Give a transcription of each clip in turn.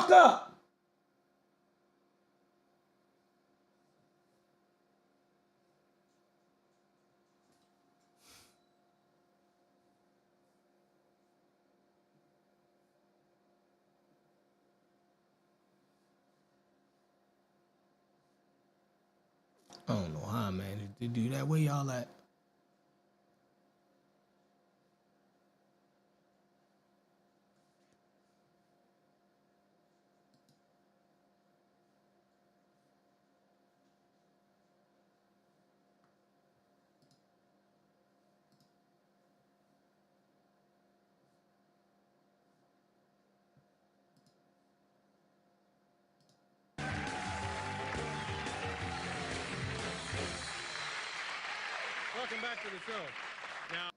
fuck up. I don't know how I managed to do that. Where y'all at? Welcome back to the show. Now,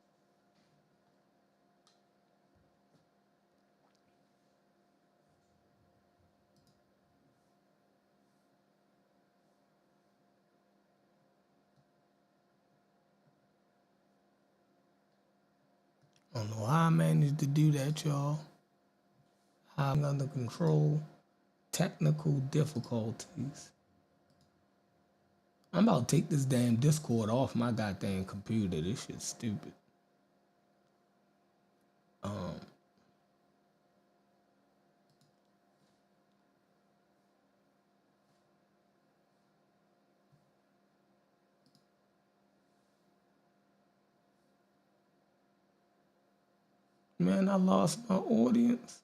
I don't know how I managed to do that, y'all. I'm under control. Technical difficulties. I'm about to take this damn Discord off my goddamn computer. This shit's stupid. Man, I lost my audience.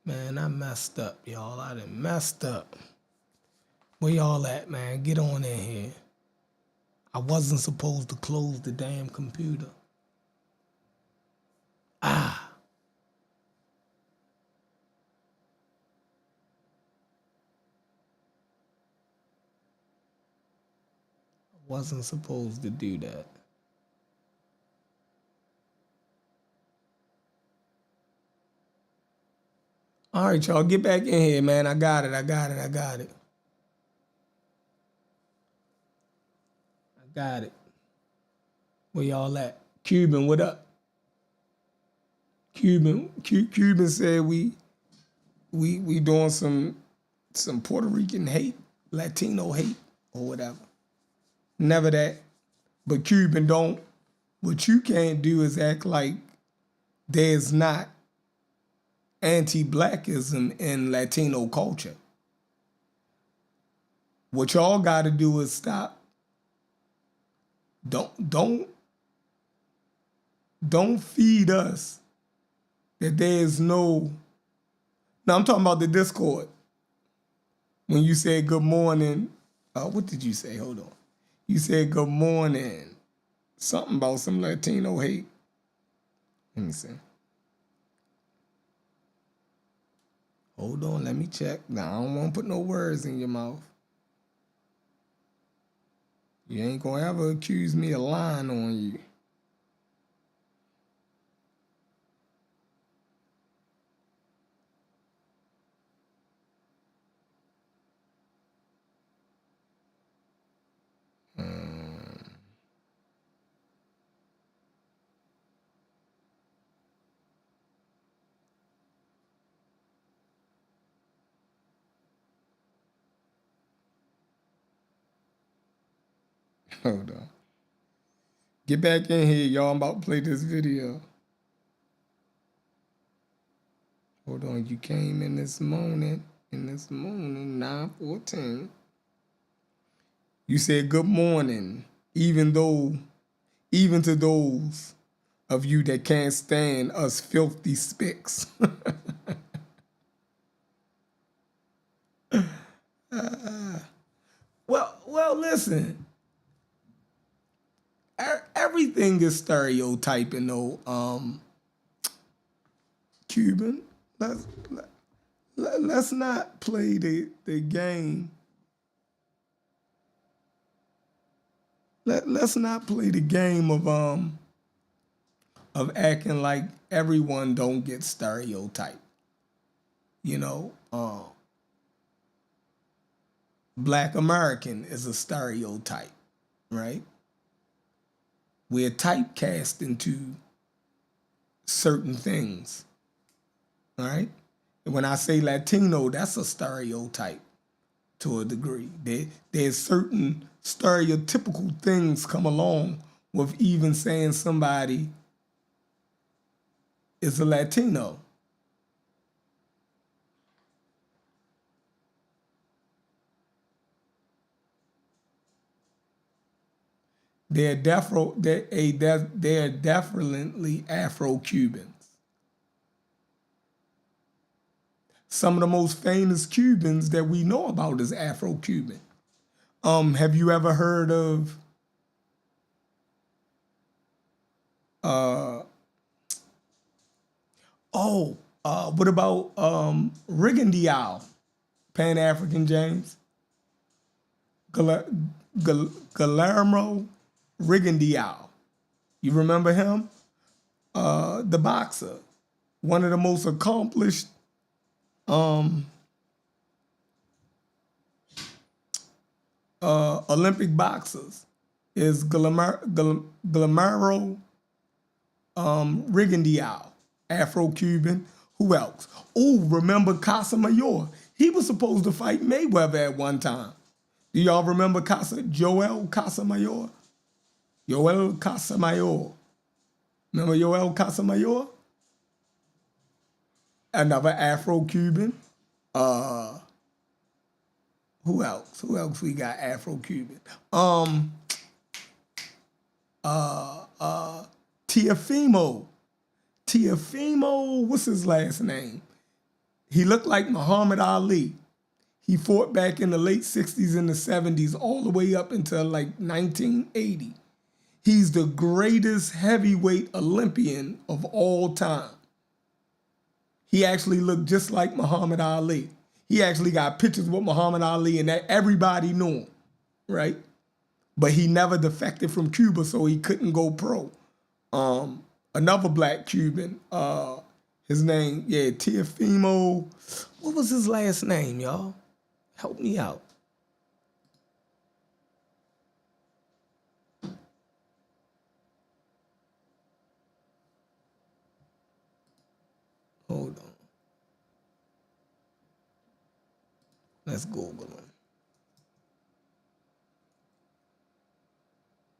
Man, I messed up, y'all. I done messed up. Where y'all at, man? Get on in here. I wasn't supposed to close the damn computer. Ah. I wasn't supposed to do that. All right, y'all, get back in here, man. I got it. I got it. Where y'all at? Cuban, what up? Cuban said we doing some Puerto Rican hate, Latino hate, or whatever. Never that. But Cuban, don't. What you can't do is act like there's not anti-blackism in Latino culture. What y'all got to do is stop. Don't feed us that there's no. Now I'm talking about the Discord. When you said good morning, what did you say? Hold on. You said good morning. Something about some Latino hate. Let me see. Hold on, let me check. Now, I don't want to put no words in your mouth. You ain't gonna ever accuse me of lying on you. Hold on. Get back in here, y'all. I'm about to play this video. Hold on. You came in this morning. 9:14. You said good morning, even to those of you that can't stand us filthy spicks. Well, listen. Everything is stereotyping, though. Cuban, let's not play the game. Let's not play the game of acting like everyone don't get stereotyped. You know, Black American is a stereotype, right? We're typecast into certain things, all right? And when I say Latino, that's a stereotype to a degree. There's certain stereotypical things come along with even saying somebody is a Latino. They're definitely Afro-Cubans. Some of the most famous Cubans that we know about is Afro-Cuban. Have you ever heard of what about Rigondeaux, Pan-African James? Guillermo Rigondeaux. You remember him? The boxer, one of the most accomplished Olympic boxers is Guillermo Rigondeaux, Afro-Cuban. Who else? Oh, remember Casamayor? He was supposed to fight Mayweather at one time. Do y'all remember Joel Casamayor? Joel Casamayor. Remember Joel Casamayor? Another Afro-Cuban. Who else? Who else we got Afro-Cuban? Teofimo. Teofimo, what's his last name? He looked like Muhammad Ali. He fought back in the late 60s and the 70s all the way up until like 1980. He's the greatest heavyweight Olympian of all time. He actually looked just like Muhammad Ali. He actually got pictures with Muhammad Ali and that everybody knew him, right? But he never defected from Cuba, so he couldn't go pro. Another black Cuban, his name, Teofimo. What was his last name, y'all? Help me out. Hold on. Let's Google him.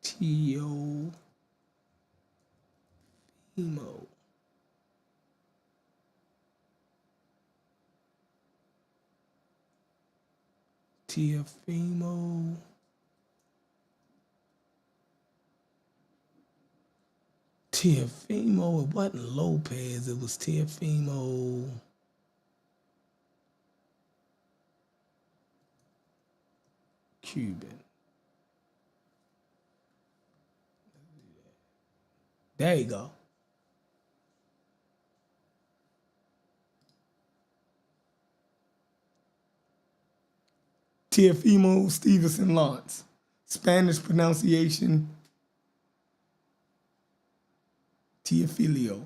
Teofimo. Teofimo. Teofimo, it wasn't Lopez, it was Teofimo. Cuban. There you go. Teofimo Stevenson Lawrence. Spanish pronunciation, Teofilio,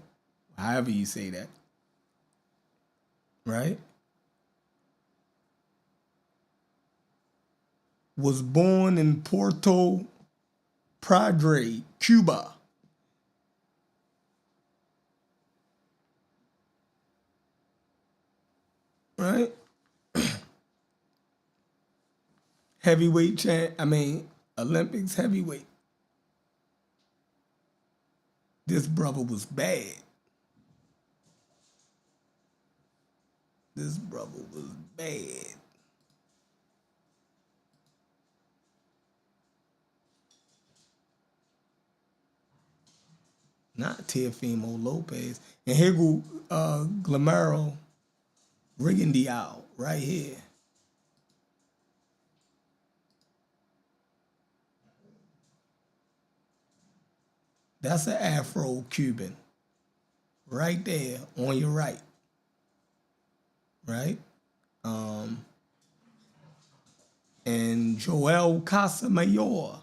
however you say that. Right? Was born in Puerto Padre, Cuba. Right? Heavyweight Olympics heavyweight. This brother was bad. This brother was bad. Not Teofimo Lopez. And here go Guillermo Rigondeaux right here. That's an Afro-Cuban right there on your right. Right? And Joel Casamayor.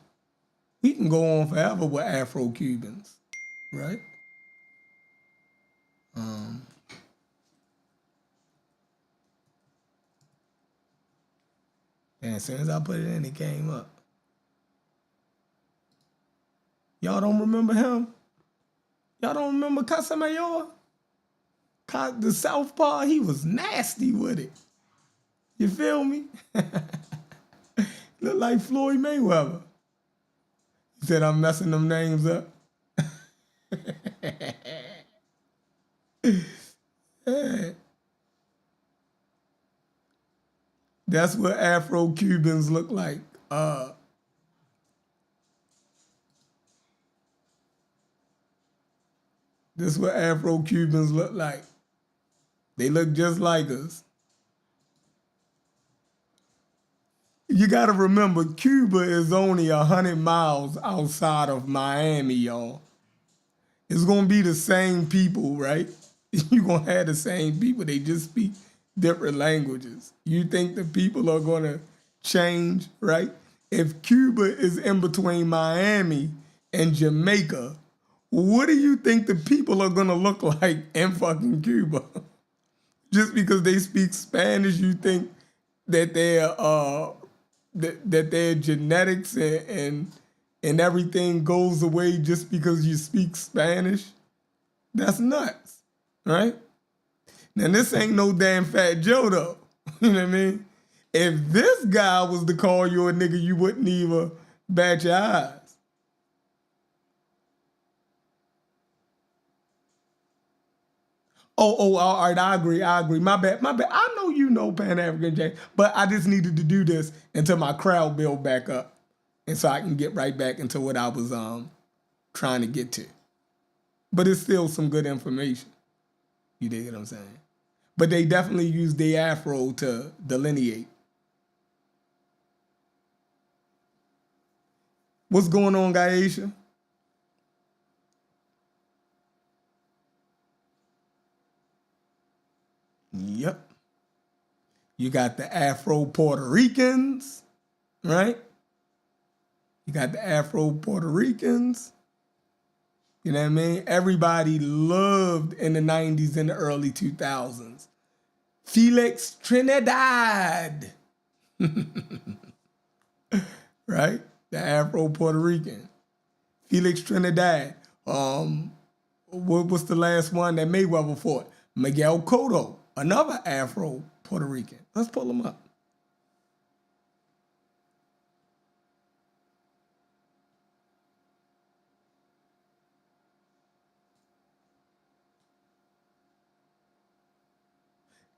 We can go on forever with Afro-Cubans. Right? Man, as soon as I put it in, it came up. Y'all don't remember him? Y'all don't remember Casamayor? The Southpaw, he was nasty with it. You feel me? Look like Floyd Mayweather. He said I'm messing them names up. That's what Afro-Cubans look like. This is what Afro-Cubans look like. They look just like us. You got to remember, Cuba is only 100 miles outside of Miami, y'all. It's going to be the same people, right? You're going to have the same people. They just speak different languages. You think the people are going to change, right? If Cuba is in between Miami and Jamaica, what do you think the people are going to look like in fucking Cuba? Just because they speak Spanish, you think that their genetics and everything goes away just because you speak Spanish? That's nuts, right? Now this ain't no damn Fat Joe though. You know what I mean? If this guy was to call you a nigga, you wouldn't even bat your eyes. Oh, all right, I agree. My bad. I know you know Pan-African James, but I just needed to do this until my crowd build back up. And so I can get right back into what I was trying to get to. But it's still some good information. You dig what I'm saying? But they definitely use the afro to delineate. What's going on, Gaisha? Yep. You got the Afro Puerto Ricans, right? You got the Afro Puerto Ricans. You know what I mean? Everybody loved in the 90s and the early 2000s. Felix Trinidad. Right? The Afro Puerto Rican. Felix Trinidad. What's the last one that Mayweather fought? Miguel Cotto, another Afro Puerto Rican. Let's pull him up.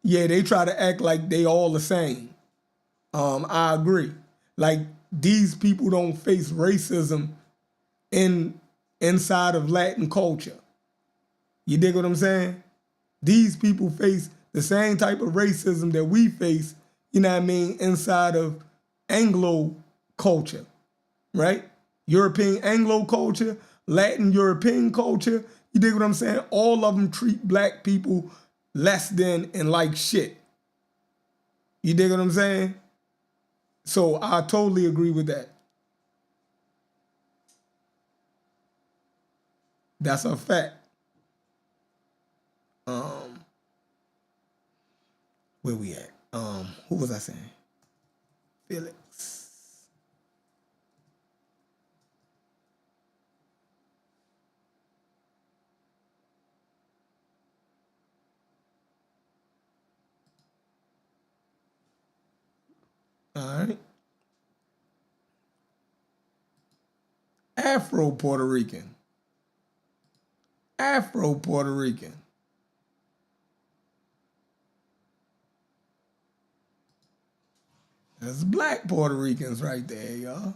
Yeah, they try to act like they all the same. I agree. Like these people don't face racism inside of Latin culture. You dig what I'm saying? These people face the same type of racism that we face, you know what I mean, inside of Anglo culture, right? European Anglo culture, Latin European culture. You dig what I'm saying? All of them treat black people less than and like shit. You dig what I'm saying? So I totally agree with that. That's a fact. Where we at? Who was I saying? Felix. All right. Afro Puerto Rican. Afro Puerto Rican. That's black Puerto Ricans right there, y'all.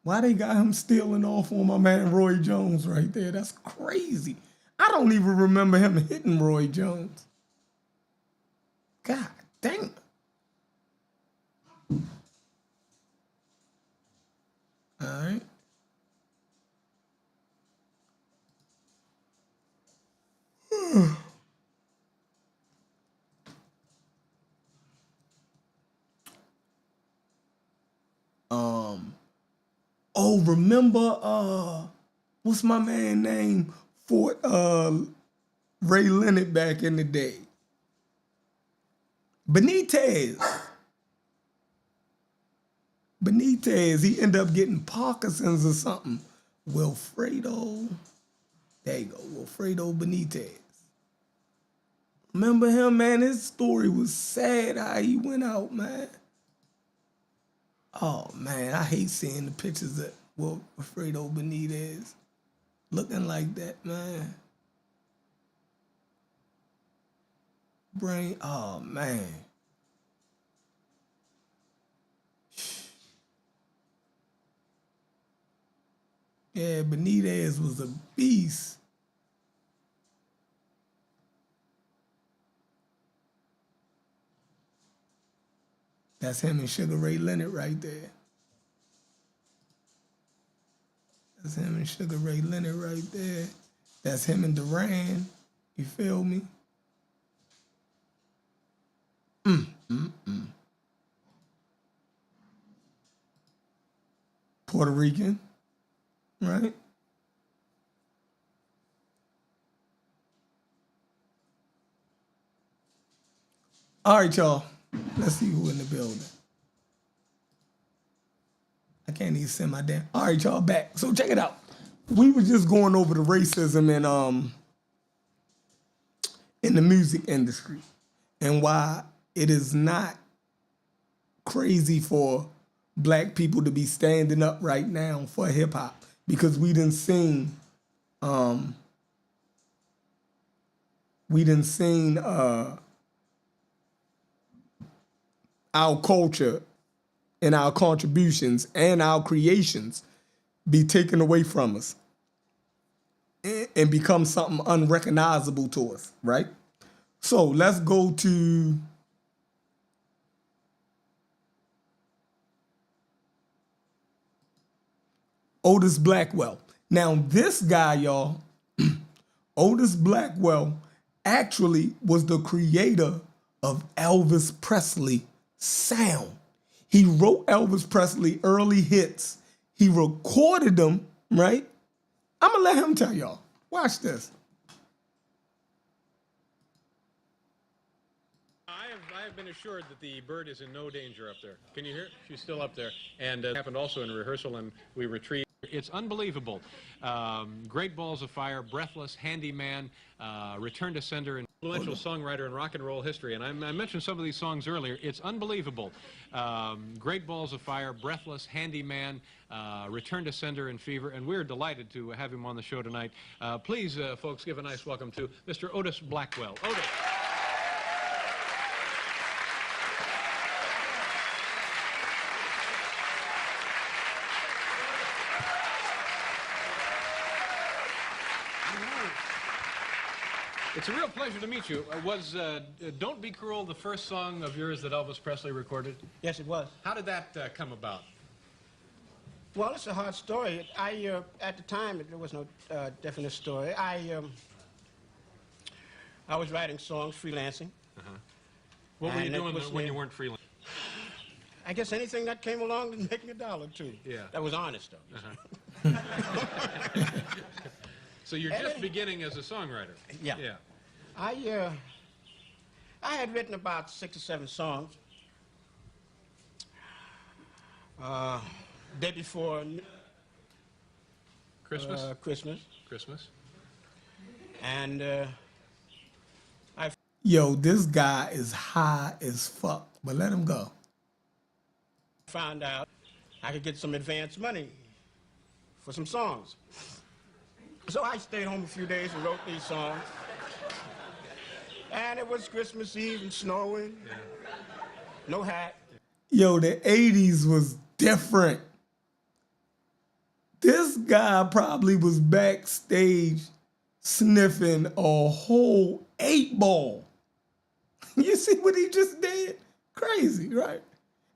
Why they got him stealing off on my man Roy Jones right there? That's crazy. I don't even remember him hitting Roy Jones. God damn. All right. Oh, remember what's my man name? Fort Ray Leonard back in the day. Benitez, he ended up getting Parkinson's or something. Wilfredo, there you go, Wilfredo Benitez. Remember him, man? His story was sad how he went out, man. Oh, man, I hate seeing the pictures of Wilfredo Benitez looking like that, man. Brain, oh, man. Yeah, Benitez was a beast. That's him and Sugar Ray Leonard right there. That's him and Sugar Ray Leonard right there. That's him and Duran. You feel me? Puerto Rican, right? All right, y'all. Let's see who in the building. I can't even send my damn. All right, y'all, back. So check it out. We were just going over the racism in the music industry and why it is not crazy for black people to be standing up right now for hip hop, because we done seen our culture and our contributions and our creations be taken away from us and become something unrecognizable to us, right? So let's go to Otis Blackwell. Now this guy, y'all, Otis Blackwell actually was the creator of Elvis Presley sound. He wrote Elvis Presley early hits. He recorded them, right? I'm gonna let him tell y'all. Watch this. I have been assured that the bird is in no danger up there. Can you hear? She's still up there. And it happened also in rehearsal, and we retrieved. It's unbelievable. Great Balls of Fire, Breathless, Handyman, Return to Sender, influential songwriter in rock and roll history. And I mentioned some of these songs earlier. It's unbelievable. Great Balls of Fire, Breathless, Handyman, Return to Sender and Fever. And we're delighted to have him on the show tonight. Please, folks, give a nice welcome to Mr. Otis Blackwell. Otis. It's a real pleasure to meet you. Was Don't Be Cruel the first song of yours that Elvis Presley recorded? Yes, it was. How did that come about? Well, it's a hard story. At the time, there was no definite story. I was writing songs, freelancing. What were you doing when you weren't freelancing? I guess anything that came along and make me $1 or $2. Yeah. That was honest, though. So you're just beginning as a songwriter? Yeah. Yeah. I had written about 6 or 7 songs. Day before Christmas? Christmas. And Yo, this guy is high as fuck, but let him go. found out I could get some advance money for some songs. So I stayed home a few days and wrote these songs. And it was Christmas Eve and snowing. Yeah. No hat. Yo, the 80s was different. This guy probably was backstage sniffing a whole 8-ball. You see what he just did? Crazy, right?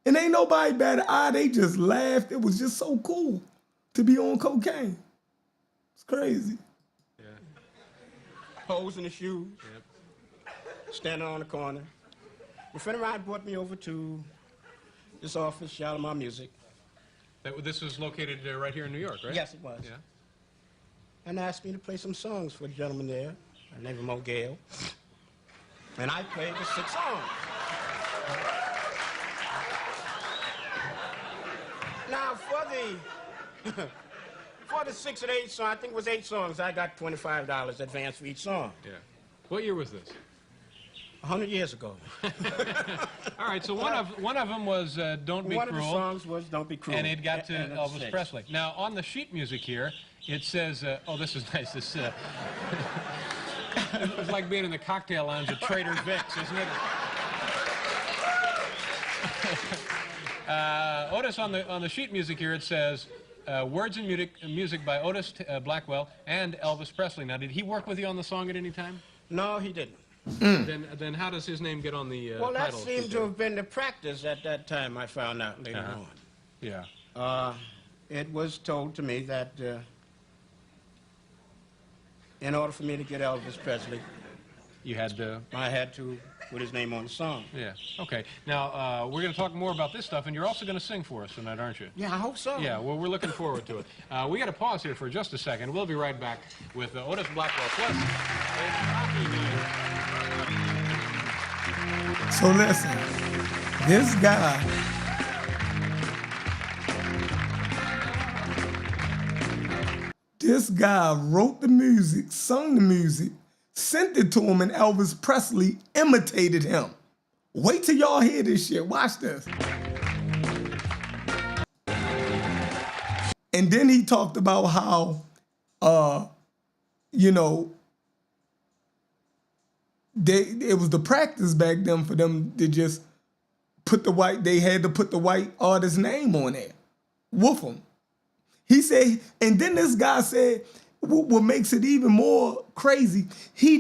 And ain't nobody bat an eye. They just laughed. It was just so cool to be on cocaine. It's crazy. Yeah. Holes in the shoes. Yep. Standing on the corner. A friend of mine brought me over to this office, Shalimar Music. This was located right here in New York, right? Yes, it was. Yeah. And asked me to play some songs for the gentleman there. I named him O'Gale. And I played the 6 songs. Now, for the 6 or 8 songs, I think it was 8 songs, I got $25 advance for each song. Yeah. What year was this? 100 years ago. All right, so one of them was Don't Be Cruel. One of the songs was Don't Be Cruel. And it got to And Elvis 6. Presley. Now, on the sheet music here, it says, oh, this is nice. This, it's like being in the cocktail lounge at Trader Vic's, isn't it? Otis, on the sheet music here, it says, words and music by Otis Blackwell and Elvis Presley. Now, did he work with you on the song at any time? No, he didn't. Then how does his name get on the Well, that title seemed sheet to there? have been the practice at that time, I found out later on. Yeah. It was told to me that in order for me to get Elvis Presley, You had to... I had to put his name on the song. Yeah. Okay. Now, we're going to talk more about this stuff, and you're also going to sing for us tonight, aren't you? Yeah, I hope so. Yeah, well, we're looking forward to it. We got to pause here for just a second. We'll be right back with Otis Blackwell plus Hockey Night. So listen, this guy wrote the music, sung the music, sent it to him, and Elvis Presley imitated him. Wait till y'all hear this shit. Watch this. And then he talked about how, you know, it was the practice back then for them to just put they had to put the white artist's name on there. Woof 'em. He said, and then this guy said, what makes it even more crazy, he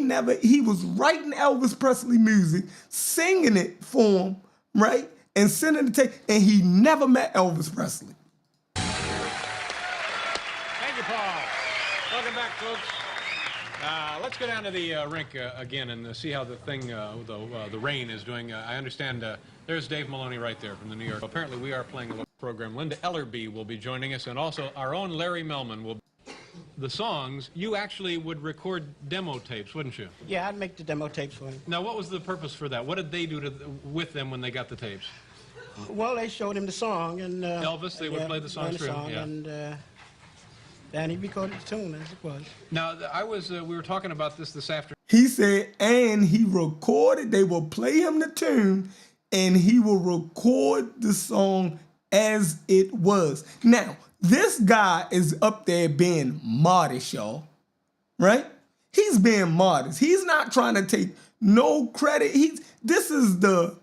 was writing Elvis Presley music, singing it for him, right? And sending the tape, and he never met Elvis Presley. Thank you, Paul. Welcome back, folks. Let's go down to the rink again and see how the thing, the rain is doing. I understand there's Dave Maloney right there from the New York. Apparently, we are playing a local program. Linda Ellerby will be joining us, and also our own Larry Melman will. The songs, you actually would record demo tapes, wouldn't you? Yeah, I'd make the demo tapes for him. Now, what was the purpose for that? What did they do with them when they got the tapes? Well, they showed him the song, and Elvis, they would play the songs for him, yeah. And he recorded the tune as it was. Now, we were talking about this afternoon. He said, and he recorded, they will play him the tune, and he will record the song as it was. Now, this guy is up there being modest, y'all, right? He's being modest. He's not trying to take no credit. This is the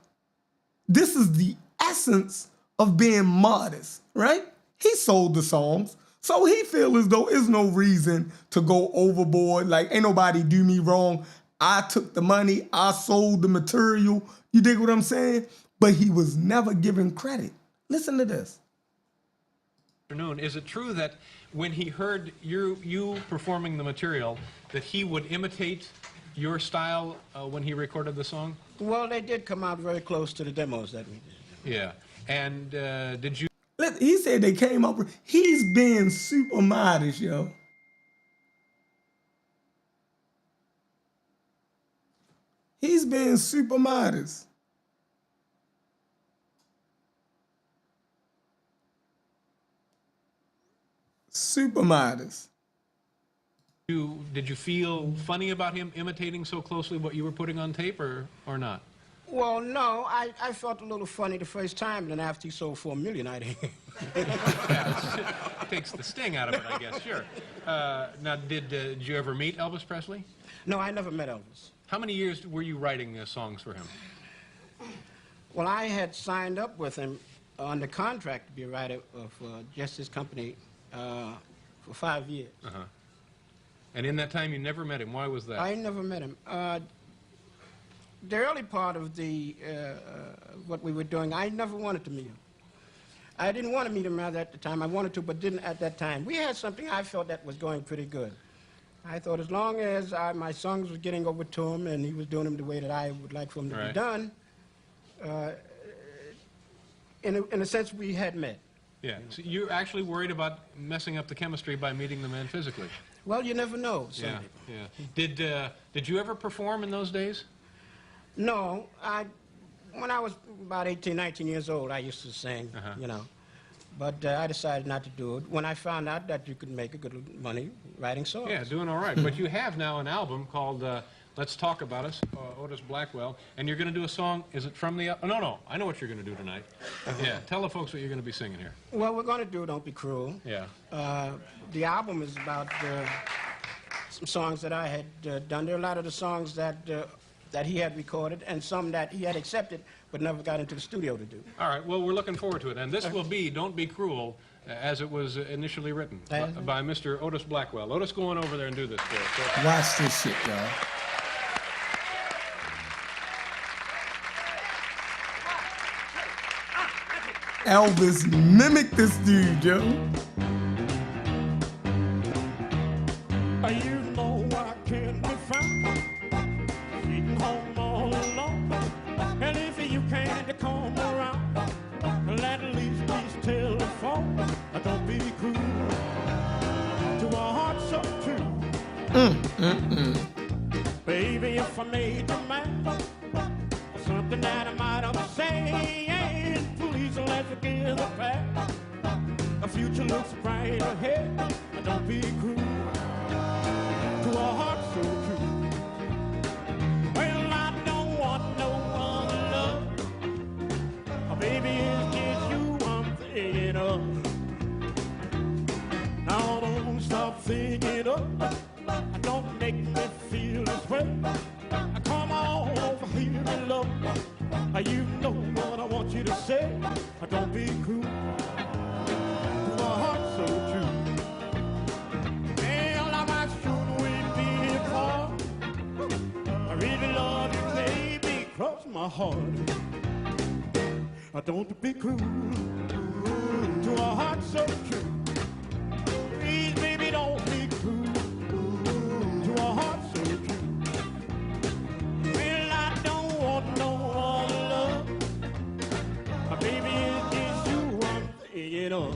essence of being modest, right? He sold the songs. So he feel as though there's no reason to go overboard. Like, ain't nobody do me wrong. I took the money. I sold the material. You dig what I'm saying? But he was never given credit. Listen to this. Is it true that when he heard you performing the material, that he would imitate your style when he recorded the song? Well, they did come out very close to the demos that we did. Yeah. And did you... He said they came up with, he's being super modest, yo. He's being super modest. Super modest. Did you feel funny about him imitating so closely what you were putting on tape, or not? Well, no, I felt a little funny the first time, and then after he sold $4 million, I didn't. Yeah, it takes the sting out of it, I guess, sure. Now, did you ever meet Elvis Presley? No, I never met Elvis. How many years were you writing songs for him? Well, I had signed up with him under contract to be a writer for just his company for 5 years. Uh-huh. And in that time, you never met him. Why was that? I never met him. The early part of what we were doing, I never wanted to meet him. I didn't want to meet him rather at the time. I wanted to, but didn't at that time. We had something I felt that was going pretty good. I thought as long as my songs were getting over to him and he was doing them the way that I would like for them to be done, in a sense, we had met. Yeah. So you're actually worried about messing up the chemistry by meeting the man physically? Well, you never know. Yeah, yeah. Did you ever perform in those days? No, when I was about 18, 19 years old, I used to sing, you know. But I decided not to do it when I found out that you could make a good money writing songs. Yeah, doing all right. But you have now an album called Let's Talk About Us, Otis Blackwell, and you're going to do a song, is it from the... no, I know what you're going to do tonight. Yeah, tell the folks what you're going to be singing here. Well, we're going to do Don't Be Cruel. Yeah. The album is about some songs that I had done. There are a lot of the songs that he had recorded and some that he had accepted but never got into the studio to do. All right, well, we're looking forward to it. And this will be Don't Be Cruel, as it was initially written by Mr. Otis Blackwell. Otis, go on over there and do this for us. Watch this shit, y'all. Elvis mimicked this dude, yo. You know I can't be found, sitting home all alone. And if you can't come around, well, at least please telephone. Don't be cruel to a heart so true. Baby, if I made you mad, something that I might have said, please let's forget the past. The future looks bright ahead. Don't be cruel to a heart so true. Well, I don't want no other love. Oh, baby, it's just you I'm thinking of. Now don't stop thinking of. Don't make me feel this way. Come on over here and love. You know what I want you to say. Don't be cruel to a heart so true. I really love you, baby, cross my heart. Don't be cruel to a heart so true. Please, baby, don't be cruel to a heart so true. Well, I don't want no other love. Baby, it's just you I'm thinking of.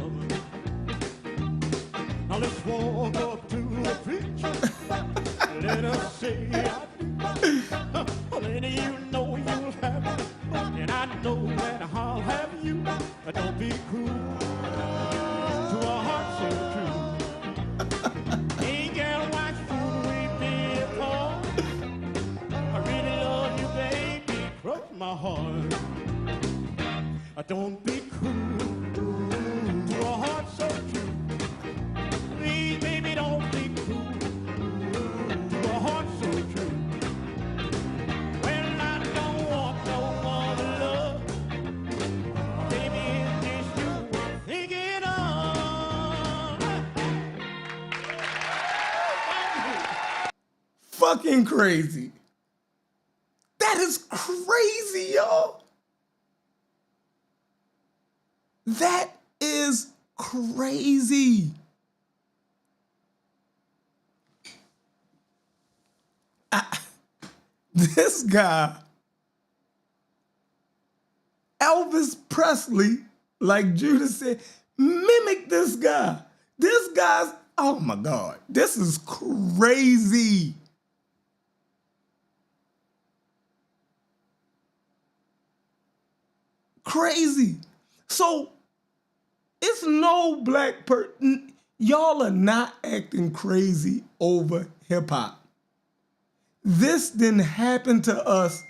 Now let's walk up to the preacher. Let us say I do. Then you know you'll have it, and I know that I'll have you. Don't be cruel to a heart so true. Hey girl, why should we be apart? I really love you, baby, cross my heart. Don't be cruel to a heart so true. Please, baby, don't be cruel. Fucking crazy. That is crazy, y'all. That is crazy. This guy, Elvis Presley, like Judah said, mimic this guy. This guy's, oh my God, this is crazy. Crazy. So it's no black person. Y'all are not acting crazy over hip hop. This didn't happen to us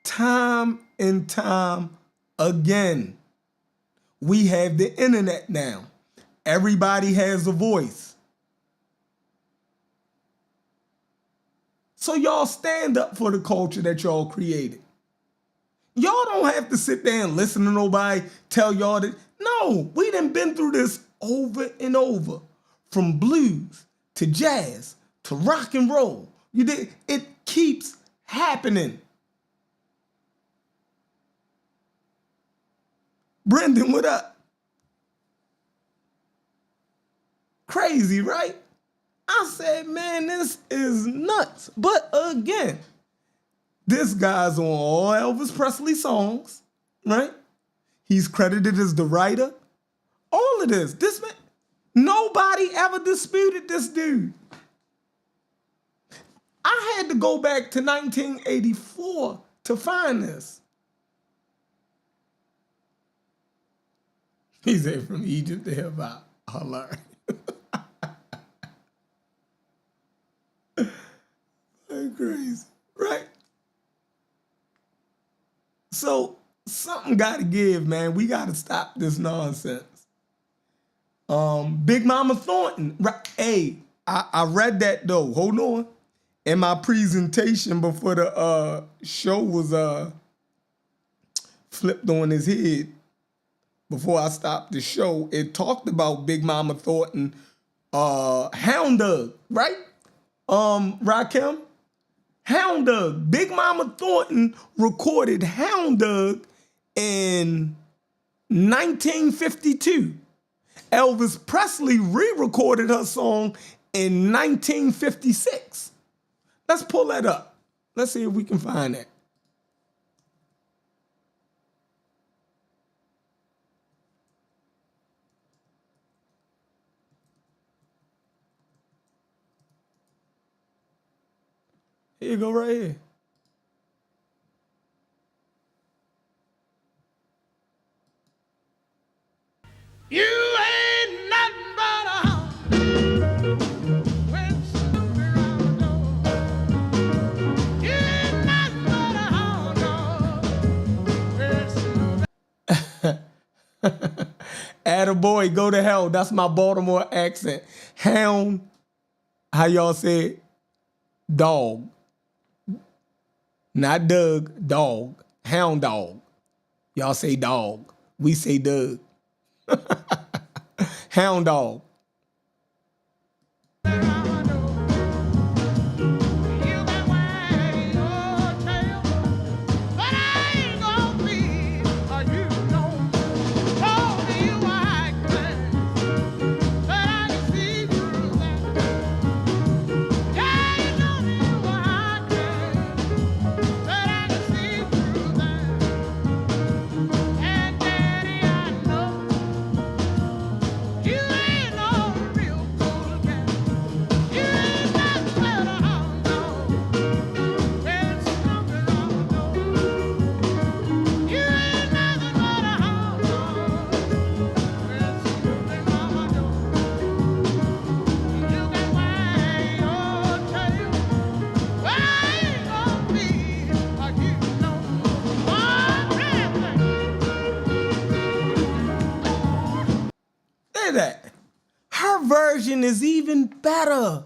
time and time again. We have the internet now. Everybody has a voice. So y'all stand up for the culture that y'all created. Y'all don't have to sit there and listen to nobody tell y'all that. No, we done been through this over and over. From blues to jazz to rock and roll. You did. It keeps happening. Brendan, what up? Crazy, right? I said, man, this is nuts. But again, this guy's on all Elvis Presley songs, right? He's credited as the writer. All of this. This man, nobody ever disputed this dude. I had to go back to 1984 to find this. He said from Egypt to hip hop. Hilarious. That's crazy. Right? So something gotta give, man. We gotta stop this nonsense. Big Mama Thornton. Right. Hey, I read that though. Hold on. In my presentation before the show was flipped on his head, before I stopped the show, it talked about Big Mama Thornton, Hound Dog, right? Rakim, Hound Dog. Big Mama Thornton recorded Hound Dog in 1952. Elvis Presley re-recorded her song in 1956. Let's pull that up. Let's see if we can find that. Here you go, right here. You ain't nothing but a hound when Snoopy round the door. You ain't nothing but a hound dog when Snoopy. Attaboy, go to hell. That's my Baltimore accent. Hound, how y'all say it? Dog. Not Doug, dog. Hound dog. Y'all say dog. We say Doug. Hound dog. That her version is even better.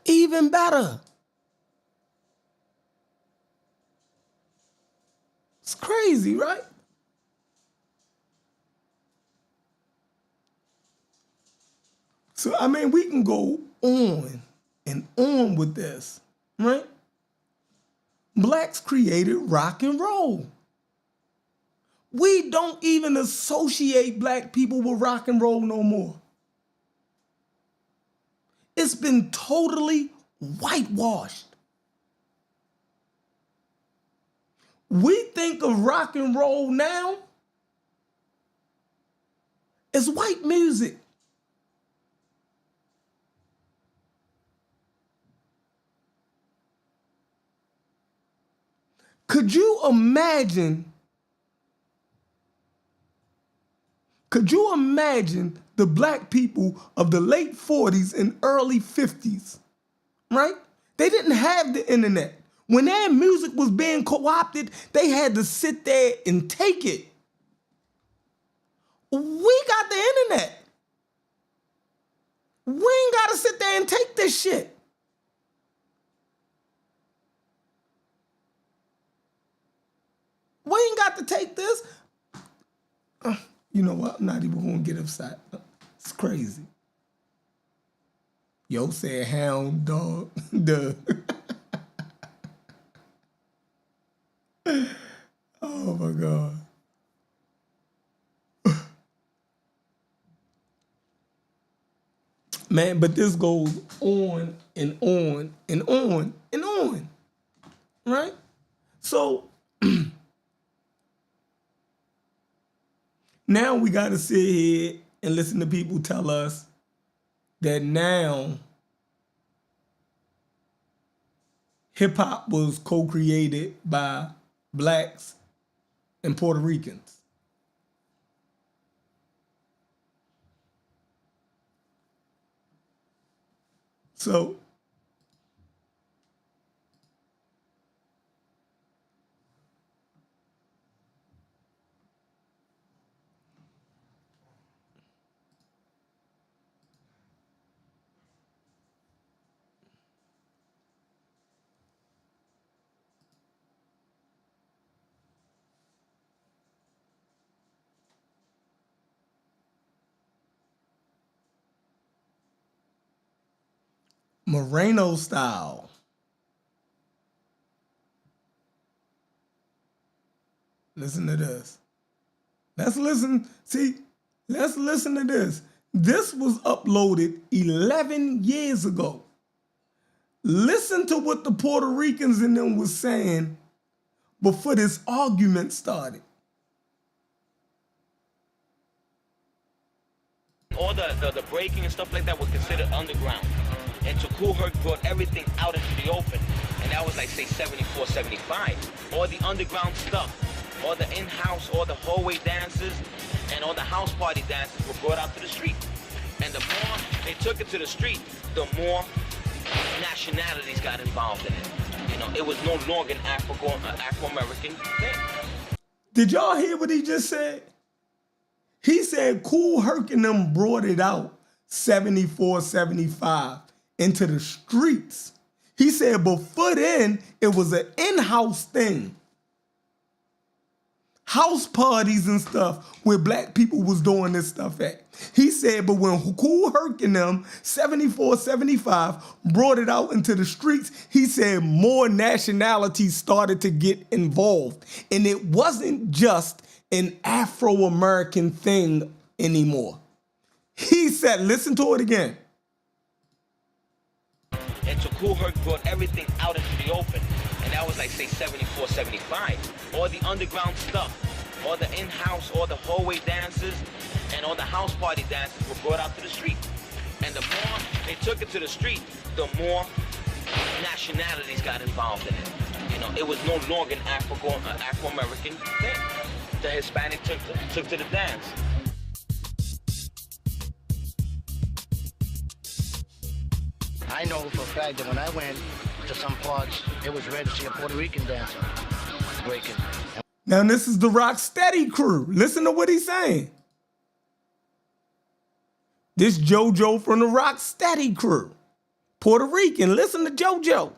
Even better. It's crazy, right? So, I mean, we can go on and on with this, right? Blacks created rock and roll. We don't even associate black people with rock and roll no more. It's been totally whitewashed. We think of rock and roll now as white music. Could you imagine the black people of the late 40s and early 50s, right? They didn't have the internet. When their music was being co-opted, they had to sit there and take it. We got the internet. We ain't got to sit there and take this shit. We ain't got to take this. You know what? I'm not even going to get upset. It's crazy. Yo said hound dog. Duh. Oh my God. Man, but this goes on and on and on and on. Right? So now we got to sit here and listen to people tell us that now hip hop was co-created by blacks and Puerto Ricans. So Moreno style. Listen to this. Let's listen. See, let's listen to this. This was uploaded 11 years ago. Listen to what the Puerto Ricans and them was saying before this argument started. All the breaking and stuff like that was considered underground. And so Kool Herc brought everything out into the open. And that was like, say, 74, 75. All the underground stuff, all the in-house, all the hallway dances, and all the house party dances were brought out to the street. And the more they took it to the street, the more nationalities got involved in it. You know, it was no longer an Afro-American thing. Did y'all hear what he just said? He said Kool Herc and them brought it out 74, 75 into the streets. He said before then, it was an in-house thing. House parties and stuff where black people was doing this stuff at. He said, but when Kool Herc and them, 74, 75, brought it out into the streets, he said more nationalities started to get involved. And it wasn't just an Afro-American thing anymore. He said, listen to it again. And so Kool Herc brought everything out into the open. And that was like, say, 74, 75. All the underground stuff, all the in-house, all the hallway dances, and all the house party dances were brought out to the street. And the more they took it to the street, the more nationalities got involved in it. You know, it was no longer an Afro-American thing. The Hispanic took to the dance. I know for a fact that when I went to some parts, it was rare to see a Puerto Rican dancer breaking. Now this is the Rocksteady crew. Listen to what he's saying. This JoJo from the Rocksteady crew. Puerto Rican, listen to JoJo.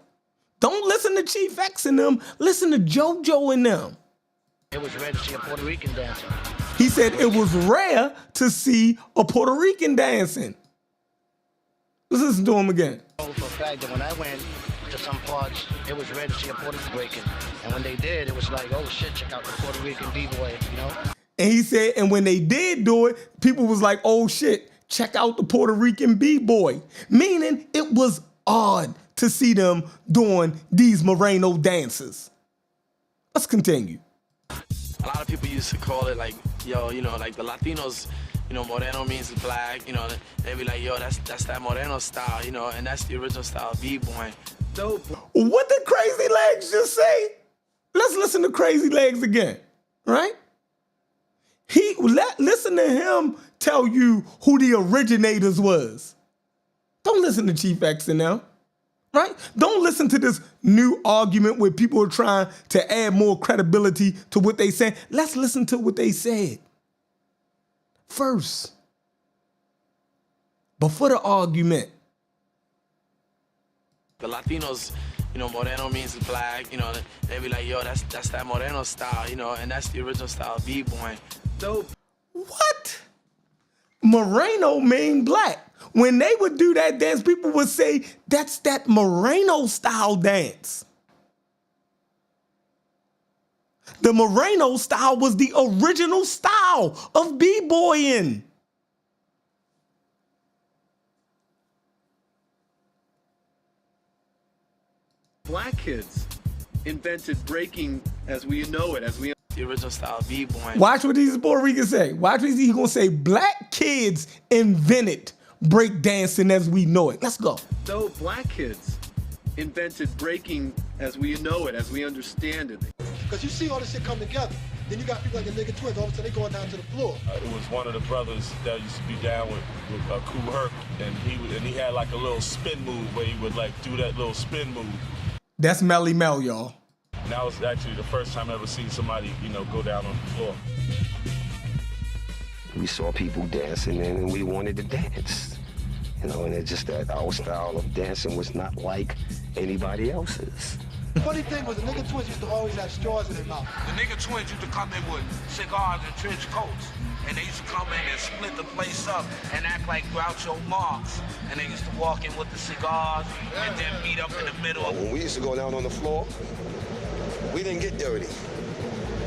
Don't listen to Chief X and them, listen to JoJo and them. It was rare to see a Puerto Rican dancer. He said it was rare to see a Puerto Rican dancing. Let's listen to him again. I know for a fact that when I went to some parts, it was rare to see a Puerto Rican breaking. And when they did, it was like, oh shit, check out the Puerto Rican D-boy, you know? And he said, and when they did do it, people was like, oh shit, check out the Puerto Rican B-boy. Meaning it was odd to see them doing these Moreno dances. Let's continue. A lot of people used to call it like, yo, you know, like the Latinos, you know, Moreno means black, you know, they be like, yo, that's that Moreno style, you know, and that's the original style of B-boy. Dope. What did Crazy Legs just say? Let's listen to Crazy Legs again, right? Listen to him tell you who the originators was. Don't listen to Chief X and them, right? Don't listen to this new argument where people are trying to add more credibility to what they say. Let's listen to what they said first, before the argument. The Latinos, you know, Moreno means black, you know, they be like, yo, that's that Moreno style, you know, and that's the original style of B-boy. Dope. What? Moreno mean black. When they would do that dance, people would say, that's that Moreno style dance. The Moreno style was the original style of b-boying. Black kids invented breaking as we know it, The original style of B-boy. Watch what these Puerto Ricans say. Watch what he's gonna say. Black kids invented break dancing as we know it. Let's go. So black kids invented breaking as we know it, as we understand it. Because you see all this shit come together. Then you got people like the nigga twins. All of a sudden they going down to the floor. It was one of the brothers that used to be down with Kool Herc, and he had like a little spin move where he would like do that little spin move. That's Melly Mel, y'all. And that was actually the first time I ever seen somebody, you know, go down on the floor. We saw people dancing and we wanted to dance. You know, and it's just that our style of dancing was not like anybody else's. The funny thing was the nigga twins used to always have straws in their mouth. The nigga twins used to come in with cigars and trench coats. And they used to come in and split the place up and act like Groucho Marx. And they used to walk in with the cigars and then meet up in the middle. When we used to go down on the floor, we didn't get dirty.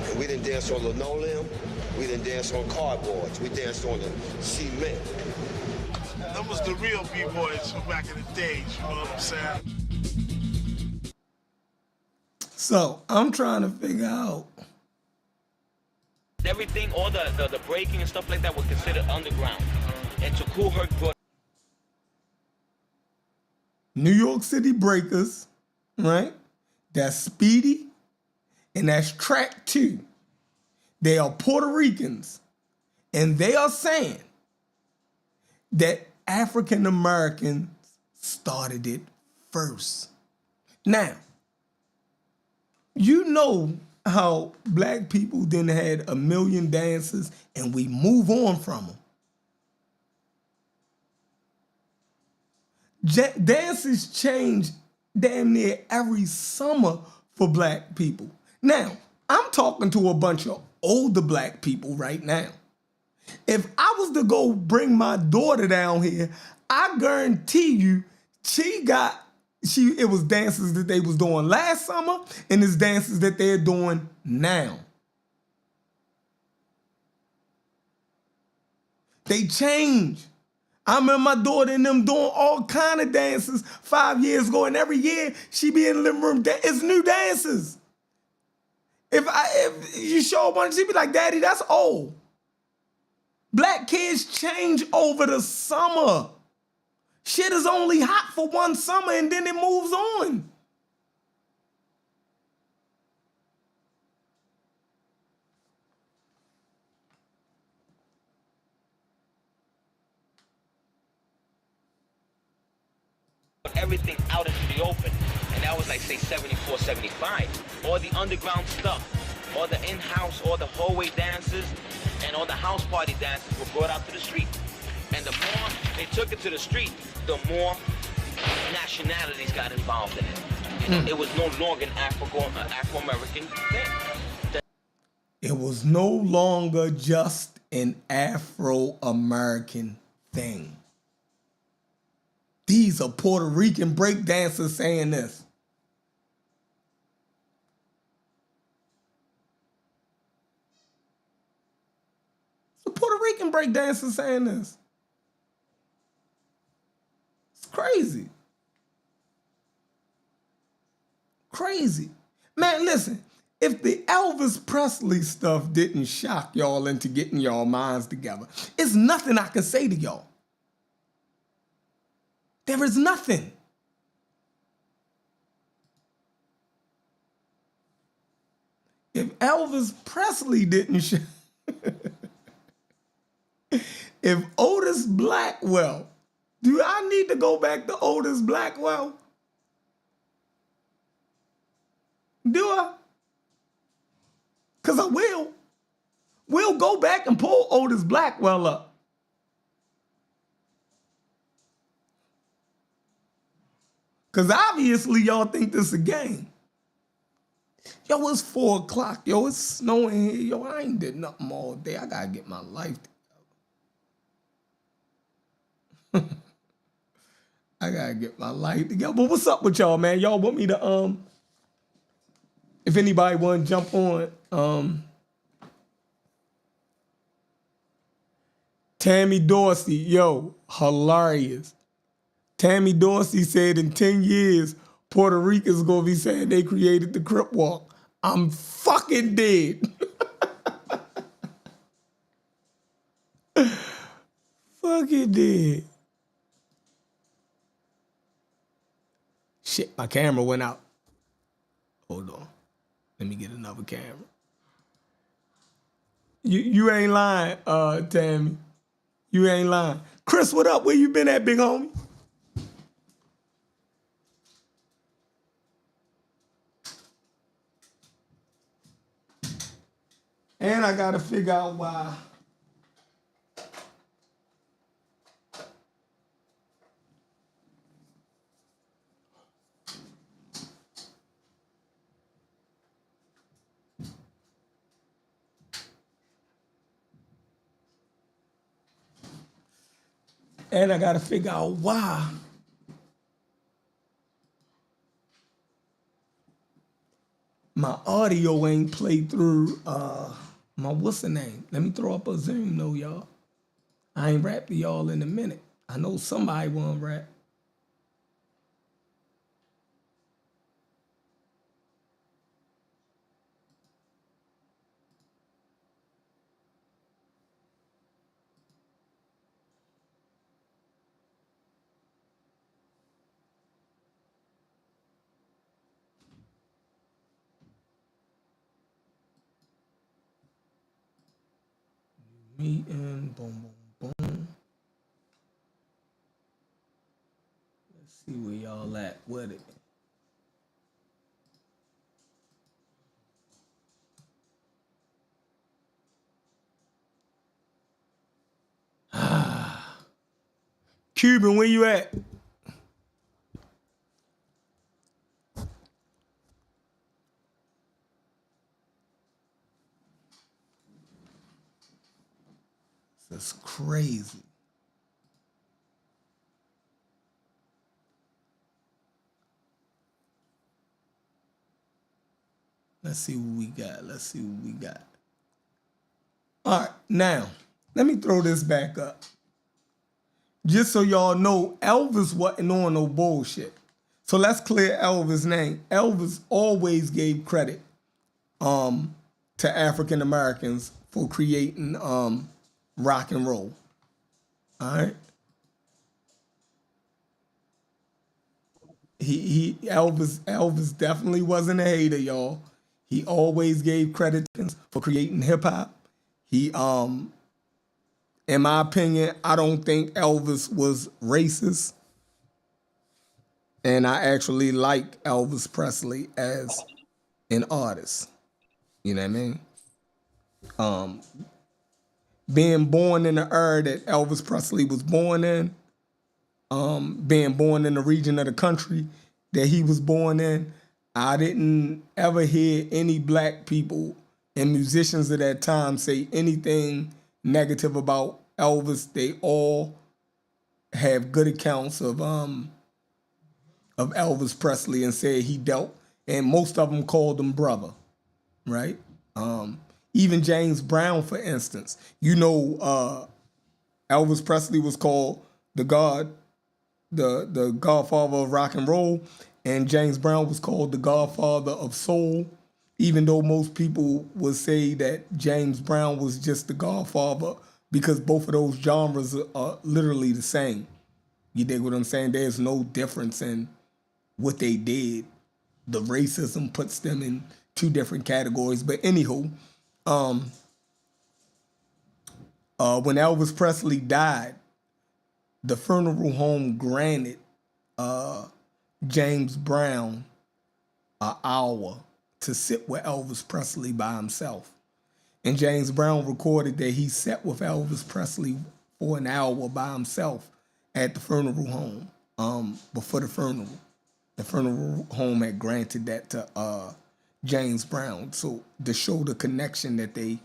And we didn't dance on linoleum. We didn't dance on cardboards. We danced on the cement. Them was the real B-boys from back in the days, you know what I'm saying? So I'm trying to figure out. Everything, all the breaking and stuff like that was considered underground. And so Kool Herc brought New York City Breakers, right? That's Speedy, and that's Track 2. They are Puerto Ricans, and they are saying that African Americans started it first. Now, you know how black people then had a million dances and we move on from them. Dances change damn near every summer for black people. Now, I'm talking to a bunch of older black people right now. If I was to go bring my daughter down here, I guarantee you it was dances that they was doing last summer and it's dances that they're doing now. They change. I remember my daughter and them doing all kind of dances 5 years ago, and every year she be in the living room. It's new dances. If you show one, she be like, Daddy, that's old. Black kids change over the summer. Shit is only hot for one summer and then it moves on. everything out into the open. And that was like, say, 74, 75. All the underground stuff, all the in-house, all the hallway dances, and all the house party dances were brought out to the street. And the more they took it to the street, the more nationalities got involved in it. You know, it was no longer an Afro-American thing. It was no longer just an Afro-American thing. These are Puerto Rican breakdancers saying this. It's a Puerto Rican breakdancer saying this. It's crazy. Crazy. Man, listen, if the Elvis Presley stuff didn't shock y'all into getting y'all minds together, it's nothing I can say to y'all. There is nothing. If Elvis Presley didn't shock, if Otis Blackwell, do I need to go back to Otis Blackwell? Do I? Because I will. We'll go back and pull Otis Blackwell up. Because obviously y'all think this is a game. Yo, it's 4 o'clock. Yo, it's snowing here. Yo, I ain't did nothing all day. I got to get my life together. I got to get my life together. But what's up with y'all, man? Y'all want me to, if anybody want to jump on, Tammy Dorsey, yo, hilarious. Tammy Dorsey said in 10 years, Puerto Rico's gonna be saying they created the Crip Walk. I'm fucking dead. Fucking dead. Shit, my camera went out. Hold on. Let me get another camera. You ain't lying, Tammy. You ain't lying. Chris, what up? Where you been at, big homie? And I gotta figure out why. And I gotta figure out why my audio ain't played through my what's the name? Let me throw up a Zoom though, y'all. I ain't rap to y'all in a minute. I know somebody wanna rap. Meeting, boom, boom, boom. Let's see where y'all at with it. Cuban, where you at? That's crazy. Let's see what we got. Let's see what we got. All right, now, let me throw this back up. Just so y'all know, Elvis wasn't on no bullshit. So let's clear Elvis' name. Elvis always gave credit to African Americans for creating rock and roll. All right. Elvis definitely wasn't a hater, y'all. He always gave credit for creating hip hop. He in my opinion, I don't think Elvis was racist. And I actually like Elvis Presley as an artist. You know what I mean? Being born in the era that Elvis Presley was born in, being born in the region of the country that he was born in, I didn't ever hear any black people and musicians of that time say anything negative about Elvis. They all have good accounts of Elvis Presley and said he dealt, and most of them called him brother, right? Even James Brown, for instance, you know, Elvis Presley was called the godfather of rock and roll, and James Brown was called the godfather of soul, even though most people would say that James Brown was just the godfather because both of those genres are literally the same. You dig what I'm saying? There's no difference in what they did. The racism puts them in two different categories. But anywho, when Elvis Presley died, the funeral home granted James Brown an hour to sit with Elvis Presley by himself. And James Brown recorded that he sat with Elvis Presley for an hour by himself at the funeral home before the funeral. The funeral home had granted that to James Brown, so to show the connection that they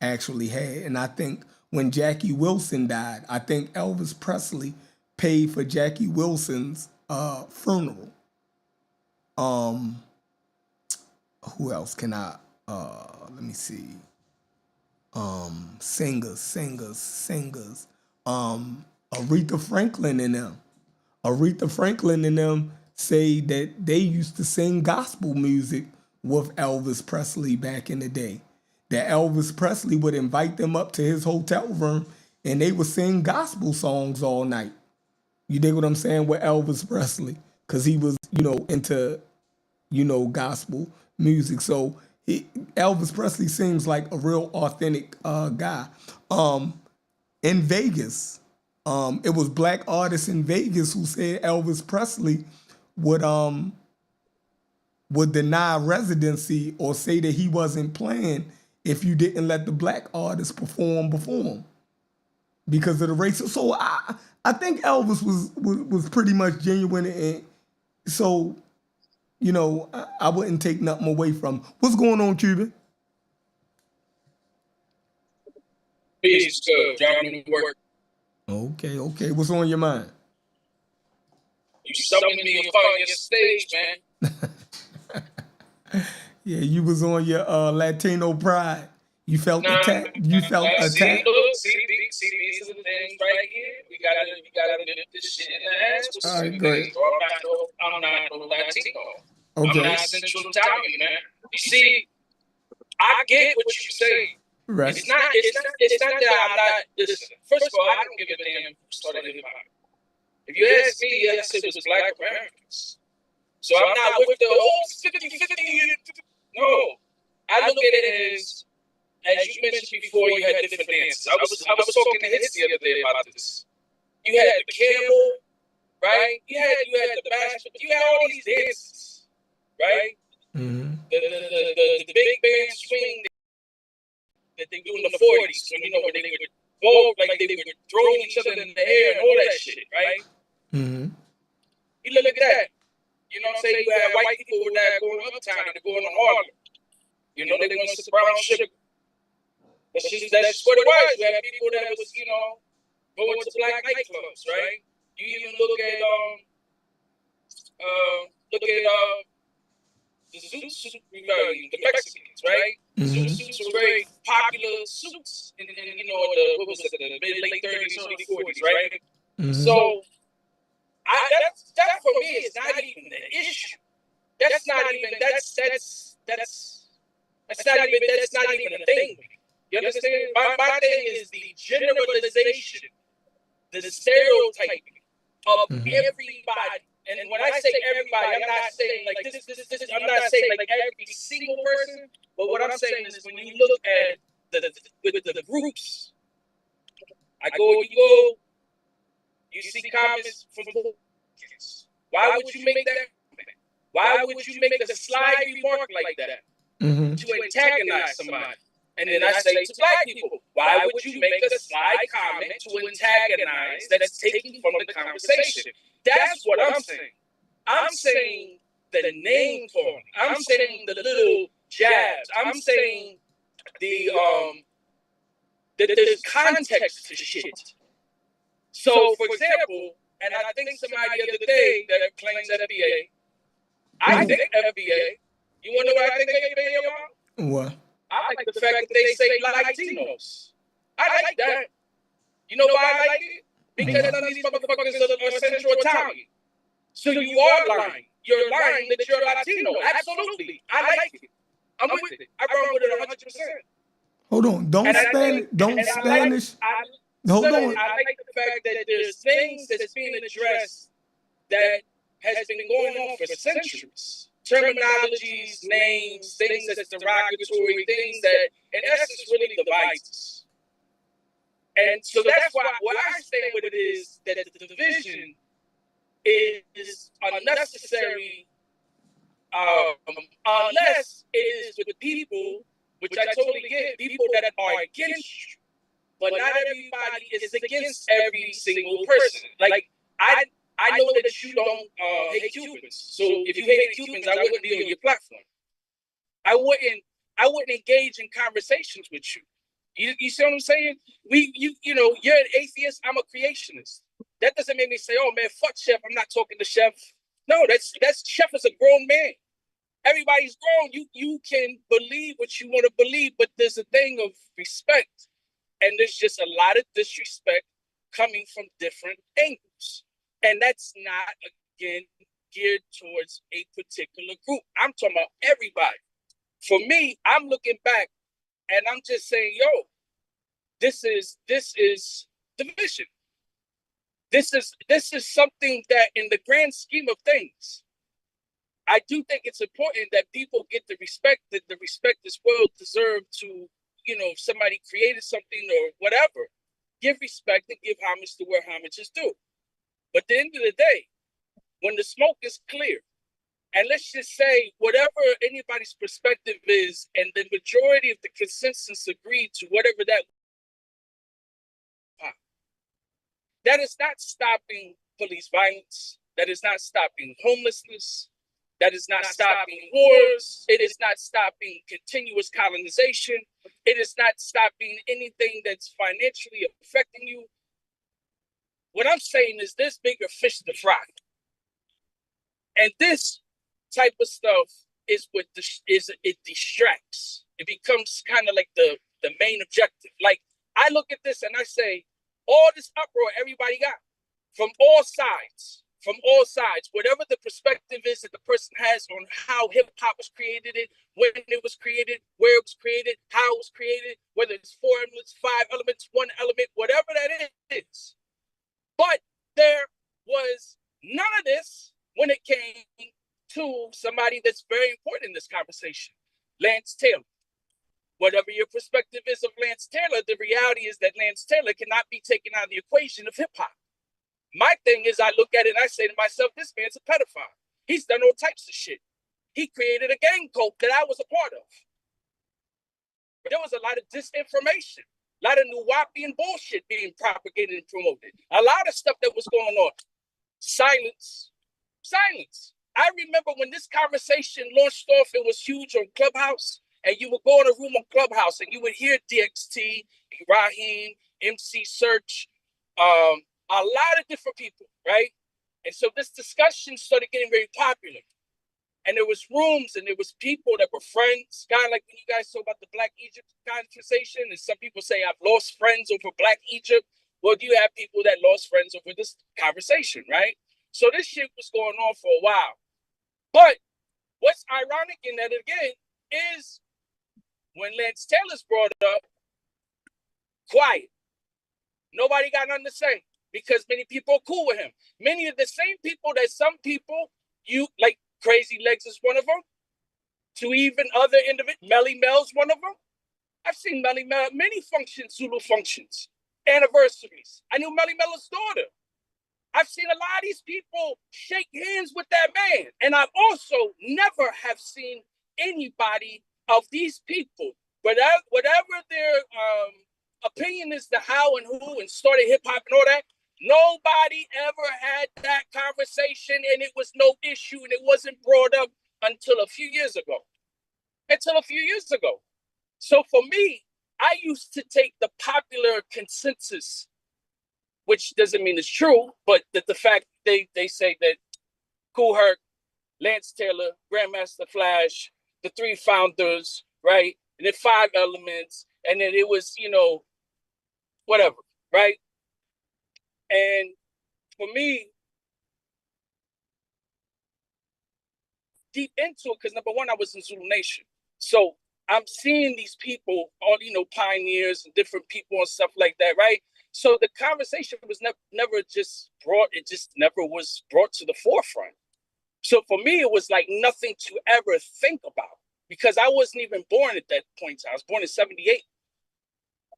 actually had. And I think when Jackie Wilson died, I think Elvis Presley paid for Jackie Wilson's funeral. Who else can I? Let me see. Singers. Aretha Franklin and them. Aretha Franklin and them say that they used to sing gospel music with Elvis Presley back in the day. That Elvis Presley would invite them up to his hotel room and they would sing gospel songs all night. You dig what I'm saying with Elvis Presley? Because he was, into, gospel music. So Elvis Presley seems like a real authentic guy. In Vegas, it was black artists in Vegas who said Elvis Presley would deny residency or say that he wasn't playing if you didn't let the black artists perform before him because of the racism. So I think Elvis was pretty much genuine, and so you know I wouldn't take nothing away from him. What's going on, Cuban? Peace, driving to work. Okay. What's on your mind? You summoned me on your stage, man. Yeah, you was on your Latino pride. You felt attacked. You felt attacked. See, these are the things right here. We gotta nip this shit in the ass. All right, great. I'm not no Latino. Okay. I'm not Central Italian, man. You see, I get what you say. Right. It's not that I'm not. Listen, first of all, I don't give a damn who started hip hop. If you ask me, yes, it was Black Americans. So I'm not with the 50-50. No, I look at it as you mentioned before, you had different dances. I was talking to Hits the other day about this. You had the camel, right? You had the bash. You had all these dances, right? Mm-hmm. The big band swing that they do in the 40s, when when they would go like they were throwing each other in the air and all that shit, right? Mm-hmm. You look at that. You know what I'm saying? You had white people that going uptown and going to Harlem. You know, they going to brown sugar. That's just what it was. You had people that was, going to black nightclubs, right? You even look at the Zoots, the Mexicans, right? Mm-hmm. Suits were very popular suits in the mid-late 30s, early 40s, right? Mm-hmm. So that for me is not even the issue. That's not even a thing. You understand? My thing is the generalization, the stereotyping of everybody. And when I say everybody, I'm not saying like this. I'm not saying like every single person. But what I'm saying is when you look at the groups, you see comments from kids. Why would you make that comment? Why would you make a sly remark like that to antagonize somebody? And then I say to black people, why would you make a sly comment to antagonize that's taken from the conversation? That's what I'm saying. I'm saying the name calling. I'm saying the little jabs. I'm saying there's context to shit. So, for example, and I think somebody the other day that claims FBA, I think FBA. You want to know what I think FBA about? What? I like the fact that they say Latinos. I like that. You know why I like it? Because none of these motherfuckers are Central Italian. So you are lying. You're lying that you're Latino. Absolutely. I like it. I'm with it. I run with it 100%. Hold on. Don't Spanish. Hold on. I like the fact that there's things that's being addressed that has been going on for centuries. Terminologies, names, things that's derogatory, things that, in essence, really divides us. And so that's why what I stand with it is that the division is unnecessary unless it is with people, which I totally get, people that are against you. But not everybody is against every single person. Like, I know that you don't hate Cubans. So if you hated Cubans, I wouldn't be on your platform. I wouldn't engage in conversations with you. You see what I'm saying? You're an atheist. I'm a creationist. That doesn't make me say, "Oh man, fuck Chef. I'm not talking to Chef." No, that's Chef is a grown man. Everybody's grown. You can believe what you want to believe, but there's a thing of respect, and there's just a lot of disrespect coming from different angles, and that's not again geared towards a particular group. I'm talking about everybody. For me, I'm looking back. And I'm just saying, yo, this is division. This is something that, in the grand scheme of things, I do think it's important that people get the respect that the respect is well deserved to, if somebody created something or whatever, give respect and give homage to where homage is due. But at the end of the day, when the smoke is clear, and let's just say whatever anybody's perspective is, and the majority of the consensus agreed to whatever that is not stopping police violence. That is not stopping homelessness. That is not stopping wars. It is not stopping continuous colonization. It is not stopping anything that's financially affecting you. What I'm saying is there's bigger fish to fry. And this type of stuff is what it distracts. It becomes kind of like the main objective. Like, I look at this and I say, all this uproar everybody got from all sides, whatever the perspective is that the person has on how hip hop was created, when it was created, where it was created, how it was created, whether it's 4 elements, 5 elements, 1 element, whatever that is. But there was none of this when it came to somebody that's very important in this conversation, Lance Taylor. Whatever your perspective is of Lance Taylor, the reality is that Lance Taylor cannot be taken out of the equation of hip hop. My thing is, I look at it and I say to myself, this man's a pedophile. He's done all types of shit. He created a gang cult that I was a part of. There was a lot of disinformation, a lot of Nuwapian bullshit being propagated and promoted, a lot of stuff that was going on. Silence. I remember when this conversation launched off, it was huge on Clubhouse. And you would go in a room on Clubhouse and you would hear DXT, Raheem, MC Search, a lot of different people, right? And so this discussion started getting very popular. And there was rooms and there was people that were friends, kind of like when you guys talk about the Black Egypt conversation, and some people say, I've lost friends over Black Egypt. Well, you have people that lost friends over this conversation, right? So this shit was going on for a while. But what's ironic in that, again, is when Lance Taylor's brought up, quiet. Nobody got nothing to say because many people are cool with him. Many of the same people that some people, like Crazy Legs is one of them, to even other individuals. Melly Mel's one of them. I've seen Melly Mel at many functions, Zulu functions, anniversaries. I knew Melly Mel's daughter. I've seen a lot of these people shake hands with that man. And I've also never have seen anybody of these people, whatever their opinion is to how and who and started hip hop and all that, nobody ever had that conversation and it was no issue and it wasn't brought up until a few years ago. So for me, I used to take the popular consensus, which doesn't mean it's true, but that the fact they say that Kool Herc, Lance Taylor, Grandmaster Flash, the 3 founders, right? And then 5 elements, and then it was, whatever, right? And for me, deep into it, because number one, I was in Zulu Nation. So I'm seeing these people, all, pioneers and different people and stuff like that, right? So the conversation was never just brought, it just never was brought to the forefront. So for me, it was like nothing to ever think about because I wasn't even born at that point. I was born in 78.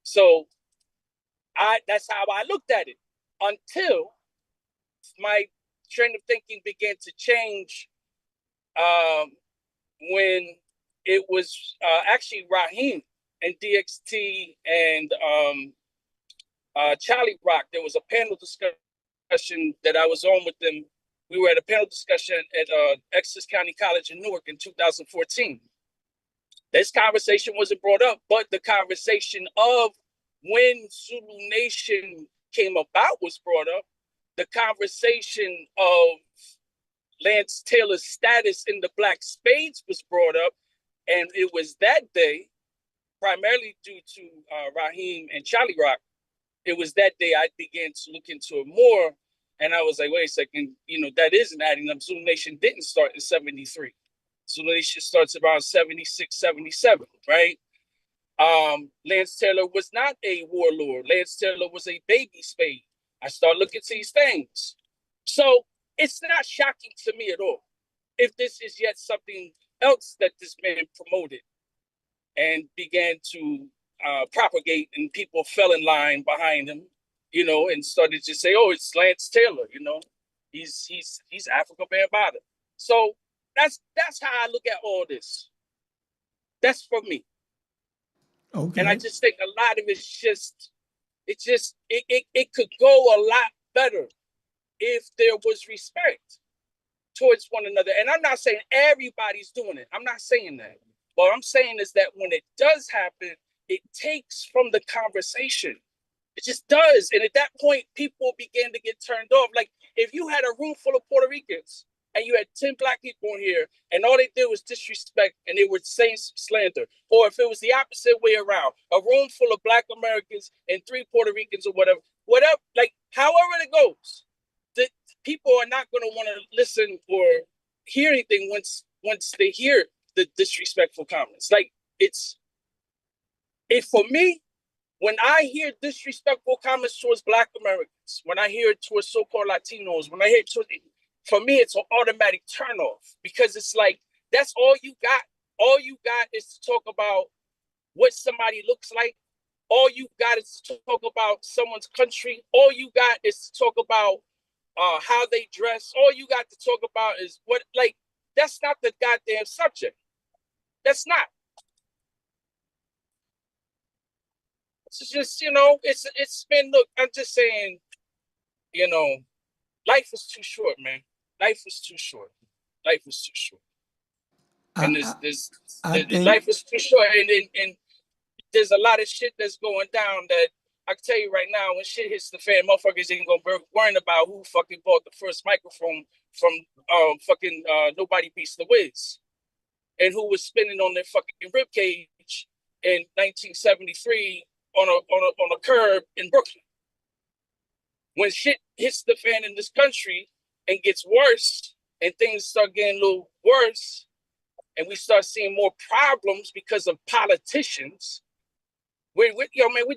So that's how I looked at it until my trend of thinking began to change when it was actually Raheem and DXT and Charlie Rock. There was a panel discussion that I was on with them. We were at a panel discussion at Essex County College in Newark in 2014. This conversation wasn't brought up, but the conversation of when Zulu Nation came about was brought up. The conversation of Lance Taylor's status in the Black Spades was brought up. And it was that day, primarily due to Raheem and Charlie Rock, it was that day I began to look into it more. And I was like, wait a second, that isn't adding up. Zulu Nation didn't start in 73. Zulu Nation starts around 76, 77, right? Lance Taylor was not a warlord. Lance Taylor was a baby spade. I start looking at these things. So it's not shocking to me at all. if this is yet something else that this man promoted and began to propagate, and people fell in line behind him, you know, and started to say, "Oh, it's Lance Taylor," you know, he's Africa Bambaataa. So that's how I look at all this. That's for me. Okay. And I just think a lot of it's just, it could go a lot better if there was respect towards one another. And I'm not saying everybody's doing it. I'm not saying that. What I'm saying is that when it does happen, it takes from the conversation. It just does. And at that point, people begin to get turned off. Like if you had a room full of Puerto Ricans and you had 10 black people in here and all they did was disrespect and they were saying slander, or if it was the opposite way around, a room full of black Americans and 3 Puerto Ricans or whatever, like however it goes, the people are not going to want to listen or hear anything once they hear the disrespectful comments. Like for me, when I hear disrespectful comments towards black Americans, when I hear it towards so-called Latinos, when I hear it towards, for me, it's an automatic turnoff because it's like, that's all you got. All you got is to talk about what somebody looks like. All you got is to talk about someone's country. All you got is to talk about how they dress. All you got to talk about is what, like, that's not the goddamn subject. That's not. It's just, you know, it's been, look, I'm just saying, you know, life is too short, man. Life is too short. Life is too short. And life is too short. And there's a lot of shit that's going down that I can tell you right now, when shit hits the fan, motherfuckers ain't gonna be worrying about who fucking bought the first microphone from Nobody Beats the Wiz, and who was spinning on their fucking ribcage in 1973 on a curb in Brooklyn. When shit hits the fan in this country and gets worse, and things start getting a little worse, and we start seeing more problems because of politicians. We're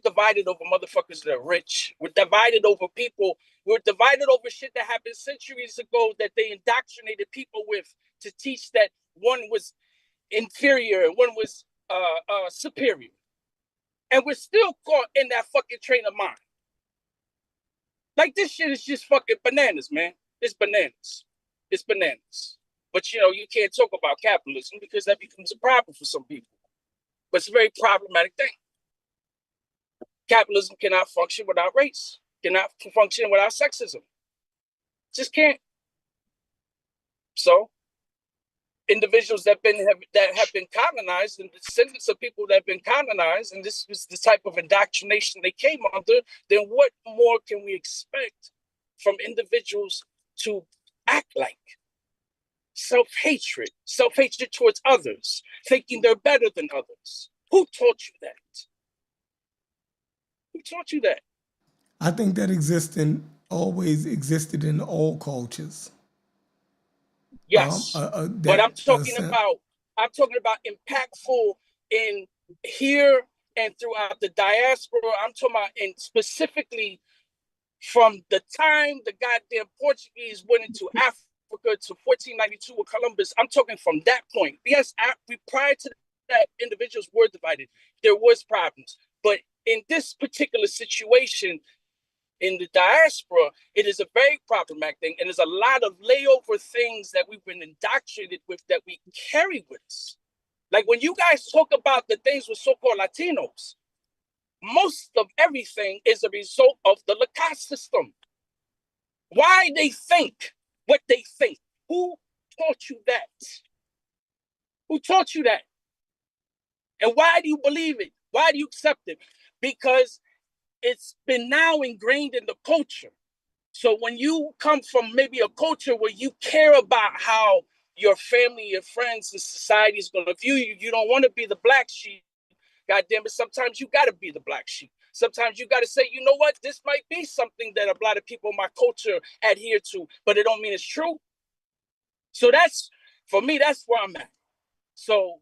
divided over motherfuckers that are rich. We're divided over people. We're divided over shit that happened centuries ago that they indoctrinated people with to teach that one was inferior and one was superior. And we're still caught in that fucking train of mind. Like, this shit is just fucking bananas, man. It's bananas. It's bananas. But, you know, you can't talk about capitalism because that becomes a problem for some people. But it's a very problematic thing. Capitalism cannot function without race, cannot function without sexism. Just can't. So, individuals that have been colonized, and descendants of people that have been colonized, and this was the type of indoctrination they came under, then what more can we expect from individuals to act like? Self-hatred towards others, thinking they're better than others. Who taught you that? Who taught you that? I think that always existed in all cultures. Yes, but I'm talking about impactful in here and throughout the diaspora. I'm talking about specifically from the time the goddamn Portuguese went into Africa to 1492 with Columbus. I'm talking from that point. Yes, prior to that, individuals were divided. There was problems, but in this particular situation, in the diaspora, it is a very problematic thing, and there's a lot of layover things that we've been indoctrinated with that we carry with us. Like when you guys talk about the things with so-called Latinos, most of everything is a result of the Lacoste system. Why they think what they think. Who taught you that? Who taught you that? And why do you believe it? Why do you accept it? Because it's been now ingrained in the culture. So when you come from maybe a culture where you care about how your family, your friends, and society is going to view you, you don't want to be the black sheep. God damn it, sometimes you got to be the black sheep. Sometimes you got to say, you know what, this might be something that a lot of people in my culture adhere to, but it don't mean it's true. So that's, for me, that's where I'm at. So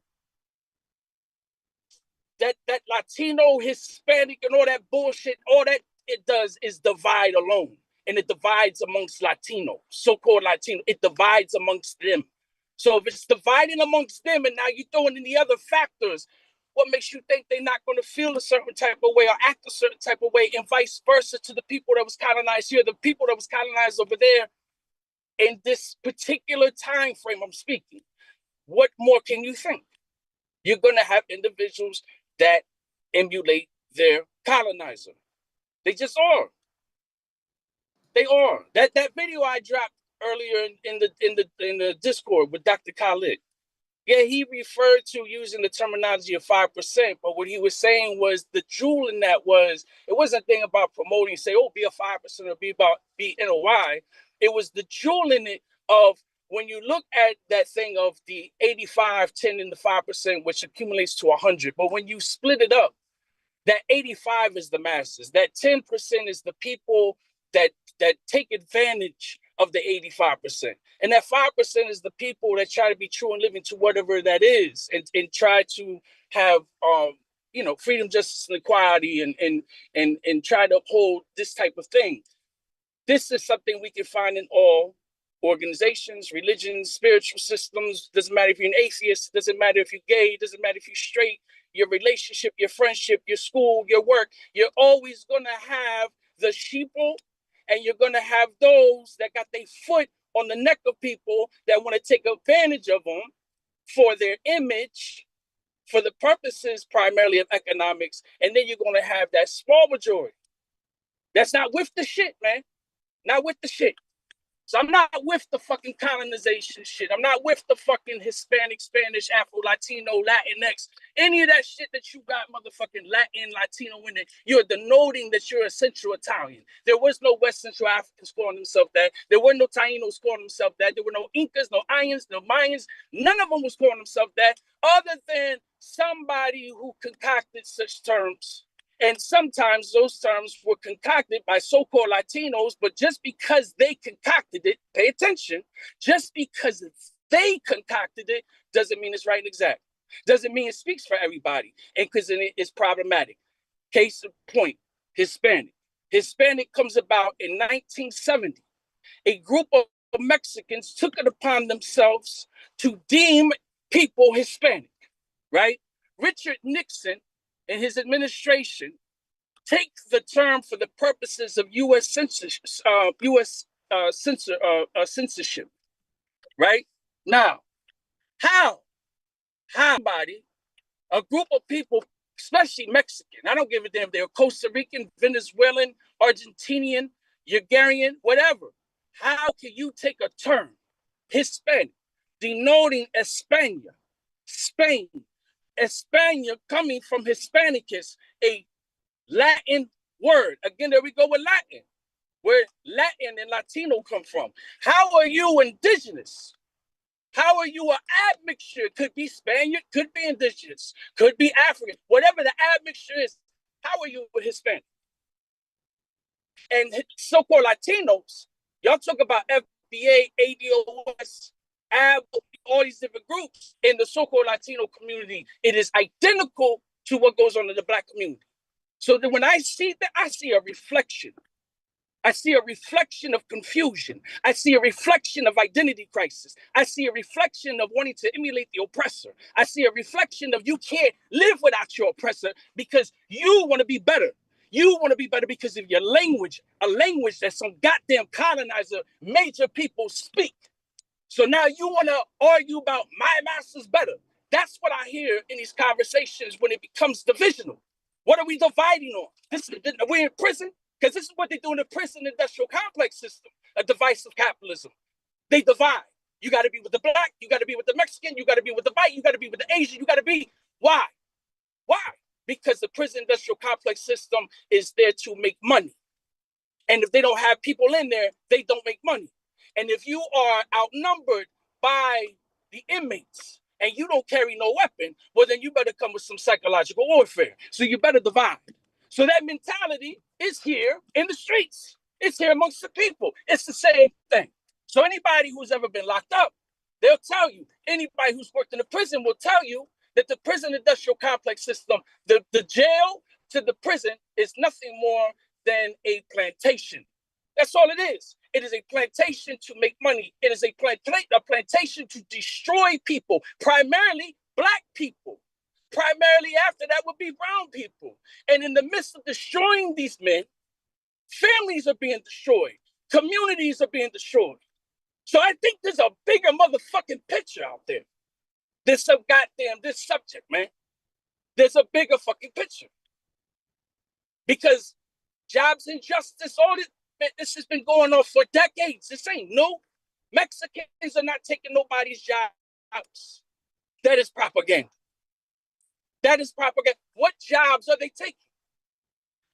that Latino, Hispanic, and all that bullshit, all that it does is divide alone. And it divides amongst Latinos, so-called Latino. It divides amongst them. So if it's dividing amongst them and now you're throwing in the other factors, what makes you think they're not going to feel a certain type of way or act a certain type of way, and vice versa to the people that was colonized here, the people that was colonized over there in this particular time frame I'm speaking? What more can you think? You're going to have individuals that emulate their colonizer. They just are. They are. That video I dropped earlier in the Discord with Dr. Khalid. Yeah, he referred to using the terminology of 5%, but what he was saying was the jewel in that was, it wasn't a thing about promoting, say, oh, be a 5% or be NOI. It was the jewel in it of when you look at that thing of the 85, 10, and the 5%, which accumulates to 100. But when you split it up, that 85 is the masses. That 10% is the people that take advantage of the 85%. And that 5% is the people that try to be true and living to whatever that is and try to have freedom, justice, and equality and try to uphold this type of thing. This is something we can find in all organizations, religions, spiritual systems. Doesn't matter if you're an atheist, doesn't matter if you're gay, doesn't matter if you're straight, your relationship, your friendship, your school, your work. You're always going to have the sheeple, and you're going to have those that got their foot on the neck of people that want to take advantage of them for their image, for the purposes primarily of economics. And then you're going to have that small majority that's not with the shit, man. Not with the shit. So I'm not with the fucking colonization shit. I'm not with the fucking Hispanic, Spanish, Afro, Latino, Latinx, any of that shit that you got motherfucking Latin, Latino in it. You're denoting that you're a Central Italian. There was no West Central Africans calling themselves that. There were no Tainos calling themselves that. There were no Incas, no Ayans, no Mayans. None of them was calling themselves that, other than somebody who concocted such terms. And sometimes those terms were concocted by so-called Latinos, but just because they concocted it, pay attention, just because they concocted it doesn't mean it's right and exact. Doesn't mean it speaks for everybody. And because it's problematic. Case in point, Hispanic. Hispanic comes about in 1970. A group of Mexicans took it upon themselves to deem people Hispanic, right? Richard Nixon and his administration take the term for the purposes of U.S. censorship, right? Now, how somebody, a group of people, especially Mexican, I don't give a damn if they're Costa Rican, Venezuelan, Argentinian, Uruguayan, whatever. How can you take a term, Hispanic, denoting España, Spain, España coming from Hispanicus, a Latin word. Again, there we go with Latin, where Latin and Latino come from. How are you indigenous? How are you an admixture? Could be Spaniard, could be indigenous, could be African, whatever the admixture is. How are you Hispanic? And so-called Latinos, y'all talk about FBA, ADOS, AB, all these different groups in the so-called Latino community. It is identical to what goes on in the Black community. So that when I see that, I see a reflection. I see a reflection of confusion. I see a reflection of identity crisis. I see a reflection of wanting to emulate the oppressor. I see a reflection of you can't live without your oppressor because you want to be better. You want to be better because of your language, a language that some goddamn colonizer made your people speak. So now you want to argue about my master's better. That's what I hear in these conversations when it becomes divisional. What are we dividing on? We're in prison? Because this is what they do in the prison industrial complex system, a device of capitalism. They divide. You got to be with the black, you got to be with the Mexican, you got to be with the white, you got to be with the Asian, you got to be. Why? Why? Because the prison industrial complex system is there to make money. And if they don't have people in there, they don't make money. And if you are outnumbered by the inmates and you don't carry no weapon, well, then you better come with some psychological warfare. So you better divide. So that mentality is here in the streets. It's here amongst the people. It's the same thing. So anybody who's ever been locked up, they'll tell you. Anybody who's worked in the prison will tell you that the prison industrial complex system, the jail to the prison is nothing more than a plantation. That's all it is. It is a plantation to make money. It is a plantation to destroy people, primarily black people. Primarily after that would be brown people. And in the midst of destroying these men, families are being destroyed. Communities are being destroyed. So I think there's a bigger motherfucking picture out there. This subject, man. There's a bigger fucking picture. Because jobs injustice, all this, man, this has been going on for decades. This ain't new. Mexicans are not taking nobody's jobs. That is propaganda. That is propaganda. What jobs are they taking?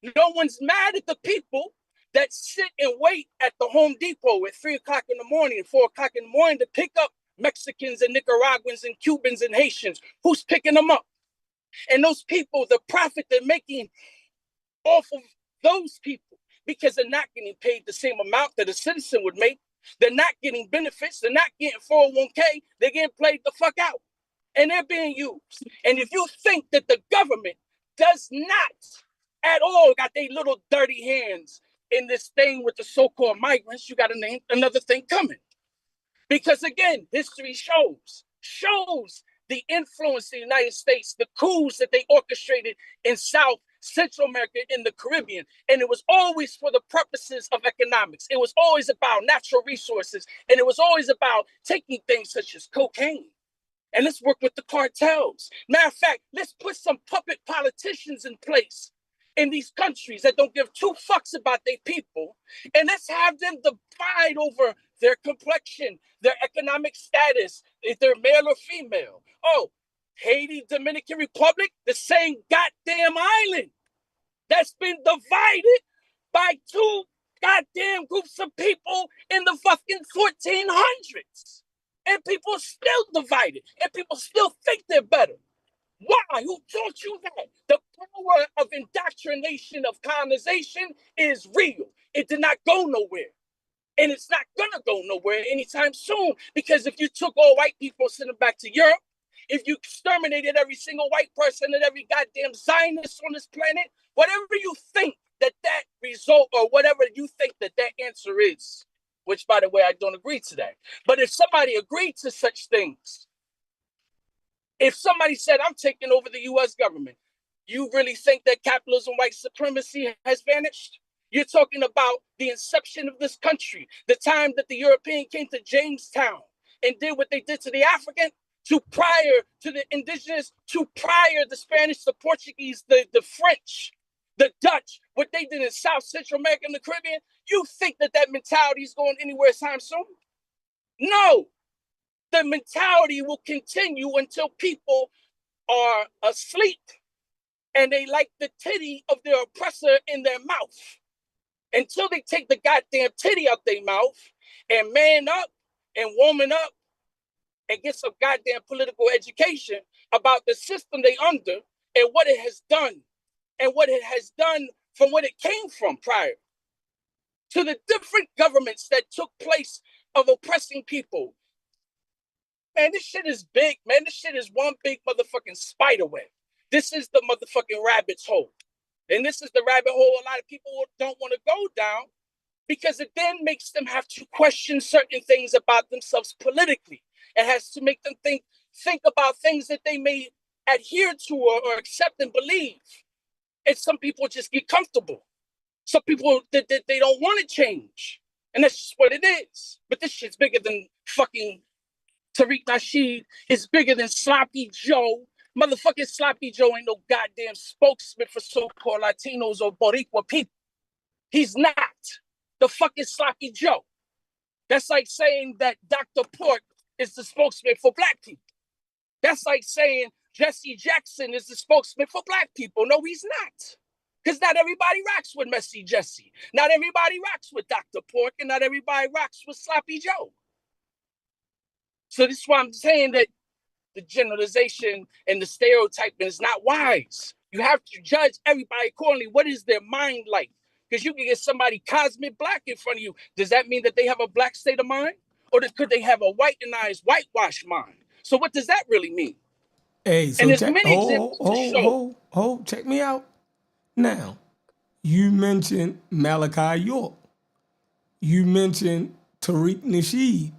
No one's mad at the people that sit and wait at the Home Depot at 3 o'clock in the morning and 4 o'clock in the morning to pick up Mexicans and Nicaraguans and Cubans and Haitians. Who's picking them up? And those people, the profit they're making off of those people, because they're not getting paid the same amount that a citizen would make. They're not getting benefits. They're not getting 401k. They're getting played the fuck out. And they're being used. And if you think that the government does not at all got their little dirty hands in this thing with the so-called migrants, you got another thing coming. Because again, history shows the influence of the United States, the coups that they orchestrated in South, Central America, in the Caribbean. And it was always for the purposes of economics. It was always about natural resources. And it was always about taking things such as cocaine. And let's work with the cartels. Matter of fact, let's put some puppet politicians in place in these countries that don't give two fucks about their people. And let's have them divide over their complexion, their economic status, if they're male or female. Oh, Haiti, Dominican Republic, the same goddamn island that's been divided by two goddamn groups of people in the fucking 1400s. And people are still divided. And people still think they're better. Why? Who taught you that? The power of indoctrination, of colonization is real. It did not go nowhere. And it's not going to go nowhere anytime soon. Because if you took all white people, sent them back to Europe, if you exterminated every single white person and every goddamn Zionist on this planet, whatever you think that result, or whatever you think that answer is, which, by the way, I don't agree to that. But if somebody agreed to such things, if somebody said, I'm taking over the U.S. government, you really think that capitalism, white supremacy has vanished? You're talking about the inception of this country, the time that the European came to Jamestown and did what they did to the African, to prior to the indigenous, to prior the Spanish, the Portuguese, the French, the Dutch, what they did in South Central America and the Caribbean. You think that mentality is going anywhere time soon? No. The mentality will continue until people are asleep and they like the titty of their oppressor in their mouth. Until they take the goddamn titty out their mouth and man up and woman up and get some goddamn political education about the system they under and what it has done and what it has done from what it came from prior to the different governments that took place of oppressing people. Man, this shit is big, man. This shit is one big motherfucking spider web. This is the motherfucking rabbit's hole. And this is the rabbit hole a lot of people don't want to go down, because it then makes them have to question certain things about themselves politically. It has to make them think about things that they may adhere to or accept and believe. And some people just get comfortable. Some people, that they don't want to change. And that's just what it is. But this shit's bigger than fucking Tariq Nasheed. It's bigger than Sloppy Joe. Motherfucking Sloppy Joe ain't no goddamn spokesman for so-called Latinos or Boricua people. He's not. The fuck is Sloppy Joe? That's like saying that Dr. Pork is the spokesman for black people. That's like saying Jesse Jackson is the spokesman for black people. No, he's not. Because not everybody rocks with Messy Jesse. Not everybody rocks with Dr. Pork, and not everybody rocks with Sloppy Joe. So this is why I'm saying that the generalization and the stereotyping is not wise. You have to judge everybody accordingly. What is their mind like? Because you can get somebody cosmic black in front of you. Does that mean that they have a black state of mind? Or could they have a whitenized, whitewashed mind? So what does that really mean? Hey, so and there's check, many examples to show. check me out. Now, you mentioned Malachi York. you mentioned Tariq Nasheed.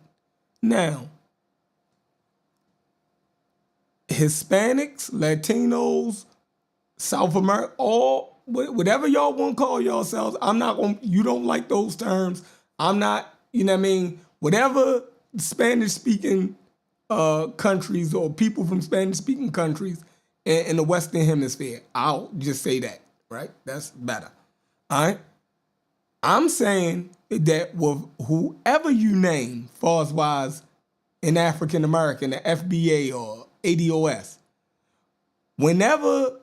Now, Hispanics, Latinos, South America, all whatever y'all want to call yourselves, I'm not going you don't like those terms. I'm not, you know what I mean? Whatever Spanish speaking countries or people from Spanish speaking countries in the Western Hemisphere, I'll just say that, right? That's better. All right. I'm saying that with whoever you name, far as wise in African American, the FBA or ADOS, whenever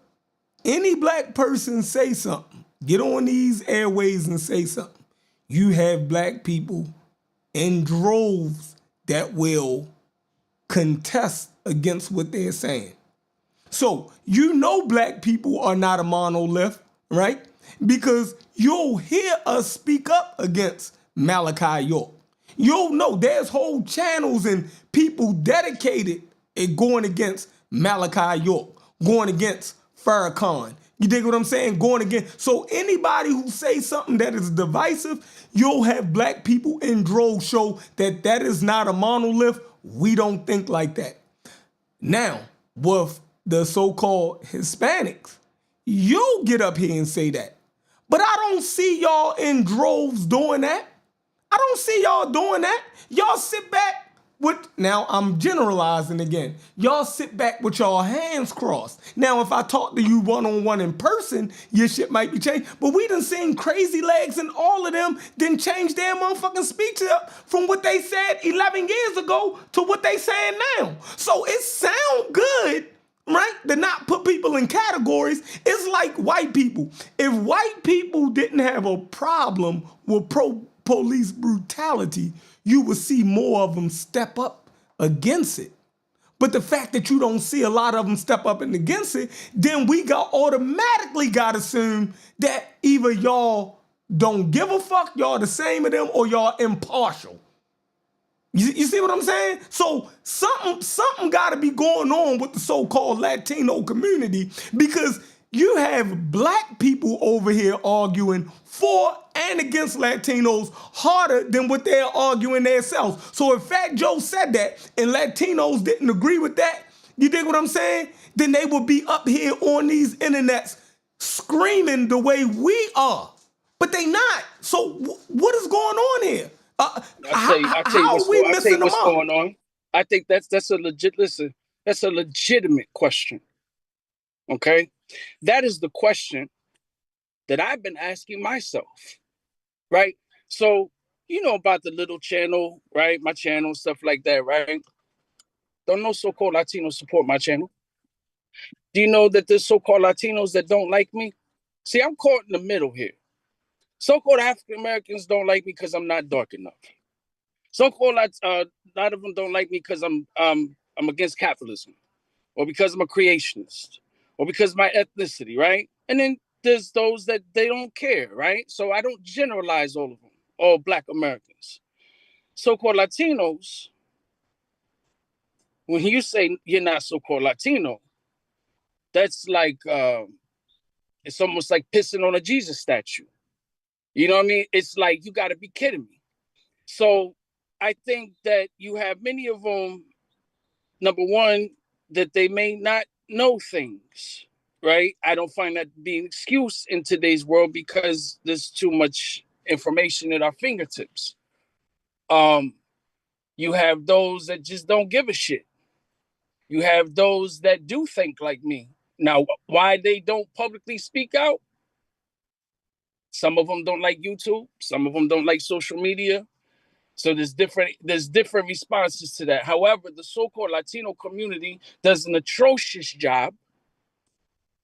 any black person say something, get on these airways and say something, you have black people in droves that will contest against what they're saying. So you know black people are not a monolith, right? Because you'll hear us speak up against Malachi York. You'll know there's whole channels and people dedicated at going against Malachi York, going against Farrakhan. You dig what I'm saying? Going against. So anybody who says something that is divisive, you'll have black people in droves show that that is not a monolith. We don't think like that. Now, with the so-called Hispanics, you'll get up here and say that. But I don't see y'all in droves doing that. I don't see y'all doing that. Y'all sit back with, now I'm generalizing again. Y'all sit back with y'all hands crossed. Now, if I talk to you one-on-one in person, your shit might be changed. But we done seen Crazy Legs and all of them didn't change their motherfucking speech up from what they said 11 years ago to what they saying now. So it sound good, right, to not put people in categories. It's like white people. If white people didn't have a problem with police brutality, you would see more of them step up against it. But the fact that you don't see a lot of them step up and against it, then we automatically got to assume that either y'all don't give a fuck, y'all the same as them, or y'all impartial. You see what I'm saying? So something got to be going on with the so-called Latino community, because you have black people over here arguing for and against Latinos harder than what they're arguing themselves. So if Fat Joe said that and Latinos didn't agree with that, you dig what I'm saying? Then they would be up here on these internets screaming the way we are. But they not. So what is going on here? I'll tell you what's going on. I think that's a legit, listen, that's a legitimate question. Okay? That is the question that I've been asking myself, right? So, you know about the little channel, right? My channel, stuff like that, right? Don't no so-called Latinos support my channel? Do you know that there's so-called Latinos that don't like me? See, I'm caught in the middle here. So-called African Americans don't like me because I'm not dark enough. So-called a lot of them don't like me because I'm against capitalism, or because I'm a creationist, or because of my ethnicity, right? And then there's those that they don't care, right? So I don't generalize all of them, all Black Americans. So-called Latinos, when you say you're not so-called Latino, that's like, it's almost like pissing on a Jesus statue. You know what I mean? It's like, you got to be kidding me. So I think that you have many of them, number one, that they may not know things, right? I don't find that being an excuse in today's world because there's too much information at our fingertips. You have those that just don't give a shit. You have those that do think like me. Now, why they don't publicly speak out? Some of them don't like YouTube. Some of them don't like social media. So there's different responses to that. However, the so-called Latino community does an atrocious job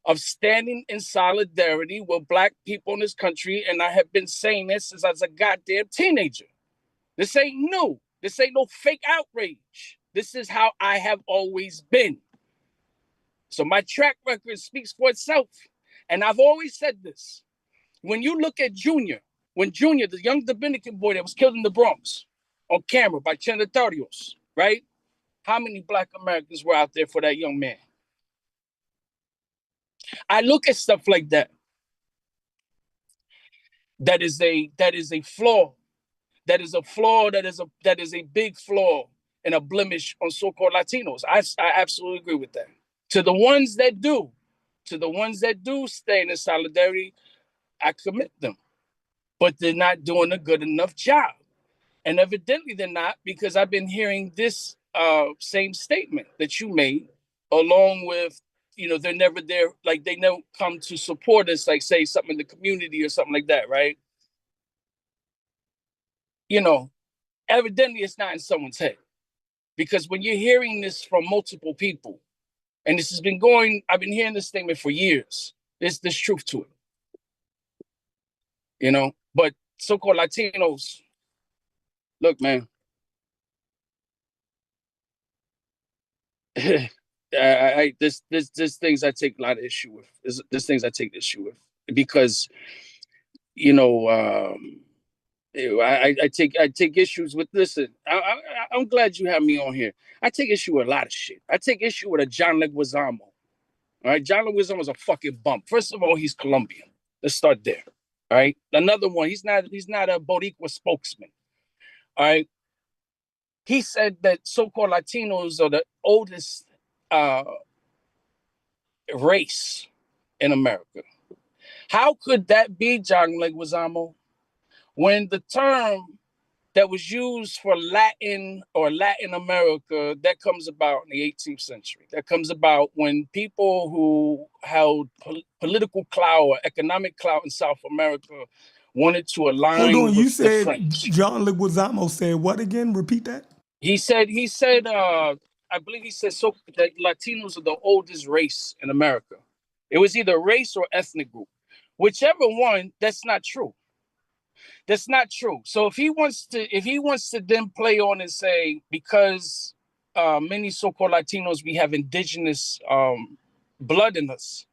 of standing in solidarity with Black people in this country. And I have been saying this since I was a goddamn teenager. This ain't new. This ain't no fake outrage. This is how I have always been. So my track record speaks for itself. And I've always said this. When you look at Junior, the young Dominican boy that was killed in the Bronx on camera by Trinitarios, right? How many Black Americans were out there for that young man? I look at stuff like that. That is a flaw that is a flaw, that is a big flaw and a blemish on so-called Latinos. I absolutely agree with that. To the ones that do stand in solidarity, I commend them. But they're not doing a good enough job. And evidently they're not, because I've been hearing this same statement that you made, along with, they're never there, like they never come to support us, like say something in the community or something like that, right? Evidently it's not in someone's head. Because when you're hearing this from multiple people, and this has been going, I've been hearing this statement for years, there's truth to it, But so-called Latinos, look, man, there's things I take a lot of issue with. There's things I take issue with because, I take issues with this. I'm glad you have me on here. I take issue with a lot of shit. I take issue with a John Leguizamo. All right, John Leguizamo is a fucking bump. First of all, he's Colombian. Let's start there. All right. Another one, he's not a Boricua spokesman. All right. He said that so-called Latinos are the oldest race in America. How could that be, John Leguizamo, when the term that was used for Latin or Latin America, that comes about in the 18th century. That comes about when people who held political clout or economic clout in South America wanted to Hold align on, you with the said French. John Leguizamo said what again? Repeat that. He said, I believe he said that Latinos are the oldest race in America. It was either race or ethnic group. Whichever one, that's not true. That's not true. So if he wants to then play on and say, because many so-called Latinos, we have indigenous blood in us.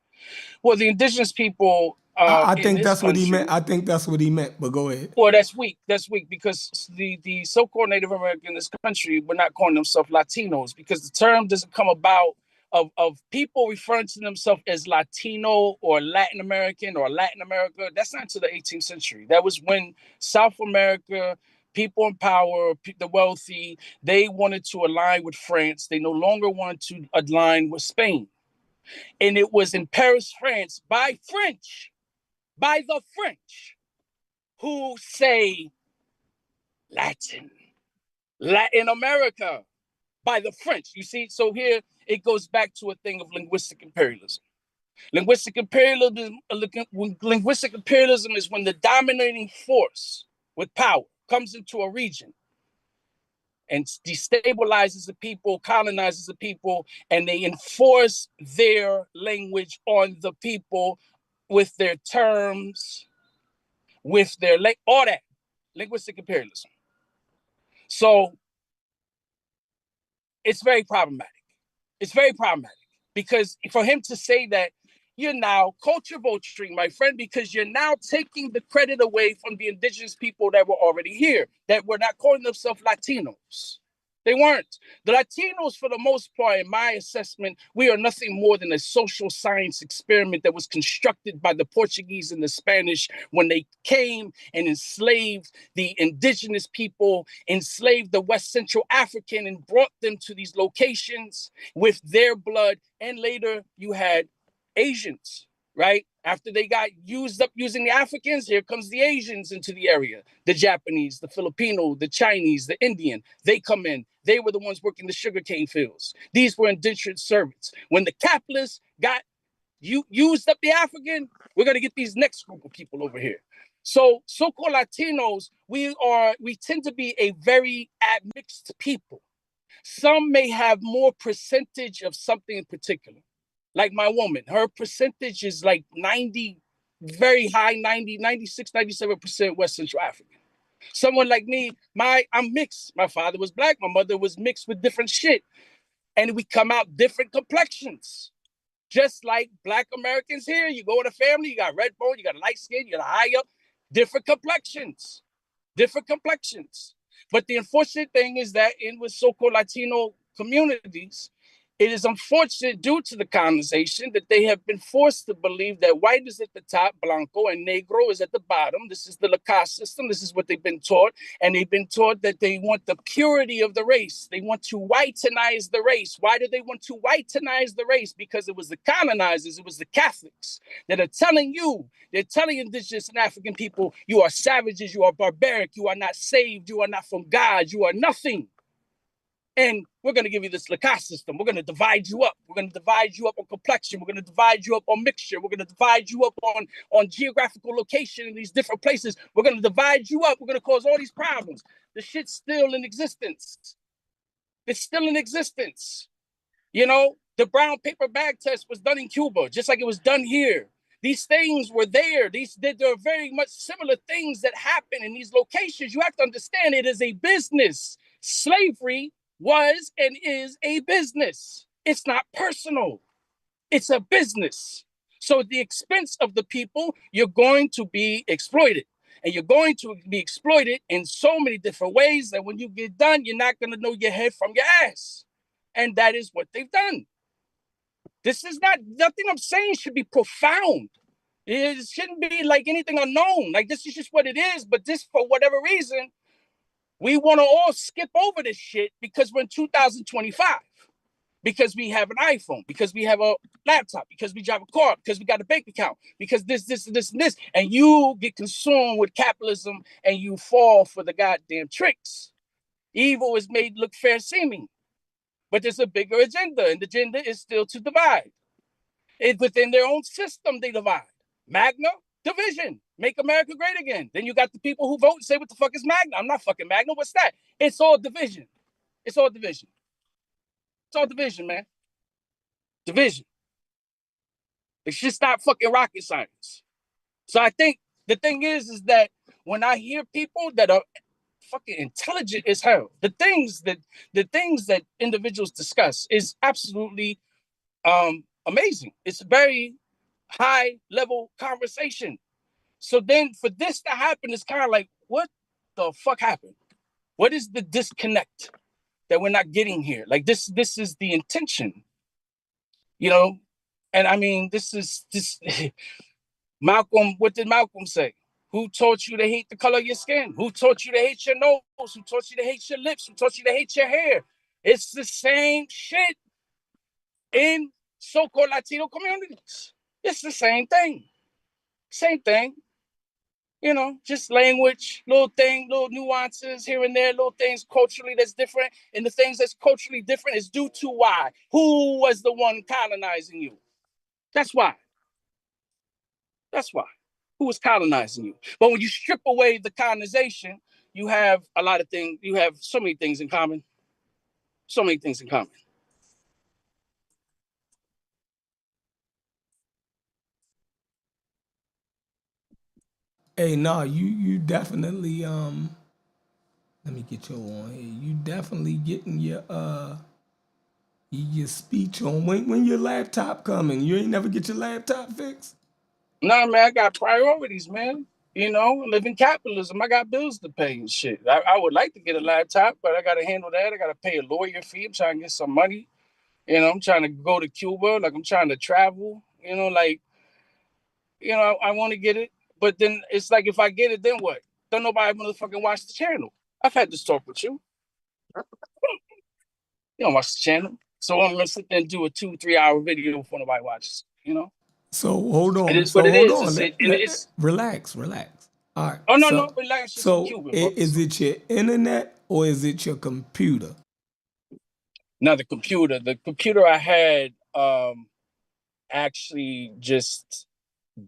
Well, the indigenous people I in think this that's what he country. meant. I think that's what he meant, but go ahead. Well, that's weak. That's weak because the so-called Native American in this country, we're not calling themselves Latinos because the term doesn't come about of people referring to themselves as Latino or Latin American or Latin America. That's not until the 18th century. That was when South America, people in power, the wealthy, they wanted to align with France. They no longer wanted to align with Spain. And it was in Paris, France, by the French, who say Latin America, by the French. You see, so here it goes back to a thing of linguistic imperialism. Linguistic imperialism is when the dominating force with power comes into a region and destabilizes the people, colonizes the people, and they enforce their language on the people with their terms, with their all that. Linguistic imperialism. So it's very problematic. It's very problematic because for him to say that, you're now culture vulturing, my friend, because you're now taking the credit away from the indigenous people that were already here, that were not calling themselves Latinos. They weren't. The Latinos, for the most part, in my assessment, we are nothing more than a social science experiment that was constructed by the Portuguese and the Spanish when they came and enslaved the indigenous people, enslaved the West Central African and brought them to these locations with their blood. And later you had Asians, right? After they got used up using the Africans, here comes the Asians into the area. The Japanese, the Filipino, the Chinese, the Indian, they come in. They were the ones working the sugarcane fields. These were indentured servants. When the capitalists got used up the African, we're going to get these next group of people over here. So so-called Latinos, we tend to be a very admixed people. Some may have more percentage of something in particular. Like my woman, her percentage is like 90, very high, 90, 96, 97% West Central African. Someone like me, I'm mixed. My father was black, my mother was mixed with different shit. And we come out different complexions. Just like black Americans here, you go in a family, you got red bone, you got light skin, you got high up, different complexions. Different complexions. But the unfortunate thing is that in with so-called Latino communities, It is unfortunate due to the colonization that they have been forced to believe that white is at the top, blanco, and negro is at the bottom. This is the Lacoste system. This is what they've been taught. And they've been taught that they want the purity of the race. They want to whitenize the race. Why do they want to whitenize the race? Because it was the colonizers, it was the Catholics that are telling you, they're telling indigenous and African people, you are savages, you are barbaric, you are not saved, you are not from God, you are nothing. And we're going to give you this Lacoste system. We're going to divide you up. We're going to divide you up on complexion. We're going to divide you up on mixture. We're going to divide you up on geographical location in these different places. We're going to divide you up. We're going to cause all these problems. The shit's still in existence. It's still in existence. You know, the brown paper bag test was done in Cuba, just like it was done here. These things were there. There are very much similar things that happen in these locations. You have to understand it is a business. Slavery was and is a business. It's not personal. It's a business. So at the expense of the people, you're going to be exploited. And you're going to be exploited in so many different ways that when you get done, you're not going to know your head from your ass. And that is what they've done. This is nothing I'm saying should be profound. It shouldn't be like anything unknown. Like, this is just what it is. But this, for whatever reason, we want to all skip over this shit because we're in 2025, because we have an iPhone, because we have a laptop, because we drive a car, because we got a bank account, because this, and this. And you get consumed with capitalism and you fall for the goddamn tricks. Evil is made look fair seeming. But there's a bigger agenda, and the agenda is still to divide. Within their own system, they divide. Magna, division. Make America great again. Then you got the people who vote and say, what the fuck is Magna? I'm not fucking Magna. What's that? It's all division. It's all division. It's all division, man. Division. It's just not fucking rocket science. So I think the thing is that when I hear people that are fucking intelligent as hell, the things that individuals discuss is absolutely amazing. It's a very high level conversation. So then for this to happen, it's kind of like, what the fuck happened? What is the disconnect that we're not getting here? Like, this is the intention, you know? And I mean, this Malcolm, what did Malcolm say? Who taught you to hate the color of your skin? Who taught you to hate your nose? Who taught you to hate your lips? Who taught you to hate your hair? It's the same shit in so-called Latino communities. It's the same thing. Same thing. You know, just language, little nuances here and there, little things culturally that's different. And the things that's culturally different is due to why? Who was the one colonizing you? That's why. That's why. Who was colonizing you? But when you strip away the colonization, you have a lot of things. You have so many things in common. So many things in common. Hey, nah, you definitely let me get your on here. You definitely getting your speech on. When your laptop coming? You ain't never get your laptop fixed? Nah, man, I got priorities, man. You know, I live in capitalism. I got bills to pay and shit. I would like to get a laptop, but I got to handle that. I got to pay a lawyer fee. I'm trying to get some money. You know, I'm trying to go to Cuba. Like, I'm trying to travel. You know, like, you know, I want to get it. But then it's like, if I get it, then what? Don't nobody motherfucking watch the channel. I've had this talk with you. You don't watch the channel. So I'm going to sit there and do a 2-3 hour video before nobody watches, you know? So hold It on. is what So it hold is. on. Relax. All right. Oh, no, relax. Just So Cuban, bro. is it your internet or is it your computer? Now, the computer I had actually just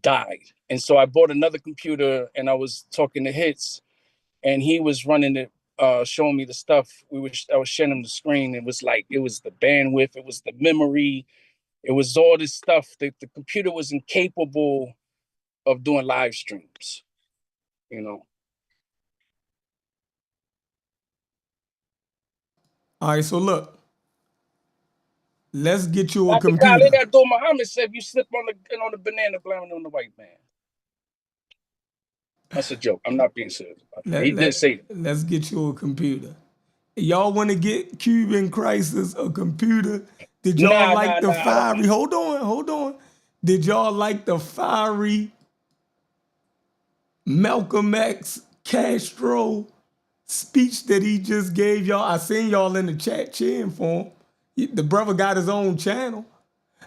died. And so I bought another computer and I was talking to Hits and he was running it, showing me the stuff. I was sharing him the screen. It was the bandwidth, it was the memory, it was all this stuff that the computer was incapable of doing live streams, you know. All right, so look. Let's get you a Dr. computer. Khalid Abdul-Muhammad said, if you slip on the banana, blame it on the white man. That's a joke. I'm not being serious about that. He did say that. Let's get you a computer. Y'all want to get Cuban Crisis a computer? Did y'all Nah, like nah, the nah. fiery? Hold on. Did y'all like the fiery Malcolm X Castro speech that he just gave y'all? I seen y'all in the chat cheering for him. The brother got his own channel.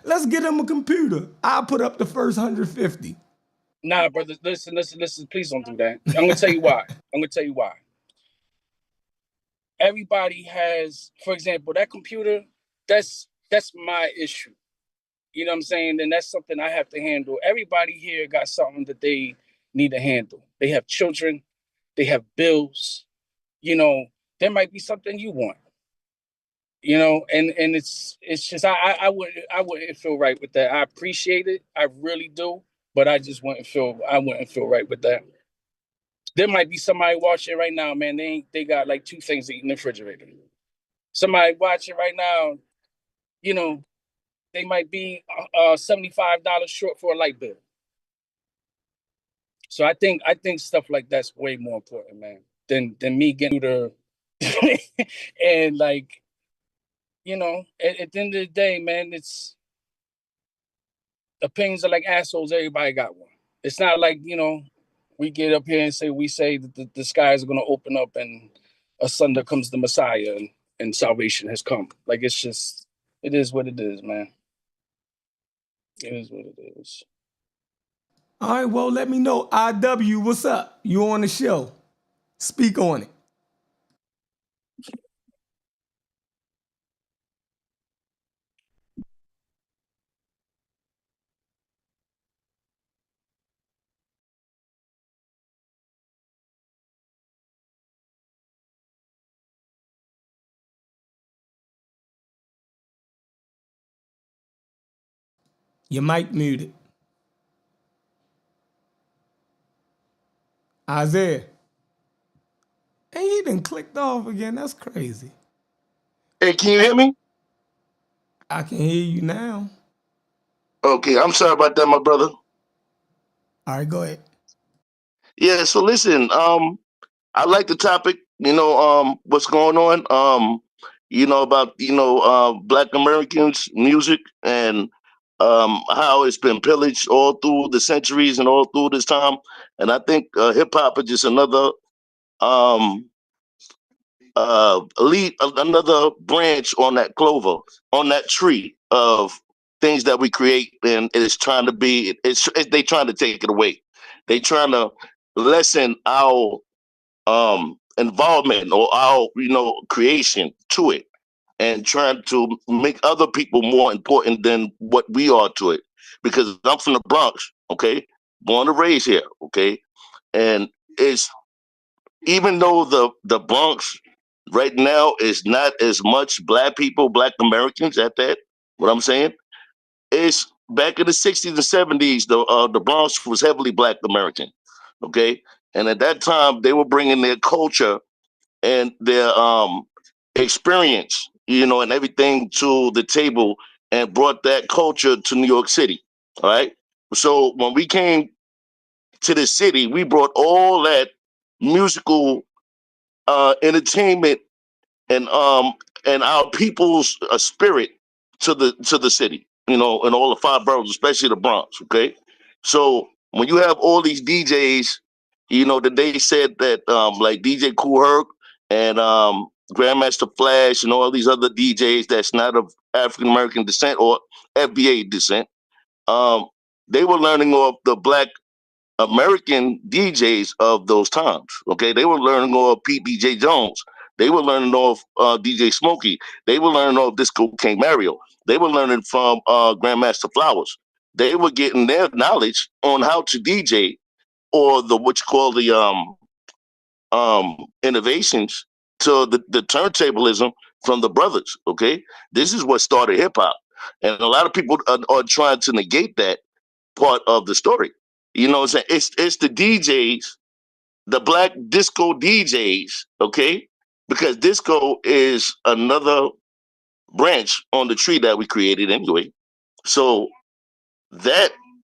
Let's get him a computer. I'll put up the first 150. Nah, brother. Listen. Please don't do that. I'm gonna tell you why. Everybody has, for example, that computer. That's my issue. You know what I'm saying? And that's something I have to handle. Everybody here got something that they need to handle. They have children. They have bills. You know, there might be something you want. You know, and it's just I wouldn't feel right with that. I appreciate it, I really do, but I wouldn't feel right with that. There might be somebody watching right now, man. They got like two things to eat in the refrigerator. Somebody watching right now, you know, they might be $75 short for a light bill. So I think stuff like that's way more important, man, than me getting to the and like, at the end of the day, man, it's opinions are like assholes. Everybody got one. It's not like, we get up here and say that the skies are going to open up and asunder comes the Messiah and salvation has come. Like, it's just, it is what it is, man. It is what it is. All right, well, let me know. IW, what's up? You on the show. Speak on it. Your mic muted. Isaiah. And he done clicked off again. That's crazy. Hey, can you hear me? I can hear you now. Okay, I'm sorry about that, my brother. All right, go ahead. Yeah, so listen, I like the topic, what's going on, about, Black Americans music and how it's been pillaged all through the centuries and all through this time. And I think hip hop is just another um lead, another branch on that clover, on that tree of things that we create, and it's trying to be. They trying to take it away. They trying to lessen our involvement or our creation to it, and trying to make other people more important than what we are to it. Because I'm from the Bronx, okay, born and raised here, okay, and it's even though the Bronx right now is not as much black people, black Americans at that. What I'm saying is back in the '60s and '70s, the Bronx was heavily black American. Okay, and at that time they were bringing their culture and their experience, and everything to the table, and brought that culture to New York City. All right. So when we came to the city, we brought all that musical entertainment and our people's spirit to the city, and all the five boroughs, especially the Bronx. Okay, so when you have all these DJs, that they said that like DJ Kool Herc and Grandmaster Flash and all these other DJs that's not of African American descent or FBA descent, um, they were learning off the black American DJs of those times. Okay, they were learning off Pete DJ Jones. They were learning off DJ Smokey. They were learning off Disco King Mario. They were learning from Grandmaster Flowers. They were getting their knowledge on how to DJ or the what you call the innovations to the turntablism from the brothers. Okay, this is what started hip hop, and a lot of people are trying to negate that part of the story. You know what I'm saying? It's the DJs, the black disco DJs, okay? Because disco is another branch on the tree that we created anyway. So that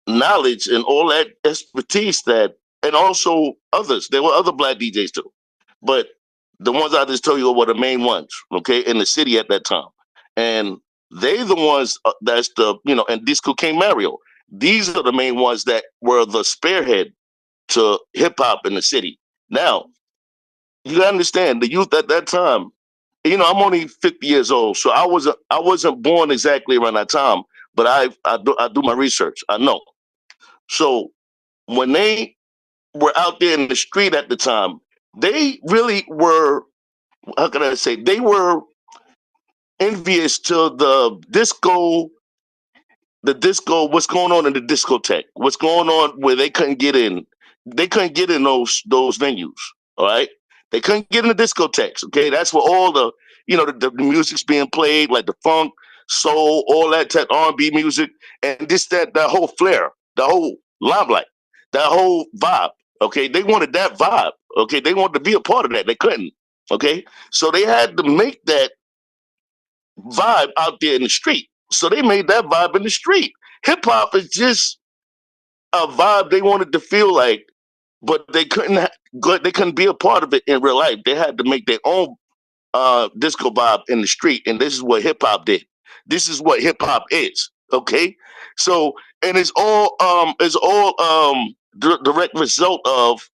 knowledge and all that expertise and also others, there were other black DJs too. But the ones I just told you were the main ones, okay, in the city at that time. And They the ones that's the, and Disco King Mario. These are the main ones that were the spearhead to hip hop in the city. Now, you gotta understand the youth at that time. I'm only 50 years old, so I wasn't born exactly around that time, but I do my research. I know. So when they were out there in the street at the time, they really were, how can I say, they were envious to the disco, what's going on in the discotheque, what's going on where they couldn't get in. They couldn't get in those venues. All right. They couldn't get in the discotheques. Okay. That's where all the music's being played, like the funk, soul, all that type R&B music, and that whole flair, the whole limelight, that whole vibe. Okay. They wanted that vibe. Okay. They wanted to be a part of that. They couldn't. Okay. So they had to make that vibe out there in the street. So they made that vibe in the street. Hip hop is just a vibe they wanted to feel like, but they couldn't be a part of it in real life. They had to make their own disco vibe in the street, and this is what hip hop did. This is what hip hop is. Okay, so and it's all direct result of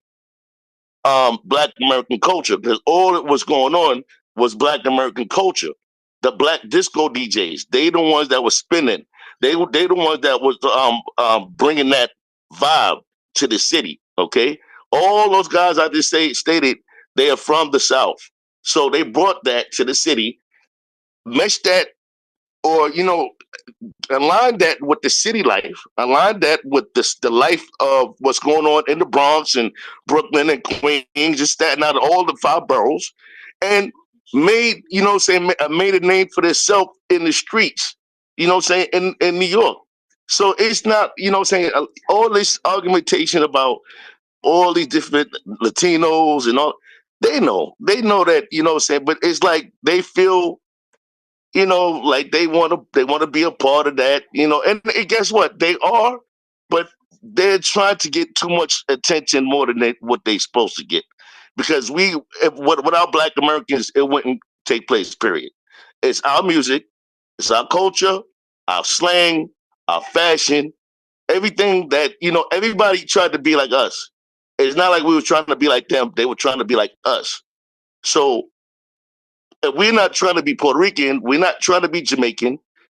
Black American culture, because all that was going on was Black American culture. The black disco DJs, they the ones that were spinning. They the ones that was bringing that vibe to the city. Okay, all those guys I just stated, they are from the South, so they brought that to the city, meshed that, or align that with the city life, align that with the life of what's going on in the Bronx and Brooklyn and Queens, just Staten Island, all the five boroughs, and made, made a name for themselves in the streets, in New York. So it's not, all this argumentation about all these different Latinos and all, they know that, but it's like they feel, like they want to be a part of that, and guess what? They are, but they're trying to get too much attention more than what they're supposed to get. Because without Black Americans, it wouldn't take place. Period. It's our music, it's our culture, our slang, our fashion, everything that everybody tried to be like us. It's not like we were trying to be like them; they were trying to be like us. So we're not trying to be Puerto Rican. We're not trying to be Jamaican.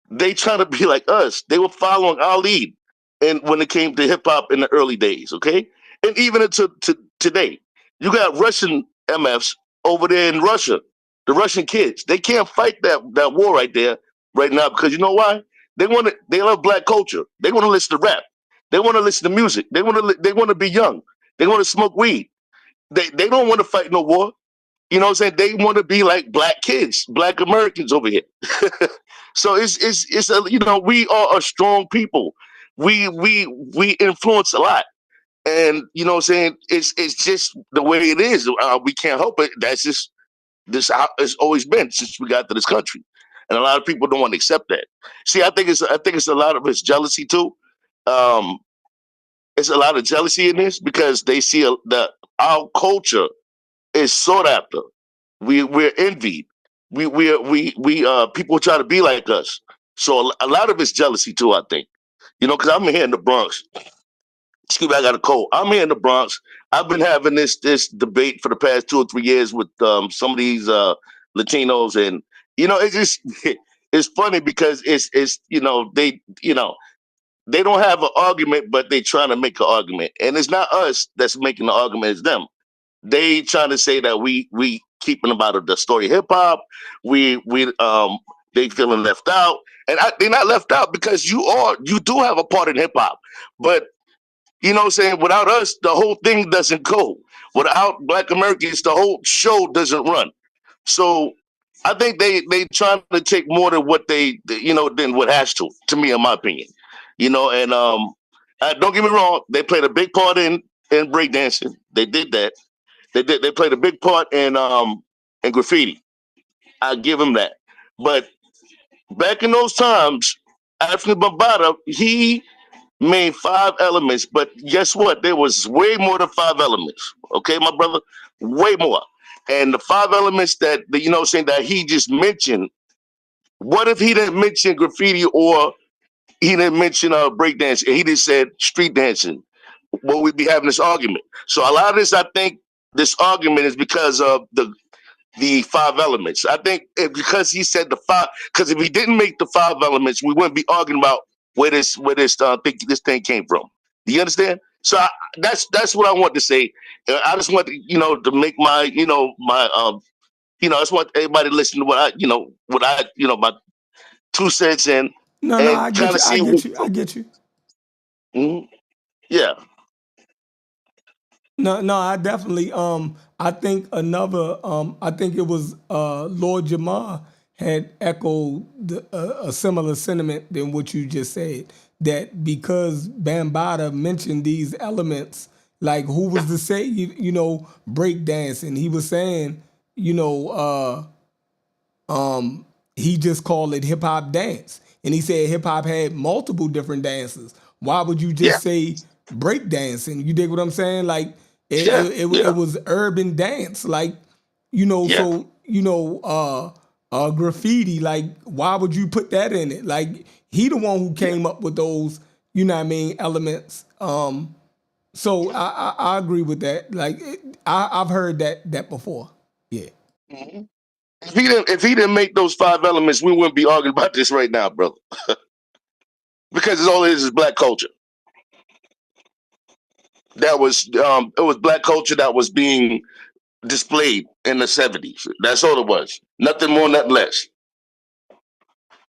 They trying to be like us. They were following our lead, and when it came to hip hop in the early days, okay, and even into today, you got Russian MFs over there in Russia. The Russian kids, they can't fight that war right there right now, because you know why? They love black culture. They want to listen to rap. They want to listen to music. They want to be young. They want to smoke weed. They don't want to fight no war. You know what I'm saying? They want to be like black kids, black Americans over here. So we are a strong people. We influence a lot. And you know what I'm saying? It's just the way it is. We can't help it. That's just this how it's always been since we got to this country. And a lot of people don't want to accept that. See, I think it's a lot of it's jealousy too. Um, it's a lot of jealousy in this because they see that our culture is sought after. We're envied. We people try to be like us. So a lot of it's jealousy too, I think. Because I'm here in the Bronx. Excuse me, I got a cold. I'm here in the Bronx. I've been having this debate for the past 2 or 3 years with some of these Latinos, and it's just it's funny because it's they don't have an argument, but they trying to make an argument, and it's not us that's making the argument; it's them. They trying to say that we keeping about the story of hip hop. We they feeling left out, and they're not left out because you do have a part in hip hop, but what I'm saying, without us, the whole thing doesn't go. Without Black Americans, the whole show doesn't run. So I think they trying to take more than what than what has to me, in my opinion. And don't get me wrong, they played a big part in breakdancing. They did that. They played a big part in graffiti. I give them that. But back in those times, Anthony Bambaataa, he made 5 elements, but guess what? There was way more than 5 elements. Okay, my brother, way more. And the 5 elements that that he just mentioned, What if he didn't mention graffiti or he didn't mention breakdancing and he just said street dancing? Will we be having this argument? So a lot of this, I think, this argument is because of the five elements. I think because he said the five, because if he didn't make the five elements, we wouldn't be arguing about where this this thing came from. Do you understand? So that's what I want to say. I just want to make my my I just want everybody to listen to what I my 2 cents in No, no, and I get kind you. of I see get you. I get you. yeah. No, no, I definitely I think another I think it was Lord Jamar had echoed a similar sentiment than what you just said, that because Bambaataa mentioned these elements, like who was to say break dancing, he was saying, you know, he just called it hip hop dance. And he said hip hop had multiple different dances. Why would you Yeah. just say break dancing? You dig what I'm saying? Like Yeah. it was urban dance. Like, Yeah. so graffiti, like why would you put that in it? Like he the one who came up with those, elements. So I agree with that. Like I've heard that before. Yeah. Mhm. If he didn't make those five elements, we wouldn't be arguing about this right now, brother. Because it's all it is black culture. That was it was black culture that was being displayed in the 70s. That's all it was. Nothing more, nothing less.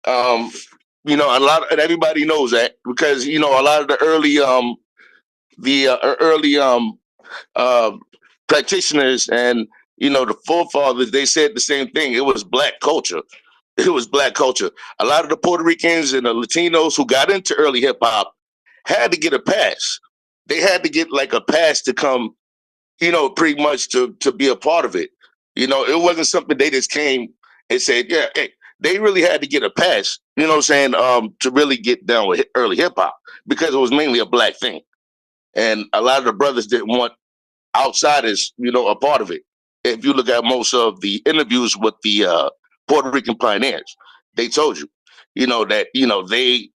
Um, a lot and everybody knows that because a lot of the early early uh, practitioners and the forefathers, they said the same thing. It was black culture. It was black culture. A lot of the Puerto Ricans and the Latinos who got into early hip hop had to get a pass. They had to get like a pass to come, pretty much to be a part of it. It wasn't something they just came and said, yeah, hey, they really had to get a pass, what I'm saying, to really get down with early hip hop because it was mainly a black thing. And a lot of the brothers didn't want outsiders, a part of it. If you look at most of the interviews with the Puerto Rican pioneers, they told you, that, they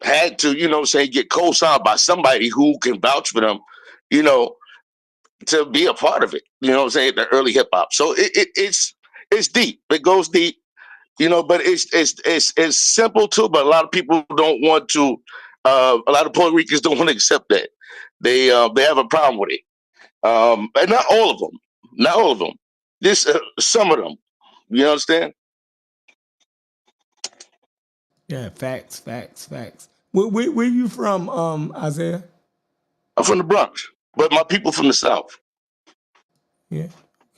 had to, say, get co-signed by somebody who can vouch for them, you know, to be a part of it. What I'm saying? The early hip hop. So it's deep. It goes deep, but it's simple too. But a lot of people don't want to. A lot of Puerto Ricans don't want to accept that. They have a problem with it. And not all of them. Not all of them. Just some of them. You understand? Yeah, facts, facts, facts. Where you from, Isaiah? I'm from the Bronx, but my people from the South. Yeah.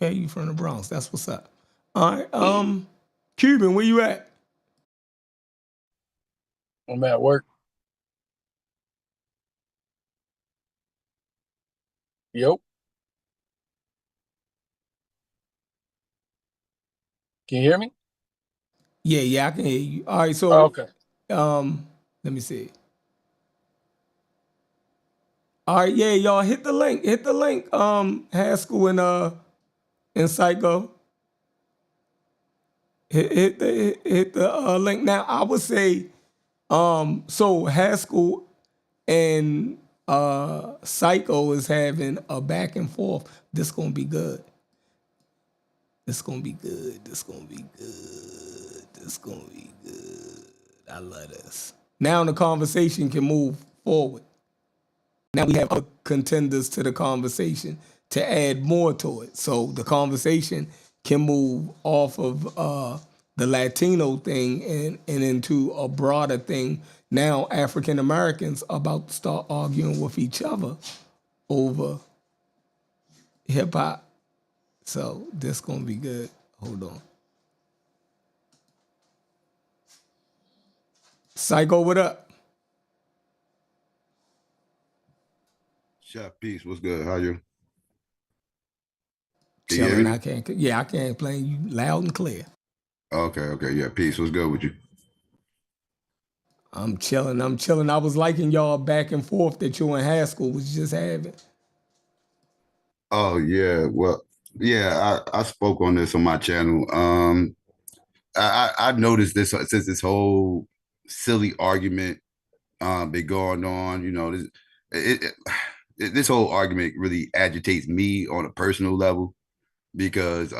Okay, you from the Bronx. That's what's up. All right. Cuban, where you at? I'm at work. Yep. Can you hear me? Yeah, yeah, I can hear you. All right, Oh, so okay. let me see. All right, yeah, y'all hit the link. Hit the link. Haskell and Psycho. Hit the link. Now I would say, so Haskell and Psycho is having a back and forth. This gonna be good. This gonna be good. This gonna be good. This gonna be good. I love this. Now the conversation can move forward. Now we have other contenders to the conversation to add more to it. So the conversation can move off of the Latino thing and into a broader thing. Now African Americans are about to start arguing with each other over hip hop. So this gonna be good. Hold on. Psycho, what up? Chef Peace, what's good? How you? Can you hear Chilling. me? I can't explain you loud and clear. Okay, yeah, peace. What's good with you? I'm chilling. I was liking y'all back and forth that you and Haskell was just having. Oh yeah, well, yeah, I spoke on this on my channel. I noticed this since this whole silly argument been going on. You know, this whole argument really agitates me on a personal level because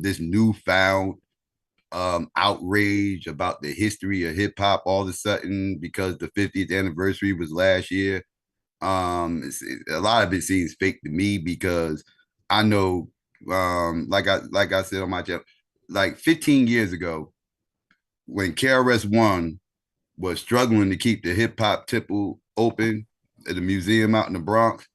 this newfound outrage about the history of hip hop all of a sudden because the 50th anniversary was last year. A lot of it seems fake to me because I know, like I said on my channel, like 15 years ago when KRS-One was struggling to keep the hip hop temple open at the museum out in the Bronx,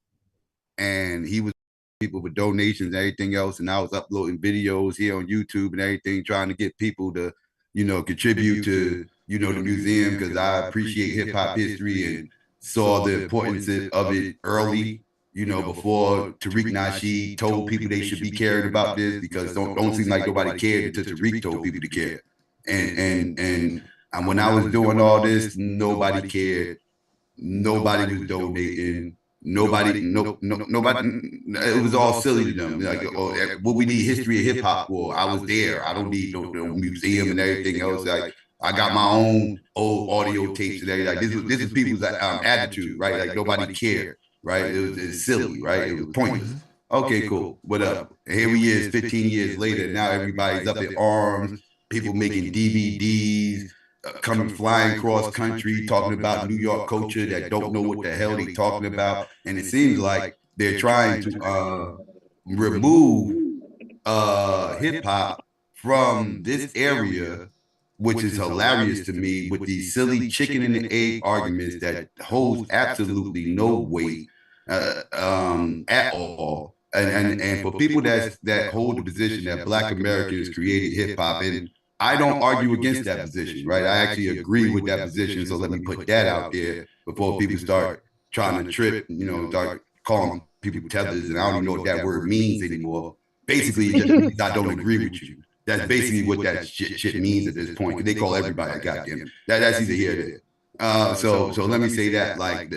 and he was people with donations and everything else, and I was uploading videos here on YouTube and everything, trying to get people to, contribute to, the museum because I appreciate hip hop history and saw the importance of it early. Before Tariq Nasheed told people they should be caring about this, because don't seem like nobody cared until Tariq told people to care. And when I was doing all this, nobody cared. Nobody was donating. Nobody. It was all silly to them. Like, oh, what we need history of hip hop for? I was there. I don't need no museum and everything else. Like, I got my own old audio tapes and everything. Like, this is people's attitude, right? Like, nobody cared, right? It's silly, right? It was pointless. Okay, cool. Whatever. And here we is 15 years later. Now everybody's up in arms. People making DVDs, coming flying cross country, talking about New York culture that don't know what the hell they talking about. And it seems like they're trying to remove hip hop from this area, which is hilarious to me, with these silly chicken and the egg arguments that holds absolutely no weight at all. And for people that hold the position that Black Americans created hip hop, and I don't argue against that position, right? I actually agree with that position. So let me put that out there before people start trying to trip, start calling people tethers, and I don't even know what that word means anymore. Basically, it just means I don't agree with you. That's basically what that shit means at this point. They call everybody a goddamn. That's either here or there. So let me say that, like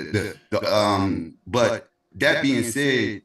but that being said,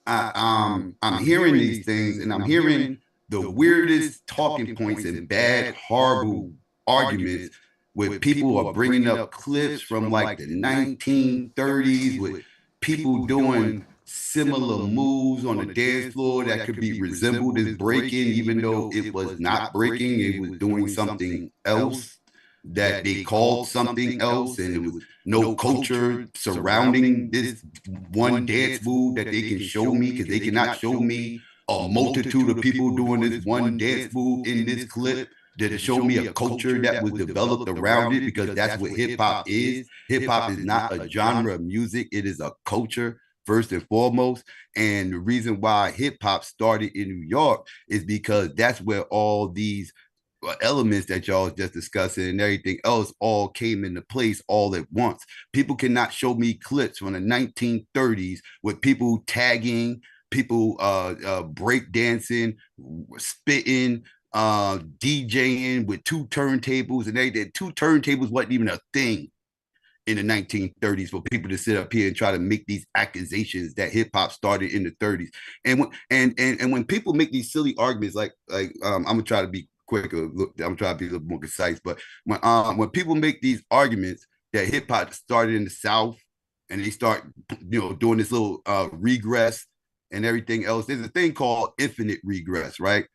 I'm hearing these things, and I'm hearing the weirdest talking points and bad, horrible arguments with people are bringing up clips from like the 1930s with people doing similar moves on the dance floor that could be resembled as breaking, even though it was not breaking, it was doing something else that they called something else, and it was no culture surrounding this one dance move that they can show me, because they cannot show me a multitude of people doing this one dance move in this clip to show me a culture that was developed around it, because that's what hip hop is. Hip hop is not a genre of music, it is a culture first and foremost. And the reason why hip hop started in New York is because that's where all these elements that y'all just discussing and everything else all came into place all at once. People cannot show me clips from the 1930s with people tagging, people break dancing, spitting, DJing with two turntables, and two turntables wasn't even a thing in the 1930s for people to sit up here and try to make these accusations that hip hop started in the 30s. And when people make these silly arguments, like I'm gonna try to be quicker. Look, I'm trying to be a little more concise. But when people make these arguments that hip hop started in the South, and they start doing this little regress and everything else, there's a thing called infinite regress, right?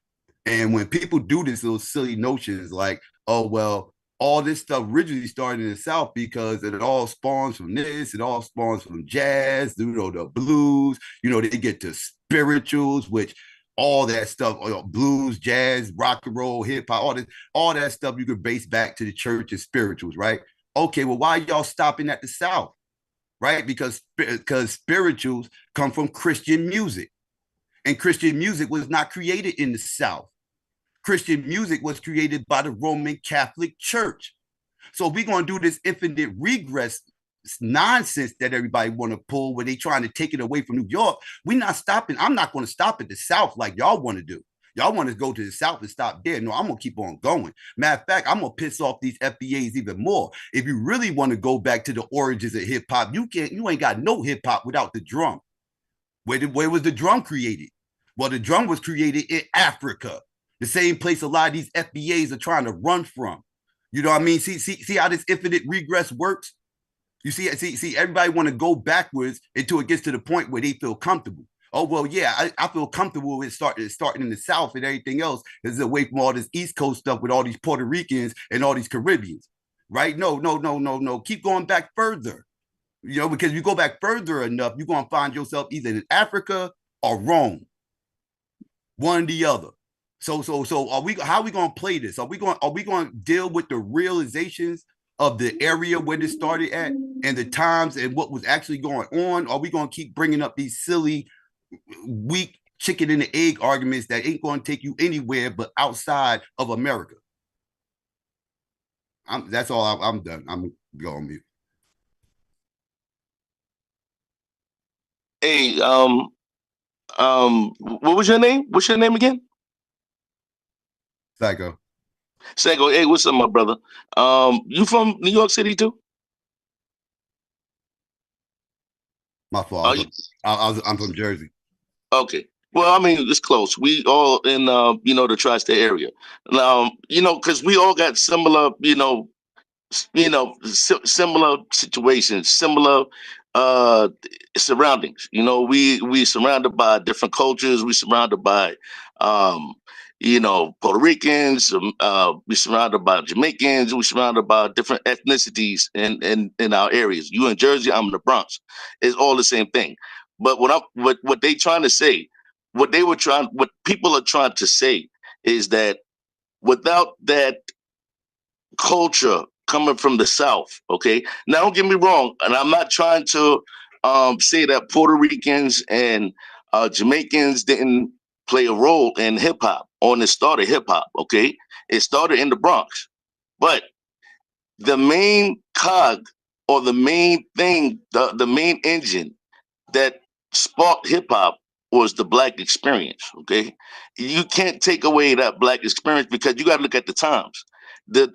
And when people do this little silly notions like, oh well, all this stuff originally started in the South because it all spawns from this, it all spawns from jazz, the blues, they get to spirituals, which all that stuff, blues, jazz, rock and roll, hip hop, all that stuff you could base back to the church and spirituals, right? Okay, well, why y'all stopping at the South, right? Because spirituals come from Christian music, and Christian music was not created in the South. Christian music was created by the Roman Catholic Church. So we're going to do this infinite regress nonsense that everybody want to pull where they trying to take it away from New York. We're not stopping. I'm not going to stop at the South like y'all want to do. Y'all want to go to the South and stop there. No, I'm going to keep on going. Matter of fact, I'm going to piss off these FBAs even more. If you really want to go back to the origins of hip hop, you ain't got no hip hop without the drum. Where was the drum created? Well, the drum was created in Africa. The same place a lot of these FBAs are trying to run from. You know what I mean? See how this infinite regress works? You see, everybody want to go backwards until it gets to the point where they feel comfortable. Oh, well, yeah, I feel comfortable with starting in the South, and everything else is away from all this East Coast stuff with all these Puerto Ricans and all these Caribbeans, right? No. Keep going back further, because you go back further enough, you're going to find yourself either in Africa or Rome, one or the other. So how are we going to play this? Are we going to deal with the realizations of the area where this started at and the times and what was actually going on? Or are we going to keep bringing up these silly, weak chicken and the egg arguments that ain't going to take you anywhere but outside of America? That's all. I'm done. I'm going on mute. Hey, what was your name? What's your name again? Psycho. Hey, what's up, my brother? You from New York City too? My fault. I'm from Jersey. Okay. Well, I mean, it's close. We all in, the tri-state area. Because we all got similar, similar situations, similar surroundings. We surrounded by different cultures. We surrounded by, Puerto Ricans. We surrounded by Jamaicans. We surrounded by different ethnicities in our areas. You in Jersey, I'm in the Bronx. It's all the same thing. But what they trying to say, what people are trying to say is that without that culture coming from the South, okay? Now, don't get me wrong, and I'm not trying to say that Puerto Ricans and Jamaicans didn't play a role in hip hop or in the start of hip hop, okay? It started in the Bronx. But the main cog or the main thing, the main engine that sparked hip hop was the Black experience, okay? You can't take away that Black experience because you got to look at the times. The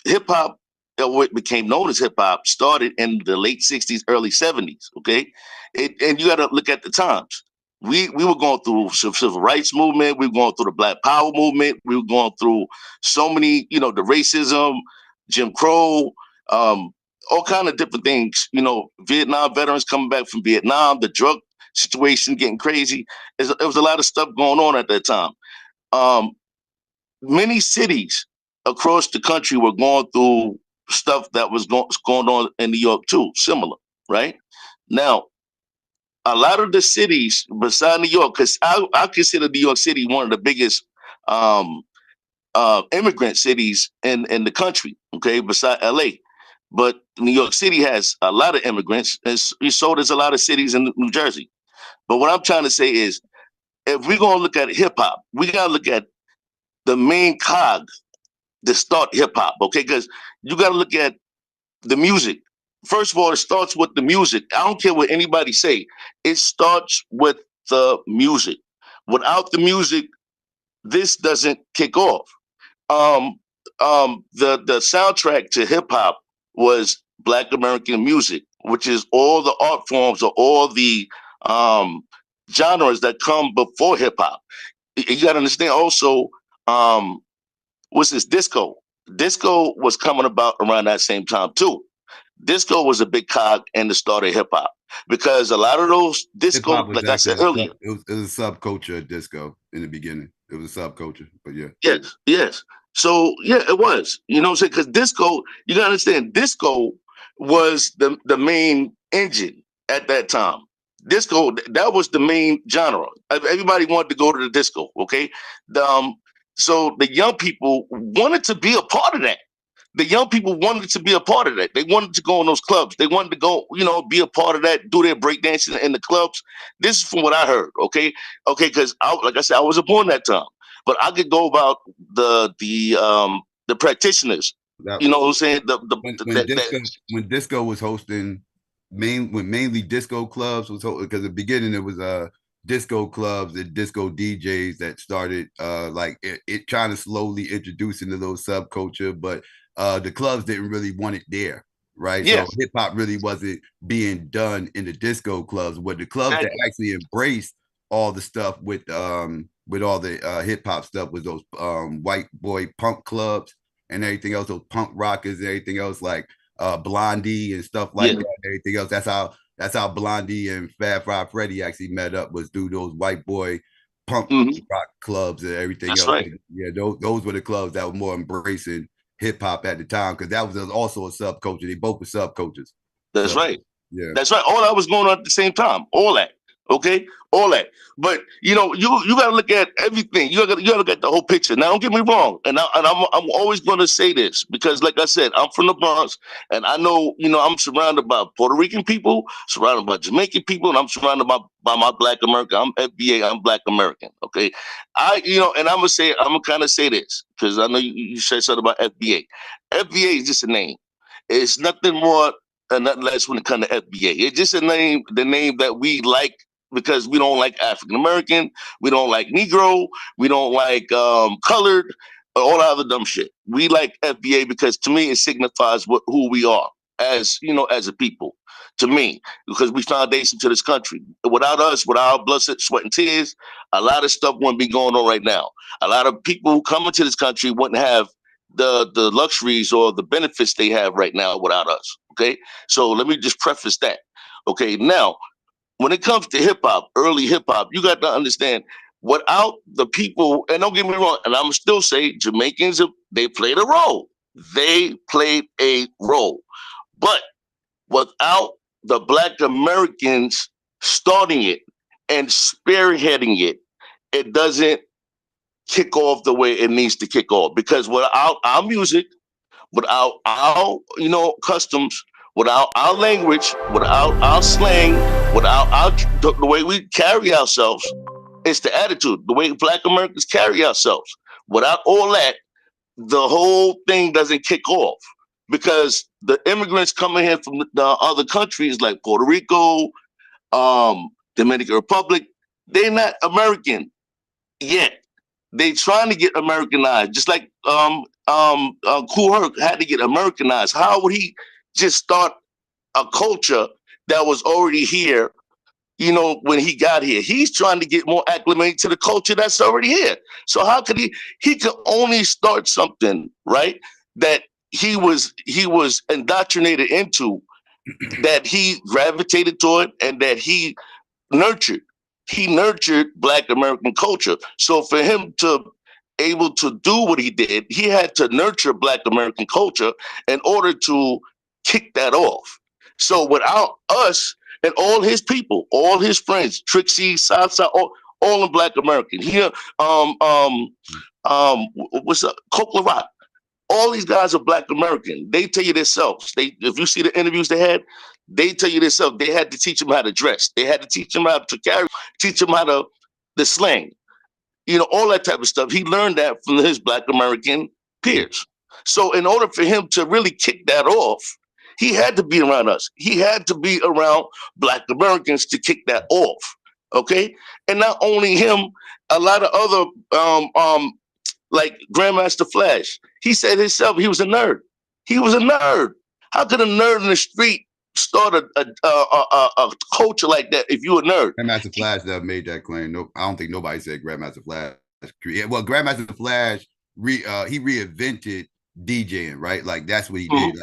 hip hop, what became known as hip hop, started in the late 60s, early 70s, okay? And you got to look at the times. We were going through civil rights movement. We were going through the Black Power movement. We were going through so many, the racism, Jim Crow, all kind of different things. Vietnam veterans coming back from Vietnam, the drug situation getting crazy. There was a lot of stuff going on at that time. Many cities across the country were going through stuff that was going on in New York too, similar, right? Now, a lot of the cities beside New York, because I consider New York City one of the biggest immigrant cities in the country, okay, beside LA. But New York City has a lot of immigrants, and so does a lot of cities in New Jersey. But what I'm trying to say is, if we're going to look at hip hop, we got to look at the main cog that start hip hop, okay? Because you got to look at the music. First of all, it starts with the music. I don't care what anybody say. It starts with the music. Without the music, this doesn't kick off. The soundtrack to hip hop was Black American music, which is all the art forms or all the genres that come before hip hop. You got to understand also, what's this disco? Disco was coming about around that same time too. Disco was a big cog in the start of hip hop because a lot of those disco, like I said earlier, it was a subculture of disco in the beginning. It was a subculture, but yeah. Yes. So yeah, it was. You know what I'm saying? Because disco, you gotta understand, disco was the main engine at that time. Disco, that was the main genre. Everybody wanted to go to the disco, okay? So the young people wanted to be a part of that. The young people wanted to be a part of that. They wanted to go in those clubs. They wanted to go, be a part of that, do their breakdancing in the clubs. This is from what I heard, okay? Okay, because like I said, I wasn't born that time. But I could go about the practitioners. You know what I'm saying? When disco was hosting, mainly disco clubs was because at the beginning it was disco clubs and disco DJs that started like it trying to slowly introduce into those subculture, but the clubs didn't really want it there, right? Yes. So hip hop really wasn't being done in the disco clubs. What the clubs that actually embraced all the stuff with with all the hip hop stuff was those white boy punk clubs and everything else, those punk rockers and everything else, like Blondie and stuff like that. And everything else. That's how Blondie and Fab Five Freddy actually met up, was through those white boy punk rock clubs and everything That's else. right. Yeah, those were the clubs that were more embracing hip hop at the time, because that was also a subculture. They both were subcultures. That's So, right. yeah. That's right. All that was going on at the same time. All that. Okay, all that. But you got to look at everything. You got to look at the whole picture. Now, don't get me wrong, and I'm always going to say this because, like I said, I'm from the Bronx, and I know I'm surrounded by Puerto Rican people, surrounded by Jamaican people, and I'm surrounded by my Black American. I'm FBA. I'm Black American. Okay, and I'm gonna kind of say this because I know you said something about FBA. FBA is just a name. It's nothing more and nothing less when it comes to FBA. It's just the name that we like, because we don't like African American, we don't like Negro, we don't like colored, all that other dumb shit. We like FBA because to me it signifies who we are as as a people. To me, because we foundation to this country. Without us, without our blood, sweat, and tears, a lot of stuff wouldn't be going on right now. A lot of people who come into this country wouldn't have the luxuries or the benefits they have right now without us. Okay, so let me just preface that. Okay, now when it comes to hip hop, early hip hop, you got to understand, without the people, and don't get me wrong, and I'm still say Jamaicans, they played a role. They played a role. But without the Black Americans starting it and spearheading it, it doesn't kick off the way it needs to kick off. Because without our music, without our customs, without our language, without our slang, without the way we carry ourselves, it's the attitude, the way Black Americans carry ourselves. Without all that, the whole thing doesn't kick off, because the immigrants coming here from the other countries like Puerto Rico, Dominican Republic, they're not American yet. They trying to get Americanized, just like Kool Herc had to get Americanized. How would he just start a culture that was already here? When he got here, he's trying to get more acclimated to the culture that's already here. So how could he? He could only start something, right, that he was indoctrinated into, that he gravitated toward, and that he nurtured. He nurtured Black American culture. So for him to able to do what he did, he had to nurture Black American culture in order to kick that off. So without us and all his people, all his friends, Trixie, Southside, all in Black American. Here, what's up? Coke Rock. All these guys are Black American. They tell you themselves. If you see the interviews they had, they tell you themselves. They had to teach them how to dress. They had to teach them how to carry, teach them how to the slang, all that type of stuff. He learned that from his Black American peers. So in order for him to really kick that off, he had to be around us. He had to be around Black Americans to kick that off. Okay, and not only him, a lot of other like Grandmaster Flash. He said himself he was a nerd. He was a nerd. How could a nerd in the street start a culture like that if you a nerd? Grandmaster Flash that made that claim. No, I don't think nobody said Grandmaster Flash. Well, Grandmaster Flash he reinvented DJing, right? Like that's what he did.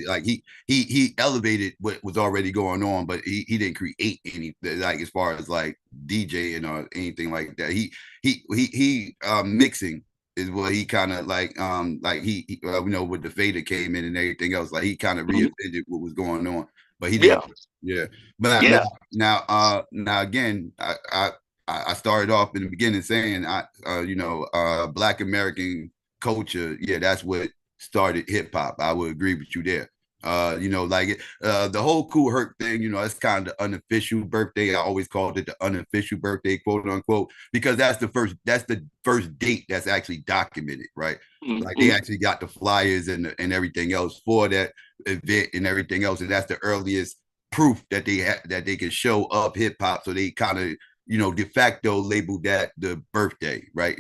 Like he elevated what was already going on, but he didn't create any, like, as far as like DJing or anything like that. He mixing is what he kind of like he with the fader came in and everything else, like he kind of reinvented what was going on, but he didn't. But now again, I started off in the beginning saying Black American culture, that's what started hip hop. I would agree with you there. The whole Kool Herc thing, it's kind of the unofficial birthday. I always called it the unofficial birthday, quote unquote, because that's the first date that's actually documented, right? Like they actually got the flyers and everything else for that event and everything else, and that's the earliest proof that they can show up hip hop. So they kind of de facto labeled that the birthday, right?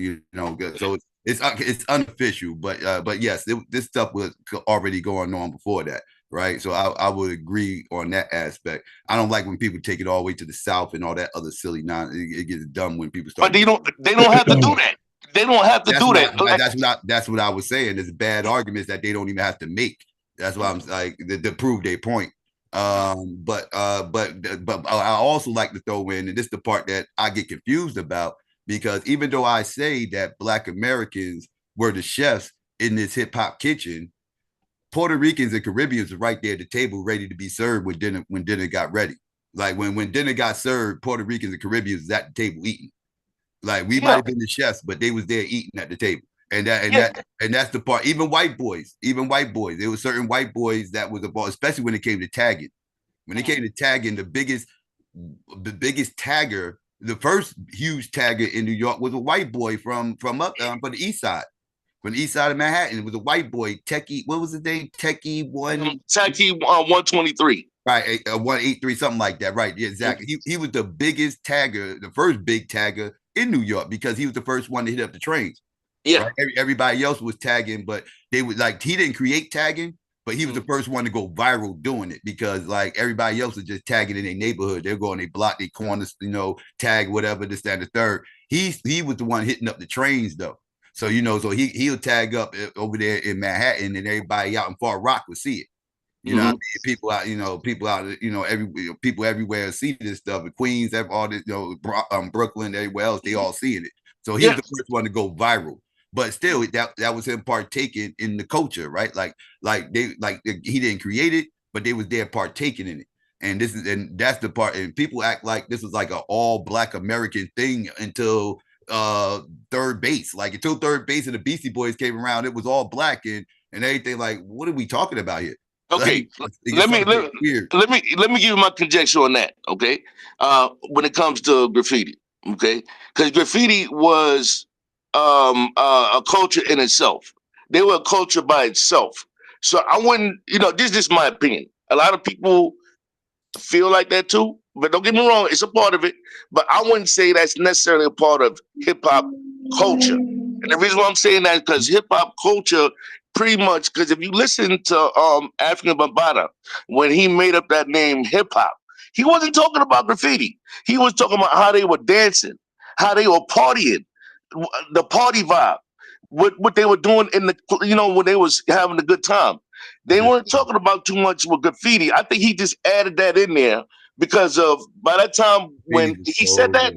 So it's unofficial, but yes, this stuff was already going on before that. right? So I would agree on that aspect. I don't like when people take it all the way to the South and all that other silly nonsense. It gets dumb when people start. But they don't have to do that. They don't have to do that. That's what I was saying. There's bad arguments that they don't even have to make. That's why I'm like to prove their point. But I also like to throw in, and this is the part that I get confused about, because even though I say that Black Americans were the chefs in this hip hop kitchen, Puerto Ricans and Caribbeans were right there at the table, ready to be served when dinner got ready. Like when dinner got served, Puerto Ricans and Caribbeans was at the table eating. Like we might have been the chefs, but they was there eating at the table. And that's the part. Even white boys. There were certain white boys that was about, especially when it came to tagging. When it came to tagging, the biggest tagger, the first huge tagger in New York was a white boy from the east side. From the east side of Manhattan. It was a white boy, Techie. What was his name? Techie 123. Right, 183, something like that. Right, yeah, exactly. He was the biggest tagger, the first big tagger in New York, because he was the first one to hit up the trains. Yeah. Right? Everybody else was tagging, but they would like, he didn't create tagging, but he was the first one to go viral doing it, because like everybody else was just tagging in their neighborhood. They're going, they block their corners, tag whatever, this, that, and the third. He was the one hitting up the trains though. So so he'll tag up over there in Manhattan, and everybody out in Far Rock would see it. You know, what I mean? People out, people everywhere see this stuff. In Queens, all this, Brooklyn, everywhere else, they all seeing it. So he was the first one to go viral. But still, that was him partaking in the culture, right? Like he didn't create it, but they was there partaking in it. And that's the part. And people act like this was like an all Black American thing until third base. Like until third base and the Beastie Boys came around, it was all Black and everything. Like, what are we talking about here? Okay, let me give you my conjecture on that. Okay, when it comes to graffiti, okay, because graffiti was a culture in itself. They were a culture by itself. So I wouldn't, this is just my opinion. A lot of people feel like that too, but don't get me wrong, it's a part of it. But I wouldn't say that's necessarily a part of hip hop culture. And the reason why I'm saying that is because hip hop culture, pretty much, because if you listen to African Bambaataa, when he made up that name hip hop, he wasn't talking about graffiti. He was talking about how they were dancing, how they were partying, the party vibe, what they were doing in the, when they was having a good time. They weren't talking about too much with graffiti. I think he just added that in there because of, by that time when he said that,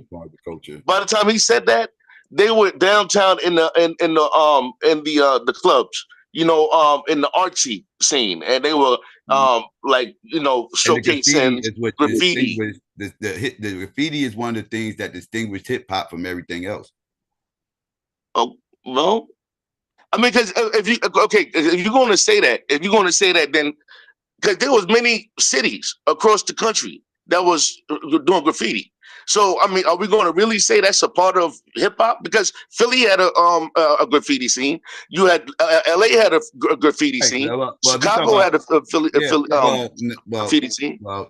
by the time he said that, they were downtown in the clubs, in the artsy scene, and they were showcasing graffiti. The graffiti is one of the things that distinguished hip hop from everything else. Oh well, I mean, because if you're going to say that, then because there was many cities across the country that was doing graffiti. So, I mean, are we going to really say that's a part of hip hop? Because Philly had a graffiti scene. You had LA had a graffiti scene. Chicago had a graffiti scene. Well,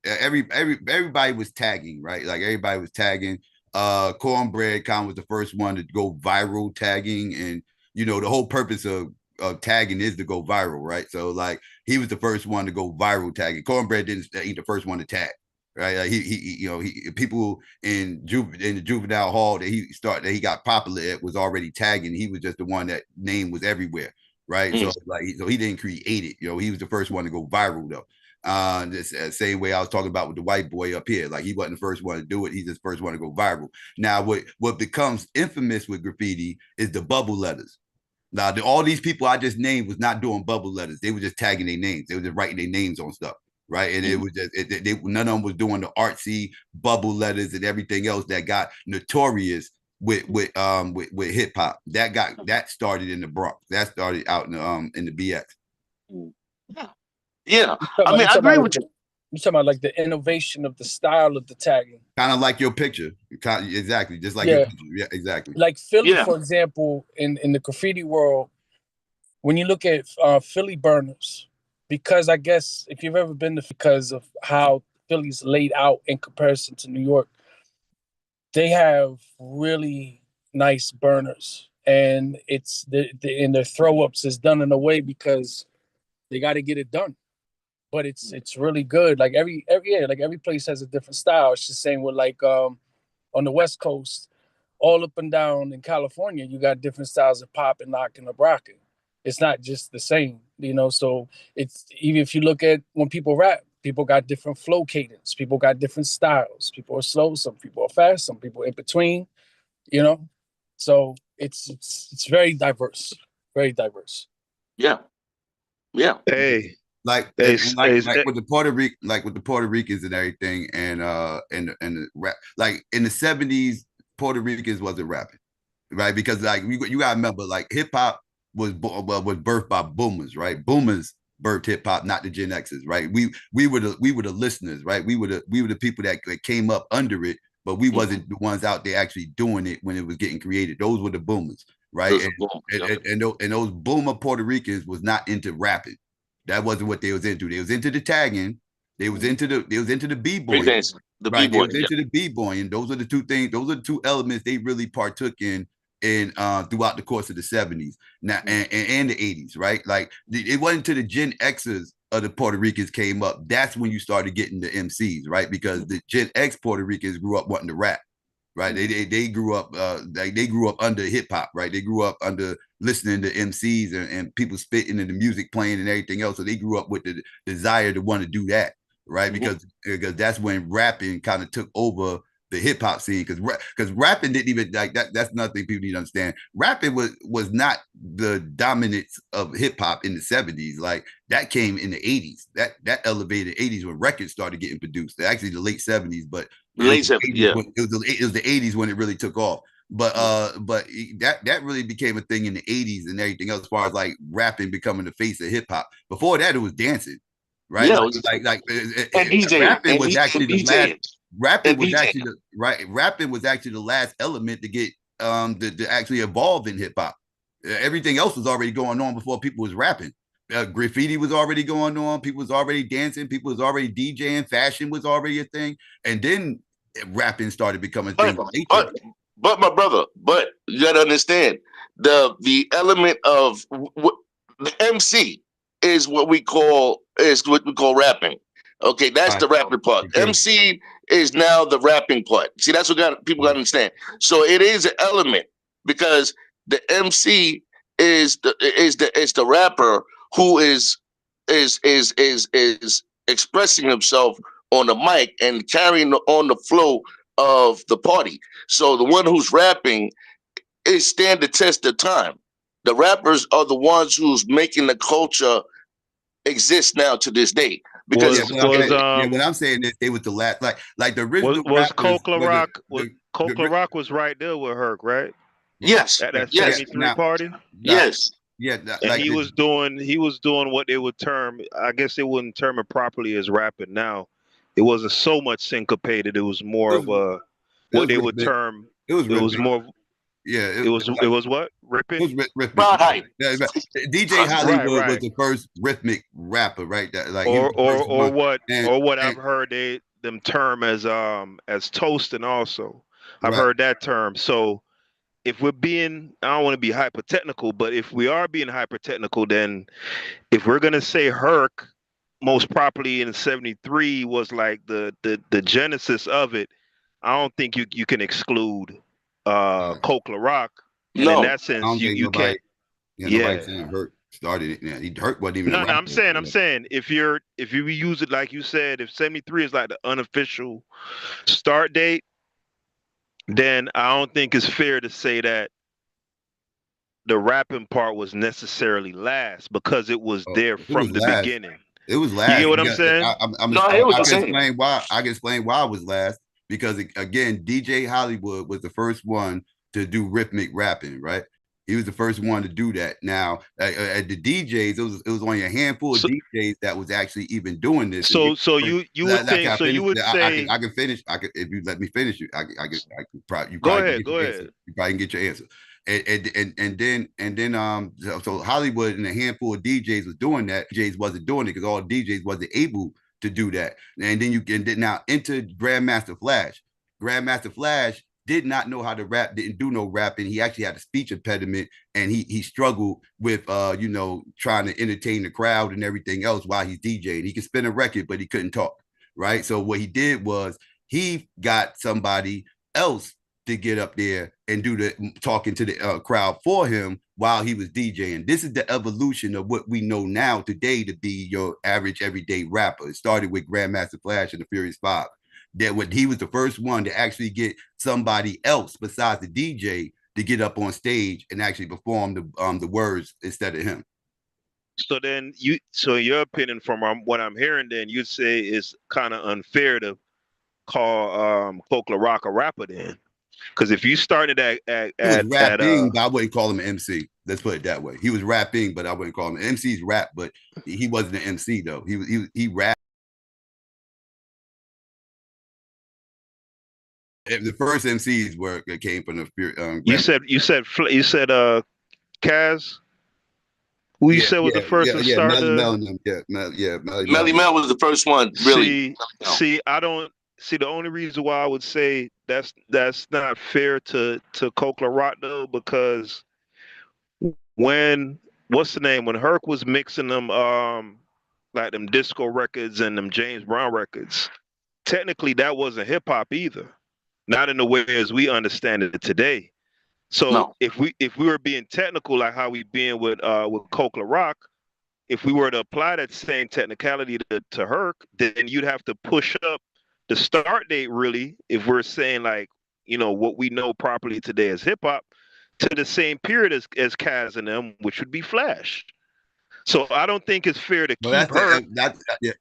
everybody was tagging, right? Like everybody was tagging. Cornbread Con was the first one to go viral tagging, and the whole purpose of tagging is to go viral, right? So like he was the first one to go viral tagging. Cornbread ain't the first one to tag. Right, like he people in the juvenile hall that he got popular at was already tagging. He was just the one that name was everywhere, right? So he didn't create it. He was the first one to go viral though. The same way I was talking about with the white boy up here, like he wasn't the first one to do it. He's just the first one to go viral. Now, what becomes infamous with graffiti is the bubble letters. Now, all these people I just named was not doing bubble letters. They were just tagging their names. They were just writing their names on stuff. Right. And it was just none of them was doing the artsy bubble letters and everything else that got notorious with hip hop. That started in the Bronx. That started out in the BX. Yeah. I mean, I agree with you. You're talking about like the innovation of the style of the tagging. Kind of like your picture. Exactly. Just like your picture. Yeah, exactly. Like Philly, for example, in the graffiti world, when you look at Philly burners, because I guess if you've ever been to, because of how Philly's laid out in comparison to New York, they have really nice burners, and it's in their throw ups is done in a way because They got to get it done. But it's really good. Like every place has a different style. It's the same with like on the West Coast, all up and down in California, you got different styles of pop and lock and rocking. It's not just the same, you know. So it's even if you look at when people rap, people got different flow cadence. People got different styles. People are slow, some people are fast, some people in between, you know. So it's very diverse, very diverse. Yeah, yeah. Hey, like hey, and like with the Puerto Ricans and everything, and the rap, like in the 70s, Puerto Ricans wasn't rapping, right? Because like you gotta remember, like hip hop was birthed by boomers, right? Boomers birthed hip hop, not the Gen X's, right? We were the listeners, right? We were the people that came up under it, but we wasn't the ones out there actually doing it when it was getting created. Those were the boomers, right? And those boomer Puerto Ricans was not into rapping. That wasn't what they was into. They was into the tagging. They was into the b-boying. Right. They was into the b-boying. Those are the two things. Those are the two elements they really partook in throughout the course of the 70s now and the 80s, right? Like it wasn't until the Gen X's of the Puerto Ricans came up. That's when you started getting the MCs, right? Because the Gen X Puerto Ricans grew up wanting to rap. Right, they grew up they grew up under hip hop, right? They grew up under listening to MCs and people spitting and the music playing and everything else. So they grew up with the desire to want to do that, right? Because that's when rapping kind of took over the hip hop scene. Because rapping didn't even like that. That's nothing people need to understand. Rapping was not the dominance of hip hop in the 70s. Like that came in the 80s. That elevated 80s when records started getting produced. Actually, the late 70s, but late 70s, yeah. It was the 80s when it really took off. But that really became a thing in the 80s and everything else, as far as like rapping becoming the face of hip hop. Before that, it was dancing, right? Yeah, rapping was actually the last. Rapping was actually rapping was actually the last element to get to actually evolve in hip hop. Everything else was already going on before people was rapping. Graffiti was already going on. People was already dancing. People was already DJing. Fashion was already a thing, and then rapping started becoming a thing. But my brother, but you gotta understand the element of the MC is what we call rapping. Okay, that's the rapping part. MC is now the rapping part. See, that's what people gotta understand. So it is an element because the MC is the rapper who is expressing himself on the mic and carrying on the flow of the party. So the one who's rapping is stand the test of time. The rappers are the ones who's making the culture exist now to this day. Because what I'm saying is they was the last, like the original was Coke Rock. Coke Rock was right there with Herc, right? Yes. At that 73 party. Yes. Yeah, and he was doing what they would term, I guess they wouldn't term it properly as rapping now. It wasn't so much syncopated. It was more of a what they would term. It was more. Yeah, it was what ripping. It was rhythmic. Yeah, DJ Hollywood was the first rhythmic rapper, right? That like or what I've heard them term as toasting also. I've heard that term. So if we're being, I don't want to be hyper technical, but if we are being hyper technical, then if we're gonna say Herc most properly in '73 was like the genesis of it, I don't think you can exclude Coke Rock. And in that sense, you can't. Yeah, Herc started it. Yeah, Herc wasn't even. No, I'm saying if you use it like you said, if '73 is like the unofficial start date, then I don't think it's fair to say that the rapping part was necessarily last because it was there from the beginning. It was last. You get what I'm saying? I can explain why it was last because again, DJ Hollywood was the first one to do rhythmic rapping, right? He was the first one to do that. Now, at the DJs, it was only a handful of DJs that was actually even doing this. So you would think. So you would say I can finish. If you let me finish, you go ahead. Go ahead. You probably can get your answer. And then so Hollywood and a handful of DJs was doing that. DJs wasn't doing it because all DJs wasn't able to do that. And then now enter Grandmaster Flash. Grandmaster Flash did not know how to rap, didn't do no rapping. He actually had a speech impediment, and he struggled with trying to entertain the crowd and everything else while he's DJing. He could spin a record, but he couldn't talk, right? So what he did was he got somebody else to get up there and do the talking to the crowd for him while he was DJing. This is the evolution of what we know now today to be your average everyday rapper. It started with Grandmaster Flash and the Furious Five. That when he was the first one to actually get somebody else besides the DJ to get up on stage and actually perform the words instead of him. So then so in your opinion, from what I'm hearing, then you'd say it's kind of unfair to call Coke La Rock a rapper then. Because if you started he was rapping, but I wouldn't call him an MC. Let's put it that way. He was rapping, but I wouldn't call him an MC's rap, but he wasn't an MC though. He rapped. The first MCs came from the you said Kaz. Who you said was the first to start? Melly Mel was the first one. Really. See, I don't. See, the only reason why I would say that's not fair to Coke La Rock though, because when Herc was mixing them like them disco records and them James Brown records, technically that wasn't hip hop either, not in the way as we understand it today. So if we were being technical like how we being with Coke La Rock, if we were to apply that same technicality to Herc, then you'd have to push up the start date, really, if we're saying like, what we know properly today as hip hop, to the same period as Kaz and them, which would be Flash. So I don't think it's fair to keep her.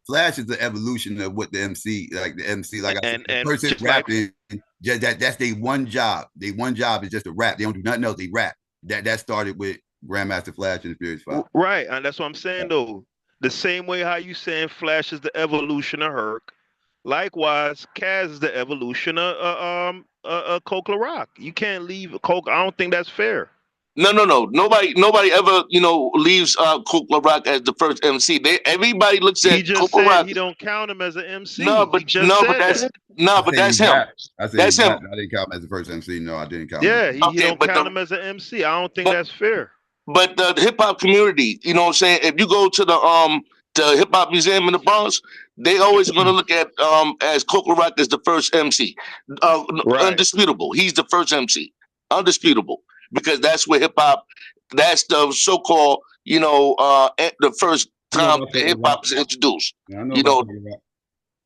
Flash is the evolution of what the MC, like I said, the person rapping, that's their one job. Their one job is just to rap. They don't do nothing else. They rap. That started with Grandmaster Flash and the Furious Five. Right, and that's what I'm saying though. The same way how you saying Flash is the evolution of Herc. Likewise, Kaz is the evolution of Coke La Rock. You can't leave Coke. I don't think that's fair. No. Nobody ever, leaves Coke La Rock as the first MC. Everybody looks at Coke La Rock. He don't count him as an MC. But that's him. That's him. I didn't count him as the first MC. No, I didn't count him. Yeah, he don't count him as an MC. I don't think that's fair. But the hip hop community, you know what I'm saying? If you go to the hip hop museum in the Bronx, they always going to look at as Coke La Rock as the first MC. Undisputable. He's the first MC. Undisputable. Because that's where hip hop, that's the so-called, the first time hip hop is introduced.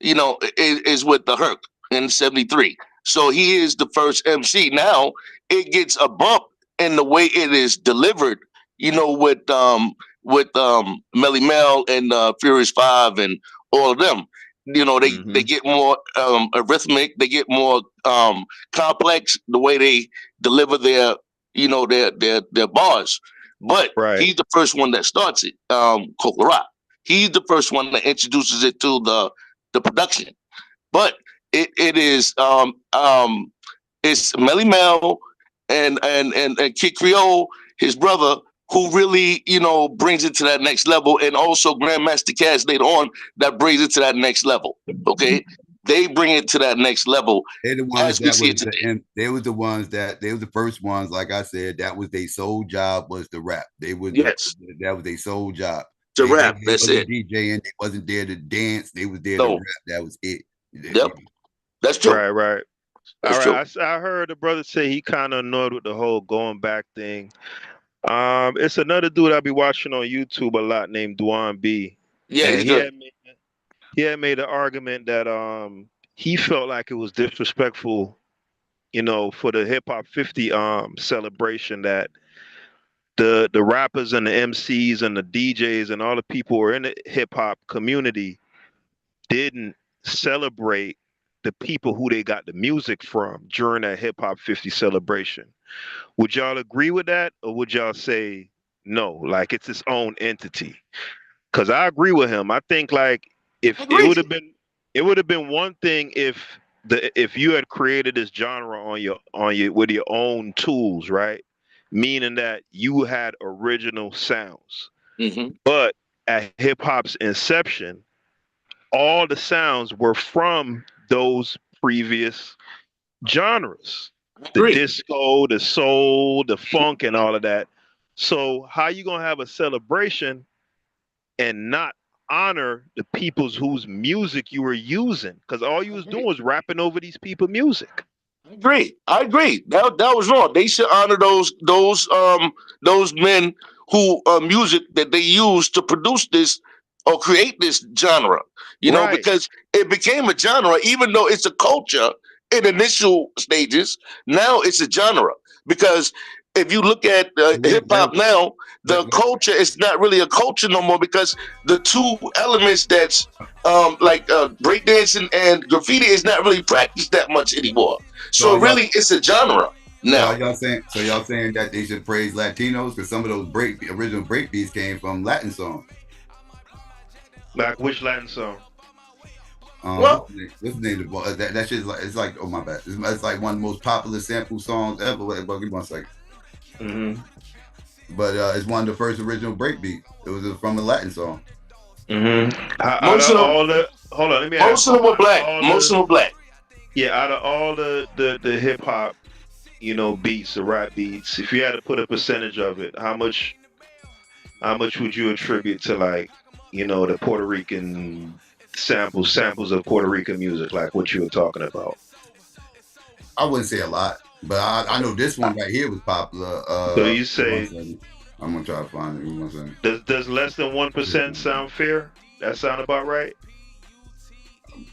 Is with the Herc in '73. So he is the first MC. Now it gets a bump in the way it is delivered, with Melly Mel and Furious Five and all of them. They get more rhythmic, they get more complex the way they deliver their bars. But he's the first one that starts it, Coke La Rock. He's the first one that introduces it to the production. But it is it's Melly Mel and Kid Creole, his brother, who really, brings it to that next level, and also Grandmaster Caz later on that brings it to that next level. Okay, they bring it to that next level. They're the ones they were the first ones. Like I said, that was their sole job was to rap. That was their sole job. To rap. That's it. DJing. They wasn't there to dance. They was there to rap. That was it. Yep, that's true. Right. All right. I heard the brother say he kind of annoyed with the whole going back thing. It's another dude I be watching on YouTube a lot named Dwan B. Yeah, he had made an argument that he felt like it was disrespectful, for the Hip Hop 50 celebration, that the rappers and the MCs and the DJs and all the people who are in the hip hop community didn't celebrate the people who they got the music from during that Hip Hop 50 celebration. Would y'all agree with that, or would y'all say no, like it's its own entity? Because I agree with him. I think like if it would have been one thing if you had created this genre on your with your own tools, right? Meaning that you had original sounds. Mm-hmm. But at hip hop's inception, all the sounds were from those previous genres. the disco, the soul, the funk, and all of that. So how you gonna have a celebration and not honor the people's whose music you were using? Because all you was doing was rapping over these people's music. I agree. That was wrong. They should honor those men who music that they used to produce this or create this genre. You know, because it became a genre, even though it's a culture in initial stages. Now it's a genre because if you look at hip hop now, the culture is not really a culture no more because the two elements that's like breakdancing and graffiti is not really practiced that much anymore. So really, it's a genre now. So y'all saying that they should praise Latinos because some of those original break beats came from Latin songs. Like which Latin song? What's the name of that shit is like, it's like, oh my bad. It's like one of the most popular sample songs ever. Give me 1 second. But it's one of the first original break beats. It was from a Latin song. Most of them were black. Most of them were black. Yeah, out of all the hip hop, you know, beats, the rap beats, if you had to put a percentage of it, how much would you attribute to, like, you know, the Puerto Rican samples of Puerto Rican music, like what you were talking about? I wouldn't say a lot, but I know this one right here was popular. So you say, I'm gonna try to find it. Give me 1 second. Does less than 1% sound fair? That sound about right?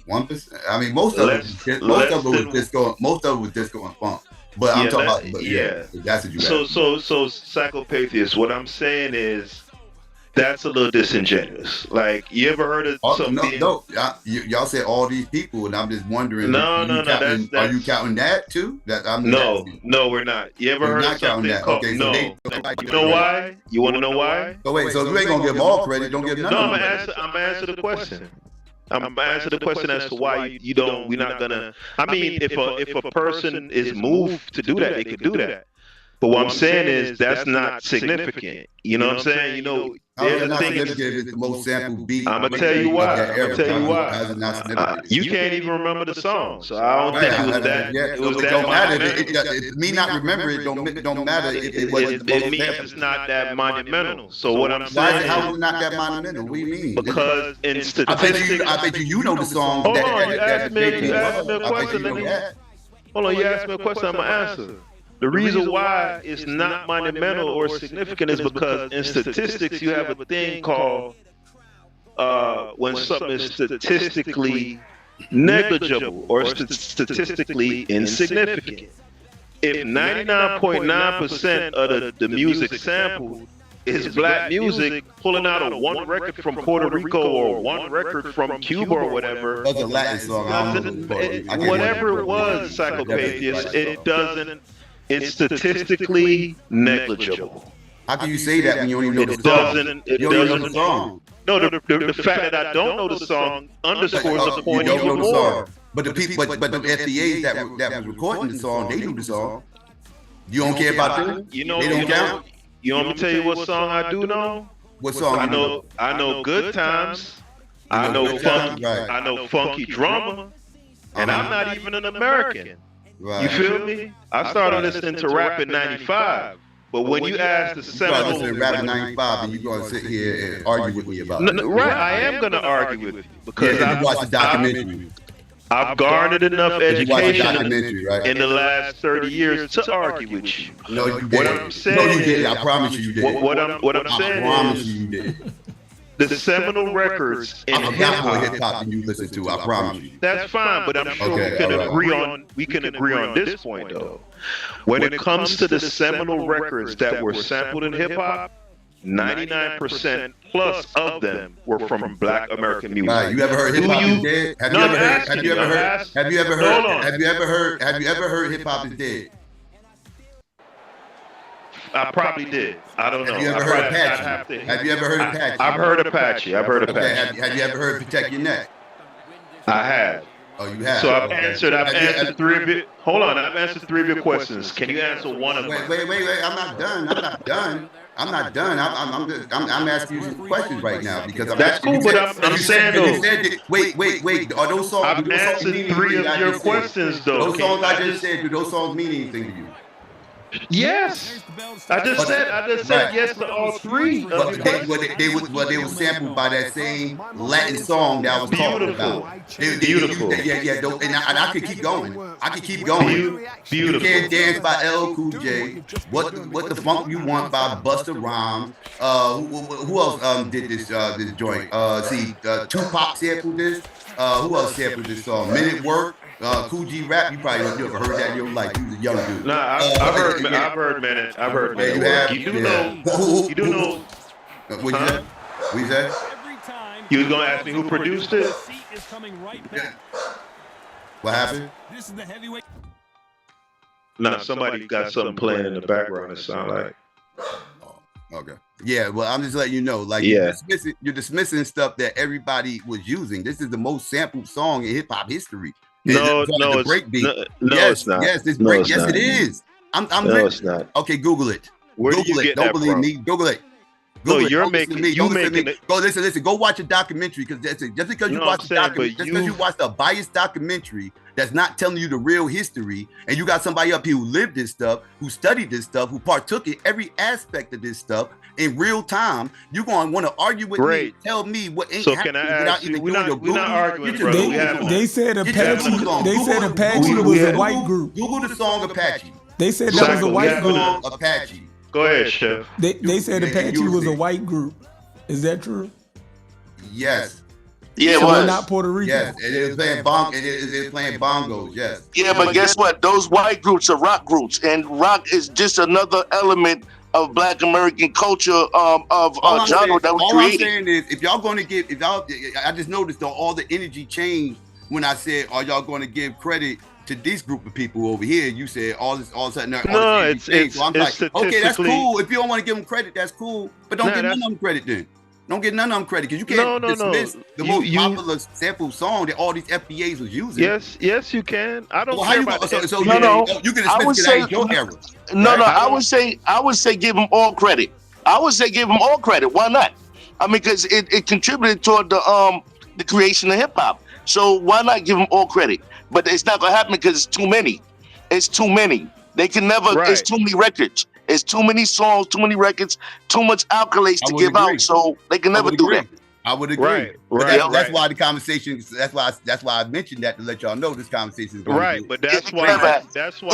1%. I mean, most of it was disco. Most of it was disco and funk. But I'm talking about. But yeah, that's what you. So Psychopathist. What I'm saying is, that's a little disingenuous. Like, you ever heard of something? No. Y'all said all these people, and I'm just wondering. No. Are you counting that too? No, we're not. You ever heard of something called? Okay, no. You know why? You want to know why? So wait, so you ain't gonna give them all credit? Don't give none. No, I'm gonna answer the question. I'm gonna answer the question as to why you don't. We're not gonna. I mean, if a person is moved to do that, they could do that. But what I'm saying is that's not significant. You know what I'm saying? You know, there's a thing. It's the most sampled beat. I'm gonna tell you why. You can't even remember the song, so I don't think it was that. It was that. Don't matter. Me not remember it. Don't matter if it wasn't. It means it's not that monumental. So what I'm saying is, how is it not that monumental? What do you mean? Because in statistics, I bet you know the song. Hold on, you asked me a question. Hold on, you asked me a question. I'm gonna answer. The reason why it's not monumental or significant is because in statistics you have a thing called when something is statistically negligible or statistically insignificant. If 99.9% of the music sampled is black music, pulling out a one record from Puerto Rico or one record from Cuba or whatever, that's a Latin song. Whatever it was, Psychopathist, it doesn't. It's statistically negligible. How can you say that when you don't even know the song? You don't even know the song. No, the fact that I don't know the song underscores the point even more. But the people, but the FDAs that was recording the song, they knew the song. You don't care about them? They don't count? You want me to tell you what song I do know? What song? I know Good Times. I know Funky Drama. And I'm not even an American. Right. You feel me? I started listening to rap in '95, but when you ask the seminal, listening to rap in '95, and you're gonna sit here and argue with me about it. Right? I am gonna argue with you because I watched the documentary. I've garnered enough education right? in the last 30 years to argue with you. No, you did. What I'm saying, no, you did. I promise you did. What I'm saying I promise you did. The seminal records in hip hop you listen to. I promise you. That's fine, but I'm sure we can agree on this point though. When it comes to the seminal records that were sampled in hip hop, 99% plus of them were from Black American music. Right. You ever heard hip hop is dead? Have you ever heard hip hop is dead? I probably did. I don't know. Have you ever heard Apache? Have you ever heard Apache? I've heard Apache. Okay, have you ever heard Protect Your Neck? I have. Oh, you have. So I've answered three of it. Hold on, I've answered three of your questions. Can you answer one of them? Wait. I'm not done. I'm not done. I'm asking you some questions right now because I'm That's asking cool, you. but I'm saying though. Wait. Are those songs? I've answered mean 3 anything? of your questions though. Those songs I just said. Do those songs mean anything to you? Yes. I just said yes to all 3 of your questions. They were sampled by that same Latin song that I was talking about. Beautiful. And I could keep going. I could keep going. Beautiful. You Can't Dance by LL Cool J. What the Funk You Want by Busta Rhymes. Who else did this joint? Tupac sampled this. Who else sampled this song? Men at Work. Cool G Rap, you probably don't ever heard that in your life. You was a young dude. Nah, I've heard Man. I've heard Man. You have. You do know. What you said? What you said? You was gonna ask me who produced it? What happened? This is the heavyweight. Nah, somebody got something playing in the background. It sound like. Okay. Yeah, well, I'm just letting you know, like Yeah. you're dismissing stuff that everybody was using. This is the most sampled song in hip hop history. No, it's not. Yes, it's no, break. it's Yes, not. it is. I'm No, ready. it's not. Okay, Google it. Where do Google you it. get Don't that believe from? me. Google it. No, Google it. you're Don't listen to making me. you Don't listen to making me. it. Go listen. Go watch a documentary because just because you No, watch I'm a saying, documentary, but just because you you- watched a biased documentary that's not telling you the real history, and you got somebody up here who lived this stuff, who studied this stuff, who partook in every aspect of this stuff in real time, you're going to want to argue with me, tell me what ain't So can happening I without ask you? even We're doing your not Google. arguing, Get your brother. Googles on. They said Get your Apache. Googles on. They said Google- Apache Google- was a Google- white group. Google the song Apache. They said that was a white group. Apache. Go ahead, Chef. They said Apache was a white group. Is that true? Yes. Yeah, it So was. we're not Puerto Rico. Yes, it is playing it is playing bongos. Yes. Yeah, but guess what? Those white groups are rock groups, and rock is just another element of Black American culture of genre that we all I'm created. saying is, if y'all going to give, I just noticed though all the energy changed when I said, "Are y'all going to give credit to this group of people over here?" You said all of a sudden. No, it's so I'm like, okay, that's statistically- cool. If you don't want to give them credit, that's cool. But don't give none of them credit then. Don't get none of them credit because you can't dismiss the most popular sample song that all these FBAs was using. Yes, you can. I don't Well, care how you about gonna- so FBA. you can I would dismiss say it as your era. No, right? I would say give them all credit. I would say give them all credit. Why not? I mean, because it contributed toward the creation of hip hop. So why not give them all credit? But it's not gonna happen because it's too many. It's too many. They can never. Right. It's too many records. It's too many songs, too many records, too much accolades to give out. So they can never do that. I would agree. Right, But right, that's right. why the conversation. That's why I mentioned that to let y'all know this conversation is going Right, but that's why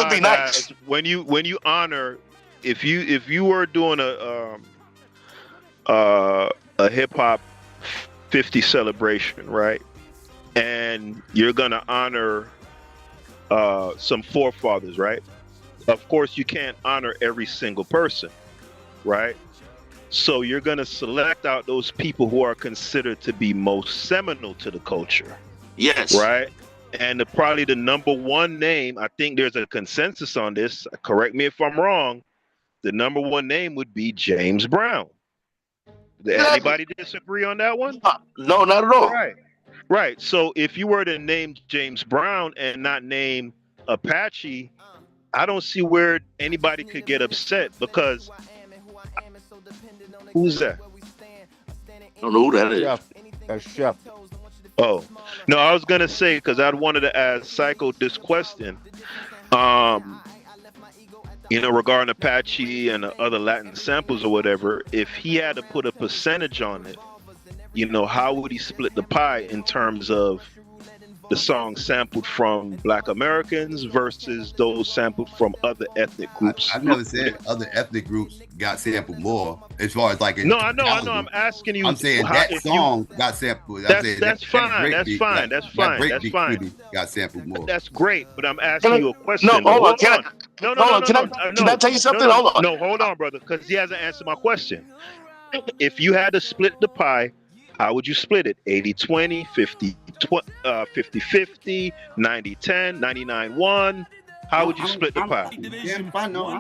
be nice. guys, when you honor, if you were doing a hip hop 50 celebration, right, and you're gonna honor some forefathers, right? Of course, you can't honor every single person, right? So you're gonna select out those people who are considered to be most seminal to the culture. Yes. Right. And probably the number one name, I think there's a consensus on this. Correct me if I'm wrong. The number one name would be James Brown. Does anybody disagree on that one? No, not at all. Right. Right. So if you were to name James Brown and not name Apache, I don't see where anybody could get upset because who's that? I don't know who that is. That's Chef. Oh, no, I was gonna say because I wanted to ask Psycho this question. Regarding Apache and the other Latin samples or whatever, if he had to put a percentage on it, how would he split the pie in terms of the songs sampled from Black Americans versus those sampled from other ethnic groups? I've never said other ethnic groups got sampled more as far as like. No, I know. I'm asking you. I'm saying that song got sampled. That's fine. That's fine. Got sampled more. That's great, but I'm asking you a question. No, hold on. Can I tell you something? No, Hold on. No, hold on, brother, because he hasn't answered my question. If you had to split the pie, how would you split it? 80-20, 50-50, 90-10, 99-1? How would you split the pie? I don't know.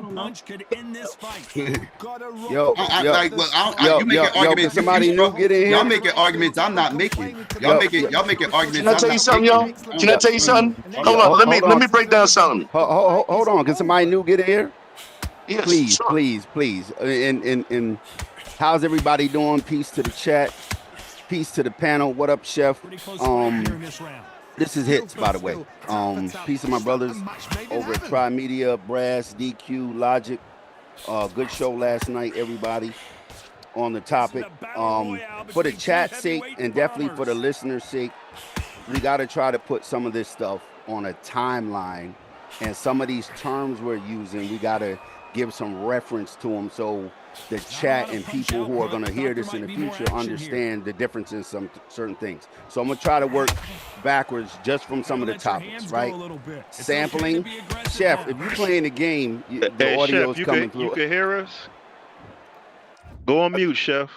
You making arguments. Somebody new get in here. Y'all making arguments I'm not making. Y'all making arguments. Can I tell you something, y'all? Can I tell you something? Hold on. Let me break down something. Hold on. Can somebody new get in here? Yes, Please, sure. please, please. And how's everybody doing? Peace to the chat. Peace to the panel. What up, Chef? This is Hits, by the way. Peace to my brothers over at Tri Media, Brass, DQ, Logic. Good show last night, everybody. On the topic. For the chat's sake and definitely for the listener's sake, we got to try to put some of this stuff on a timeline, and some of these terms we're using, we got to give some reference to them so the chat and people who are going to hear this in the future understand the difference in some certain things. So I'm going to try to work backwards just from some of the topics, right? Sampling. Chef, if you're playing the game, the Hey, audio Chef, is coming through. you can hear us? Go on mute, Chef.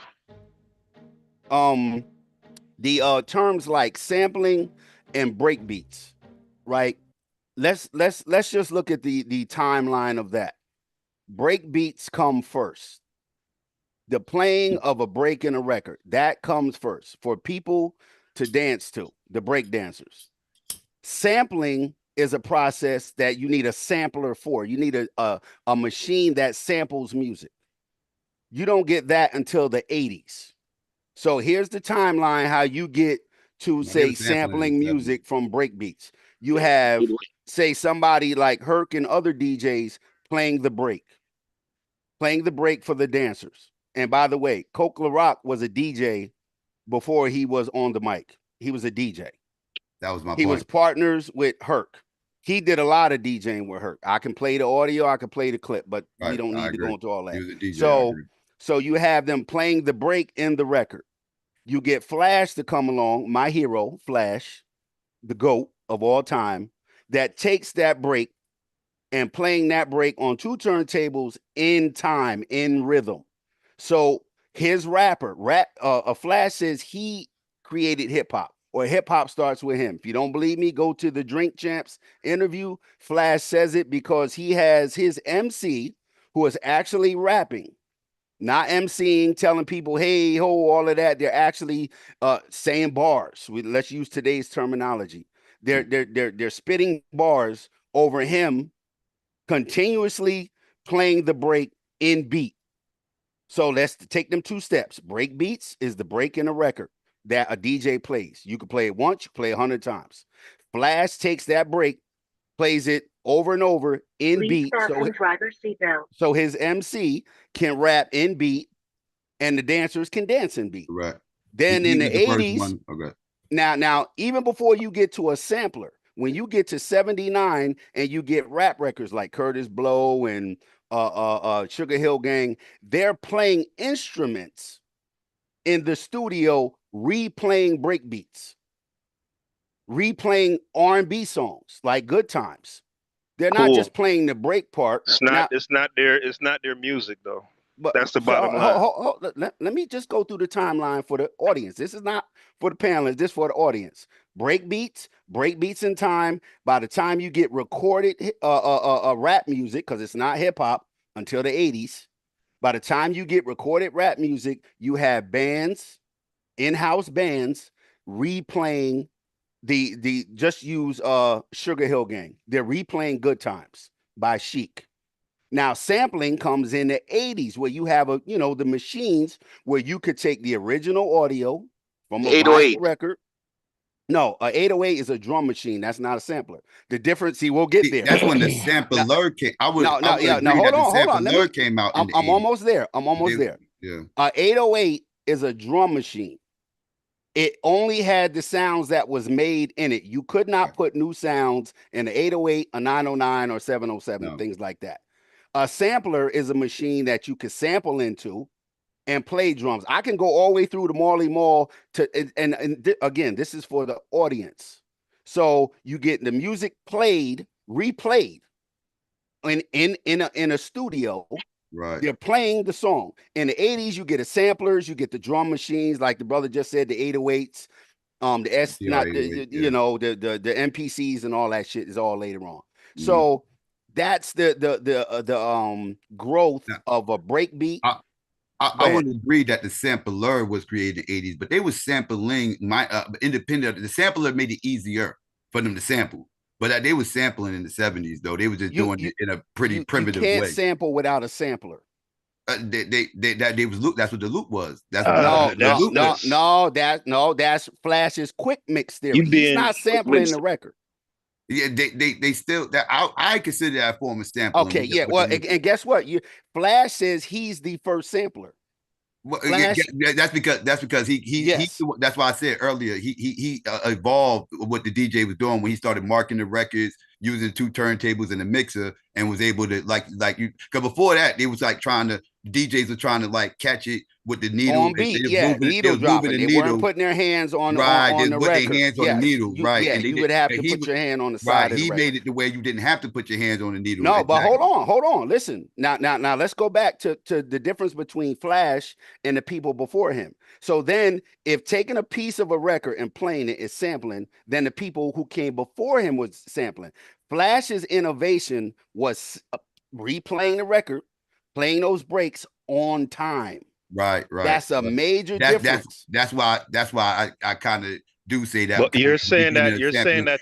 The terms like sampling and breakbeats, right? Let's just look at the timeline of that. Breakbeats come first. The playing of a break in a record, that comes first for people to dance to, the break dancers. Sampling is a process that you need a sampler for. You need a machine that samples music. You don't get that until the 80s. So here's the timeline how you get to, say, sampling music from breakbeats. You have, say, somebody like Herc and other DJs playing the break for the dancers. And by the way, Coke LaRock was a DJ before he was on the mic. He was a DJ. That was my point. He was partners with Herc. He did a lot of DJing with Herc. I can play the audio, I can play the clip, but we don't need to go into all that. He was a DJ, so you have them playing the break in the record. You get Flash to come along, my hero, Flash, the GOAT of all time, that takes that break and playing that break on two turntables in time, in rhythm. So his Flash says he created hip hop, or hip hop starts with him. If you don't believe me, go to the Drink Champs interview. Flash says it because he has his MC who is actually rapping. Not emceeing, telling people, hey, ho, all of that. They're actually saying bars. Let's use today's terminology. They're spitting bars over him, continuously playing the break in beat. So let's take them two steps. Break beats is the break in a record that a DJ plays. You can play it once, you play 100 times. Flash takes that break, plays it over and over in beat. So his MC can rap in beat and the dancers can dance in beat. Right. Then in the 80s, now, even before you get to a sampler, when you get to 79 and you get rap records like Curtis Blow and Sugar Hill Gang, they're playing instruments in the studio, replaying break beats, replaying R&B songs like Good Times. They're not just playing the break part. It's not their music though. But that's the bottom line. Let me just go through the timeline for the audience. This is not for the panelists, this is for the audience. Break beats in time. By the time you get recorded rap music, because it's not hip hop until the 80s. By the time you get recorded rap music, you have bands, in-house bands, replaying the just use Sugar Hill Gang. They're replaying Good Times by Chic. Now, sampling comes in the 80s where you have the machines where you could take the original audio from a vinyl record. No, a 808 is a drum machine. That's not a sampler. The difference, we'll get there. That's when the sampler came. Hold on. Came out. I'm almost there. Yeah. A 808 is a drum machine. It only had the sounds that was made in it. You could not put new sounds in an 808, a 909, or 707, things like that. A sampler is a machine that you could sample into and play drums. I can go all the way through the Marley Marl and again, this is for the audience. So you get the music replayed in a studio. Right. They're playing the song. In the 80s, you get the samplers, you get the drum machines, like the brother just said, the 808s, the MPCs and all that shit is all later on. Mm-hmm. So that's the growth of a breakbeat. I would agree that the sampler was created in the 80s, but they were sampling independent. The sampler made it easier for them to sample. But they was sampling in the 70s though. They was just doing it in a pretty primitive You can't way. sample without a sampler. They was loop. That's what the loop was. That's what that's Flash's quick mix theory. You He's being not sampling the record. Yeah, they still that I consider that a form of sampling. Okay, yeah. Well, and guess what? Flash says he's the first sampler. Well, Flash, that's because he that's why I said earlier he evolved what the DJ was doing when he started marking the records using 2 turntables and a mixer and was able to like you because before that they was like DJs were trying to like catch it with the needle on beat, needle dropping. They weren't putting their hands on the record. Their hands on the needle, right? Yeah, and you would have to put your hand on the side of the record. He made it the way you didn't have to put your hands on the needle. No, but hold on. Listen, now, let's go back to the difference between Flash and the people before him. So then, if taking a piece of a record and playing it is sampling, then the people who came before him was sampling. Flash's innovation was replaying the record, playing those breaks on time. Right. That's a major difference. That's why I kind of do say that. But you're saying that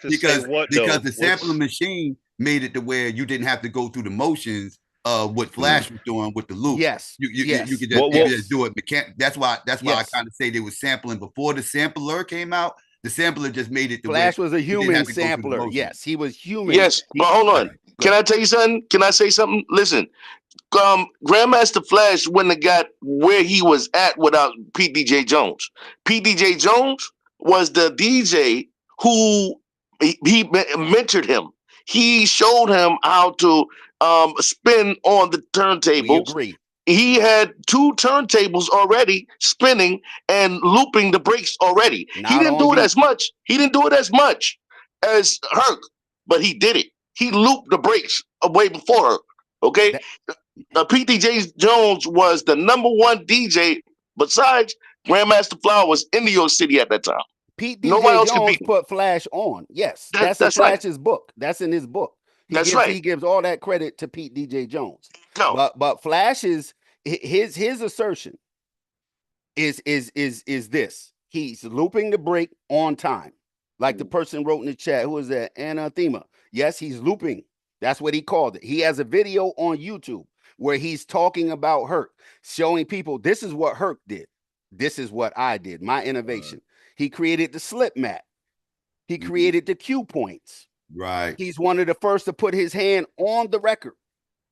to because say what because though? the sampling machine made it to where you didn't have to go through the motions of what Flash was doing with the loop. Yes, you could just do it. That's why I kind of say they was sampling before the sampler came out. The sampler just made it. Flash was a human sampler. Yes, he was human. Yes, but hold on. Can I tell you something? Can I say something? Listen, Grandmaster Flash wouldn't have got where he was at without Pete DJ Jones. Pete DJ Jones was the DJ who he mentored him. He showed him how to spin on the turntables. We agree. He had 2 turntables already spinning and looping the breaks already. He didn't do it as much. He didn't do it as much as Herc, but he did it. He looped the breaks way before her. Okay, Pete DJ Jones was the #1 DJ besides Grandmaster Flowers in New York City at that time. Pete DJ Jones put Flash on. Yes, that's in Flash's book. That's in his book. He gives all that credit to Pete DJ Jones. No, but Flash's his assertion is this: he's looping the break on time, like the person wrote in the chat. Who is that? Anathema. Yes, he's looping. That's what he called it. He has a video on YouTube where he's talking about Herc, showing people this is what Herc did. This is what I did. My innovation. He created the slip mat. He created the cue points. Right. He's one of the first to put his hand on the record,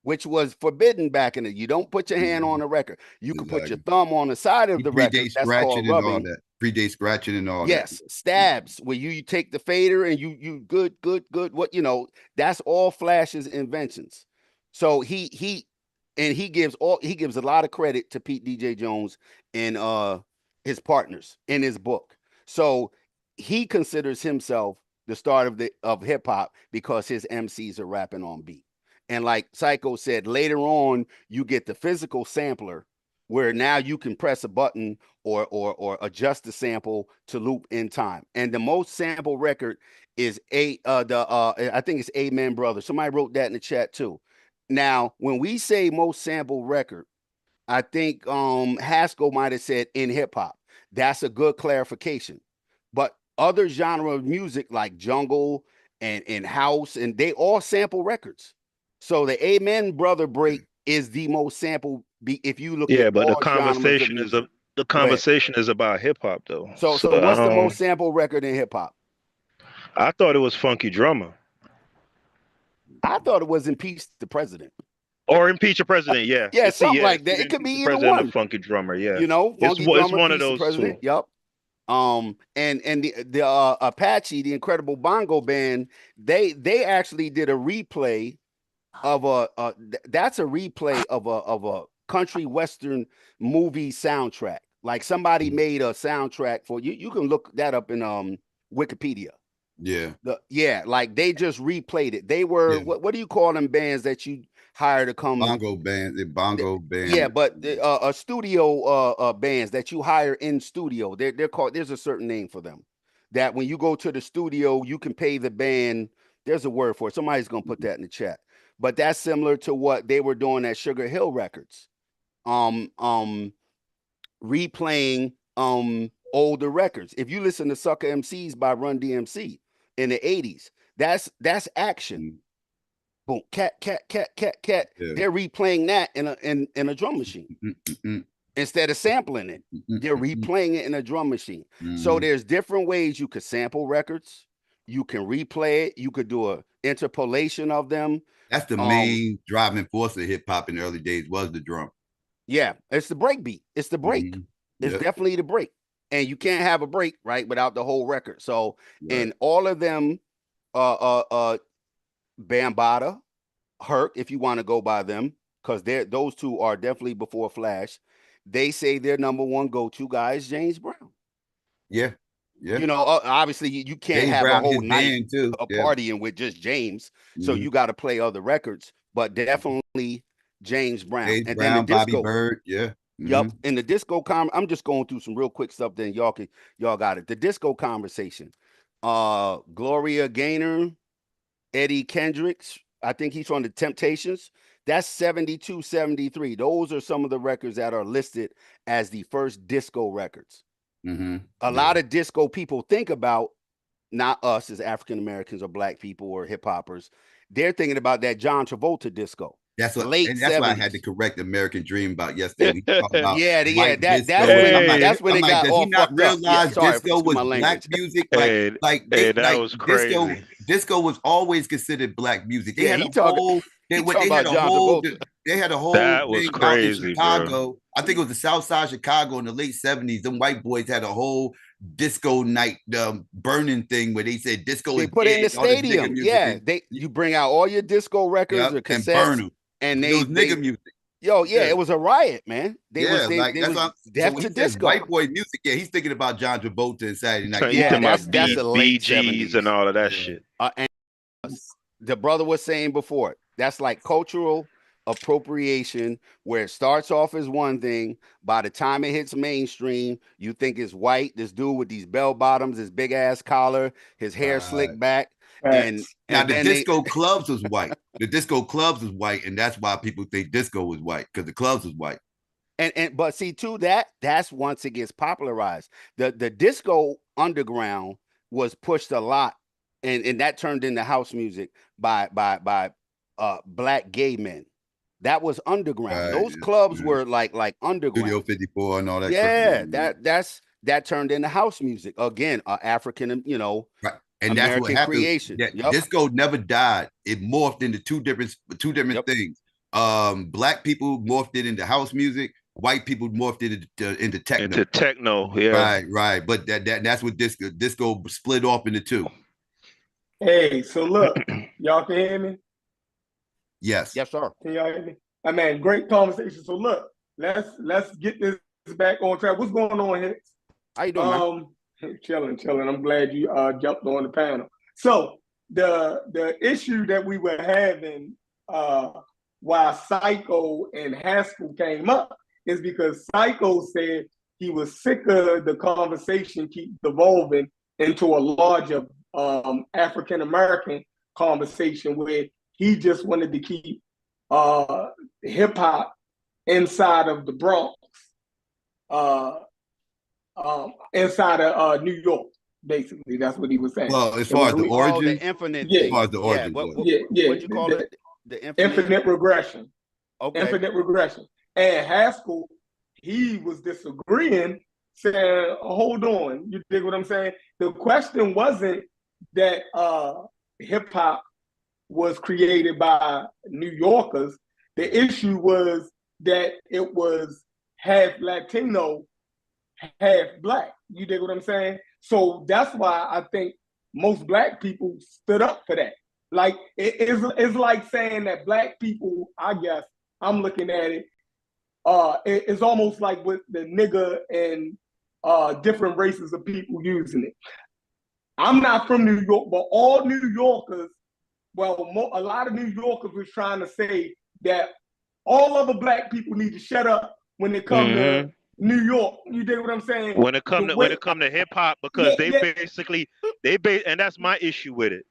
which was forbidden back in the. You don't put your hand on the record. You can put your thumb on the side of the record. That's called rubbing. Predate scratching and all that. Yes, stabs where you take the fader and you good. What that's all Flash's inventions. So he gives a lot of credit to Pete DJ Jones and his partners in his book. So he considers himself the start of hip hop because his MCs are rapping on beat. And like Psycho said, later on you get the physical sampler where now you can press a button or adjust the sample to loop in time. And the most sample record is I think it's Amen Brothers. Somebody wrote that in the chat too. Now, when we say most sample record, I think Haskell might have said in hip hop. That's a good clarification. But other genre of music like jungle and house, and they all sample records. So the Amen Brother break is the most sample. If you look at but all the conversation is about hip hop though. So what's the most sample record in hip hop? I thought it was Funky Drummer. I thought it was Impeach the President. Or Impeach a President, yeah. Yeah, something like that. It could be either one. Funky Drummer, yeah. Funky Drummer, it's one of those two. Yep. And the Apache, the Incredible Bongo Band, they actually did a replay of that's a replay of a country western movie soundtrack. Like somebody made a soundtrack for you. You can look that up in Wikipedia. Yeah. Like they just replayed it. They were what do you call them bands that you hire to come? Bongo band. Yeah, but a studio bands that you hire in studio. They're called. There's a certain name for them. That when you go to the studio, you can pay the band. There's a word for it. Somebody's gonna put that in the chat. But that's similar to what they were doing at Sugar Hill Records. Replaying older records. If you listen to Sucker MCs by Run DMC in the 80s, That's action. Boom, cat. Yeah. They're replaying that in a drum machine. Instead of sampling it, they're replaying it in a drum machine. So there's different ways you could sample records. You can replay it. You could do a interpolation of them. That's the main driving force of hip hop in the early days was the drum. Yeah, it's the break beat. It's the break. It's definitely the break. And you can't have a break, right, without the whole record. So in all of them, Bambaataa, Herc, if you want to go by them, because those two are definitely before Flash. They say their number one go-to guy is James Brown. Yeah. You know, obviously you can't James have Brown, a whole his night band, too. of partying with just James. So you got to play other records, but definitely James Brown. James And Brown, then the Bobby disco. Bird, yeah. Yep. In the disco I'm just going through some real quick stuff, then y'all got it. The disco conversation. Gloria Gaynor, Eddie Kendricks, I think he's from the Temptations. That's 72, 73. Those are some of the records that are listed as the first disco records. A lot of disco people think about, not us as African Americans or black people or hip hoppers, they're thinking about that John Travolta disco. That's what, late and that's 70s. why I had to correct American Dream about yesterday. We talked about that's when I'm it like, got does all he not fucked up. realize Sorry, disco was my black language. music? That was crazy. Disco was always considered black music. They Yeah, had he a talking- whole. he They talking had about a John whole. Travolta. They had a whole That was thing out in crazy, Chicago. bro. I think it was the South Side of Chicago in the late 70s. Them white boys had a whole disco night burning thing where they said disco They is put it in the dead, all this nigga stadium. music Yeah, and- you bring out all your disco records or and cassettes burn them. and It was nigga music. It was a riot, man. They That's was what deaf so when to he says disco. white boy music. Yeah, he's thinking about John Travolta and Saturday Night. You talking about that's the late BGs 70s. and all of that shit. And the brother was saying before, that's like cultural appropriation, where it starts off as one thing. By the time it hits mainstream, you think it's white. This dude with these bell bottoms, his big ass collar, his hair slicked back. And now the then disco clubs was white. The disco clubs was white, and that's why people think disco was white, because the clubs was white. But see, too, that's once it gets popularized. The disco underground was pushed a lot, and that turned into house music by black gay men. That was underground. Those clubs were like underground. Studio 54 and all that. Yeah, that turned into house music again. African, Right. And American that's what happened. creation. Yeah, disco never died. It morphed into two different things. Black people morphed it into house music. White people morphed it into techno. Into techno, yeah. Right. But that's what disco split off into two. Hey, so look, y'all can hear me? Yes, sir. Can y'all hear me? I mean, great conversation. So look, let's get this back on track. What's going on, Hicks? How you doing, man? Chilling. I'm glad you jumped on the panel. So the issue that we were having while Psycho and Haskell came up is because Psycho said he was sick of the conversation keep devolving into a larger African American conversation where he just wanted to keep hip hop inside of the Bronx. Inside of New York, basically, that's what he was saying. Well, as far as the origin, the infinite, as far as the origin, what you call it? The infinite regression. Okay. Infinite regression. And Haskell, he was disagreeing, saying, "Hold on, you dig what I'm saying?" The question wasn't that hip hop was created by New Yorkers. The issue was that it was half Latino, half black. You dig what I'm saying? So that's why I think most black people stood up for that. Like it's like saying that black people, I guess I'm looking at it, it's almost like with the nigger and different races of people using it. I'm not from New York, but all New Yorkers, a lot of New Yorkers was trying to say that all other black people need to shut up when they come to New York. You dig what I'm saying? When it come to hip hop, because and that's my issue with it.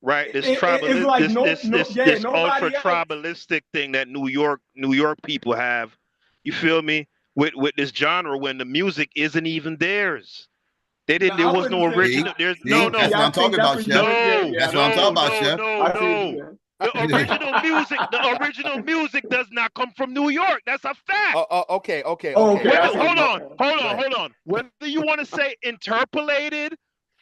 Right, this tribal, like this ultra tribalistic thing that New York people have. You feel me? With this genre when the music isn't even theirs, They didn't. There I was no wouldn't say. original. There's See, no, that's no, what Yeah, I I'm think talking that's about, what you Chef. meant. Yeah, no, yeah. That's what I'm talking no, about, no, Chef. no, I see what you no. meant. The original music, does not come from New York. That's a fact. Okay. Oh, okay. I see. Hold on, Okay. hold on. Whether you want to say interpolated,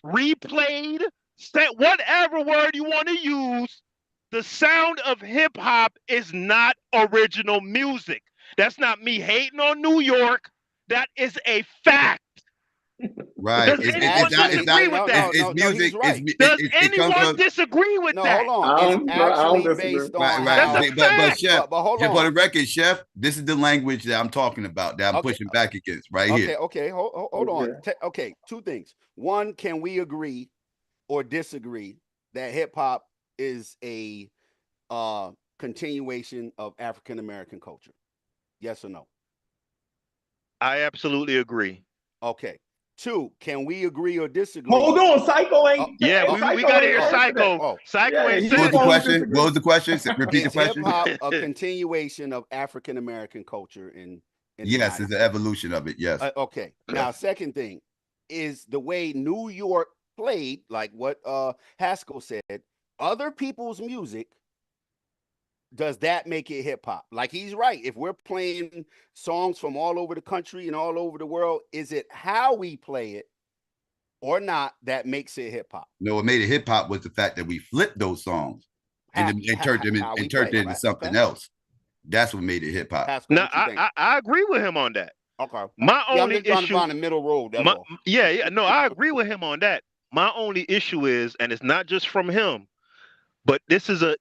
replayed, say whatever word you want to use, the sound of hip hop is not original music. That's not me hating on New York. That is a fact. Right. Does anyone It's not, disagree with that? it's No, music. he's right. Does It comes anyone from, disagree with No, that? hold on. I It's don't. I actually don't disagree. based on right, That's a how. but fact. Chef, But hold just for on. the record, Chef, this is the language that I'm talking about, that I'm Okay. pushing back against right here. Okay. Hold on. Okay. Okay, two things. One, can we agree or disagree that hip hop is a continuation of African American culture? Yes or no? I absolutely agree. Okay. Two, can we agree or disagree? Hold on, Psycho ain't. Yeah, we Psycho gotta ain't hear answer that. Psycho. Psycho Yeah, ain't he's the said What was the one who question? disagreed. What was the question? Repeat the Is hip question. hop a continuation of African American culture in the Yes, United it's an evolution of it. Yes. Okay. Now, second thing is the way New York played, like what Haskell said, other people's music. Does that make it hip hop? Like he's right. If we're playing songs from all over the country and all over the world, is it how we play it or not that makes it hip hop? No, what made it hip hop was the fact that we flipped those songs and turned them how we turned play, it into right? something Okay. else. That's what made it hip hop. Haskell, No, what you think? I agree with him on that. Okay. My Yeah, I'm only just trying to issue, find a middle road. That's all. no, I agree with him on that. My only issue is, and it's not just from him, but this is a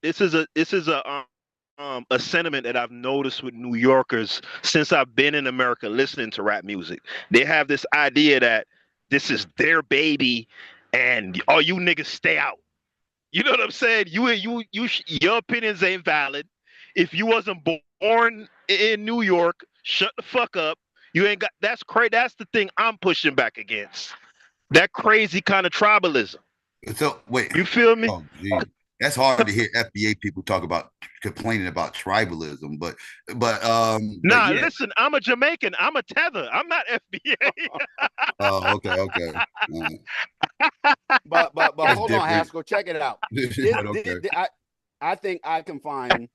sentiment that I've noticed with New Yorkers since I've been in America listening to rap music. They have this idea that this is their baby, and all you niggas stay out. You know what I'm saying? Your opinions ain't valid. If you wasn't born in New York, shut the fuck up. You ain't got. That's crazy. That's the thing I'm pushing back against. That crazy kind of tribalism. So wait, You feel me? oh gee, that's hard to hear FBA people talk about complaining about tribalism, but Nah, yeah. listen, I'm a Jamaican. I'm a tether. I'm not FBA. Oh, okay. But That's hold on, different. Haskell, check it out. But okay. I think I can find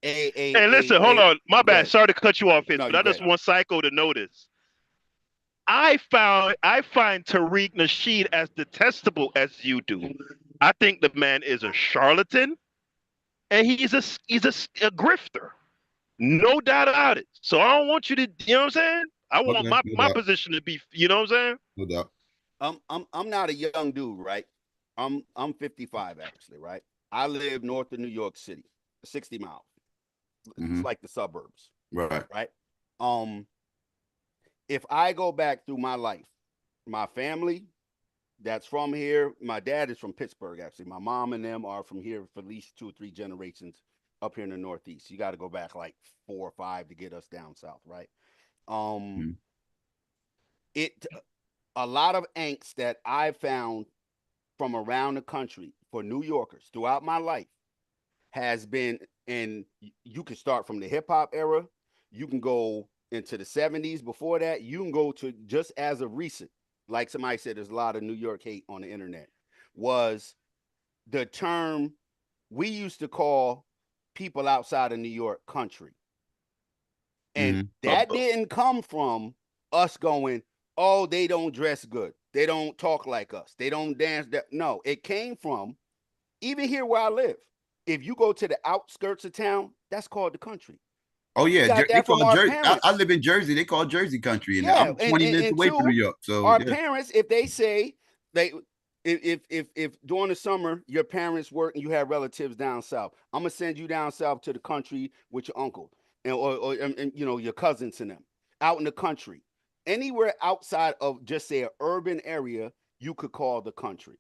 Hey, listen, hold on. My bad. Sorry to cut you off, Fitz, No, but I just want Psycho to notice. I find Tariq Nasheed as detestable as you do. I think the man is a charlatan, and he's a grifter. No doubt about it. So I don't want you to, you know what I'm saying? I want Okay, my position to be, you know what I'm saying? No doubt. I'm not a young dude, right? I'm 55 actually, right? I live north of New York City, 60 miles. It's like the suburbs. Right. Right. If I go back through my life, my family that's from here, my dad is from Pittsburgh, actually. My mom and them are from here for at least 2 or 3 generations up here in the Northeast. You got to go back like 4 or 5 to get us down south, right? A lot of angst that I found from around the country for New Yorkers throughout my life has been, and you can start from the hip hop era, you can go into the 70s. Before that, you can go to just as of recent, like somebody said, there's a lot of New York hate on the internet, was the term we used to call people outside of New York country. And that didn't come from us going, oh, they don't dress good. They don't talk like us. They don't dance. No, it came from, even here where I live, if you go to the outskirts of town, that's called the country. Oh yeah, got that from our Jersey. parents. I live in Jersey. They call Jersey country, and I'm 20 minutes away from New York. So our parents, if they say if during the summer your parents work and you have relatives down south, I'm gonna send you down south to the country with your uncle and you know your cousins and them out in the country. Anywhere outside of just say an urban area, you could call the country.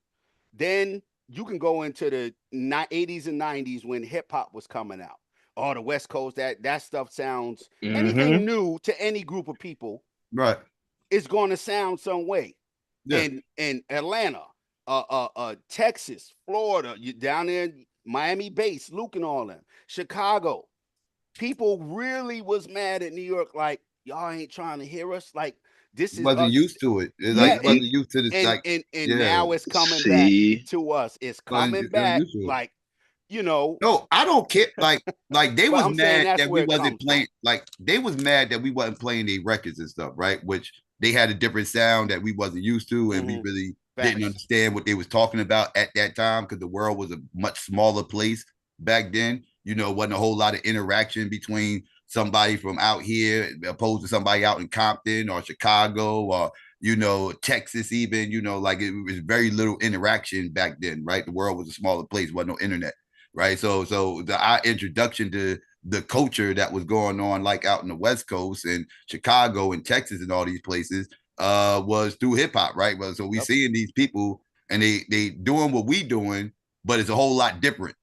Then you can go into the 80s and 90s when hip hop was coming out. Oh, the West Coast, that stuff sounds anything new to any group of people, right? It's going to sound some way. Yeah. In Atlanta, Texas, Florida, you down there, Miami base, Luke and all them, Chicago. People really was mad at New York, like y'all ain't trying to hear us. Like This is wasn't used to it. It's like yeah, he wasn't used to this. and Like, and yeah, now it's coming back See, to us. It's wasn't coming back, used to it. like no, I don't care. Like they but was I'm saying mad that's that we where it wasn't comes from. playing. Like they was mad that we wasn't playing their records and stuff, right? Which they had a different sound that we wasn't used to, and we really didn't understand what they was talking about at that time because the world was a much smaller place back then. Wasn't a whole lot of interaction between somebody from out here opposed to somebody out in Compton or Chicago or Texas even. Like it was very little interaction back then, right? The world was a smaller place, wasn't no internet. Right. So our introduction to the culture that was going on like out in the West Coast and Chicago and Texas and all these places was through hip hop, right? Well, so we seeing these people and they doing what we doing, but it's a whole lot different.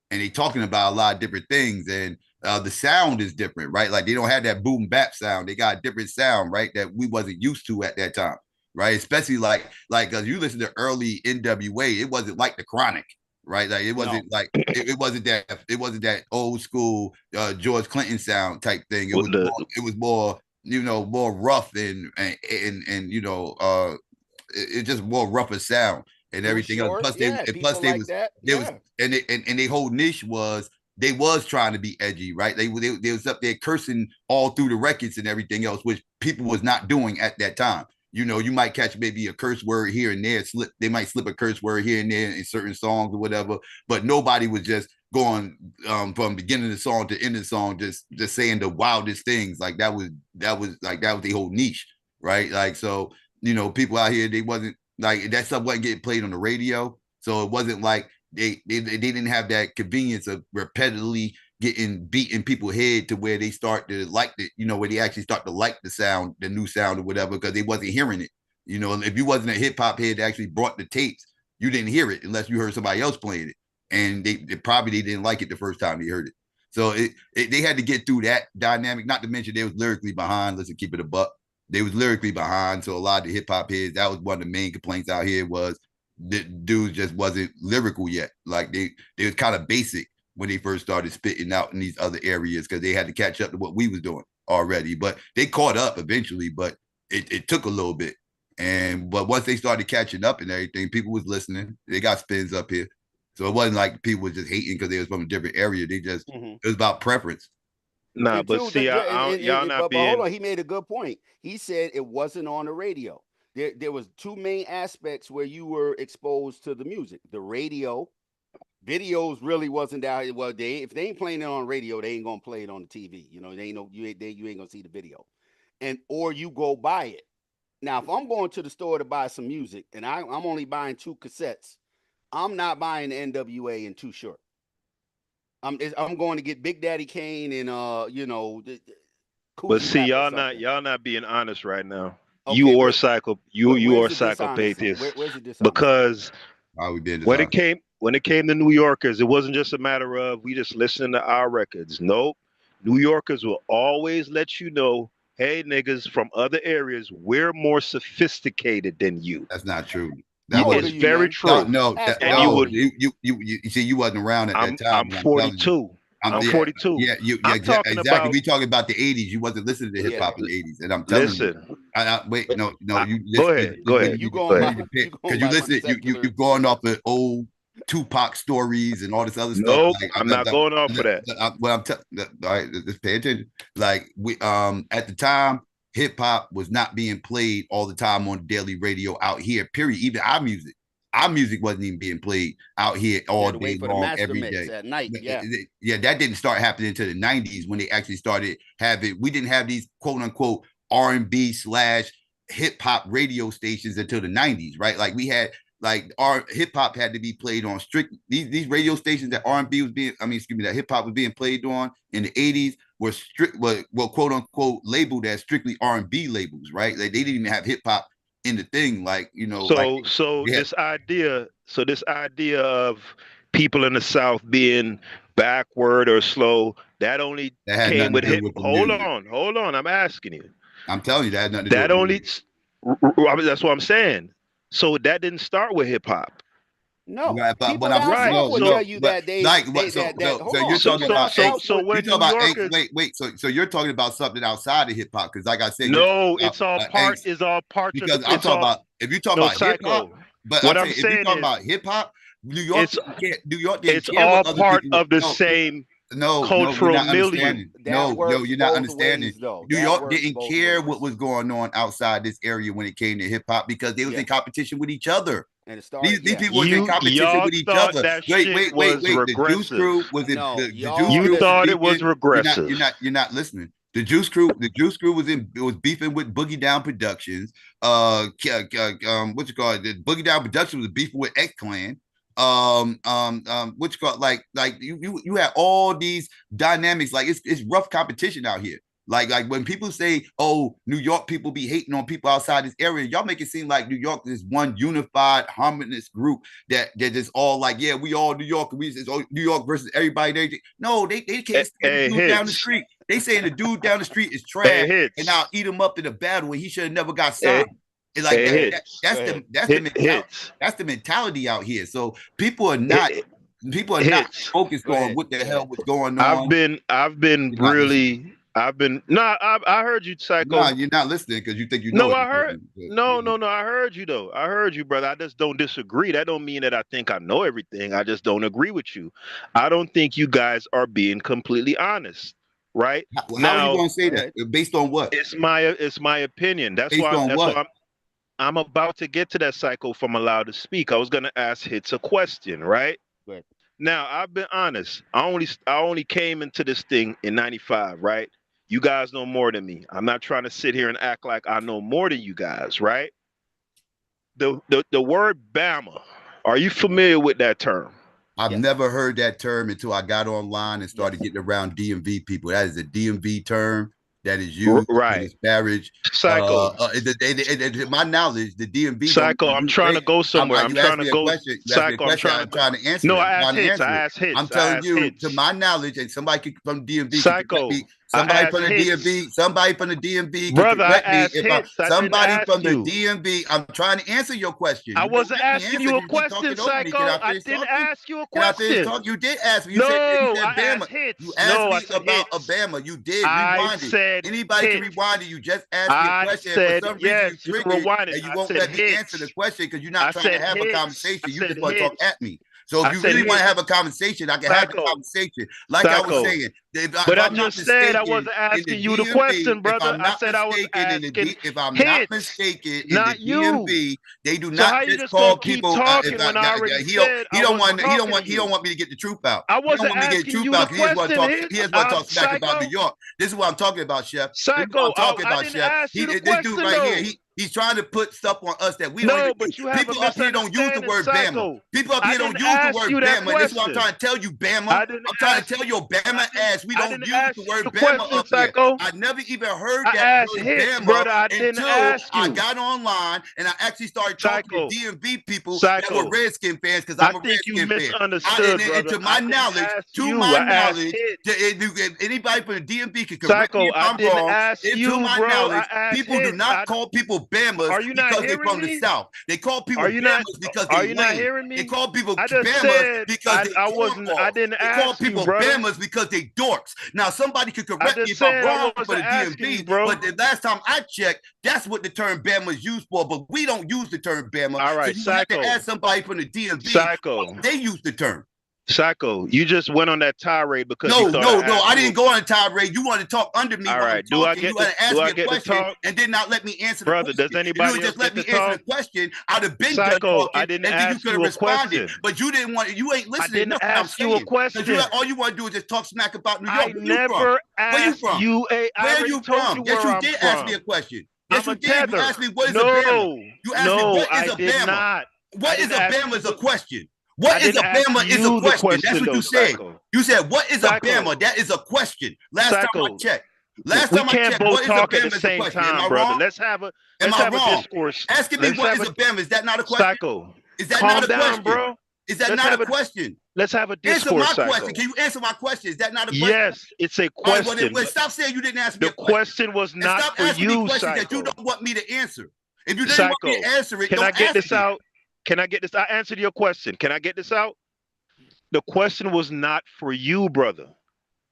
And they talking about a lot of different things. And the sound is different, right? Like they don't have that boom bap sound. They got a different sound, right? That we wasn't used to at that time. Right. Especially like because you listen to early NWA, it wasn't like the Chronic. Right, like it wasn't like it wasn't that old school George Clinton sound type thing. It was more more rough and it just more rougher sound and everything else. Plus they and their whole niche was they was trying to be edgy, right? They was up there cursing all through the records and everything else, which people was not doing at that time. You might catch maybe a curse word here and there. They might slip a curse word here and there in certain songs or whatever, but nobody was just going from beginning of the song to end of the song, just saying the wildest things. Like that was the whole niche, right? Like so, people out here they wasn't like that stuff wasn't getting played on the radio, so it wasn't like they didn't have that convenience of repetitively getting beating people's head to where they start to like it, where they actually start to like the sound, the new sound or whatever, because they wasn't hearing it. If you wasn't a hip hop head that actually brought the tapes, you didn't hear it unless you heard somebody else playing it. And they probably didn't like it the first time they heard it. So they had to get through that dynamic, not to mention they was lyrically behind. Let's keep it a buck. They was lyrically behind. So a lot of the hip hop heads, that was one of the main complaints out here was the dudes just wasn't lyrical yet. Like they was kind of basic when they first started spitting out in these other areas because they had to catch up to what we was doing already. But they caught up eventually, but it took a little bit. But once they started catching up and everything, people was listening. They got spins up here. So it wasn't like people was just hating because they was from a different area. They just it was about preference. Nah, but see, y'all not being. But hold on, he made a good point. He said it wasn't on the radio. There was two main aspects where you were exposed to the music. The radio. Videos really wasn't that well. If they ain't playing it on radio, they ain't gonna play it on the TV. You ain't gonna see the video, or you go buy it. Now, if I'm going to the store to buy some music and I'm only buying 2 cassettes, I'm not buying the NWA and Too Short. I'm going to get Big Daddy Kane and But see, y'all not being honest right now. Okay, You or psychopathist. Where's the dishonest? Because when it dishonest? came to New Yorkers, it wasn't just a matter of we just listening to our records. Nope. New Yorkers will always let you know, hey niggas from other areas, we're more sophisticated than you. That's not true. That is very true. No, you see, you wasn't around at that time. I'm 42. I'm 42. Yeah, exactly. About, we talking about the 80s. You wasn't listening to hip hop in the 80s, and I'm telling you. Wait, no. Go ahead. Because you listen. You going off the old Tupac stories and all this other stuff. Nope, I'm not going off for that. Well, I'm telling. All right, just pay attention. Like we at the time, hip hop was not being played all the time on daily radio out here. Period. Even our music wasn't even being played out here all day long, every day. At night, yeah, that didn't start happening until the 90s when they actually started having. We didn't have these quote unquote R&B / hip hop radio stations until the 90s, right? Like we had. Like our hip hop had to be played on strict these radio stations that R&B was being, that hip hop was being played on in the 80s were strict, well, quote unquote labeled as strictly R&B labels, right? Like they didn't even have hip hop in the thing, This idea of people in the South being backward or slow, that came with hip. Hold on, I'm asking you. I'm telling you that had nothing to do with that's what I'm saying. So that didn't start with hip hop. No, Right, but people I'm down no, south would no, tell you but that they, like they what? So, that that. so, Hold so on, you're talking people down about south would. you're when talking New about Yorkers, wait. So you're talking about something outside of hip hop because, like I said, you're no, talking it's all about part. angst. Is all part of the. Because I'm It's talking all about if you're talking no about hip hop, psycho. but I'm What I'm saying if you're saying talking is, about hip hop, it's New York didn't it's care all what other part people. of the No, same no, you're cultural not milieu. understanding. That No, works you're not both understanding. ways, though. New That York works didn't both care ways. what was going on outside this area when it came to hip hop because they was Yeah, in competition with each other. and it started. These Yeah, people was in competition Y'all with each thought other. that Wait, shit wait, wait, was wait. The Juice regressive. Crew was in no, the Juice y'all You Crew was thought listen. it was beefing. regressive. You're not listening. The Juice Crew was beefing with Boogie Down Productions. What you call it? The Boogie Down Productions was beefing with X Clan. What you call it? Like you have all these dynamics. Like it's rough competition out here. Like when people say, "Oh, New York people be hating on people outside this area," y'all make it seem like New York is one unified, harmonious group that is all like, "Yeah, we all New York, it's all New York versus everybody." And everything. No, they can't stand the dude down the street. They saying the dude down the street is trash, and I'll eat him up in a battle, and he should have never got signed. And like that's the mentality. That's the mentality out here. So people are not focused on what the hell was going on. I've been really I heard you, Psycho. No, you're not listening because you think you know No, what I you're heard doing. no, I heard you though. I heard you, brother. I just don't disagree. That don't mean that I think I know everything. I just don't agree with you. I don't think you guys are being completely honest. Right? How are you going to say that? Based on what? It's my opinion. That's Based why on what? I'm about to get to that, Psycho, if I'm allowed to speak. I was gonna ask Hits a question, right? Right. Now, I've been honest. I only came into this thing in 95, right? You guys know more than me. I'm not trying to sit here and act like I know more than you guys, right? The word Bama, are you familiar with that term? I've never heard that term until I got online and started getting around DMV people. That is a DMV term that is used to disparage. Psycho. My knowledge, the DMV. Psycho, I'm trying to go somewhere. I'm trying to go. Psycho, I'm trying to answer. No, I asked Hits. I'm telling you, to my knowledge, and somebody from DMV. Psycho. Somebody from the DMV. Brother, I asked Hits. Somebody from the DMV. I'm trying to answer your question. I wasn't asking you a question, Psycho. I didn't ask you a question. You did ask me. No, you said I Bama. asked Hits. You asked me about Alabama. You did. Rewind it. Anybody can rewind it. You just asked me a question. Said, for some yes, reason you triggered and you won't let me answer the question because you're not trying to have a conversation. You just want to talk at me. So if you really want to have a conversation, I can have a conversation. Like I was saying. But I just said I wasn't asking you the question, brother. I said I was asking if I'm not mistaken, in the DMV, they do so not just call people. He don't want me to get the truth out. I wasn't asking you the question. He just want to talk smack about New York. This is what I'm talking about, Chef. Psycho, I didn't ask you the question, though. He's trying to put stuff on us that we no, don't. But you have people up here don't use the word Bama. People up here don't use the word Bama. This is what I'm trying to tell you, Bama. I'm trying to tell your Bama ass we don't use the word Bama up here. I never even heard that word Bama until I got online and I actually started talking to DMV people that were Redskin fans because I'm a Redskin fan. And to my knowledge, anybody from the DMV can correct me if I'm wrong. To my knowledge, people do not call people Bamas because they're from the South. They call people Bamas because they lame. They call people Bamas because I didn't ask you, call people Bamas because they dorks. Now somebody could correct me if I'm wrong for the DMV, but the last time I checked, that's what the term Bama is used for. But we don't use the term Bama. All right, so you have to ask somebody from the DMV. They use the term. Psycho, you just went on that tirade because I didn't go on a tirade. You want to talk under me. All right, do I get to talk? And did not let me answer the question. Does anybody else just let me answer the question? I'd have been done talking, I didn't and then you could have responded. But you didn't want. You ain't listening. I didn't ask you a question. All you want to do is just talk smack about New York. I never asked you. Where are you from? Yes, you did ask me a question. Yes, you did. You asked me what is a Bama. You asked me what is a Bama. What is a Bama is a question. What is a Bama is a question. That's what you said. You said, what is a Bama? That is a question. Last time I checked. What is a Bama is a question. Am I wrong? Let's have a discourse. Asking me what is a Bama, is that not a question? Is that not a question? Bro. Is that not a question? Let's have a discourse. Answer my question. Can you answer my question? Is that not a question? Yes, it's a question. Well, stop saying you didn't ask me a question. The question was not for you, Stop asking me questions that you don't want me to answer. If you didn't want me to answer it, can I get this out? Can I get this? I answered your question. Can I get this out? The question was not for you, brother.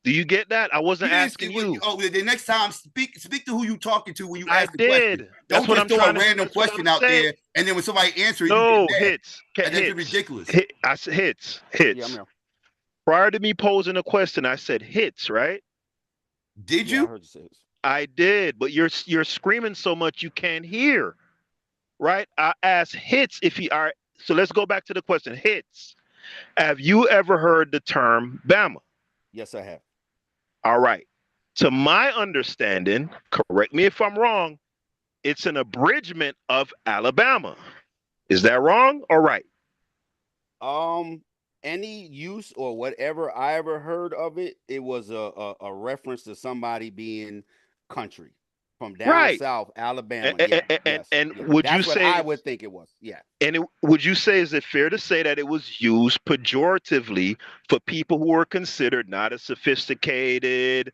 Do you get that? I wasn't asking you. Oh, the next time, speak to who you talking to when you I ask the question. did. Don't just throw a random That's what question I'm out saying. there, and then when somebody answers, No, you get mad. hits. That's Hits. ridiculous. I said hits. Yeah, I'm here. Prior to me posing a question, I said hits, right? Did Yeah, I you? heard you say this. I did, but you're screaming so much you can't hear, right? I asked hits if he are. So let's go back to the question. Hits. Have you ever heard the term Bama? Yes, I have. All right. To my understanding, correct me if I'm wrong, it's an abridgment of Alabama. Is that wrong or right? Any use or whatever I ever heard of it, it was a reference to somebody being country from down Right. south, Alabama. Yeah, yes. And Yeah. would That's you what say? I would think it was. Yeah. And would you say, is it fair to say that it was used pejoratively for people who are considered not as sophisticated,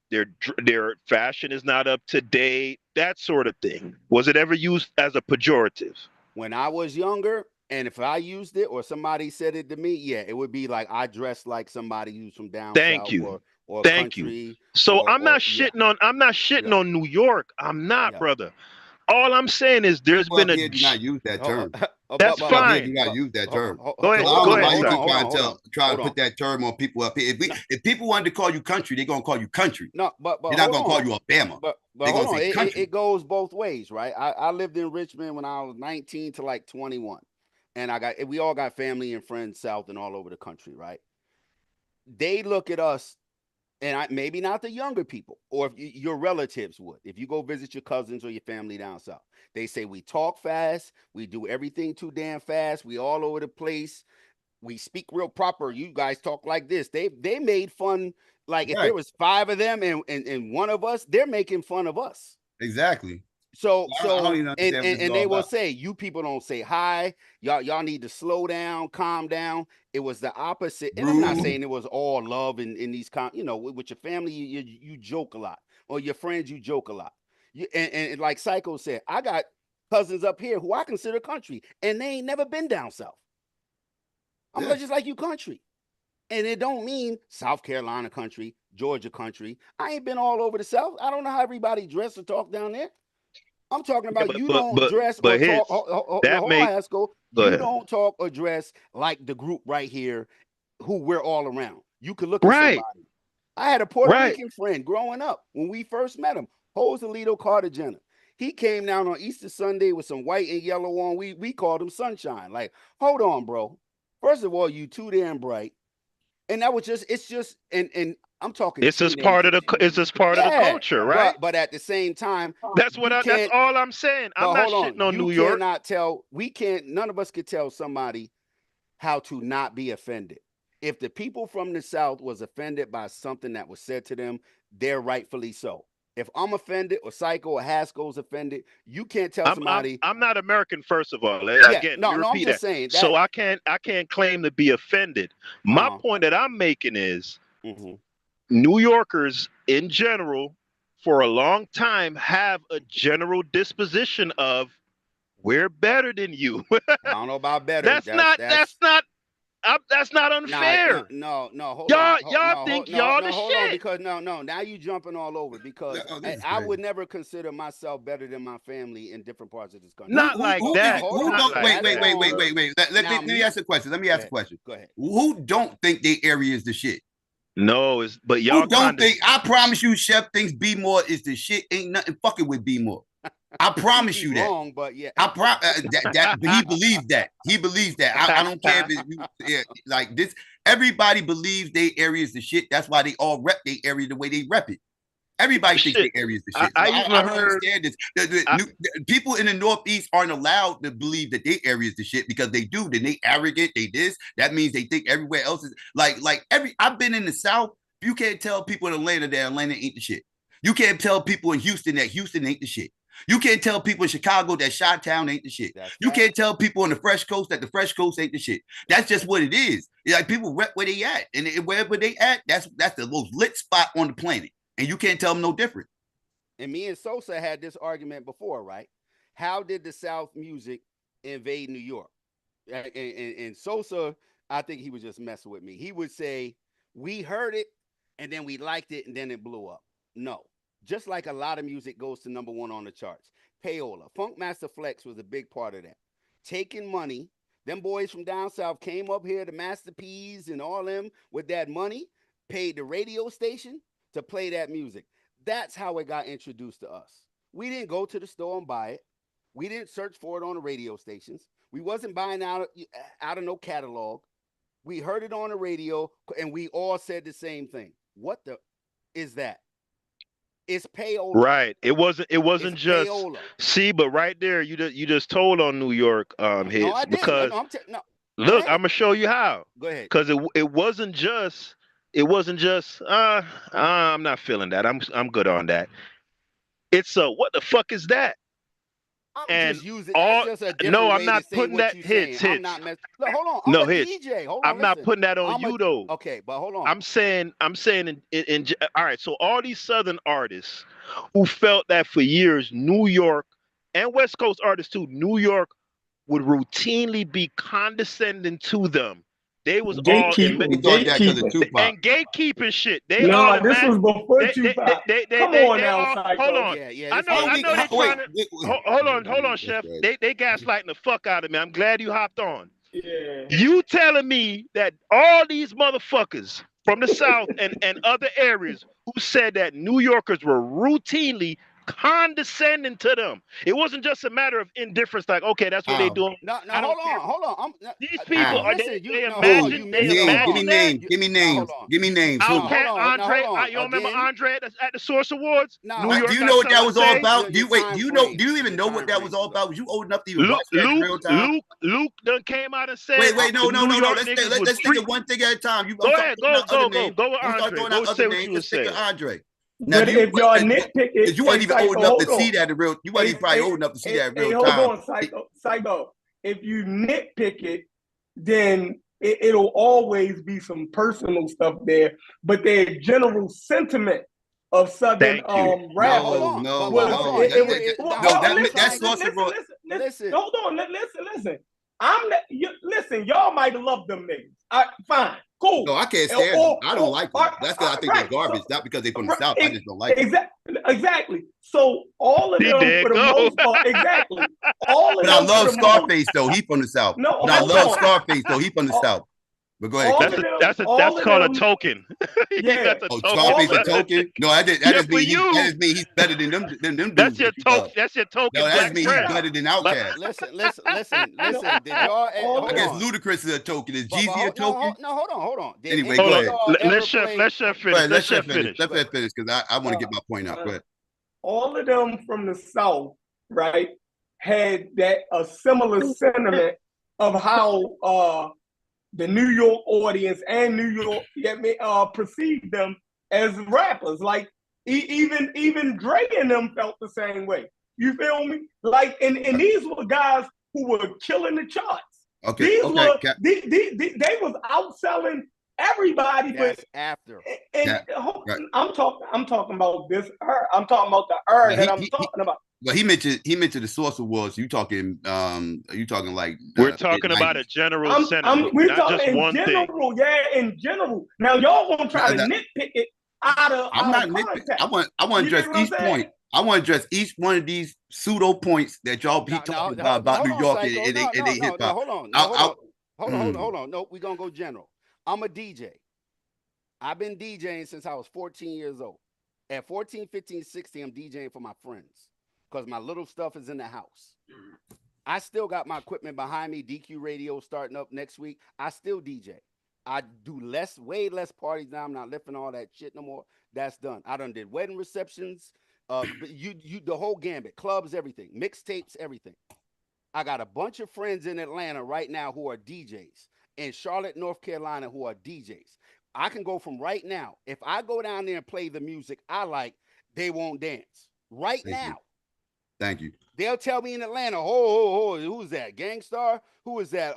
their fashion is not up to date, that sort of thing? Was it ever used as a pejorative? When I was younger, and if I used it or somebody said it to me, yeah, it would be like I dressed like somebody who's from down Thank south you. or Thank you. country. So I'm not Yeah. shitting on New York. I'm not, Yeah. brother. All I'm saying is there's People been up a. here do not use that term. That's People up here do fine. not use that term. Go ahead. I don't Go know why ahead. you keep Sal. trying to put that term on people up here. If people wanted to call you country, they're gonna call you country. No, but they're not gonna call you Alabama. But they're hold gonna on, say country. it goes both ways, right? I lived in Richmond when I was 19 to like 21, and we all got family and friends south and all over the country, right? They look at us, and maybe not the younger people, or if your relatives would. If you go visit your cousins or your family down south, they say we talk fast, we do everything too damn fast, we all over the place, we speak real proper. You guys talk like this. They made fun. Like if there was 5 of them and one of us, they're making fun of us. Exactly. So I don't even understand what this is and all they will about. say, you people don't say hi. Y'all need to slow down, calm down. It was the opposite. And I'm not saying it was all love in these with your family, you joke a lot. Or your friends, you joke a lot. And like Psycho said, I got cousins up here who I consider country, and they ain't never been down south. I'm just like you country. And it don't mean South Carolina country, Georgia country. I ain't been all over the South. I don't know how everybody dress or talk down there. I'm talking about you don't dress or talk. Hold on, Haskell. You don't talk or dress like the group right here who we're all around. You could look at somebody. I had a Puerto Rican friend growing up when we first met him, Joselito Cartagena. He came down on Easter Sunday with some white and yellow on. We called him Sunshine. Like, hold on, bro. First of all, you too damn bright. And that was it's just, and I'm talking. It's just part of the culture, right? But at the same time, that's all I'm saying. I'm not shitting on New York. None of us could tell somebody how to not be offended. If the people from the South was offended by something that was said to them, they're rightfully so. If I'm offended or Psycho or Haskell's offended, you can't tell somebody. I'm not American, first of all. Again, I'm just saying. So I can't claim to be offended. My point that I'm making is New Yorkers in general, for a long time, have a general disposition of we're better than you. I don't know about better. That's not unfair. No, hold y'all on. Y'all think y'all the hold shit. on, because now you jumping all over, because I would never consider myself better than my family in different parts of this country. Not like that. Wait. Let me ask a question. Go ahead. Who don't think they area is the shit? No, but y'all don't think. I promise you, Chef thinks B More is the shit. Ain't nothing fucking with B More. I promise you that. Wrong, but yeah. But he believes that. He believes that. I don't care if it's like this. Everybody believes they area is the shit. That's why they all rep their area the way they rep it. Everybody thinks their area is the shit. I don't understand this. People in the Northeast aren't allowed to believe that their area is the shit, because they do. Then they arrogant. They this. That means they think everywhere else is I've been in the South. You can't tell people in Atlanta that Atlanta ain't the shit. You can't tell people in Houston that Houston ain't the shit. You can't tell people in Chicago that Chi-Town ain't the shit. You can't tell people on the Fresh Coast that the Fresh Coast ain't the shit. That's just what it is. Like, people rep where they at, and wherever they at, that's the most lit spot on the planet, and you can't tell them no different. And me and Sosa had this argument before, right? How did the South music invade New York? and Sosa, I think he was just messing with me. He would say, we heard it and then we liked it and then it blew up. No. Just like a lot of music goes to #1 on the charts. Payola, Funkmaster Flex was a big part of that. Taking money, them boys from down south came up here, the Master P's and all them with that money, paid the radio station to play that music. That's how it got introduced to us. We didn't go to the store and buy it. We didn't search for it on the radio stations. We wasn't buying out of no catalog. We heard it on the radio and we all said the same thing. What the is that? It's payola. Right. It wasn't It's just payola. see, but right there you just told on New York hits No, I didn't. because No. look, I'm gonna show you how. Go ahead. Because it wasn't just I'm not feeling that. I'm good on that. It's what the fuck is that? I'm just using that's just a different no, I'm way not to say putting what that you hits. saying. I'm not look, hold on. I'm No a hits. DJ. Hold on. I'm not listen. putting that on you though. Okay, but hold on. I'm saying in all right. So all these Southern artists who felt that for years, New York and West Coast artists too, New York would routinely be condescending to them. They was all Gatekeeping. Gatekeeping shit. They No, all this was before they, Tupac. they Come on they now, all, Psycho. hold on. Yeah. I know they trying to hold on, Chef. They gaslighting the fuck out of me. I'm glad you hopped on. Yeah. You telling me that all these motherfuckers from the South and other areas who said that New Yorkers were routinely condescending to them. It wasn't just a matter of indifference, like, okay, that's what they doing. No, hold on. These people are listen, they hold on, you imagine missed the whole- Give me names. Give me names. Give me names. Who? Outcast hold on, Andre, hold on. you don't remember Again? Andre at the Source Awards? New York. Do you know what that was all about? Do Your you wait? time Do you know? frame. Do you even Your know time what that was all about? Was you old enough to even watch that in real time? Luke done came out and said. Wait, no. New York Let's niggas let's was think of one thing at a time. Go ahead, go with I'm Andre. start throwing Go out say other what names. you Let's was think of saying. Andre. Now, But if y'all nitpick it, you weren't even old enough to see that in real. You weren't even probably Hey, old enough to see that in Hey, real hold time. on, Psycho. If you nitpick it, then it'll always be some personal stuff there. But their general sentiment of Southern rappers that's also wrong. Listen. Hold on, listen. Listen, y'all might have loved them niggas. Fine, cool. No, I can't stand them. I don't like them. That's because I think they're garbage, not because they're from the South. I just don't like them. Exactly. So all of them, for the most part, exactly. All of But I them. love Scarface though. He from the South. No, but I love Scarface though. He from the South. But go ahead. That's called a token. Yeah. Scarface a token? No, that just means he's better than them dudes. That's your token. That's your token. No, that means he's better than Outkast. Listen. Did y'all? I guess Ludacris is a token. Is Jeezy a token? No, hold on. Anyway, go ahead. Let Chef finish. Let Chef finish because I want to get my point out. Go ahead. All of them from the South, right, had a similar sentiment of how the New York audience and New York perceived them as rappers. Like even Dre and them felt the same way. You feel me? Like and these were guys who were killing the charts. Okay. These were they was outselling everybody. That's but after. Right. I'm talking about this era. I'm talking about the era that I'm talking about. Well, he mentioned the Source Awards. You talking like we're talking about a general sentiment, we're not talking just in one general, thing. Yeah, in general. Now y'all gonna try to nitpick it out of context. I want to address each point. I want to address each one of these pseudo points that y'all be talking about New York and they hip hop. Hold on. No, we're gonna go general. I'm a DJ. I've been DJing since I was 14 years old. At 14, 15, 16, I'm DJing for my friends because my little stuff is in the house. I still got my equipment behind me. DQ radio starting up next week. I still DJ. I do way less parties now. I'm not lifting all that shit no more. That's done. I done did wedding receptions. The whole gambit, clubs, everything, mixtapes, everything. I got a bunch of friends in Atlanta right now who are DJs, in Charlotte, North Carolina, who are DJs. I can go from right now. If I go down there and play the music I like, they won't dance. Right now. Thank you. They'll tell me in Atlanta, who's that? Gangstar? Who is that?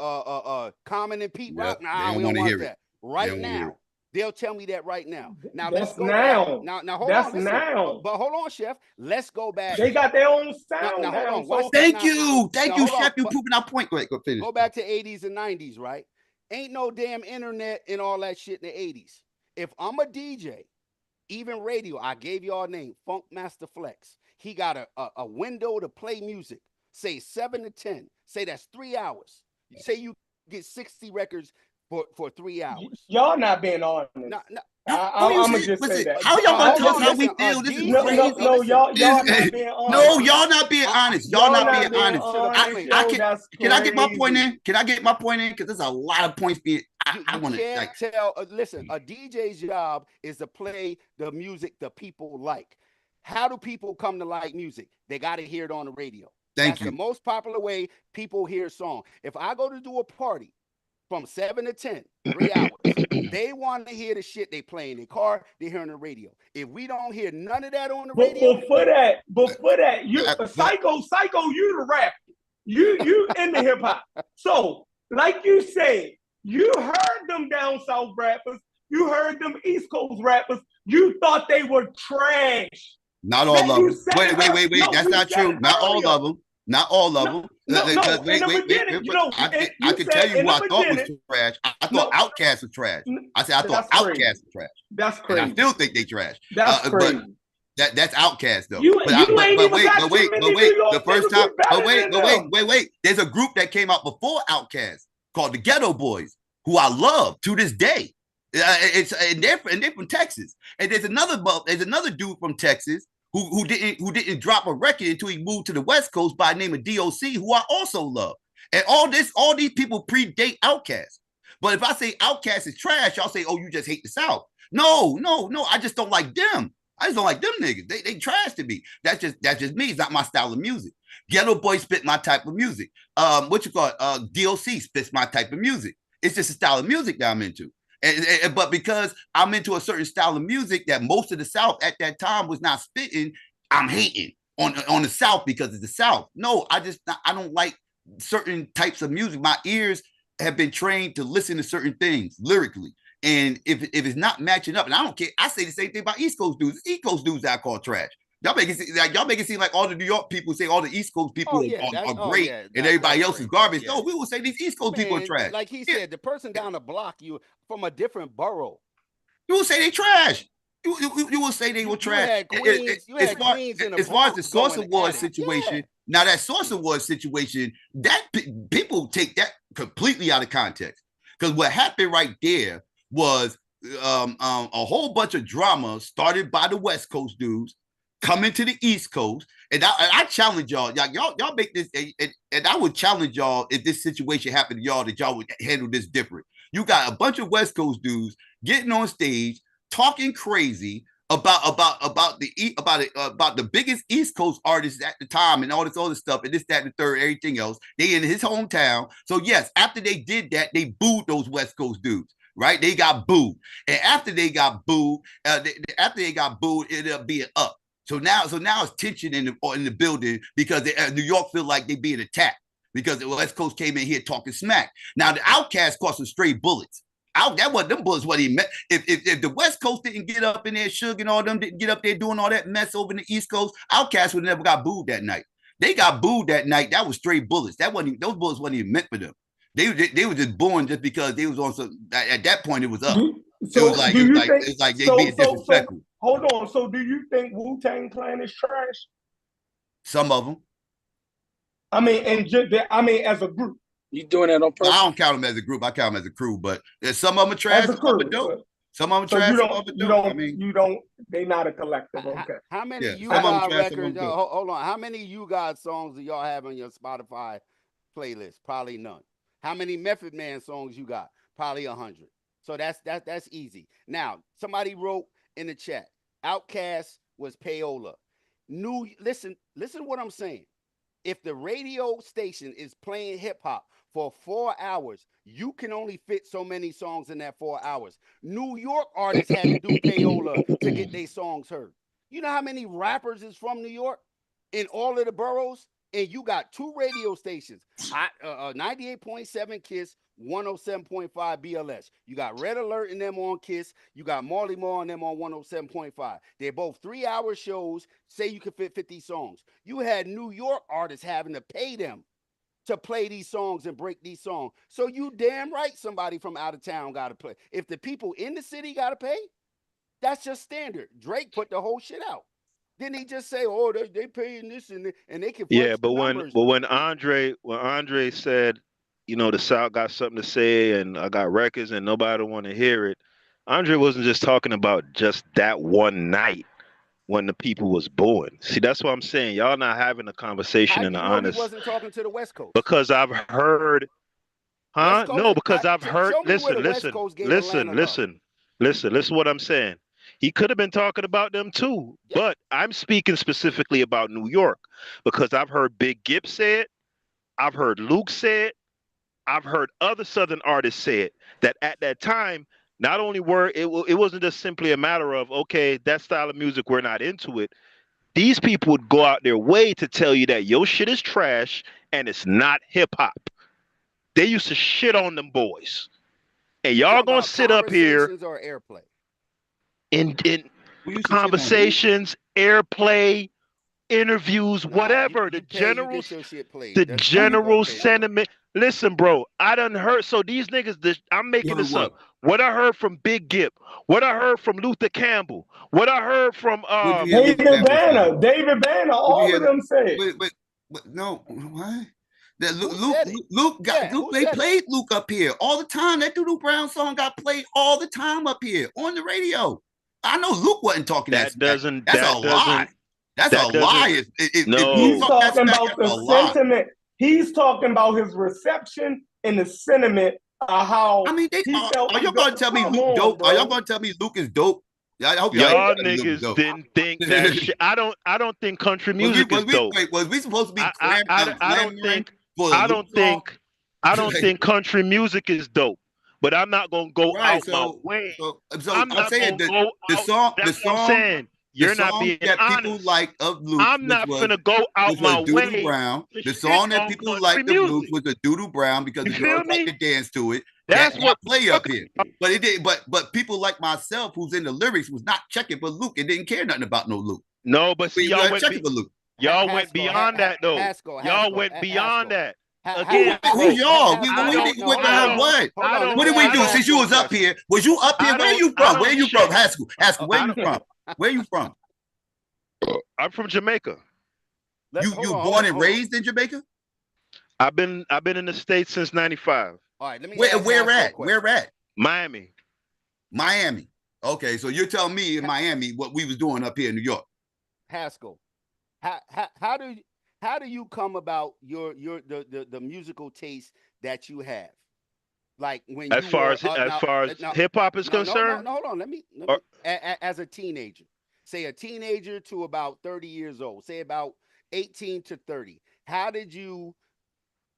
Common and Pete Rock? Nah, we don't want that. Right now. They'll tell me that right now. Now let's That's go now. back. Now hold That's on, listen. now. But hold on, Chef. Let's go back. They got their own sound Now hold on. so Watch Thank now. you, Now, hold Chef. on. You proving our point. Go finish. Go back to 80s and 90s, right? Ain't no damn internet and all that shit in the 80s. If I'm a DJ, even radio, I gave y'all a name, Funk Master Flex. He got a window to play music. Say 7 to 10. Say that's 3 hours. Say you get 60 records for 3 hours. Y'all not being honest. I'm gonna just say that. How y'all gonna tell us how we feel? This is crazy. No, y'all not being honest. No, y'all not being honest. Y'all not being honest. Can I get my point in? Can I get my point in? Because there's a lot of points being. I want to can't tell. Listen, a DJ's job is to play the music the people like. How do people come to like music? They got to hear it on the radio. That's the most popular way people hear a song. If I go to do a party from 7 to 10, 3 hours, they want to hear the shit they play in their car, they hear on the radio. If we don't hear none of that on the radio, before that, you psycho, you the rapper. You in the hip hop. So, like you said, you heard them down south rappers, you heard them East Coast rappers, you thought they were trash. Not all of them. Wait. No, that's not true. Not all of them. Not all of them. Wait. I can tell you who I thought was trash. I thought Outkast was trash. I said I thought Outkast was trash. That's crazy. And I still think they trash. That's crazy. But that's Outkast though. But The first time. But wait. There's a group that came out before Outkast called the Ghetto Boys, who I love to this day. And they're from Texas. And there's another dude from Texas who didn't drop a record until he moved to the West Coast by the name of DOC, who I also love. And all these people predate Outkast. But if I say Outkast is trash, y'all say, oh, you just hate the South. No, I just don't like them. I just don't like them niggas. They trash to me. That's just me. It's not my style of music. Ghetto Boy spit my type of music. DOC spits my type of music. It's just a style of music that I'm into. But because I'm into a certain style of music that most of the South at that time was not spitting, I'm hating on the South because it's the South. No, I don't like certain types of music. My ears have been trained to listen to certain things lyrically. And if it's not matching up, and I don't care, I say the same thing about East Coast dudes. East Coast dudes that I call trash. Y'all make it seem like all the New York people say all the East Coast people are great and everybody else is garbage. No, we will say these East Coast people are trash. Like he said, the person down the block, you from a different borough. You will say they trash. You will say they were trash. As far as the Source Awards situation, now that Source Awards situation, that people take that completely out of context. Because what happened right there was a whole bunch of drama started by the West Coast dudes coming to the East Coast, and I challenge y'all make this, and I would challenge y'all if this situation happened to y'all that y'all would handle this different. You got a bunch of West Coast dudes getting on stage talking crazy about the biggest East Coast artists at the time and all this other stuff and this, that, and the third, everything else. They in his hometown. So yes, after they did that, they booed those West Coast dudes. Right? They got booed, and after they got booed, it ended up being up. So now it's tension in the building because New York feel like they being attacked because the West Coast came in here talking smack. Now the Outkast cost some straight bullets. That wasn't them bullets what he meant. If the West Coast didn't get up in there, Suge and all them didn't get up there doing all that mess over in the East Coast, Outkast would never got booed that night. They got booed that night. That was straight bullets. Those bullets wasn't even meant for them. They were just born just because they was on some. At that point, it was up. It was like they being disrespectful. Hold on. So, do you think Wu-Tang Clan is trash? Some of them. I mean, as a group. You doing that on purpose? I don't count them as a group. I count them as a crew. But some of them are trash. Some of them are dope. Some of them trash. They not a collective. Okay. How many you got records? Hold on. How many you got songs do y'all have on your Spotify playlist? Probably none. How many Method Man songs you got? Probably 100. So that's easy. Now, somebody wrote in the chat, Outkast was payola. Listen what I'm saying. If the radio station is playing hip hop for 4 hours, you can only fit so many songs in that 4 hours. New York artists had to do payola to get their songs heard. You know how many rappers is from New York in all of the boroughs? And you got 2 radio stations, 98.7 Kiss, 107.5 BLS. You got Red Alert and them on KISS. You got Marley Marl and them on 107.5. They're both 3-hour shows. Say you can fit 50 songs. You had New York artists having to pay them to play these songs and break these songs. So you damn right somebody from out of town got to play. If the people in the city got to pay, that's just standard. Drake put the whole shit out. Didn't he just say, "Oh, they paying this and they can Yeah, fudge the numbers"? but when Andre said, you know, the South got something to say and I got records and nobody want to hear it, Andre wasn't just talking about just that one night when the people was booing. See, that's what I'm saying. Y'all not having a conversation How in you the know he honest wasn't talking to the West Coast? because I've heard, West Coast, No, because I've heard. show me where the West Coast gave Atlanta love. Listen to what I'm saying. He could have been talking about them too, but I'm speaking specifically about New York because I've heard Big Gipp say it, I've heard Luke say it, I've heard other Southern artists say it. That at that time, not only it wasn't just simply a matter of okay, that style of music we're not into it. These people would go out their way to tell you that your shit is trash and it's not hip hop. They used to shit on them boys. And y'all gonna sit up here or airplay? in conversations, airplay, interviews, whatever. The general sentiment. Listen, bro, I done heard. So these niggas, I'm making this up. What I heard from Big Gipp, what I heard from Luther Campbell, what I heard from David Banner, all of them said. But no, what? That Luke they played Luke up here all the time. That Doodoo Brown song got played all the time up here on the radio. I know Luke wasn't talking that. That's a lie. That's a lie. No, he's talking about the sentiment. He's talking about his reception and the sentiment of how. I mean, are y'all going to tell me Luke dope? Are y'all going to tell me Luke is dope? I hope y'all niggas didn't think that shit. I don't think country music is dope. Was we supposed to be? I don't think country music is dope. But I'm not gonna go out my way. I'm saying the song. You're not being honest. People like of Luke. I'm not gonna go out my way. Brown. The song that people like of Luke was the Doodoo Brown because the girls like to dance to it. That's what play up here. But it did. But people like myself, who's in the lyrics, was not checking for Luke and didn't care nothing about no Luke. No, but see, y'all went beyond that though. Y'all went beyond that. Again, who's y'all? What did we do since you was up here? Was you up here? Where you from? Where you from? Haskell, where you from? Where you from? I'm from Jamaica. You born and raised in Jamaica? I've been in the States since '95. All right, let me. Where at? Where at? Miami. Okay, so you're telling me in Miami what we was doing up here in New York. Haskell, how do you come about the musical taste that you have? Like when as far as hip hop is concerned. No, hold on. Let me as a teenager, say a teenager to about 30 years old, say about 18 to 30. How did you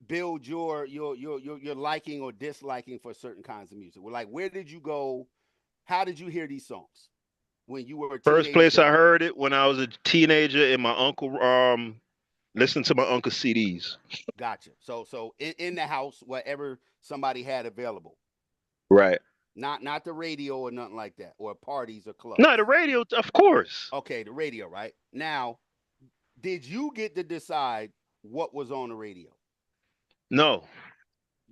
build your liking or disliking for certain kinds of music? Like, where did you go? How did you hear these songs when you were a teenager? First place I heard it when I was a teenager in my uncle listening to my uncle's CDs. Gotcha. So in the house, whatever somebody had available. Right. Not the radio or nothing like that, or parties or clubs. No, the radio, of course. Okay, the radio, right? Now, did you get to decide what was on the radio? No.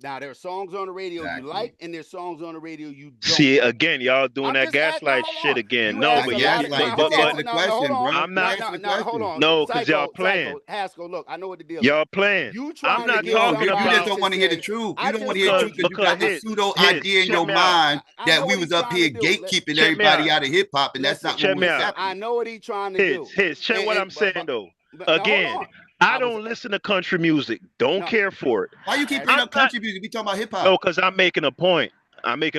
Now, there are songs on the radio you like, and there's songs on the radio you don't. See, again, y'all doing that gaslight shit again. No, but the question, bro. I'm not. Hold on. No, because y'all playing. Haskell, look, I know what the deal is. Y'all playing. I'm not talking about. You just don't want to hear the truth. You don't want to hear the truth because you got the pseudo idea in your mind that we was up here gatekeeping everybody out of hip hop, and that's not what was happening. I know what he's trying to do. Check what I'm saying though. Again. I don't listen to country music. Don't care for it. Why you keep bringing up country music? We talking about hip hop. No, because I'm making a point. I'm not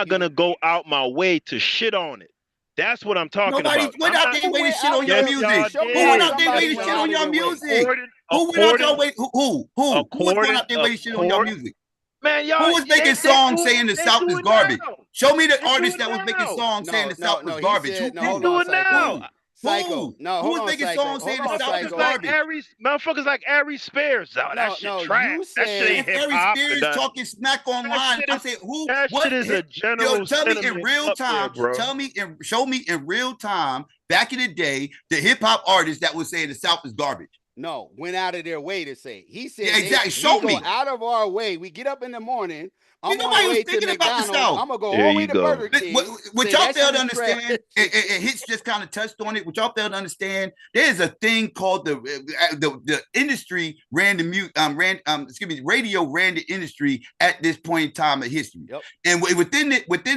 gonna go out my way to shit on it. That's what I'm talking about. Nobody went out there way to shit on your music. Who went out there way to shit on your music? Who went out there way? Who went out there way to shit on your music? Man, y'all. Who was making songs saying the South is garbage? Show me the artist that was making songs saying the South was garbage. Hold on a second. Psycho. No, Who hold was on, making Psycho. songs saying the Hold on, South is Psycho. garbage? Motherfuckers like Ari Spears. Oh, that No, shit no, trash. you That shit said ain't hip Harry hop. Spears talking smack online. shit I is- said, who? that What? shit is a general Tell me in sentiment real up there, time. bro. Tell me and show me in real time. Back in the day, the hip hop artists that was saying the South is garbage. No, went out of their way to say. He said, Yeah, exactly. Show we me. go out of our way. We get up in the morning. I'm on Nobody the was way to thinking about the McDonald's. South. I'm gonna go There all the way you to go. Burger King. What say y'all that fail shit to is trash. understand, and Hitch just kind of touched on it. What y'all fail to understand, there's a thing called the industry ran the radio ran the industry at this point in time of history. Yep. And within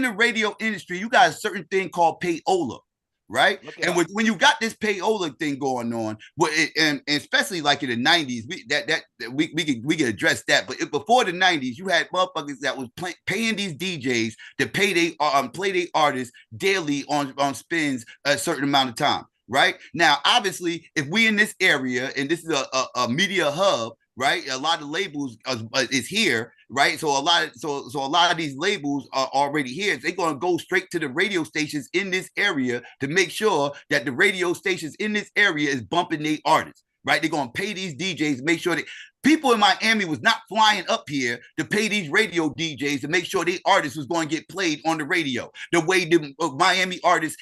the radio industry, you got a certain thing called payola. Right. And when you got this payola thing going on, and especially like in the 90s, we can address that. But before the 90s, you had motherfuckers that was paying these DJs to play their artists daily on spins a certain amount of time. Right now, obviously, if we in this area and this is a media hub, right? A lot of labels is here, right? So a lot of these labels are already here. They're going to go straight to the radio stations in this area to make sure that the radio stations in this area is bumping their artists, right? They're going to pay these DJs, make sure that people in Miami was not flying up here to pay these radio DJs to make sure their artists was going to get played on the radio. The way the Miami artists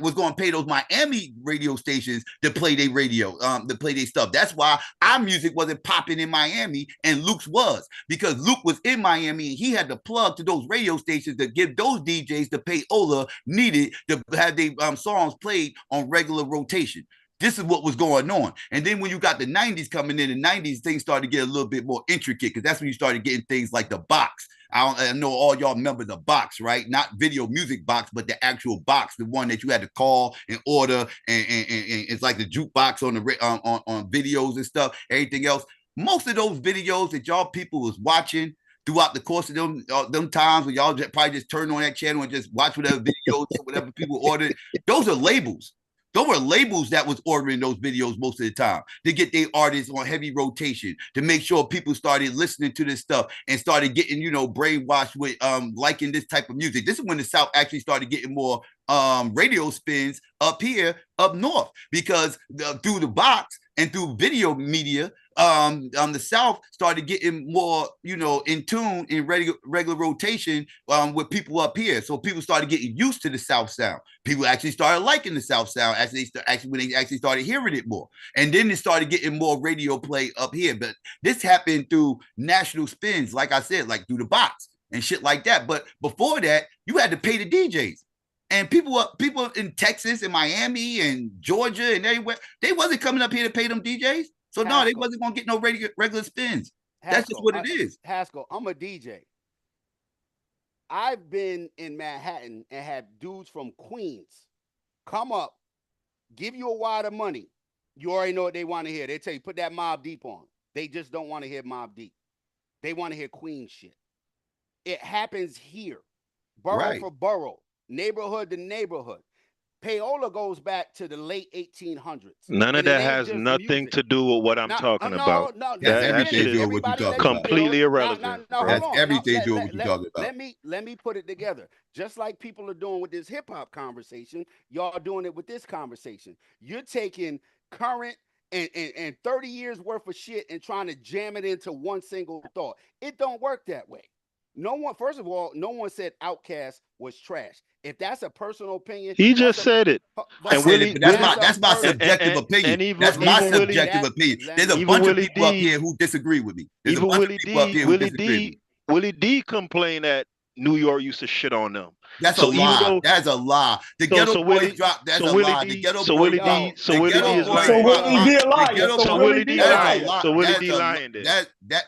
was going to pay those Miami radio stations to play their radio, to play their stuff. That's why our music wasn't popping in Miami and Luke's was, because Luke was in Miami and he had to plug to those radio stations to give those DJs the payola needed to have their songs played on regular rotation. This is what was going on. And then when you got the 90s coming in, the 90s, things started to get a little bit more intricate, because that's when you started getting things like the box. I know all y'all remember the box, right? Not video music box, but the actual box, the one that you had to call and order, and it's like the jukebox on the on videos and stuff, everything else. Most of those videos that y'all people was watching throughout the course of them times when y'all probably just turn on that channel and just watch whatever videos, whatever people ordered, those are labels. Those were labels that was ordering those videos most of the time to get their artists on heavy rotation, to make sure people started listening to this stuff and started getting, brainwashed with liking this type of music. This is when the South actually started getting more radio spins up here, up north, because through the box and through video media, the South started getting more, in tune in regular rotation with people up here. So people started getting used to the South sound. People actually started liking the South sound when they actually started hearing it more. And then it started getting more radio play up here. But this happened through national spins, like I said, like through the box and shit like that. But before that, you had to pay the DJs. And people in Texas and Miami and Georgia and everywhere, they wasn't coming up here to pay them DJs. So no, they wasn't gonna get no regular spins. That's just what it is. Haskell, I'm a DJ. I've been in Manhattan and had dudes from Queens come up, give you a wad of money. You already know what they want to hear. They tell you, put that Mobb Deep on. They just don't want to hear Mobb Deep. They want to hear Queen shit. It happens here, borough for borough, neighborhood to neighborhood. Payola goes back to the late 1800s. None of that has nothing to do with what I'm talking about. That's everything to do with what you're talking about. Completely irrelevant. That's everything to do with what you're talking about. Let me put it together. Just like people are doing with this hip hop conversation, y'all doing it with this conversation. You're taking current and 30 years worth of shit and trying to jam it into one single thought. It don't work that way. First of all, no one said Outkast was trash. If that's a personal opinion, he just said it. And that's my subjective opinion. That's my subjective opinion. There's a bunch of people up here who disagree with me. There's a bunch of people up here who disagree with me. Willie D complained that New York used to shit on them. That's a lie. That's a lie. The Ghetto Boys dropped. That's a lie. The Ghetto Boys. Willie D is lying. So Willie D lying. So Willie D lying. So Willie D lying.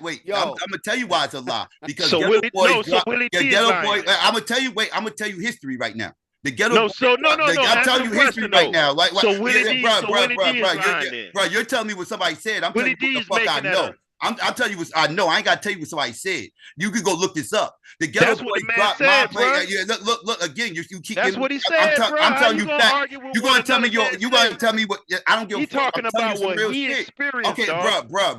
Wait, I'm gonna tell you why it's a lie. Because so Ghetto Boys. So Willie D is lying. I'm gonna tell you. Wait, I'm gonna tell you history right now. The Ghetto. No. I'm telling you history right now. Like, so Willie D. Bro, you're telling me what somebody said. I'm telling you what the fuck I know. I'm telling you what I know. I ain't gotta tell you what somebody said. You can go look this up. The Ghetto Boys dropped my play. Look again. You keep. That's what he said, bro. I'm telling you fact. You gonna tell me you gonna tell me what? I don't give a fuck. He talking about what he experienced. Okay, bro.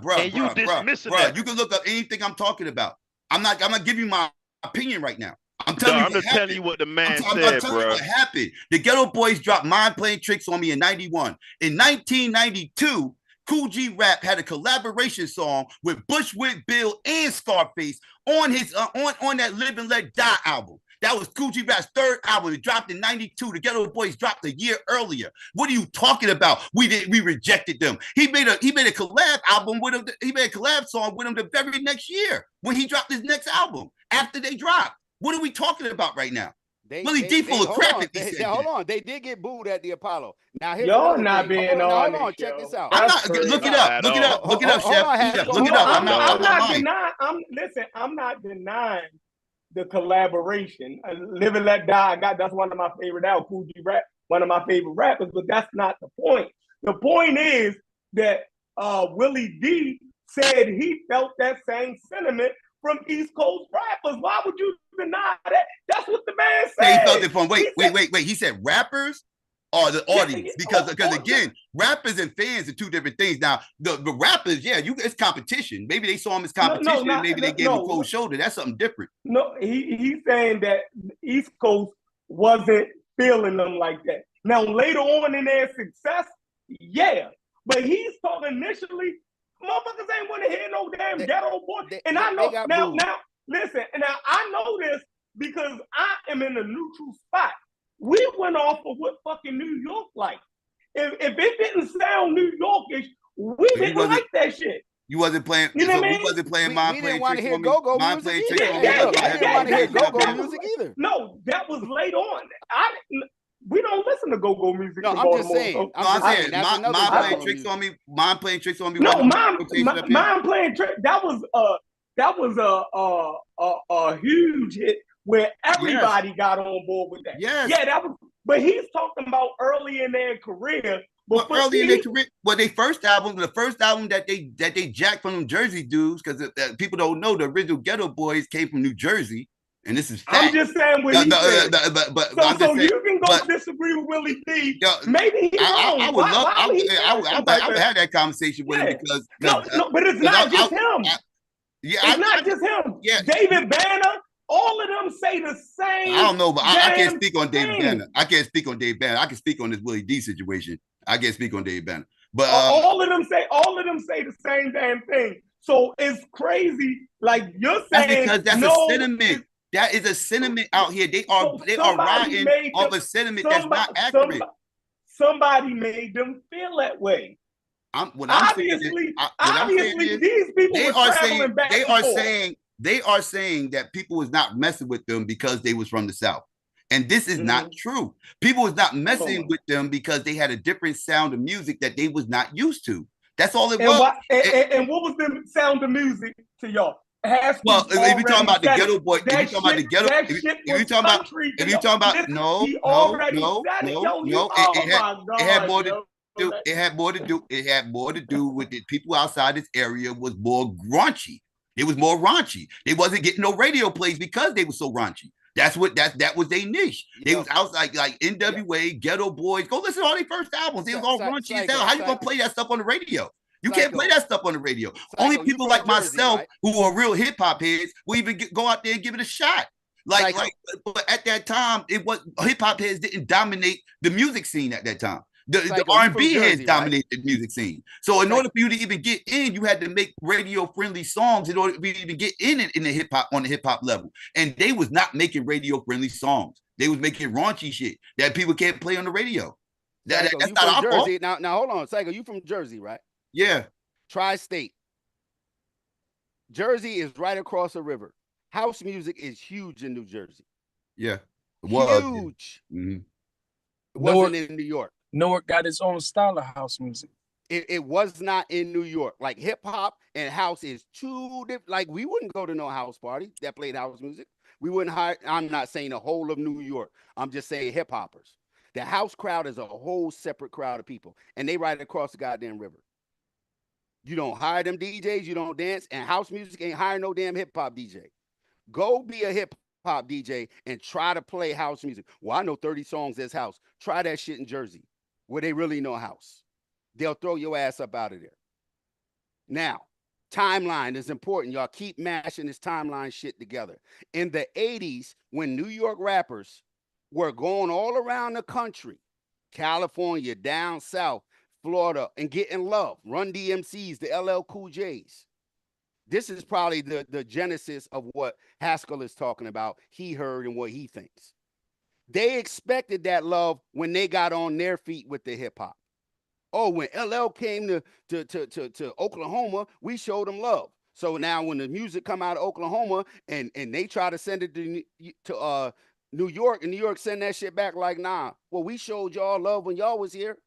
You can look up anything I'm talking about. I'm not giving you my opinion right now. I'm telling you, I'm just telling you what the man I'm said, telling you bro. what happened. The Ghetto Boys dropped Mind Playing Tricks on Me in 91. In 1992, Cool G Rap had a collaboration song with Bushwick Bill and Scarface on his on that Live and Let Die album. That was Cool G Rap's third album. It dropped in 92. The Ghetto Boys dropped a year earlier. What are you talking about? We rejected them. He made a collab album with him. He made a collab song with him the very next year when he dropped his next album after they dropped. What are we talking about right now? Willie D full of crap. Hold on. They did get booed at the Apollo. Now here's Y'all another not thing. being Hold honest, on. Check yo. this out. I'm not. Look it up. Look it up. Look it up, Chef. Look it up. I'm not denying. Listen, I'm not denying the collaboration. Live and Let Die. That's one of my favorite albums. Cool G Rap, one of my favorite rappers. But that's not the point. The point is that Willie D said he felt that same sentiment from East Coast rappers. Why would you deny that? That's what the man said. He felt it from wait. He said rappers or the audience because again, rappers and fans are two different things. Now the rappers, it's competition. Maybe they saw him as competition. Maybe they gave him a cold shoulder. That's something different. No, he's saying that East Coast wasn't feeling them like that. Now later on in their success, but he's talking initially. Motherfuckers ain't want to hear no damn Ghetto Boy. And I know now. Listen, and now I know this because I am in a neutral spot. We went off of what fucking New York like. If it didn't sound New Yorkish, we didn't like that shit. You wasn't playing. You know what I mean? We wasn't playing Mind We Playing didn't want to Tricks hear on Me. go-go Mind music Playing either. Tricks on Me. We didn't want to hear go-go music either. No, that was late on. We don't listen to go-go music. No, I'm just saying. I'm saying Mind Playing Tricks on Me. Mind Playing Tricks on Me. No, Mind Playing Tricks. That was a huge hit where everybody got on board with that. Yes. Yeah, that was. But he's talking about early in their career. Well, early in their career, the first album that they jacked from them Jersey dudes, because people don't know the original Ghetto Boys came from New Jersey, and this is fact. I'm just saying what he said. So you can go disagree with Willie D. Maybe he's wrong. I would love. I would have that conversation with him because no, but it's not just him. It's not just him. Yeah, David Banner. All of them say the same. I don't know, but I can't speak on David Banner. I can't speak on David Banner. I can speak on this Willie D situation. I can't speak on David Banner. But all of them say the same damn thing. So it's crazy. Like you're saying, that's because that's a sentiment. That is a sentiment out here. They are riding off a sentiment that's not accurate. Somebody made them feel that way. Obviously, these people they are saying that people was not messing with them because they was from the South. And this is not true. People was not messing with them because they had a different sound of music that they was not used to. That's all it was. And what was the sound of music to y'all? Well, if you're talking about the Ghetto Boy, if you're talking about it had more to do with the people outside this area was more raunchy. It was more raunchy. They wasn't getting no radio plays because they were so raunchy. That was their niche. They was out like NWA, Ghetto Boys. Go listen to all their first albums. They was all raunchy as hell. How you gonna play that stuff on the radio? You can't play that stuff on the radio. Only people like myself who are real hip hop heads will even go out there and give it a shot. But at that time, it was hip hop heads didn't dominate the music scene at that time. The R&B heads dominated the music scene. So in order for you to even get in, you had to make radio-friendly songs in order for you to even get in the hip hop on the hip hop level. And they was not making radio-friendly songs. They was making raunchy shit that people can't play on the radio. That's not our fault. Now hold on, Psycho, you from Jersey, right? Yeah. Tri-state. Jersey is right across the river. House music is huge in New Jersey. Yeah. Huge. Mm-hmm. It wasn't in New York. Newark got its own style of house music. It was not in New York. Like hip hop and house is two different. Like we wouldn't go to no house party that played house music. We wouldn't hire. I'm not saying the whole of New York. I'm just saying hip hoppers. The house crowd is a whole separate crowd of people, and they ride across the goddamn river. You don't hire them DJs. You don't dance, and house music ain't hire no damn hip hop DJ. Go be a hip hop DJ and try to play house music. Well, I know 30 songs as house. Try that shit in Jersey, where they really know house. They'll throw your ass up out of there. Now, Timeline is important. Y'all keep mashing this timeline shit together. In the 80s, when New York rappers were going all around the country, California, down south, Florida, and getting love, Run DMCs, the LL Cool J's. This is probably the genesis of what Haskell is talking about. He heard and what he thinks. They expected that love when they got on their feet with the hip hop. Oh, when LL came to Oklahoma, we showed them love. So now when the music come out of Oklahoma and they try to send it to New York, and New York send that shit back like, nah, well, we showed y'all love when y'all was here.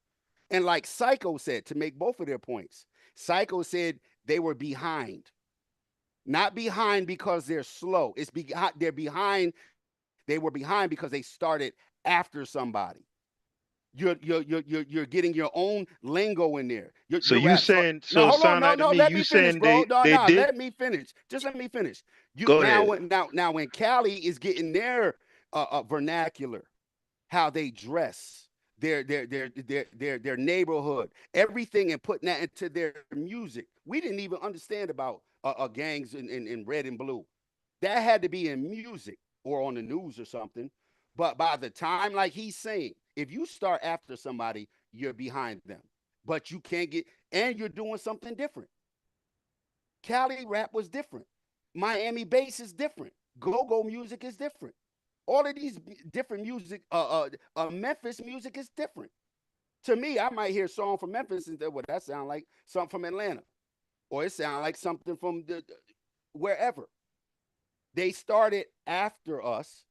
And like Psycho said, to make both of their points, Psycho said they were behind. Not behind because they're slow. It's they're behind. They were behind because they started after somebody. You're getting your own lingo in there. So you saying so? Hold on, Sound like to me let you me finish, saying bro. No, they did. let me finish. Just let me finish. Go now ahead. when Cali is getting their vernacular, how they dress, their neighborhood, everything, and putting that into their music. We didn't even understand about gangs in red and blue. That had to be in music or on the news or something. But by the time, like he's saying, if you start after somebody, you're behind them. But you can't get, and you're doing something different. Cali rap was different. Miami bass is different. Go-go music is different. All of these different music, Memphis music is different. To me, I might hear a song from Memphis and say, well, that sounds like something from Atlanta. Or it sounds like something from wherever. They started after us,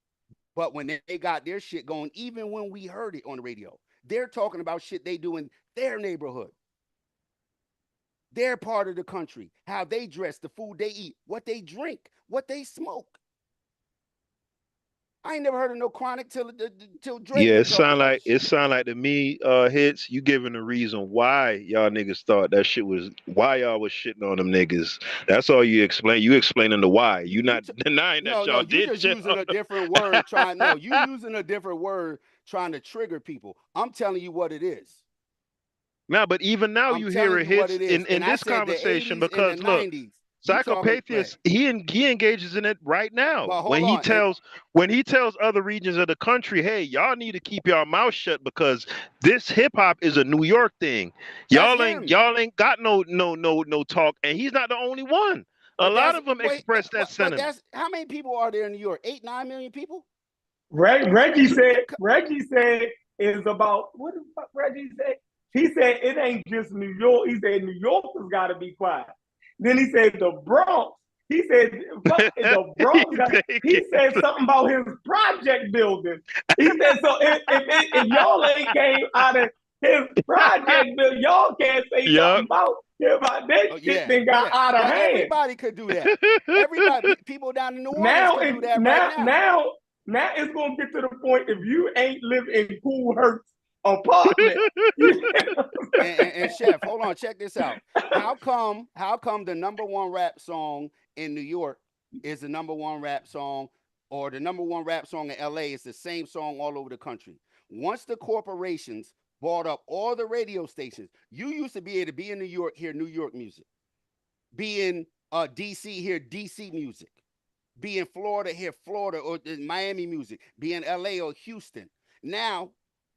but when they got their shit going, even when we heard it on the radio, they're talking about shit they do in their neighborhood, their part of the country, how they dress, the food they eat, what they drink, what they smoke. I ain't never heard of no Chronic till Dre Yeah, even talked about it shit. sound like to me, hits, you giving the reason why y'all niggas thought that shit was why y'all was shitting on them niggas. That's all you explain. You explaining the why. You not denying that No, y'all you did just shit using a different word you using a different word trying to trigger people. I'm telling you what it is. Now, but even now I'm you hear telling it you what hits it is. in And I this said the conversation 80s and the because look, 90s. You talking Psychopathus, he engages in it right now. But When hold on. he tells other regions of the country, hey, y'all need to keep your mouth shut because this hip hop is a New York thing. Y'all ain't got no talk, and he's not the only one. A lot of them express that sentiment. But that's how many people are there in New York? 8-9 million people? Reggie said is about what the fuck Reggie said? He said it ain't just New York. He said New Yorkers got to be quiet. Then he said the Bronx. He said the Bronx. He said something about his project building. He said so if y'all ain't came out of his project building, y'all can't say something about that shit. Then got out of hand. Everybody could do that. Everybody, people down in New Orleans could do that right now. Now it's gonna get to the point if you ain't live in Cool Hertz apartment. and Chef, hold on, check this out. How come the #1 rap song in New York is the #1 rap song, or the #1 rap song in LA is the same song all over the country? Once the corporations bought up all the radio stations, you used to be able to be in New York, hear New York music, be in DC, hear DC music, be in Florida, hear Florida or Miami music, be in LA or Houston. Now,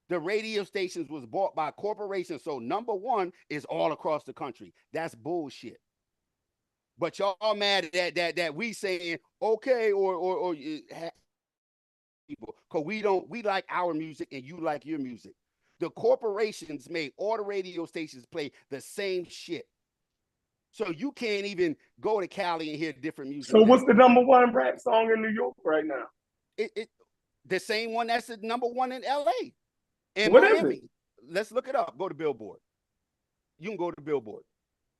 the radio stations was bought by corporations, so #1 is all across the country. That's bullshit. But y'all mad that we saying okay or people, because we like our music and you like your music. The corporations made all the radio stations play the same shit. So you can't even go to Cali and hear different music. So what's the #1 rap song in New York right now? The same one that's the #1 in LA. And what Miami. is it? Let's look it up. Go to Billboard. You can go to Billboard.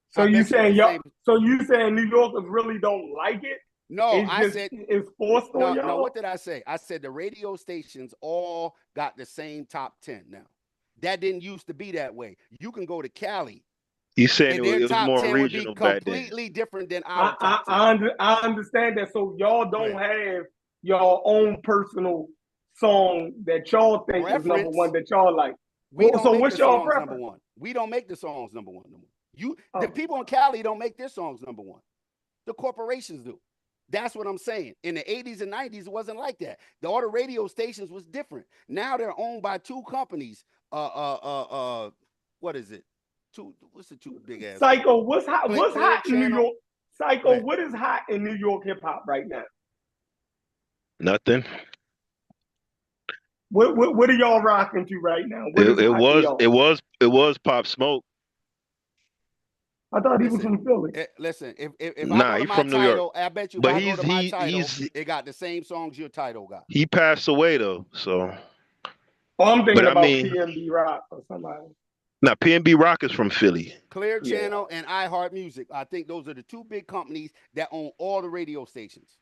So you saying New Yorkers really don't like it? No, it's forced on y'all. No, what did I say? I said the radio stations all got the same top 10 now. That didn't used to be that way. You can go to Cali. You saying and it was more regional back then. Completely different than our top 10. I understand that. So y'all don't have your own personal song that y'all think is #1 that y'all like. So what's your preference? We don't make the songs #1 no more. The people in Cali don't make their songs number one. The corporations do. That's what I'm saying. In the 80s and 90s, it wasn't like that. All the radio stations was different. Now they're owned by two companies. What is it? What's the two big ass? Psycho, what's hot? What's hot in New Channel. York? Psycho, what is hot in New York hip hop right now? Nothing. What are y'all rocking to right now? What is hot to y'all? It was Pop Smoke. I thought he was from Philly. Listen, if Nah, I go he to my from New title, York. I bet you if But I go to my title, he's it got the same songs your title got. he passed away though, so. Oh, I'm thinking But I about mean- PNB Rock or somebody. Now PNB Rock is from Philly. Clear Channel and iHeart Music. I think those are the two big companies that own all the radio stations.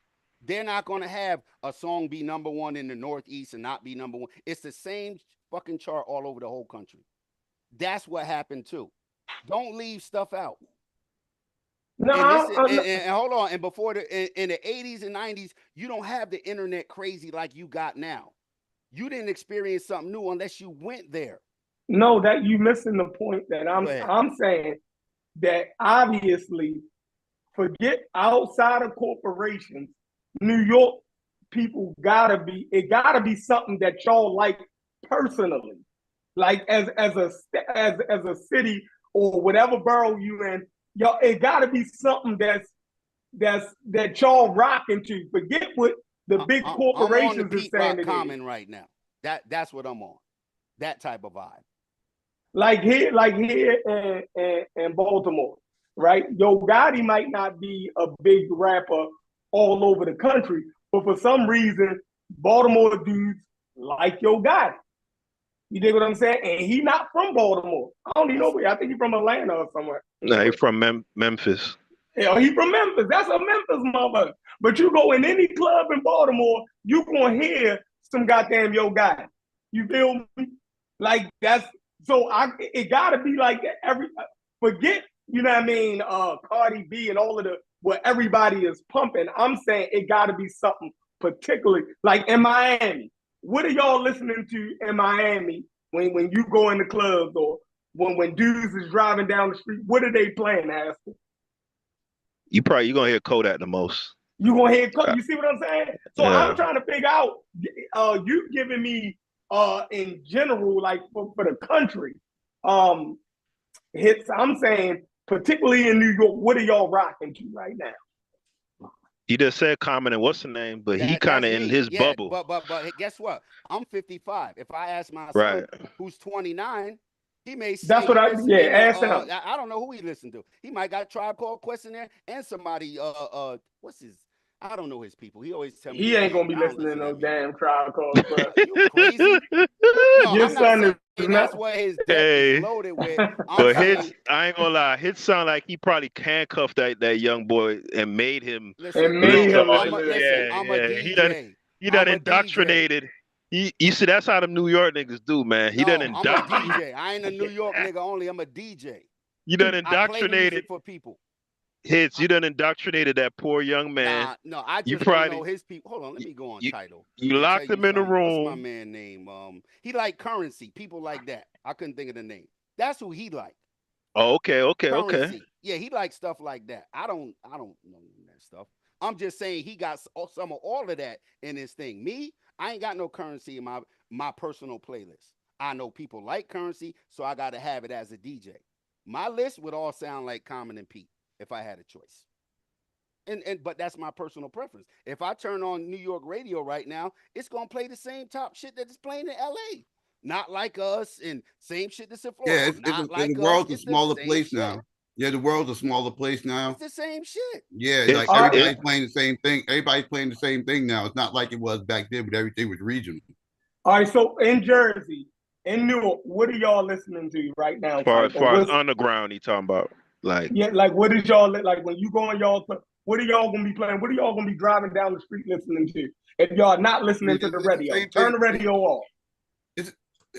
They're not going to have a song be number one in the Northeast and not be number one. It's the same fucking chart all over the whole country. That's what happened too. Don't leave stuff out. No, and hold on. And before in the 80s and 90s, you don't have the internet crazy like you got now. You didn't experience something new unless you went there. No, that you missing the point that I'm saying that obviously forget outside of corporations, New York people gotta be something that y'all like personally, like as a city or whatever borough you in, y'all it gotta be something that y'all rocking to. Forget what the big corporations I'm on the is Pete saying. Rock Common right now. That's what I'm on. That type of vibe. Like here in Baltimore, right? Yo Gotti might not be a big rapper all over the country, but for some reason, Baltimore dudes like Yo Gotti. You dig what I'm saying? And he not from Baltimore. I don't even know. I think he's from Atlanta or somewhere. Nah, he from Memphis. Yeah, he from Memphis. That's a Memphis mother. But you go in any club in Baltimore, you gonna hear some goddamn Yo Gotti. You feel me? Like that's so it gotta be like that. Forget, you know what I mean, Cardi B and all of what everybody is pumping. I'm saying it gotta be something particularly like in Miami. What are y'all listening to in Miami when you go in the clubs or when dudes is driving down the street? What are they playing, Aston? You gonna hear Kodak the most. You gonna hear Kodak? You see what I'm saying? So Yeah. I'm trying to figure out. You giving me in general, like for the country, hits. I'm saying particularly in New York. What are y'all rocking to right now? He just said Common and what's the name, but he kind of in his bubble. But guess what? I'm 55. If I ask my son, Right. who's 29, he may say That's what I ask him. I don't know who he listened to. He might got Tribe Called Quest in there and somebody. What's his? I don't know his people. He always tell me He ain't gonna be listening to no damn Tribe Called Quest. You crazy? No, Your I'm son not is saying that's what his deck is loaded with. But I ain't gonna lie, his sound like he probably handcuffed that young boy and made him. Listen, I'm a DJ. He done indoctrinated. You see, that's how them New York niggas do, man. He done I'm a indoctrinated. DJ. I ain't a New York nigga only. I'm a DJ. You done I play the music indoctrinated. for people. Hits, you done indoctrinated that poor young man. No, I You just probably- don't know his people. Hold on, let me go on title. You and locked tell him in a something. room. What's my man name? He like Currency. People like that. I couldn't think of the name. That's who he like. Oh, okay. Currency. Yeah, he likes stuff like that. I don't know that stuff. I'm just saying he got some of all of that in his thing. Me, I ain't got no Currency in my personal playlist. I know people like Currency, so I got to have it as a DJ. My list would all sound like Common and Pete if I had a choice. But that's my personal preference. If I turn on New York radio right now, it's gonna play the same top shit that is playing in LA. Not like us, and same shit that's in Florida. Yeah, the world's a smaller place now. Yeah, the world's a smaller place now. It's the same shit. Yeah, like everybody's playing the same thing. Everybody's playing the same thing now. It's not like it was back then, but everything was regional. All right, so in Jersey, in New York, what are y'all listening to right now? As far as underground, he talking about like what is y'all like when you go on y'all? What are y'all gonna be playing? What are y'all gonna be driving down the street listening to? If y'all not listening to the radio, turn the radio off.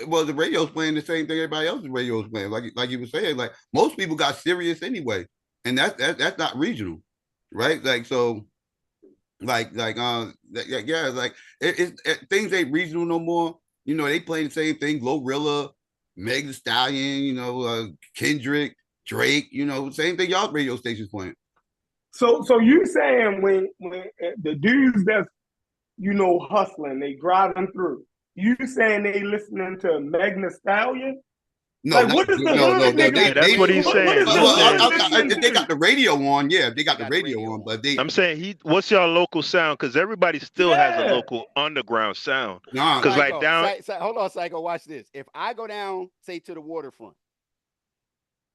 Well, the radio's playing the same thing everybody else's radio is playing. Like you were saying, like most people got Sirius anyway, and that's not regional, right? Like so, like things ain't regional no more. You know, they playing the same thing. Glorilla, Meg Thee Stallion, Kendrick. Drake, same thing y'all radio stations playing. So you saying when the dudes that's hustling, they driving through, you saying they listening to Meg Thee Stallion? No, like, what is the hood nigga? Yeah, that's what he's saying. What is the hood listening if they to? got the radio on, if they got the radio on, but they. I'm saying what's your local sound? Because everybody still has a local underground sound. Because like down. Hold on, Psycho. Watch this. If I go down, say to the waterfront,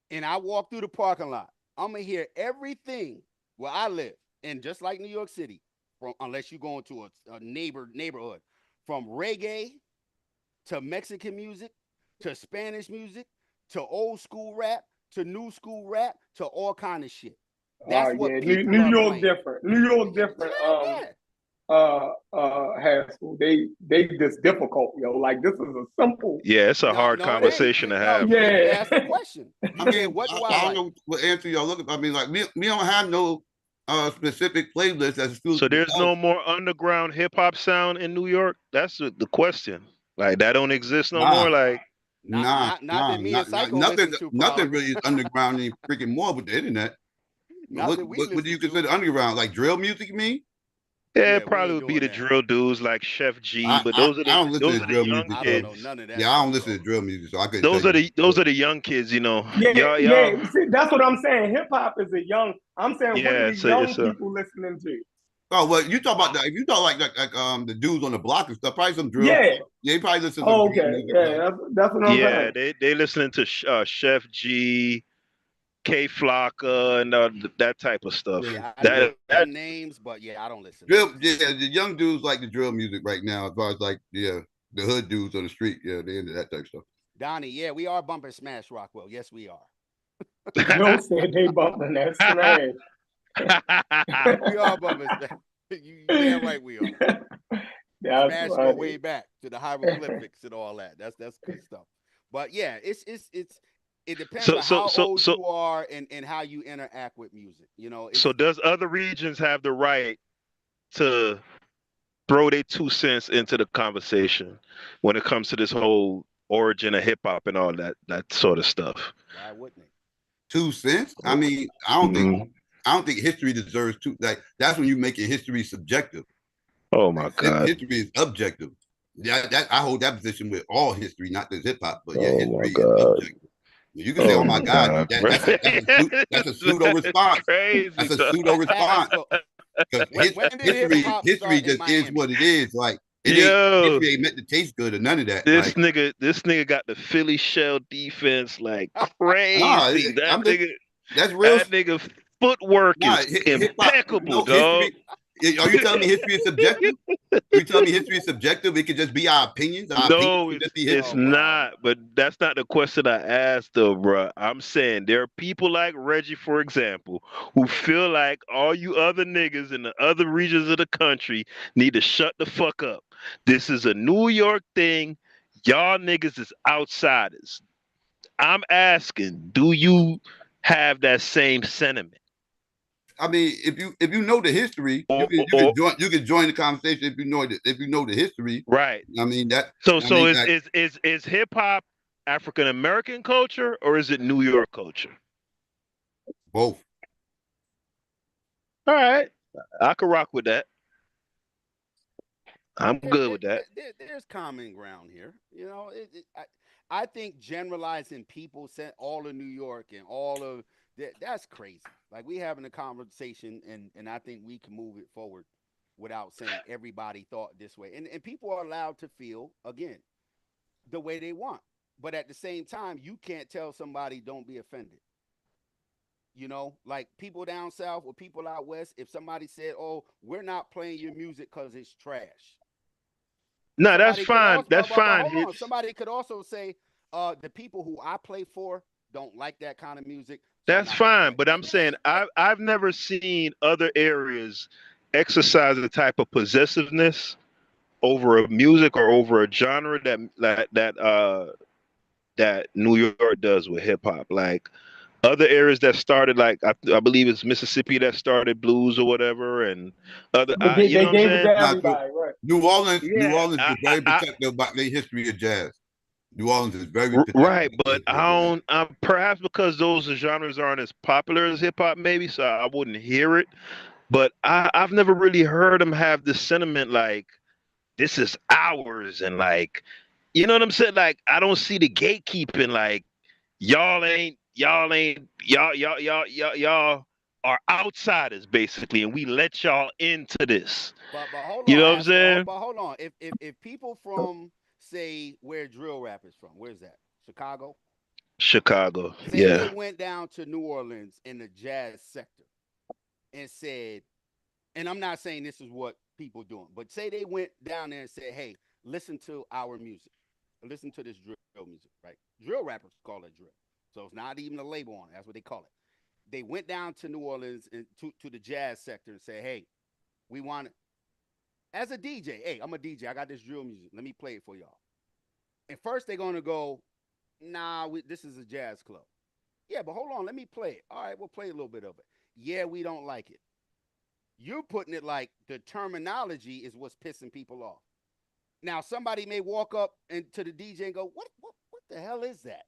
and I walk through the parking lot, I'm gonna hear everything where I live, and just like New York City, unless you go into a neighborhood, from reggae to Mexican music to Spanish music to old school rap to new school rap to all kind of shit. That's what people New are York playing. different. New York different. Haskell, they just difficult, yo. Like, this is a simple. Yeah, it's a hard conversation to have. Yeah, ask the question. I mean, what do I don't know what answer y'all looking. I mean, like we don't have no specific playlist that's. So there's no more underground hip hop sound in New York. That's the question. Like that don't exist no more. Like not that me and Psycho nothing. listen to, Nothing really is underground any freaking more with the internet. What do you consider underground? Like drill music, you mean? Yeah, it probably would be the drill dudes like Chef G, but those are the young kids. Yeah, I don't listen to drill music, so I could. Those are the young kids, Yeah. Y'all. See, that's what I'm saying. Hip hop is a young. I'm saying, what are the young people listening to? Oh well, you talk about that. If you talk like the dudes on the block and stuff, probably some drill. Yeah, they probably listen. To okay, music, yeah, that's what I'm saying. Yeah, they listening to Chef G, K Flocka, and that type of stuff. Yeah, I know names, but yeah, I don't listen. The young dudes like the drill music right now. As far as like the hood dudes on the street, they into that type of stuff. Donnie, yeah, we are bumping Smash Rockwell. Yes, we are. Don't say they bumping that Smash. We are bumping Smash. You damn right we are. Smash go way back to the hieroglyphics and all that. That's good stuff. But yeah, it depends on how old you are and how you interact with music. So does other regions have the right to throw their 2 cents into the conversation when it comes to this whole origin of hip hop and all that sort of stuff? Why wouldn't they? 2 cents? I mean, I don't think history deserves two. Like that's when you make history subjective. Oh my God! History is objective. Yeah, I hold that position with all history, not just hip hop, but yeah, history is objective. You can say, "Oh my God," that's a pseudo response. That's a pseudo response. History just is what it is. Like history ain't meant to taste good or none of that. This nigga got the Philly shell defense like crazy. That's real. That nigga footwork is impeccable, dog. Are you telling me history is subjective? Are you telling me history is subjective? It could just be our opinions. No, it's not. But that's not the question I asked, though, bro. I'm saying there are people like Reggie, for example, who feel like all you other niggas in the other regions of the country need to shut the fuck up. This is a New York thing. Y'all niggas is outsiders. I'm asking, do you have that same sentiment? I mean, if you know the history, you can join the conversation if you know the history. Right. I mean that. Is hip hop African American culture or is it New York culture? Both. All right, I can rock with that. I'm good with that. There's common ground here. I think generalizing people, all of New York and all of that's crazy. Like we having a conversation, and I think we can move it forward without saying everybody thought this way. And people are allowed to feel again the way they want, but at the same time, you can't tell somebody don't be offended. Like people down south or people out west. If somebody said, "Oh, we're not playing your music because it's trash," no, that's fine. That's fine. Hold on. Somebody could also say, "The people who I play for don't like that kind of music." That's fine, but I'm saying I've never seen other areas exercise the type of possessiveness over a music or over a genre that New York does with hip hop. Like other areas that started, like I believe it's Mississippi that started blues or whatever, and other. They gave it to everybody, right? New Orleans is very protective about their history of jazz. New Orleans is very Right, but I don't. Perhaps because those genres aren't as popular as hip hop, maybe, so I wouldn't hear it. But I've never really heard them have this sentiment like this is ours, and like, you know what I'm saying? Like, I don't see the gatekeeping. Like, y'all are outsiders basically, and we let y'all into this. But hold You on, know what I'm Haskell. saying? But hold on. If people from say where drill rap is from, where's that? Chicago. Chicago, Say they yeah. went down to New Orleans in the jazz sector and said, and I'm not saying this is what people doing, but say they went down there and said, hey, listen to our music. Listen to this drill music, right? Drill rappers call it drill. So it's not even a label on it. That's what they call it. They went down to New Orleans and to the jazz sector and said, hey, we want it. As a DJ, hey, I'm a DJ. I got this drill music. Let me play it for y'all. And first they're going to go, nah, this is a jazz club. Yeah, but hold on. Let me play it. All right, we'll play a little bit of it. Yeah, we don't like it. You're putting it like the terminology is what's pissing people off. Now, somebody may walk up to the DJ and go, what the hell is that?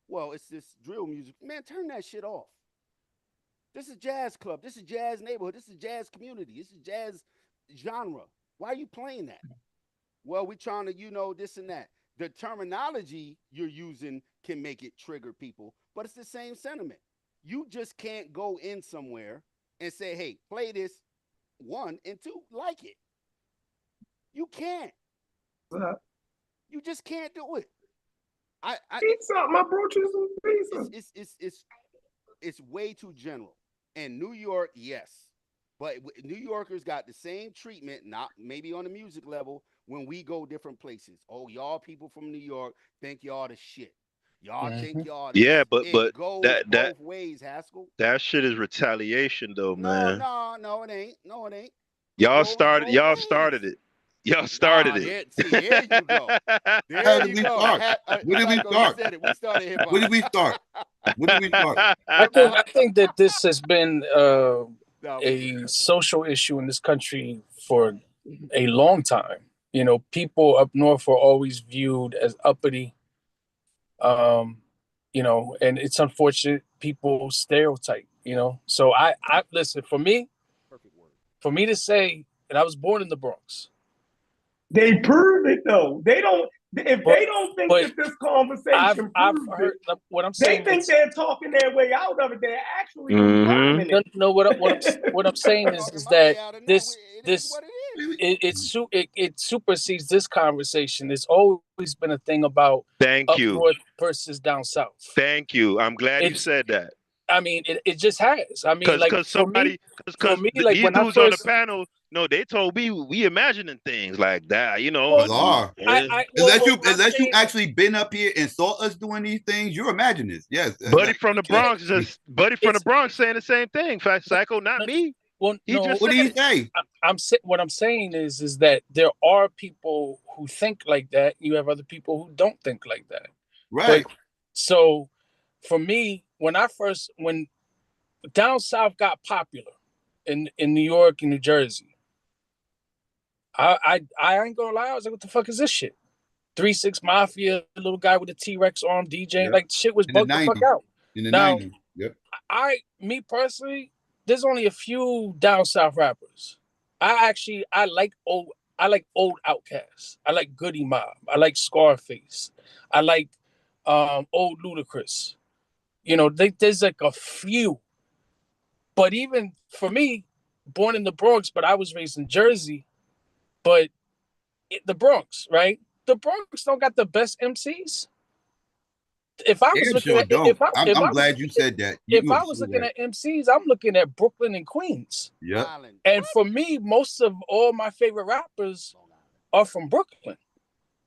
Well, it's this drill music. Man, turn that shit off. This is jazz club. This is jazz neighborhood. This is jazz community. This is jazz genre. Why are you playing that? Well, we're trying to, this and that. The terminology you're using can make it trigger people, but it's the same sentiment. You just can't go in somewhere and say, hey, play this, 1, and 2, like it. You can't. You just can't do it. Pizza, my bro, some pizza. It's way too general. And New York, yes. But New Yorkers got the same treatment, not maybe on the music level, when we go different places. Oh, y'all people from New York think y'all the shit. Y'all think y'all this. Yeah, but it goes both ways, Haskell. that shit is retaliation, though, man. No, it ain't. No, it ain't. Y'all started it. Y'all started it. Here you go. There you go. Where did we start? We started hip hop. Where did we start? Where did we start? I think that this has been a social issue in this country for a long time. People up north are always viewed as uppity. And it's unfortunate people stereotype. So I listen, for me to say, and I was born in the Bronx. They prove it though. They don't. If they don't think that this conversation I've proves heard it, what I'm saying. They think they're talking their way out of it. They're actually confirming it. No, what I'm saying is that it supersedes this conversation. It's always been a thing about Thank you north versus down south. Thank you. I'm glad you said that. I mean, it just has. I mean, because these dudes on the panel, no, they told me we imagining things like that. Unless you actually been up here and saw us doing these things, you're imagining this. Yes, Buddy from the Bronx saying the same thing. Psycho, not me. Well, what did he say? What I'm saying is that there are people who think like that. You have other people who don't think like that. Right. So, for me, when down south got popular in New York and New Jersey, I ain't gonna lie, I was like, what the fuck is this shit? 3 6 Mafia, little guy with a T-Rex arm DJing, like shit was bugged the fuck out. In the 90s. Yep. Me personally, there's only a few down south rappers. I like old Outkast. I like Goody Mob. I like Scarface. I like old Ludacris. There's like a few. But even for me, born in the Bronx, but I was raised in Jersey, but the Bronx, right? The Bronx don't got the best MCs. If I was looking at, I'm glad you said that. If I was looking at MCs, I'm looking at Brooklyn and Queens. Yeah. And for me, most of all my favorite rappers are from Brooklyn.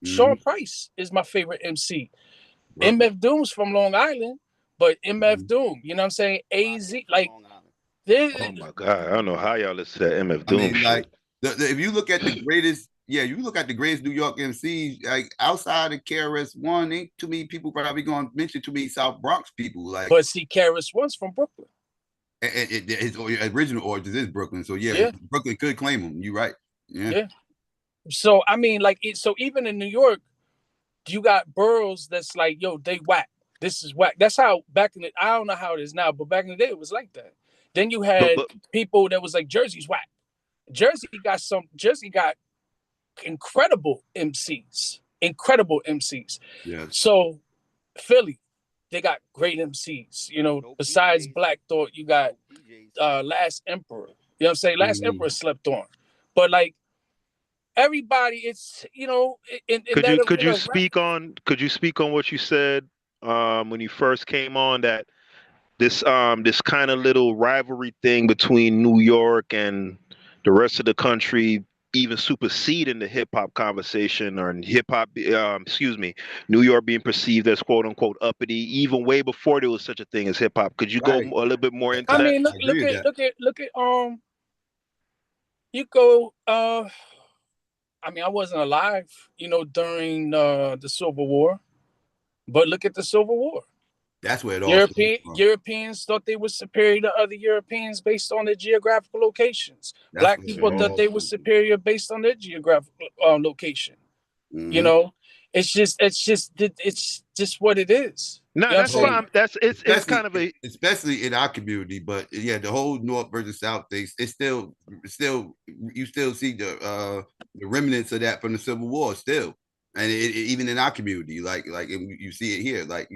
Sean Price is my favorite MC. MF Doom's from Long Island, but MF Doom, you know what I'm saying? AZ, like this. Oh my God, I don't know how y'all listen to that MF Doom shit. If you look at the greatest, you look at the greatest New York MCs, like outside of KRS-One, ain't too many people probably gonna mention too many South Bronx people. Like, but see, KRS-One's from Brooklyn. His original origins is Brooklyn, so Brooklyn could claim him. You're right. Yeah. So I mean, so even in New York, you got boroughs that's like, yo, they whack. This is whack. That's how back in the, I don't know how it is now, but back in the day it was like that. Then you had people that was like Jersey's whack. Jersey got incredible MCs. Incredible MCs. Yes. So Philly, they got great MCs. You know, besides Black Thought, you got Last Emperor. You know what I'm saying? Last Emperor slept on. But like everybody, it's Could you speak on what you said when you first came on, that this kind of little rivalry thing between New York and the rest of the country even superseding the hip hop conversation, or hip hop, New York being perceived as quote unquote uppity, even way before there was such a thing as hip hop. Could you go a little bit more into that? I mean, look at you go. I mean, I wasn't alive, during the Civil War, but look at the Civil War. That's where it all Europeans thought they were superior to other Europeans based on their geographical locations. Black people thought they were superior based on their geographical location. Mm-hmm. You know, it's just what it is. No, that's fine. It's kind of especially in our community, but yeah, the whole North versus South thing, it's still you still see the remnants of that from the Civil War still, and even in our community, like you see it here, like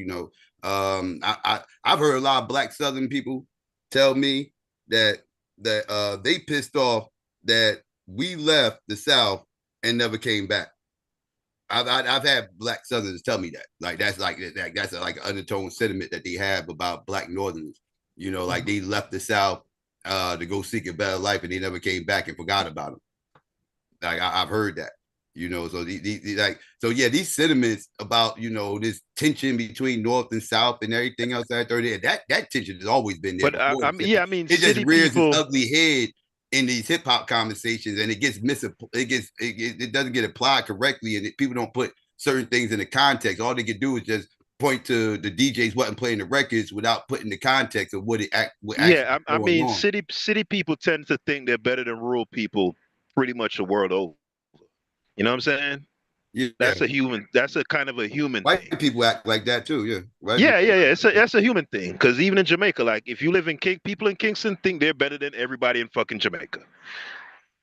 I've heard a lot of Black Southern people tell me that they pissed off that we left the South and never came back. I've had Black Southerners tell me that, like that's like an undertone sentiment that they have about Black Northerners. Like they left the South to go seek a better life, and they never came back and forgot about them. Like I've heard that. So these sentiments about this tension between North and South and everything else that tension has always been there. But it just rears its ugly head in these hip hop conversations, and it doesn't get applied correctly, and people don't put certain things in the context. All they can do is just point to the DJs wasn't playing the records without putting the context of what actually city people tend to think they're better than rural people pretty much the world over. You know what I'm saying? Yeah. That's a kind of a human White thing. people act like that too, yeah. That's a human thing. Because even in Jamaica, like if you live in people in Kingston think they're better than everybody in fucking Jamaica.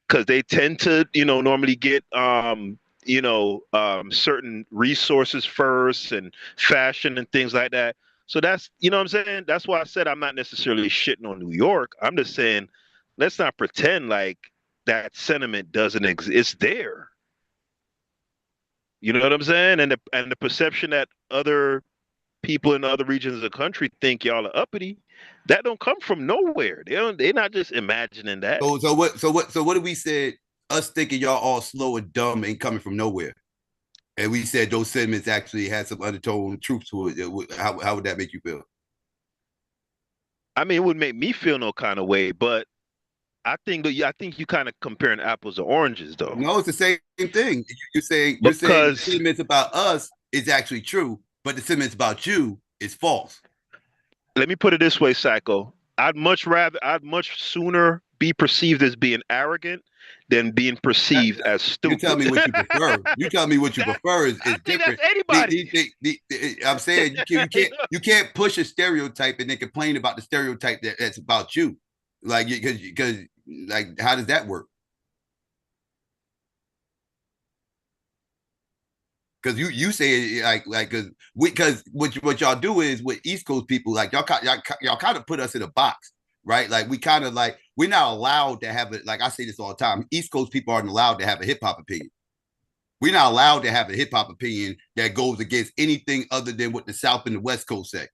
Because they tend to, normally get certain resources first and fashion and things like that. So that's, what I'm saying? That's why I said I'm not necessarily shitting on New York. I'm just saying, let's not pretend like that sentiment doesn't exist. It's there. You know what I'm saying? And the perception that other people in other regions of the country think y'all are uppity, that don't come from nowhere. They're not just imagining that. So what did we say? Us thinking y'all all slow and dumb ain't coming from nowhere. And we said those sentiments actually had some undertone truth to it. How would that make you feel? I mean, it would make me feel no kind of way, but I think you kind of comparing apples to oranges, though. No, it's the same thing. You're saying the sentiments about us is actually true, but the sentiments about you is false. Let me put it this way, Psycho. I'd much sooner be perceived as being arrogant than being perceived as stupid. You tell me what you prefer. You tell me what you prefer is different. That's anybody. I'm saying you can't push a stereotype and then complain about the stereotype that's about you. Like, because like, how does that work? Because you say because what y'all do is with East Coast people, like y'all kind of put us in a box, right? Like we kind of like we're not allowed to have it. Like I say this all the time, East Coast people aren't allowed to have a hip hop opinion. We're not allowed to have a hip hop opinion that goes against anything other than what the South and the West Coast say.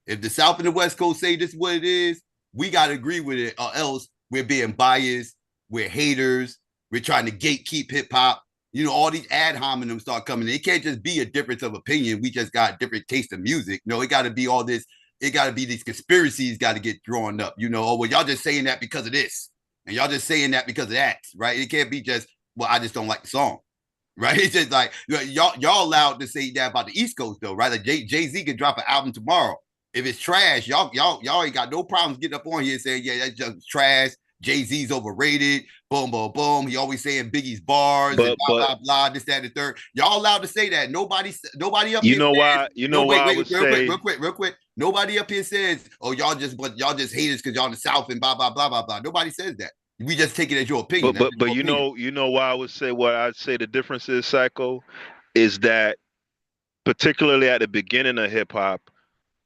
If the South and the West Coast say this is what it is, we got to agree with it, or else we're being biased, we're haters, we're trying to gatekeep hip hop. All these ad hominems start coming in. It can't just be a difference of opinion. We just got different taste of music. No, it got to be all this. It got to be these conspiracies got to get drawn up. Oh, well, y'all just saying that because of this, and y'all just saying that because of that, right? It can't be just, well, I just don't like the song, right? It's just like y'all allowed to say that about the East Coast though, right? Like Jay-Z could drop an album tomorrow. If it's trash, y'all ain't got no problems getting up on here saying, yeah, that's just trash. Jay-Z's overrated. Boom, boom, boom. He always saying Biggie's bars and blah, blah, this, that, and the third. Y'all allowed to say that. Nobody up You here know says, why? You know why I would say real quick. Nobody up here says, oh, y'all just haters because y'all in the South and blah, blah, blah, blah, blah. Nobody says that. We just take it as your opinion. But you know why I would say what I'd say the difference is, Psycho, is that particularly at the beginning of hip hop,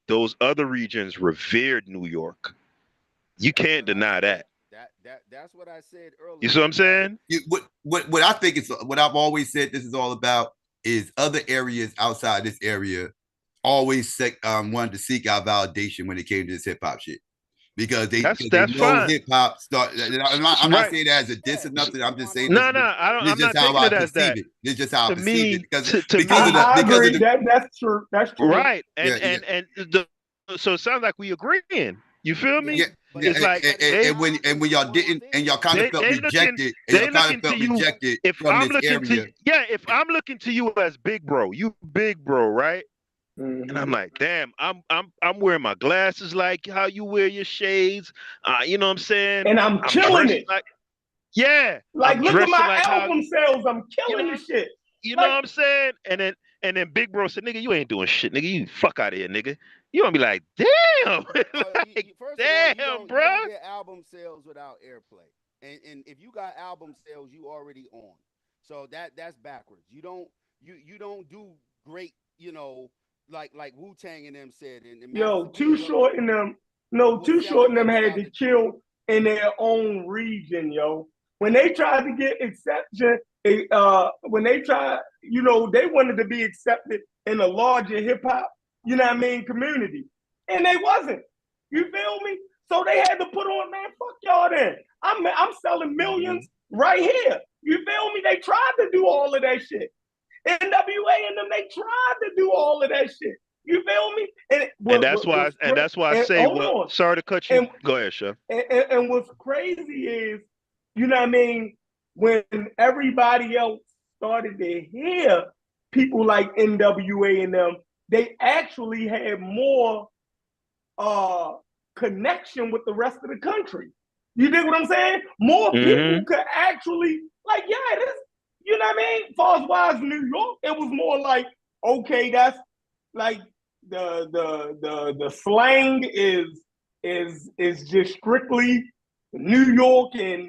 those other regions revered New York. You can't deny that. That's what I said earlier. You see what I'm saying? What I think is what I've always said this is all about is other areas outside this area always wanted to seek out validation when it came to this hip hop shit. Because they know hip hop start. I'm not saying that as a diss or nothing. I'm just saying I'm not taking it as that. This is just how I perceive it because I agree. That's true. That's true. Right. So it sounds like we agreeing. You feel me? Yeah. It's like and when y'all didn't and y'all kind of felt rejected. If I'm looking to you as big bro, you big bro, right? Mm-hmm. And I'm like, damn, I'm wearing my glasses like how you wear your shades. You know what I'm saying? And I'm killing it. Like look at my album sales. I'm killing this shit. You know what I'm saying? And then Big Bro said, nigga, you ain't doing shit, nigga. You fuck out of here, nigga. You gonna be like, damn, damn, bro. You don't get album sales without airplay, and if you got album sales, you already on. So that's backwards. You don't do great, like Wu-Tang and them said. And Too Short and them. No, Too Short and them had to kill in their own region, yo. When they tried to get exception, when they tried, they wanted to be accepted in a larger hip hop, community, and they wasn't. You feel me? So they had to put on, man, fuck y'all then. I'm selling millions right here. You feel me? They tried to do all of that shit. NWA and them, they tried to do all of that shit. You feel me? And that's why I say, sorry to cut you. Go ahead, Chef. And what's crazy is, when everybody else started to hear people like NWA and them, they actually had more connection with the rest of the country. You dig what I'm saying? More people could actually, this, as far as wise New York, it was more like, okay, that's like the slang is just strictly New York, and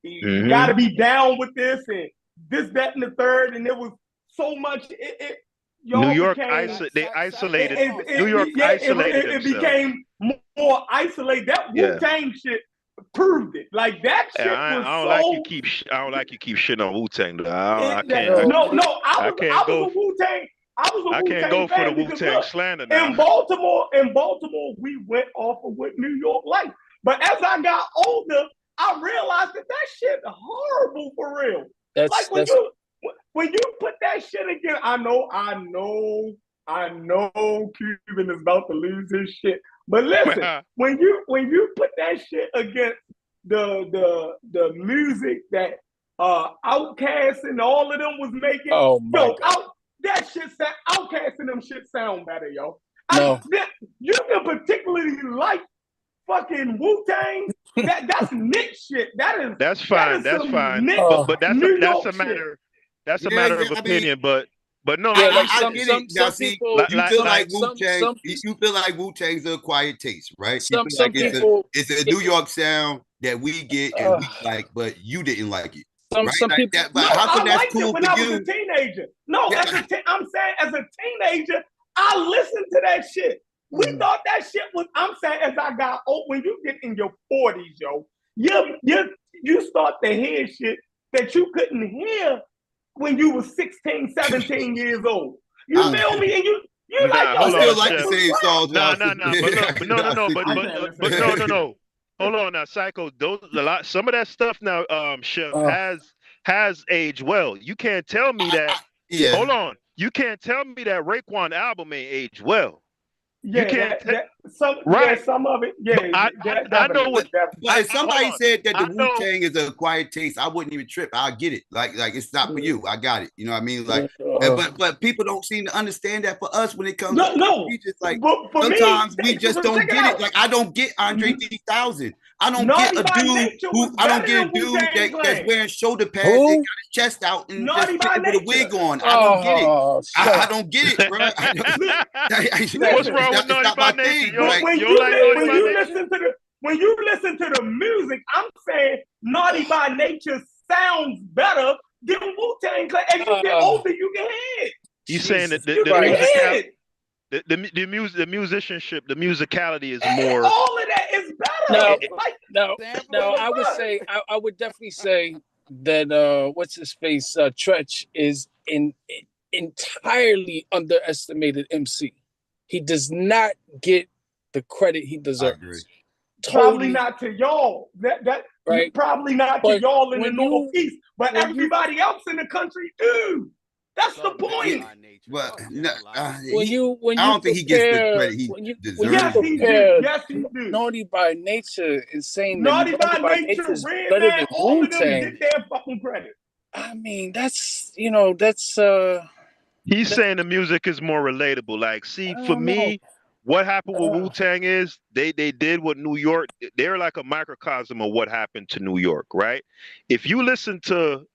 you got to be down with this and this, that, and the third. And it was so much. New York they isolated. New York isolated it became more isolated. That Wu-Tang shit proved it. Like that shit was I don't like you keep shitting on Wu-Tang. I can't. I was a Wu-Tang. I can't go for the Wu-Tang slander now. In Baltimore, we went off of what New York liked. But as I got older, I realized that shit horrible for real. When you put that shit again, I know Cuban is about to lose his shit. But listen, when you put that shit against the music that Outkast and all of them was making, that shit sound, Outkast and them shit sound better, yo. No. You can particularly like fucking Wu-Tang. That's Nick shit. That's fine. That's fine. But that's a matter. That's a matter of opinion. But no, some people you feel like Wu-Tang. You feel like Wu-Tang's a acquired taste, right? Some people, it's a New York sound that we get and we like, but you didn't like it. Some people. How come that's cool when for I you? was a teenager. No, I'm saying as a teenager, I listened to that shit. We thought that shit was. I'm saying as I got old, when you get in your 40s, yo, you start to hear shit that you couldn't hear when you were 16, 17 years old. You feel me? And you like I still like the same songs. No. Hold on now, Psycho. Some of that stuff now, Chef, has aged well. You can't tell me that. Hold on. You can't tell me that Raekwon album ain't aged well. Yeah, you can't some of it. Yeah, I know what. But if somebody said that the Wu-Tang is a acquired taste, I wouldn't even trip. I'll get it. Like it's not for you. I got it. You know what I mean? Like, but people don't seem to understand that for us when it comes. No. We just like sometimes we just don't get it. Like I don't get Andre 3000. I don't Naughty get a by dude Nature who was I don't better get a than dude Wu-Tang that's Clan. wearing shoulder pads and Who? got his chest out and just Naughty by sitting with a Nature. wig on. I don't get it. Oh, shut I up. don't get it, bro. What's Listen, wrong with It's Naughty not by my Nature? thing. You Like, when don't like Naughty by Nature? listen to the music, I'm saying Naughty by Nature sounds better than Wu-Tang Clan. As you get older, you can hear it. He's saying that You can hear it. the musicianship, the musicality is more. All of that is better. No, I would say I would definitely say that what's his face Tretch is entirely underestimated MC. He does not get the credit he deserves. Probably not to y'all. That right. Probably not to y'all in the Northeast, but everybody else in the country do. That's the point. But I don't think he gets the credit he deserves. Yes, he do. Naughty by Nature is saying Naughty that by Nature, is Red better Man, than all of them Wu-Tang. get their fucking credit. I mean, that's He's saying the music is more relatable. Like, see, for me, what happened with Wu-Tang is they did what New York. They're like a microcosm of what happened to New York, right? If you listen to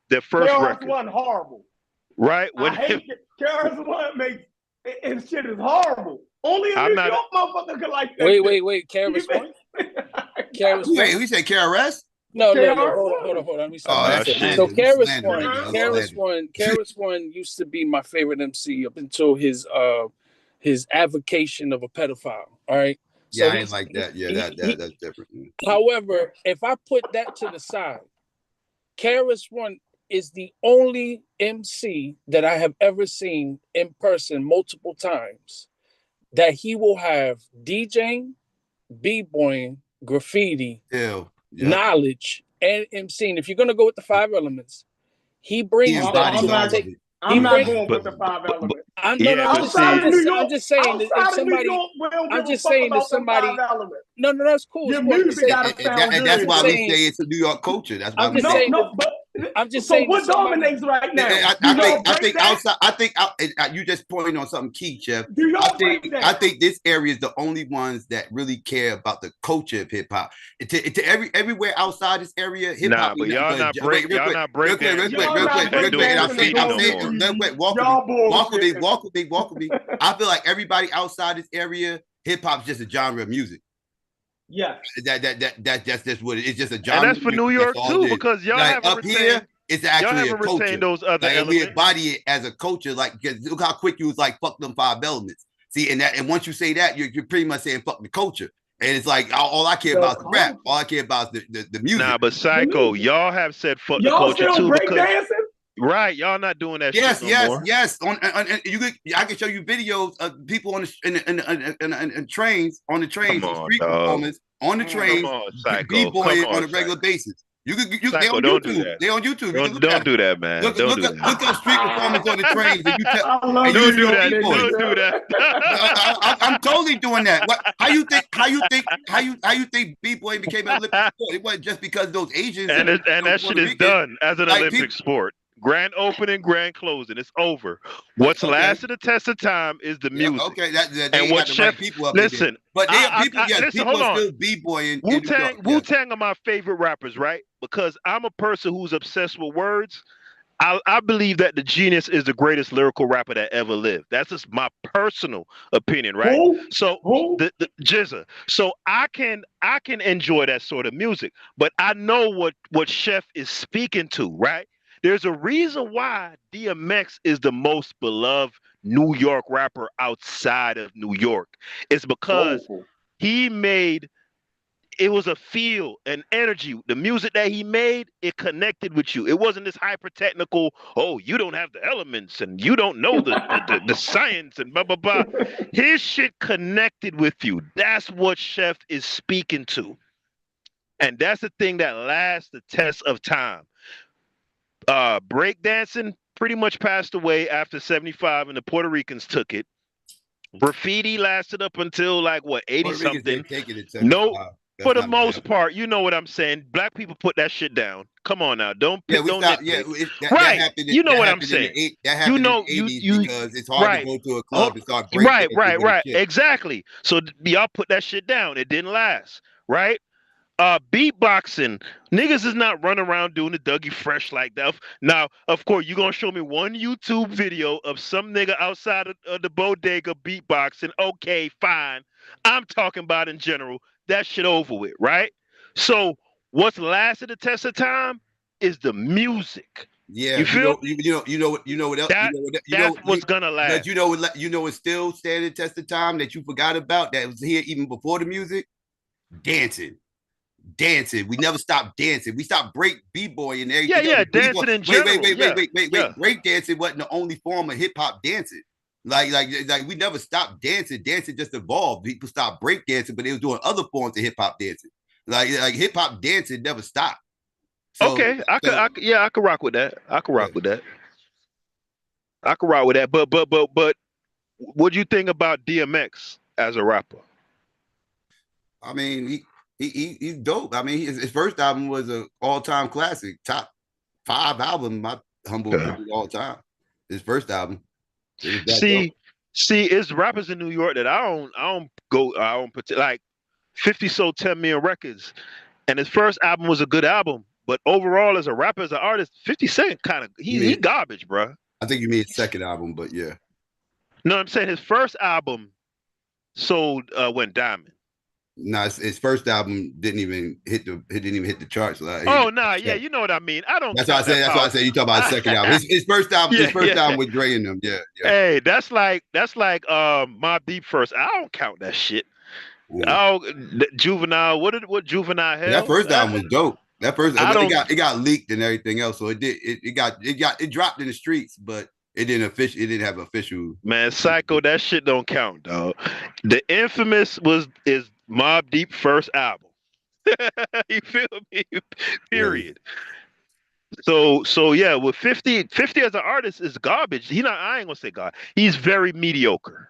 their first record, KRS-One horrible. right? I hate KRS-One makes and shit is horrible. Only a New York motherfucker could like that. Wait, KRS-One? KRS-One? Wait, we said KRS? No, hold on. Let me stop. So KRS-One used to be my favorite MC up until his avocation of a pedophile. All right. Yeah, I ain't like that. Yeah, that's different. However, if I put that to the side, KRS-One is the only MC that I have ever seen in person multiple times that he will have DJing, b-boying, graffiti, knowledge, and MCing. If you're gonna go with the 5 elements, he brings that. I'm not going with the 5 elements. I'm just saying that if somebody, I'm just saying that somebody. No, that's cool. Your music gotta sound good. That's why we say it's a New York culture. That's why we say. I'm just saying. What dominates right now? I think outside. I think you just pointing on something key, Chef. I think this area is the only ones that really care about the culture of hip hop. To everywhere outside this area, hip hop. Nah, but y'all not breaking. Real quick. Walk with me. I feel like everybody outside this area, hip hop's just a genre of music. Yeah, that's just what it is. It's just a genre. And that's for New York too, because y'all like, haven't up retained, here. It's actually a culture. Retained those other like, elements. we embody it as a culture. Like, look how quick you was like, fuck them 5 elements. See, and once you say that, you're pretty much saying fuck the culture. And it's like all I care about is the rap. All I care about is the music. Nah, but Psycho, y'all have said fuck the culture too. Right, y'all not doing that shit no more. Yes. I can show you videos of people on the trains, street performers on the trains, b-boying on a regular basis. They on YouTube. They on YouTube. Don't do that, man. Look up street performance on the trains. Don't do that. I'm totally doing that. How you think b-boy became an Olympic sport? It wasn't just because of those Asians. And that shit is done as an Olympic sport. Grand opening, grand closing. It's over. What's lasted the test of time is the music. Okay, and what Chef? Listen, but people are still b-boying. Wu-Tang are my favorite rappers, right? Because I'm a person who's obsessed with words. I believe that the Genius is the greatest lyrical rapper that ever lived. That's just my personal opinion, right? So the Jizza. So I can enjoy that sort of music, but I know what Chef is speaking to, right? There's a reason why DMX is the most beloved New York rapper outside of New York. It's because it was a feel, an energy. The music that he made, it connected with you. It wasn't this hyper technical, oh, you don't have the elements and you don't know the science and blah, blah, blah. His shit connected with you. That's what Chef is speaking to. And that's the thing that lasts the test of time. Breakdancing pretty much passed away after 75 and the Puerto Ricans took it. Graffiti lasted up until like what 80 something. For the most part, you know what I'm saying. Black people put that shit down. Come on now, don't Yeah, pick, we don't stopped. nitpick. That Right, happened. you know That what I'm happened in the saying. That You happened in know, the 80s you because it's hard to right. go to a Oh, club and start right, breakdancing right, with a right. chick. Exactly. So y'all put that shit down. It didn't last. Right. Beatboxing, niggas is not running around doing the Dougie Fresh like that. Now, of course, you're gonna show me one YouTube video of some nigga outside of the bodega beatboxing. Okay, fine. I'm talking about in general. That shit over with, right? So, what's lasted the test of time is the music. Yeah, You feel? you know what else, That's what's gonna last. but you know it's still standing test of time that you forgot about that was here even before the music. Dancing. We never stopped dancing. We stopped b-boy and everything. Yeah, else. dancing in general. Wait. Break dancing wasn't the only form of hip hop dancing. Like we never stopped dancing. Dancing just evolved. People stopped break dancing, but they was doing other forms of hip hop dancing. Like hip hop dancing never stopped. So, okay, I could rock with that. I could rock with that. I could rock with that. But what do you think about DMX as a rapper? I mean, he's dope. I mean, his first album was an all-time classic, top 5 album, my humble opinion, all time. His first album. See, it's rappers in New York that I don't put like 50 sold 10 million records, and his first album was a good album, but overall as a rapper, as an artist, 50 Cent kind of he garbage, bro. I think you mean his second album, but yeah. No, I'm saying his first album sold went diamond. No, his first album didn't even hit the charts. Oh nah, yeah, you know what I mean. I don't. That's why I said. That's why I said you talk about his second album. His first album. His first album with Dre and them. Yeah. Hey, that's like Mobb Deep first. I don't count that shit. Oh, Juvenile. What Juvenile hell? That first album was dope. That first it got leaked and everything else, so it dropped in the streets, but it didn't have official. Man, Psycho, that shit don't count, dog. The Infamous is Mobb Deep first album. You feel me? Period. So yeah, with 50 as an artist is garbage. I ain't gonna say God. He's very mediocre.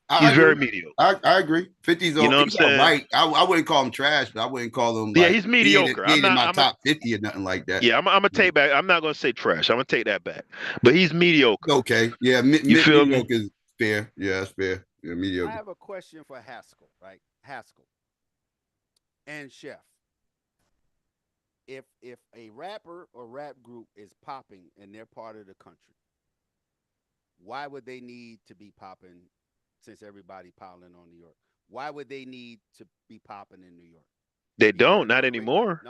Very mediocre. I agree. 50's you know what I'm saying? Right. I wouldn't call him trash, but I wouldn't call him. Yeah, he's mediocre. He ain't in my top 50 or nothing like that. Yeah, I'm gonna take back. I'm not gonna say trash. I'm gonna take that back. But he's mediocre. Okay. Yeah, you feel me? Mediocre is fair. Yeah, that's fair. Yeah, mediocre. I have a question for Haskell, right? Haskell and Chef. If a rapper or rap group is popping in their part of the country, why would they need to be popping? Since everybody piling on New York, why would they need to be popping in New York? They don't, not anymore.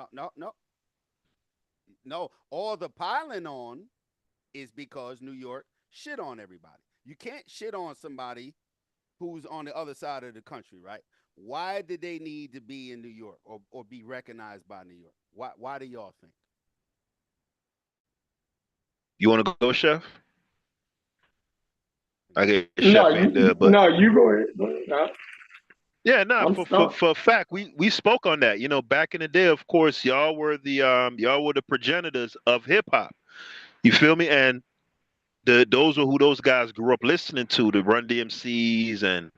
No. All the piling on is because New York shit on everybody. You can't shit on somebody who's on the other side of the country, right? Why did they need to be in New York or be recognized by New York? Why do y'all think? You want to go, Chef? I get you go ahead. Yeah, for a fact, we spoke on that. You know, back in the day, of course, y'all were the progenitors of hip hop. You feel me? And those are who those guys grew up listening to, the Run DMCs and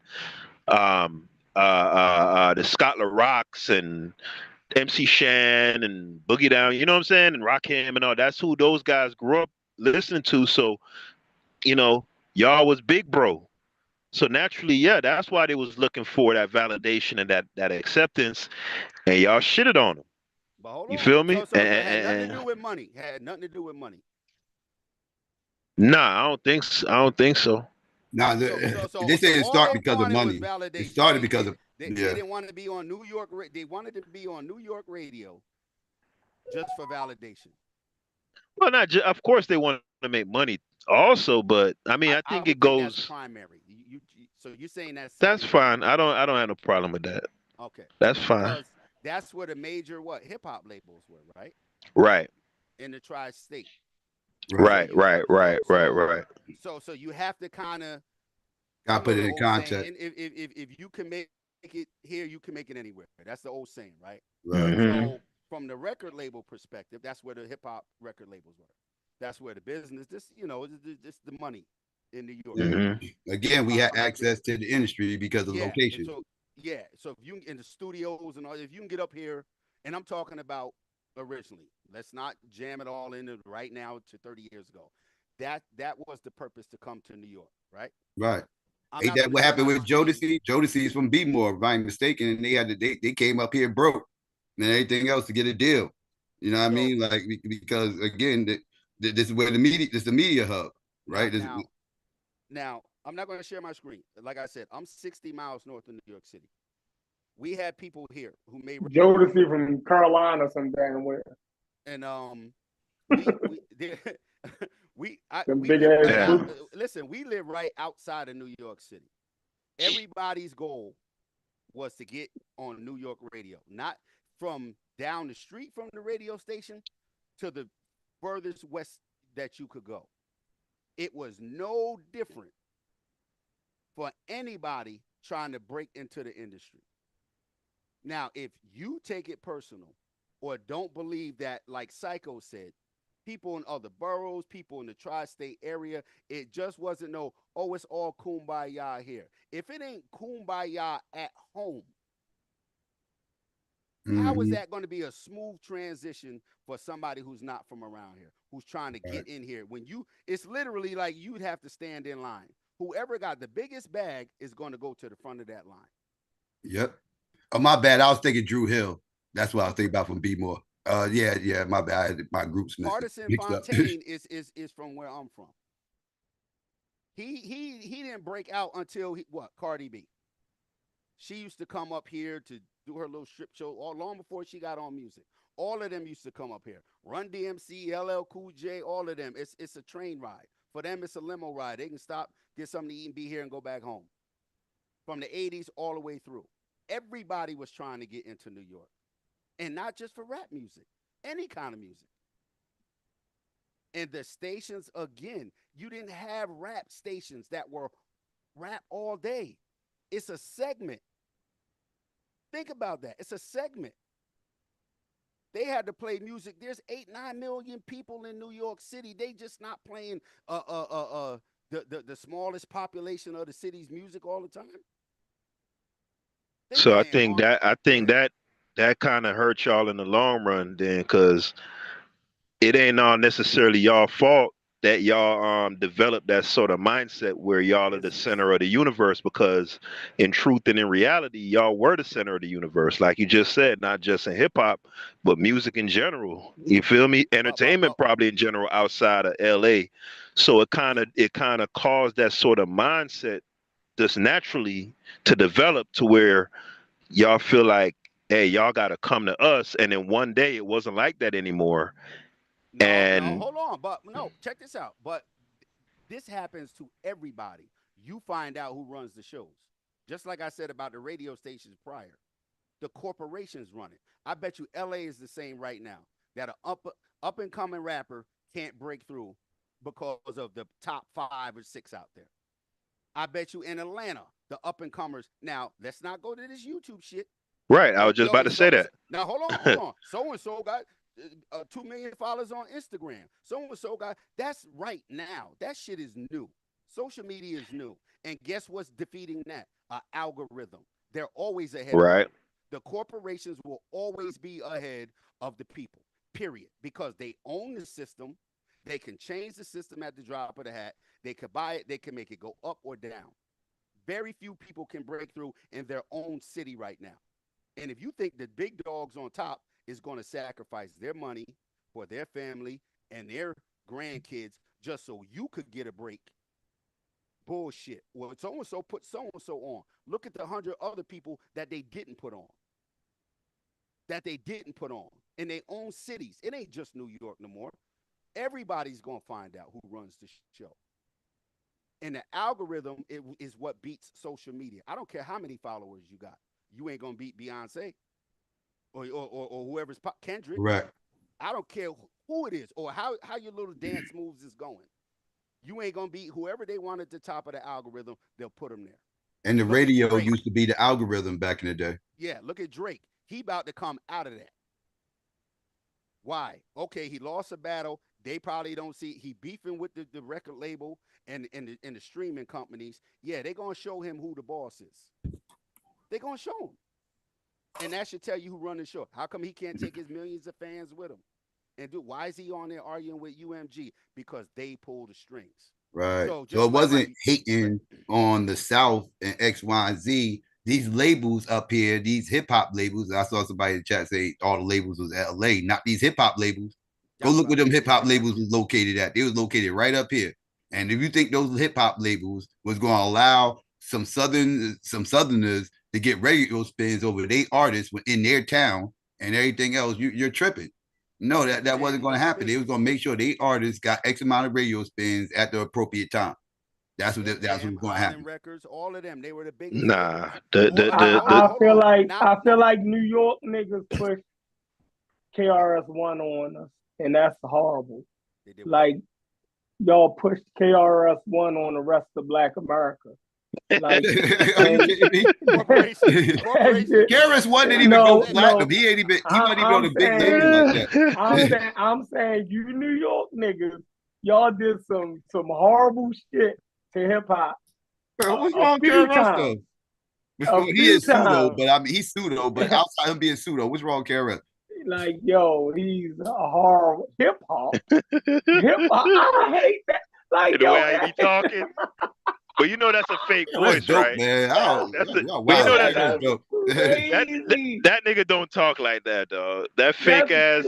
the Scott LaRocks and MC Shan and Boogie Down, you know what I'm saying? And Rakim and all. That's who those guys grew up listening to. So, you know, y'all was big bro. So naturally, yeah, that's why they was looking for that validation and that acceptance, and y'all shitted on them. You feel me? So it had nothing to do with money. Had nothing to do with money. Nah, I don't think so. Nah, they say it started because of money. It started because of they didn't want to be on New York. They wanted to be on New York radio just for validation. Well, not just, of course they want to make money also, but I mean, I think it goes that's primary. So you're saying that's fine. I don't have no problem with that. Okay, that's fine. Because that's where the major hip hop labels were, right? Right. In the tri-state. Right. So you have to kind of put it in context. And if you can make it here, you can make it anywhere. That's the old saying, right? Right. So from the record label perspective, that's where the hip hop record labels were. That's where the business, this the money in New York. Again, we had access to the industry because of location. Yeah. So if you in the studios and all, if you can get up here, and I'm talking about originally, let's not jam it all in right now to 30 years ago. That was the purpose to come to New York, right? Right. I'm Ain't not that going to what share happened my with screen. Jodeci? Jodeci is from B-more, if I'm mistaken, and they came up here broke and everything else to get a deal. You know what I mean? Like because again, this is where this is the media hub, right? Now, I'm not going to share my screen. Like I said, I'm 60 miles north of New York City. We had people here who may Jodeci from Carolina, some damn where. and we Them we big live ass right out. boots. Listen, we live right outside of New York City. Everybody's goal was to get on New York radio, not from down the street from the radio station to the furthest west that you could go. It was no different for anybody trying to break into the industry. Now, if you take it personal or don't believe that, like Psycho said, people in other boroughs, people in the tri-state area, it just wasn't no, oh, it's all kumbaya here. If it ain't kumbaya at home, how is that going to be a smooth transition for somebody who's not from around here, who's trying to get in here? When it's literally like you'd have to stand in line. Whoever got the biggest bag is going to go to the front of that line. Yep. Oh, my bad. I was thinking Drew Hill. That's what I was thinking about from B-more. Yeah, my bad. My group's Partisan mixed up. Fontaine is from where I'm from. He didn't break out until Cardi B. She used to come up here to do her little strip show all long before she got on music. All of them used to come up here. Run DMC, LL Cool J, all of them. It's a train ride. For them, it's a limo ride. They can stop, get something to eat, and be here and go back home. From the 80s all the way through. Everybody was trying to get into New York. And not just for rap music, any kind of music. And the stations, again, you didn't have rap stations that were rap all day. It's a segment. Think about that. It's a segment. They had to play music. There's 8-9 million people in New York City. They just not playing the smallest population of the city's music all the time. So I think that kind of hurt y'all in the long run then, because it ain't all necessarily y'all fault that y'all developed that sort of mindset where y'all are the center of the universe, because in truth and in reality y'all were the center of the universe, like you just said, not just in hip-hop but music in general, you feel me, entertainment probably in general outside of LA. So it kind of caused that sort of mindset just naturally to develop to where y'all feel like, hey, y'all got to come to us, and then one day it wasn't like that anymore. No, hold on. But no, check this out. But this happens to everybody. You find out who runs the shows. Just like I said about the radio stations prior. The corporations run it. I bet you LA is the same right now. That an up and coming rapper can't break through because of the top 5 or 6 out there. I bet you in Atlanta, the up and comers. Now, let's not go to this YouTube shit. Right, I was just about to say that. Now, hold on. So and so got 2 million followers on Instagram. So and so got, that's right now. That shit is new. Social media is new. And guess what's defeating that? An algorithm. They're always ahead of you. The corporations will always be ahead of the people, period, because they own the system. They can change the system at the drop of the hat. They can buy it. They can make it go up or down. Very few people can break through in their own city right now. And if you think the big dogs on top is going to sacrifice their money for their family and their grandkids just so you could get a break, bullshit. Well, so-and-so put so-and-so on. Look at the 100 other people that they didn't put on. In their own cities. It ain't just New York no more. Everybody's going to find out who runs the show. And the algorithm is what beats social media. I don't care how many followers you got. You ain't going to beat Beyonce or whoever's Kendrick. Right. I don't care who it is or how your little dance moves is going. You ain't going to beat whoever they want at the top of the algorithm. They'll put them there. And the radio used to be the algorithm back in the day. Yeah, look at Drake. He about to come out of that. Why? Okay, he lost a battle. They probably don't see. He beefing with the record label and the streaming companies. Yeah, they're going to show him who the boss is. They're gonna show him, and that should tell you who run the show. How come he can't take his millions of fans with him? And why is he on there arguing with UMG? Because they pull the strings. Right. So So it wasn't hating on the South and X, Y, and Z. These labels up here, these hip hop labels. I saw somebody in the chat say all the labels was LA, not these hip hop labels. Go look where them hip hop labels was located at. They was located right up here. And if you think those hip hop labels was going to allow some Southerners to get radio spins over their artists in their town and everything else, you're tripping. No, that wasn't going to happen. They was going to make sure they artists got X amount of radio spins at the appropriate time. That's what was going to happen. Records, all of them, they were the biggest. Nah, I feel like New York niggas push KRS-One on us, and that's horrible. Like y'all pushed KRS-One on the rest of Black America. Like, KRS-One didn't even go platinum. He ain't even. He wasn't even on a big label like that. I'm saying you New York niggas, y'all did some horrible shit to hip hop. What's wrong with KRS though? He is pseudo, but I mean he's pseudo. But outside him being pseudo, what's wrong with KRS? Like, yo, he's a horrible hip hop. I hate that. Like, the way I be talking. But you know that's a fake voice, dope, right? Man. But you know that's dope. That nigga don't talk like that, dog. That fake ass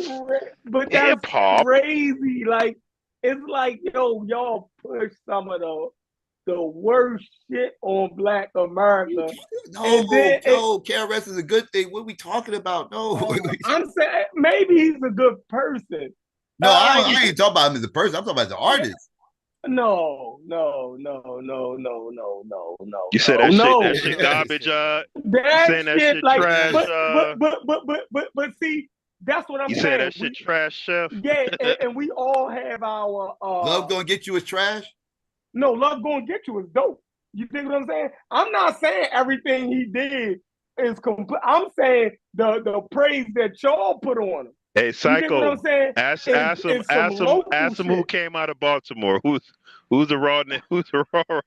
hip hop. Crazy. Like, it's like, yo, y'all push some of the worst shit on Black America. No, KRS is a good thing. What are we talking about? No, I'm saying maybe he's a good person. No, I ain't talking about him as a person. I'm talking about as an artist. No. You said that shit garbage. Saying that shit like, trash. But see, that's what I'm saying. You say that shit trash, Chef? Yeah, and we all have our Love Gonna Get You is trash. No, Love Gonna Get You is dope. You think what I'm saying? I'm not saying everything he did is complete. I'm saying the praise that y'all put on him. Hey, Psycho, ask him who came out of Baltimore. Who's the raw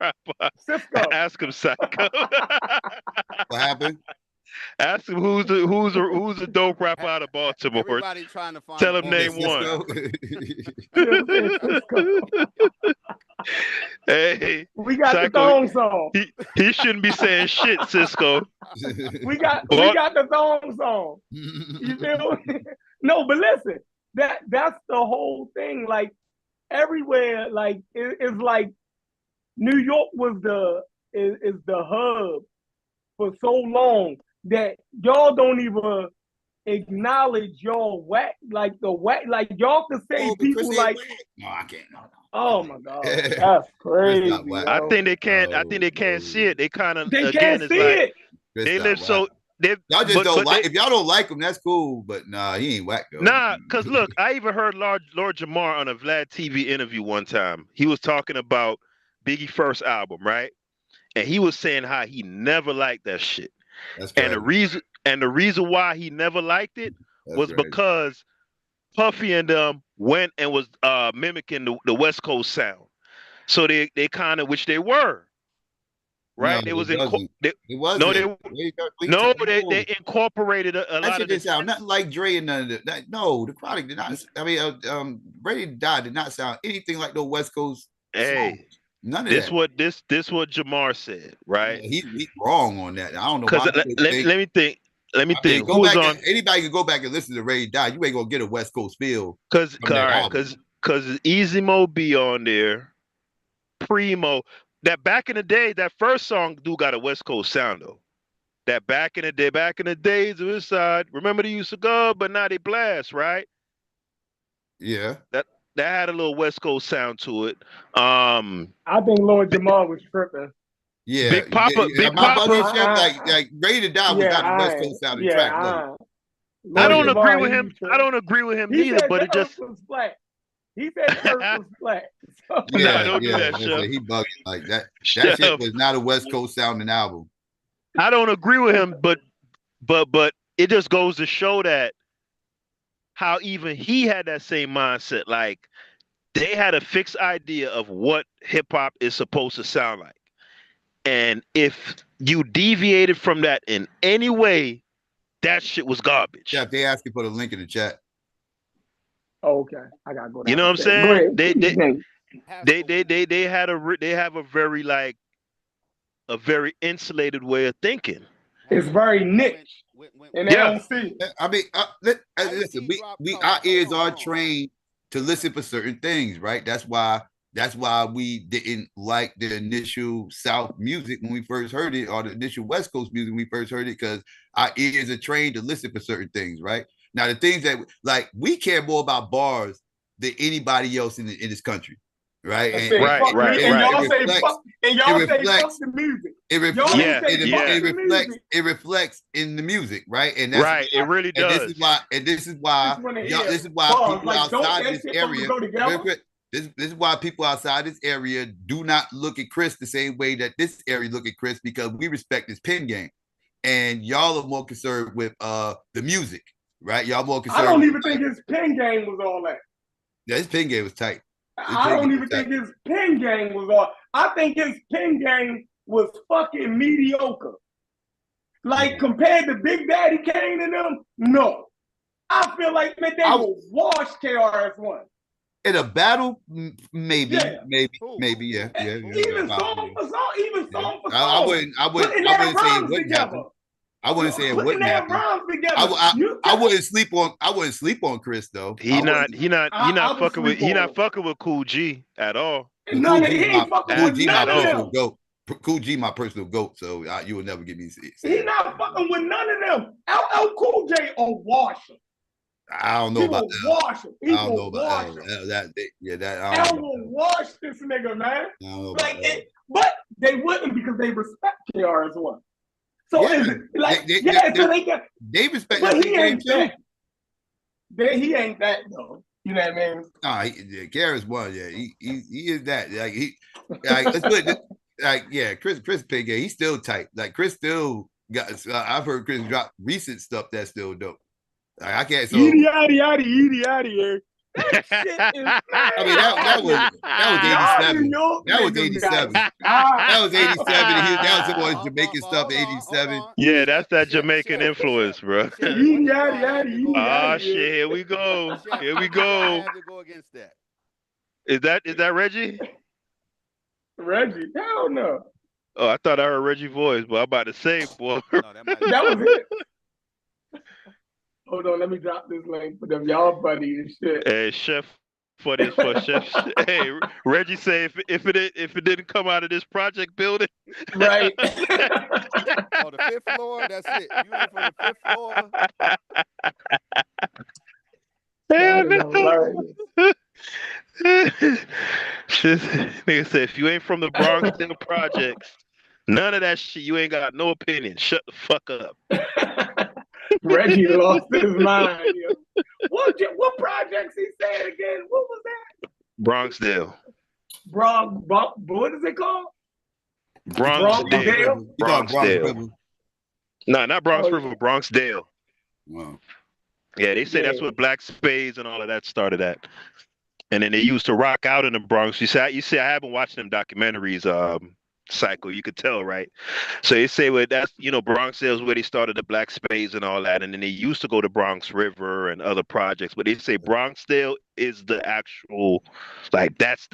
rapper? Cisco. Ask him, Psycho. What happened? Ask him who's the dope rapper out of Baltimore. Everybody trying to find. Tell him name one. Hey, we got Psycho, the thong song. He shouldn't be saying shit, Cisco. we got the thong song. You feel me? No, but listen, that's the whole thing. Like everywhere, like it's like New York was is the hub for so long that y'all don't even acknowledge y'all whack, like the whack, like y'all can say people like. No, I can't. No. Oh my God, that's crazy. I think they can't. I think they can't see it. They kind of can't see it. They live so. Y'all just don't like. If y'all don't like him, that's cool. But nah, he ain't whack though. Nah, cause look, I even heard Lord Jamar on a Vlad TV interview one time. He was talking about Biggie's first album, right? And he was saying how he never liked that shit. And the reason why he never liked it was because Puffy and them went and was mimicking the West Coast sound. So they kind of, which they were. Right, no, they incorporated a lot of this sound nothing like Dre and none of that. No, the product did not. I mean, Ready to Die did not sound anything like the West Coast. Hey, songs. None of that. This what Jamar said, right? He's wrong on that. I don't know. Because let me think. Go back anybody can go back and listen to Ready to Die. You ain't gonna get a West Coast feel. Because Easy Mo be on there, Primo. That back in the day, that first song do got a West Coast sound though. That back in the days of his side. Remember they used to go, but now they blast, right? Yeah. That had a little West Coast sound to it. I think Lord Jamar was tripping. Yeah. Big Papa. Like Ready to Die was not a West Coast sounding track. I don't agree with him. I don't agree with him neither, but it just was flat. He said the earth was flat. So. Yeah, don't do that, Chef. He bugging like that. That shit was not a West Coast sounding album. I don't agree with him, but it just goes to show that how even he had that same mindset. Like they had a fixed idea of what hip hop is supposed to sound like, And if you deviated from that in any way, that shit was garbage. Yeah, they asking for the link in the chat. Oh, okay, I gotta go down. You know what I'm Go saying? ahead. They have a very like a very insulated way of thinking. It's very niche, and they don't see. I mean, listen, we our ears are trained to listen for certain things, right? That's why we didn't like the initial South music when we first heard it, or the initial West Coast music when we first heard it, because our ears are trained to listen for certain things, right? Now, the things that like we care more about bars than anybody else in this country. Right, and y'all say fuck the music. It reflects in the music, right? And that's right. It really does. This is why people outside this area. This is why people outside this area do not look at Chris the same way that this area look at Chris, because we respect his pen game, and y'all are more concerned with the music, right? Y'all more concerned. I don't even think his pen game was all that. Yeah, his pen game was tight. I don't even think his pen game was all. I think his pen game was fucking mediocre. Like compared to Big Daddy Kane and them, no. I feel like they will wash KRS-One. In a battle, maybe, yeah. Even song for song. I wouldn't say it wouldn't happen. I wouldn't say it wouldn't happen. I wouldn't sleep on Chris though. He not fucking with Cool G at all. Cool G my personal goat. Cool G my personal goat. So you will never get me. He not fucking with none of them. LL Cool J will wash him. I don't know about that. Wash him. He will wash him. L will wash this nigga, man. But they wouldn't, because they respect KRS-One. So is it like they respect but he ain't that. He ain't that though. You know what I mean? Nah, KRS-One, yeah, he is that. Let's put it Chris Piggy, he's still tight. Like Chris still got. I've heard Chris drop recent stuff that's still dope. Like, I can't. Edie here. That shit is I mean, that was 87. That was 87. That was 87. That was some more Jamaican stuff in 87. Yeah, that's that Jamaican influence, bro. Ah, shit. Here we go. Here we go. Is that Reggie? Reggie? Hell no. Oh, I thought I heard Reggie's voice, but I'm about to say, boy. That was it. Hold on, let me drop this link for them. Y'all funny and shit. Hey, Chef, for Chef. Hey, Reggie say if it didn't come out of this project building, right? Oh, the 5th floor. That's it. You in from the 5th floor. Hell no. Nigga said, if you ain't from the Bronx in the projects, none of that shit. You ain't got no opinion. Shut the fuck up. Reggie lost his mind. Yo. What projects he said again? What was that? Bronxdale. What is it called? Bronxdale. No, not Bronx River. Bronxdale. Wow. Yeah, they say that's what Black Spades and all of that started at. And then they used to rock out in the Bronx. You see, I haven't watched them documentaries. Cycle, you could tell, right? So they say, well, that's, Bronxdale is where they started the Black Spades and all that, and then they used to go to Bronx River and other projects, but they say Bronxdale is the actual, like, that's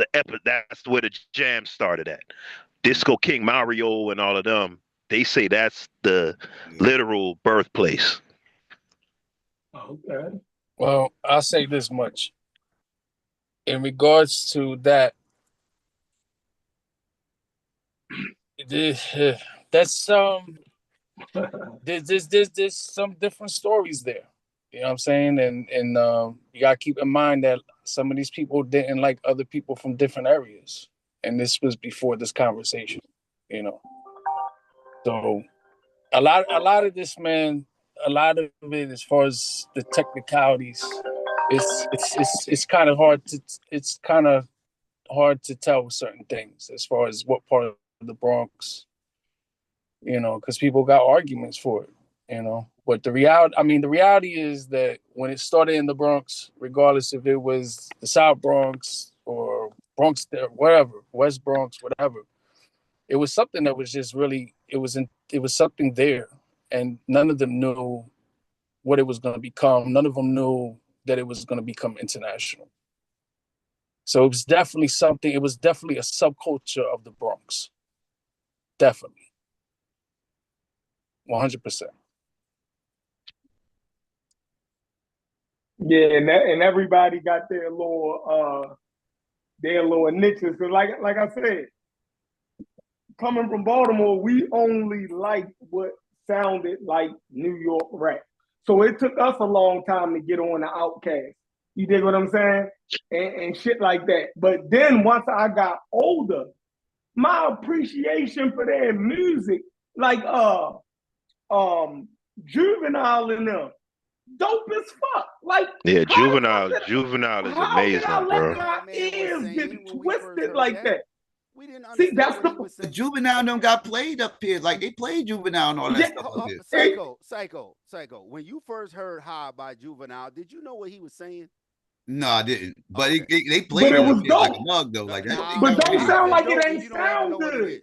where the jam started at. Disco King Mario and all of them, they say that's the literal birthplace. Okay. Well, I'll say this much. In regards to that, that's there's some different stories there. You know what I'm saying? And you gotta keep in mind that some of these people didn't like other people from different areas. And this was before this conversation, So a lot of this, man, a lot of it, as far as the technicalities, it's kind of hard to tell certain things as far as what part of the Bronx, because people got arguments for it, But the reality is that when it started in the Bronx, regardless if it was the South Bronx or Bronx, whatever, West Bronx, whatever, it was something that was just really, it was something there, and none of them knew what it was going to become. None of them knew that it was going to become international. So it was definitely something. It was definitely a subculture of the Bronx. Definitely, 100%. Yeah, and everybody got their little niches. Cause like I said, coming from Baltimore, we only liked what sounded like New York rap. So it took us a long time to get on the Outkast. You dig what I'm saying? And shit like that. But then once I got older, my appreciation for their music, like Juvenile and them, dope as fuck. Like, Yeah, how Juvenile is how did I amazing, let bro. my ears get twisted like that? We didn't See, understand that's what he the was saying. Juvenile them got played up here. Like they played Juvenile and all that stuff up here. Psycho. When you first heard "High" by Juvenile, did you know what he was saying? No, I didn't. But they But played it it up was here like a dope. mug though. Like that. They But got don't radio sound play. like dope it when ain't you don't even sound know what it good. is.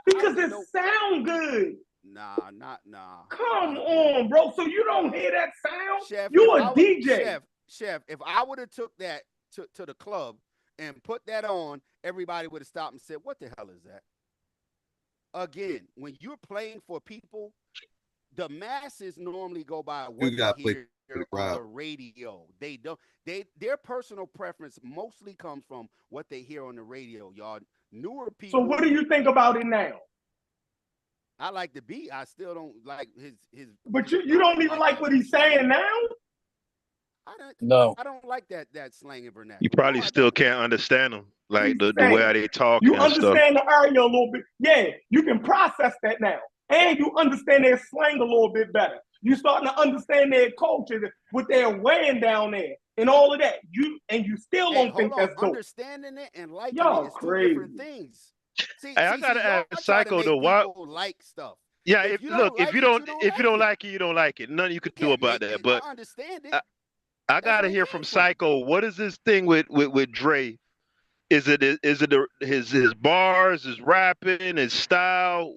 Because it sound good. Nah. Come on, bro. So you don't hear that sound? Chef, You a DJ. Chef, if I would have took that to the club and put that on, everybody would have stopped and said, "What the hell is that?" Again, when you're playing for people, the masses normally go by what You they got to play hear for the on crowd. the radio. They don't. Their personal preference mostly comes from what they hear on the radio. Y'all, newer people. So what do you think about it now? I like the beat. I still don't like his. But you don't even like what he's saying now? No. I don't like that slang and vernacular. You probably still can't understand them, like the saying. way how they talking You and stuff. understand the area a little bit. Yeah, you can process that now. And you understand their slang a little bit better. You starting to understand their culture, what they're weighing down there, and all of that. You still don't think that's dope. Understanding it and liking Y'all it is crazy. two different things. Hey, I gotta ask try to Psycho make though. Why? people like stuff. Yeah, If if you look, don't if like you it, don't, you don't if you like don't it. like it, you don't like it. Nothing you could do about that. But I understand it. I gotta hear from Psycho. What is this thing with Dre? Is it his bars, his rapping, his style?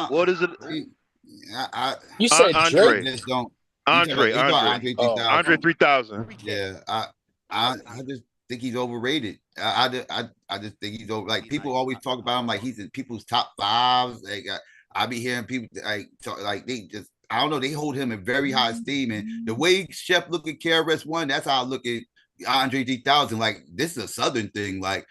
What is it? You said Andre. Drake? Just don't. Andre 3000. Andre 3000. Yeah, I just think he's overrated. I just think he's over. Like people always talk about him like he's in people's top fives. Like I be hearing people like talk, like they just I don't know. They hold him in very high esteem, and the way Chef look at KRS-One, that's how I look at Andre 3000. Like this is a Southern thing. Like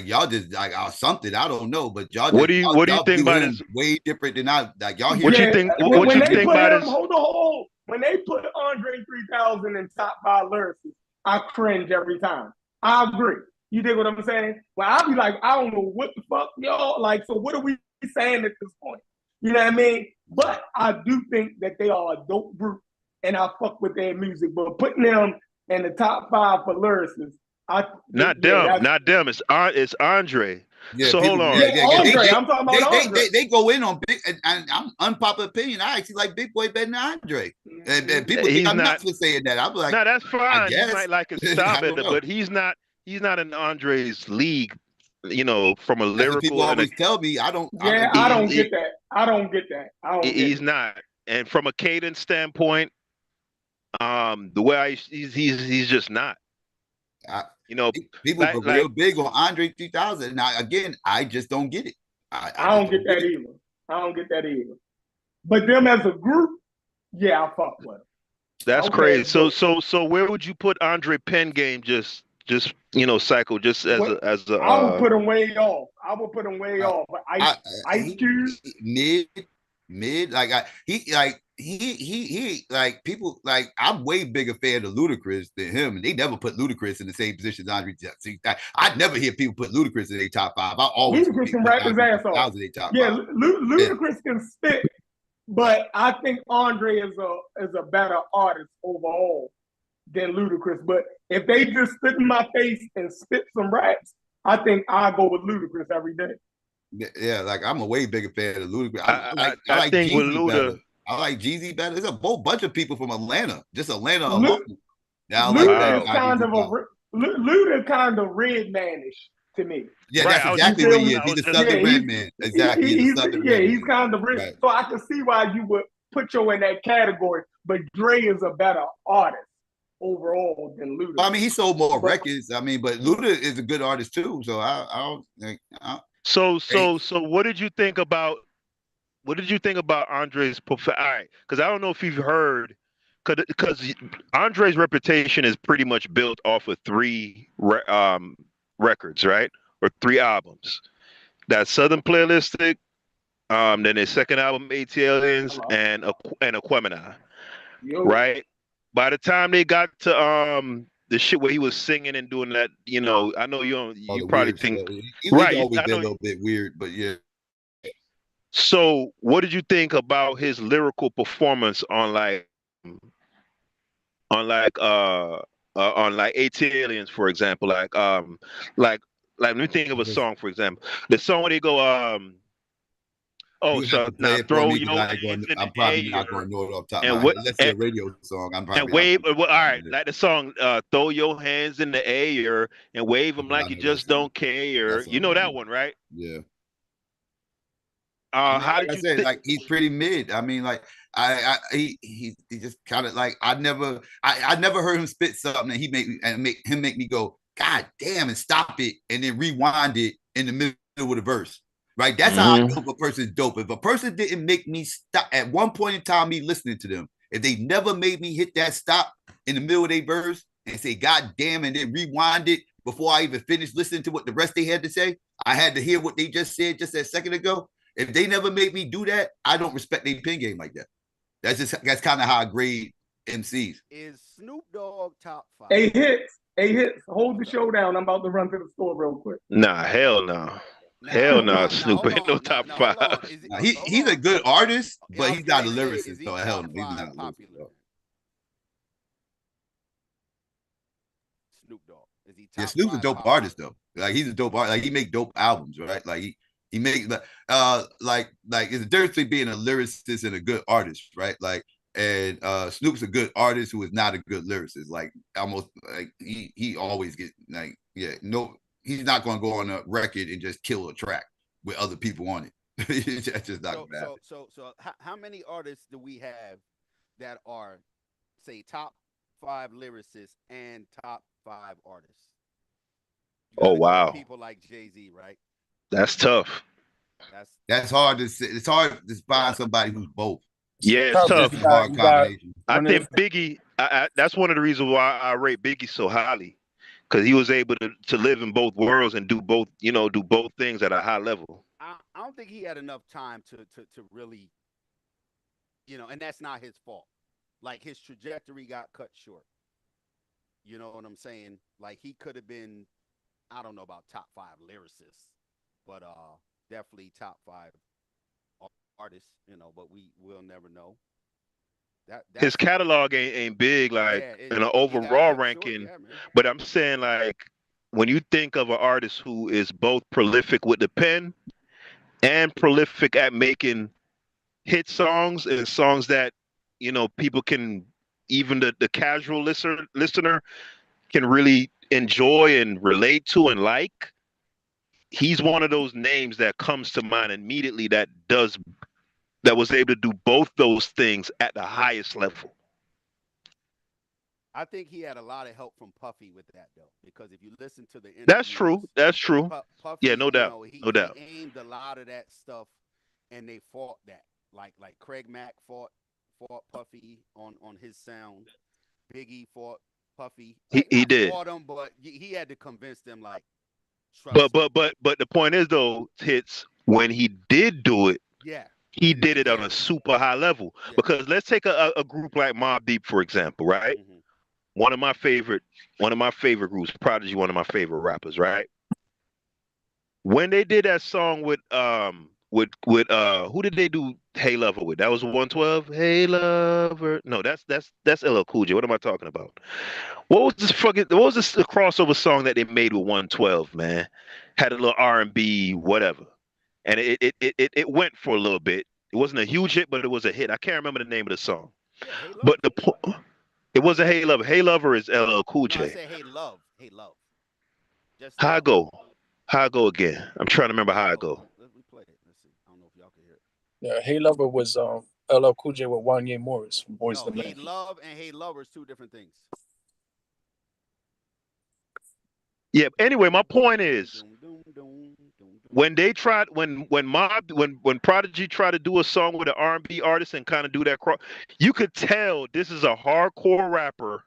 y'all just like something I don't know, but y'all What just do you think view about him his? way different than I like. Y'all hear What you him- think? When What you they think put about him, his? hold on. When they put Andre 3000 in top 5 lyricists, I cringe every time. I agree. You dig what I'm saying? Well, I'll be like, I don't know what the fuck y'all like. So what are we saying at this point? You know what I mean? But I do think that they are a dope group, and I fuck with their music. But putting them in the top 5 for lyricists, Not them. It's Andre. Yeah, So people, hold on. Andre. I'm talking about Andre. They go in on big, and I'm unpopular opinion. I actually like Big Boy better than Andre. And people think I'm nuts for saying that. I'm like, no, that's I fine. guess. You might like his I style don't better, know. but he's not in Andre's league. You know, from a That's what lyrical. people always tell me. I don't. Yeah, I don't get that. I don't get that. He's not. And from a cadence standpoint, the way he's just not. You know, people are real big on Andre 3000. Now, again, I just don't get it. I don't get that either. I don't get that either. But them as a group, yeah, I fuck with them. That's Okay, crazy. So where would you put Andre Pen game? Just Psycho, just as a. I would put him way off. I would put him way off. But Ice Cube, mid. Like he like people like I'm way bigger fan of Ludacris than him, and they never put Ludacris in the same position as Andre. I never hear people put Ludacris in their top 5. I always Ludacris can rap his ass off. Yeah, Ludacris can spit, but I think Andre is a better artist overall than Ludacris. But if they just spit in my face and spit some raps, I think I go with Ludacris every day. Yeah, like I'm a way bigger fan of Ludacris. I like think with Jeezy Luda, better. I like Jeezy better. There's a whole bunch of people from Atlanta, just Atlanta alone. Luda is kind of red manish. to me. Yeah, Right, that's I was exactly just, what feel he me? is. I He's was a just, Southern Red Man. Exactly, he's a Southern Red He's Man. kind of rich. Right. So I can see why you would put Joe in that category. But Dre is a better artist overall than I Ludacris. mean, he sold more But records. I mean, but Luda is a good artist too. So I don't think. so Hey, what did you think about Andre's all right, because I don't know if you've heard, because Andre's reputation is pretty much built off of records, right? Or 3 albums. That Southern Playlistic, then his second album, ATLiens, and Aquemini, right? By the time they got to the shit where he was singing and doing that, I know all you the probably weird think, stuff. He's right? always I been a know. little bit weird, but yeah. So, what did you think about his lyrical performance on like ATLiens, for example? Like let me think of a song, for example. The song where they go oh, You have so to play now it for throw me because your I ain't going. hands in the I'm probably not air going to know it off the top of and my what head. Unless it's a radio song, I'm and probably not. wave. Well, all right, like the song "Throw Your Hands in the Air" and wave them I like you know that just song. don't care. That You song. know that one, right? Yeah. I mean, How like did I you said, think? like he's pretty mid. I mean, like he just kind of like I never heard him spit something and he make me go, God damn, and stop it and then rewind it in the middle of the verse. Right. That's how I know if a person's dope. If a person didn't make me stop at one point in time, me listening to them, if they never made me hit that stop in the middle of their verse and say, God damn, and then rewind it before I even finished listening to what the rest they had to say, I had to hear what they just said just a second ago. If they never made me do that, I don't respect their pen game like that. That's kind of how I grade MCs. Is Snoop Dogg top 5? A hits. Hold the show down. I'm about to run to the store real quick. Nah, hell no. Hell no, Snoop ain't no top 5. He's a good artist, but he's not a Jay-Z, is lyricist. he So hell top no, he's 5 not a popular? lyricist. Snoop Dogg, is he top Yeah, Snoop's a 5 dope popular? artist though. Like he's a dope artist. Like he make dope albums, right? Like he make like it's a difference between being a lyricist and a good artist, right? Like and Snoop's a good artist who is not a good lyricist. Like almost like he always get like he's not gonna go on a record and just kill a track with other people on it. That's just not gonna happen. So how many artists do we have that are say top 5 lyricists and top 5 artists? Oh wow, people like Jay-Z, right? that's tough. That's hard to say. It's hard to find somebody who's both. Yeah, it's tough. It's a hard combination. I think Biggie. That's one of the reasons why I rate Biggie so highly, because he was able to live in both worlds and do both. Do both things at a high level. I don't think he had enough time to really, and that's not his fault. Like his trajectory got cut short. You know what I'm saying? Like he could have been, I don't know about top 5 lyricists, but definitely top 5 artists. But we'll never know. His catalog ain't big like in an overall ranking, but I'm saying like when you think of an artist who is both prolific with the pen and prolific at making hit songs and songs that people can, even the casual listener can really enjoy and relate to and like, he's one of those names that comes to mind immediately that was able to do both those things at the highest level. I think he had a lot of help from Puffy with that though, because if you listen to the interviews, That's true. Puffy, Yeah, no doubt. No doubt. He aimed a lot of that stuff, and they fought that. Like Craig Mack fought Puffy on his sound. Biggie fought Puffy. He did. Fought him, but he had to convince them like. But the point is though, Hits, when he did do it, he did it on a super high level. Because let's take a group like Mobb Deep, for example, right? Mm-hmm. One of my favorite groups, Prodigy, one of my favorite rappers, right? When they did that song with who did they do Hey Lover with? That was 112. Hey Lover. No, that's LL Cool J. What am I talking about? What was this crossover song that they made with 112, man? Had a little R&B, whatever. And it went for a little bit. It wasn't a huge hit, but it was a hit. I can't remember the name of the song. But it was a Hey Lover. Hey Lover is LL Cool J. No, I say Hey Love. Hey Love. Just How I go? How I go again? I'm trying to remember how I go. Let me play it. Let's see. I don't know if y'all can hear it. Yeah, Hey Lover was LL Cool J with Wanye Morris from Boys No, the Hey Men. Love and Hey Lover is two different things. Yeah. Anyway, my point is, when they tried, when Prodigy tried to do a song with an R&B artist and kind of do that, you could tell this is a hardcore rapper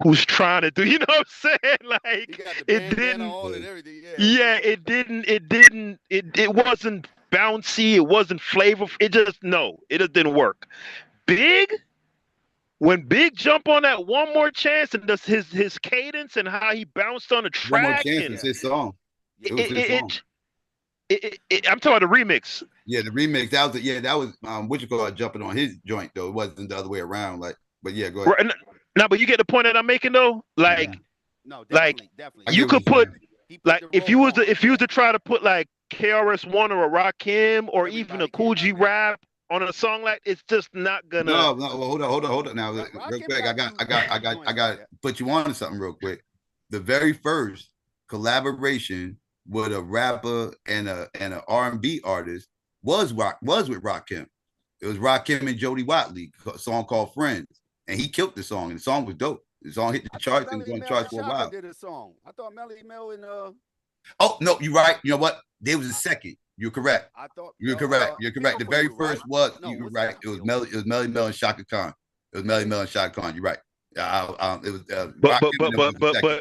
who's trying to do. You know what I'm saying? Like He got the it bandana didn't. on and everything. Yeah. Yeah, it didn't. It didn't. It wasn't bouncy. It wasn't flavorful. It just didn't work. Big. When Big jump on that one more chance and does his cadence and how he bounced on the One More track Chance and was his song. It was it, his song. I'm talking about the remix. Yeah, the remix. That was what you call it, jumping on his joint though. It wasn't the other way around. Like, but yeah, go ahead. Right, no, but you get the point that I'm making though. Like, No, like definitely. you could put like if you was to try to put like KRS-One or a Rakim or even a Cool G Rap on a song like, it's just not gonna. No, well, hold on. Now, real quick, I got to put you on to something real quick. The very first collaboration with a rapper and an R&B artist was with Rakim. It was Rakim and Jody Watley, a song called Friends, and he killed the song. And the song was dope. The song hit the charts and was on the charts for a while. Did a song. I thought Melly Mel and Oh no, you're right. You know what? There was a second. You're correct. I thought you're correct. You're correct. The very first was you were right. It was Melly Mel and Shaka Khan. It was Melly Mel and Shaka Khan. You're right. It was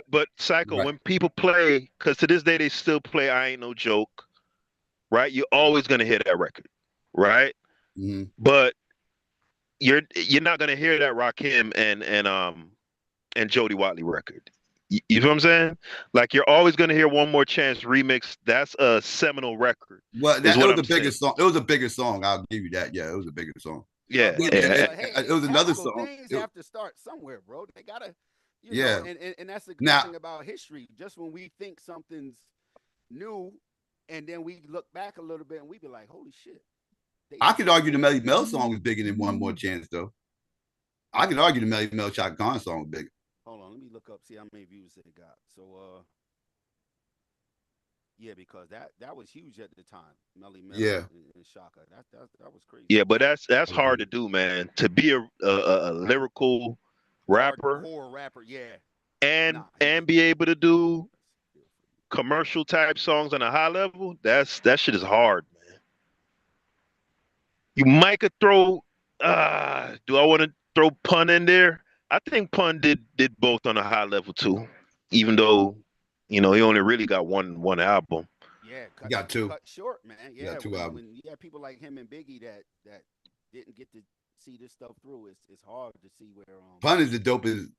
But Psycho, when people play, because to this day they still play I Ain't No Joke, right? You're always gonna hear that record, right? Mm-hmm. But you're not gonna hear that Rakim and Jody Watley record. You know what I'm saying? Like, you're always gonna hear One More Chance remix. That's a seminal record. Well, it was a bigger song. It was a bigger song. I'll give you that. Yeah, it was a bigger song. Yeah, it was another song. Things have to start somewhere, bro. They gotta, yeah. know, and that's the good thing about history. Just when we think something's new, and then we look back a little bit and we be like, holy shit. I could argue the Melly Mel song was bigger than One More Chance, though. I could argue the Melly Mel Shaka Khan song was bigger. Hold on, let me look up, see how many views it got. So, yeah, because that was huge at the time. Melly Mel and Shaka. That was crazy. Yeah, but that's hard to do, man. To be a lyrical rapper, hardcore rapper, yeah, and be able to do commercial type songs on a high level, that shit is hard, man. You might could throw. Do I want to throw Pun in there? I think Pun did both on a high level too, even though he only really got one album. Yeah, got two. Cut short, man. Yeah, two albums. When you have people like him and Biggie that didn't get to see this stuff through, it's hard to see where. Pun is the dopest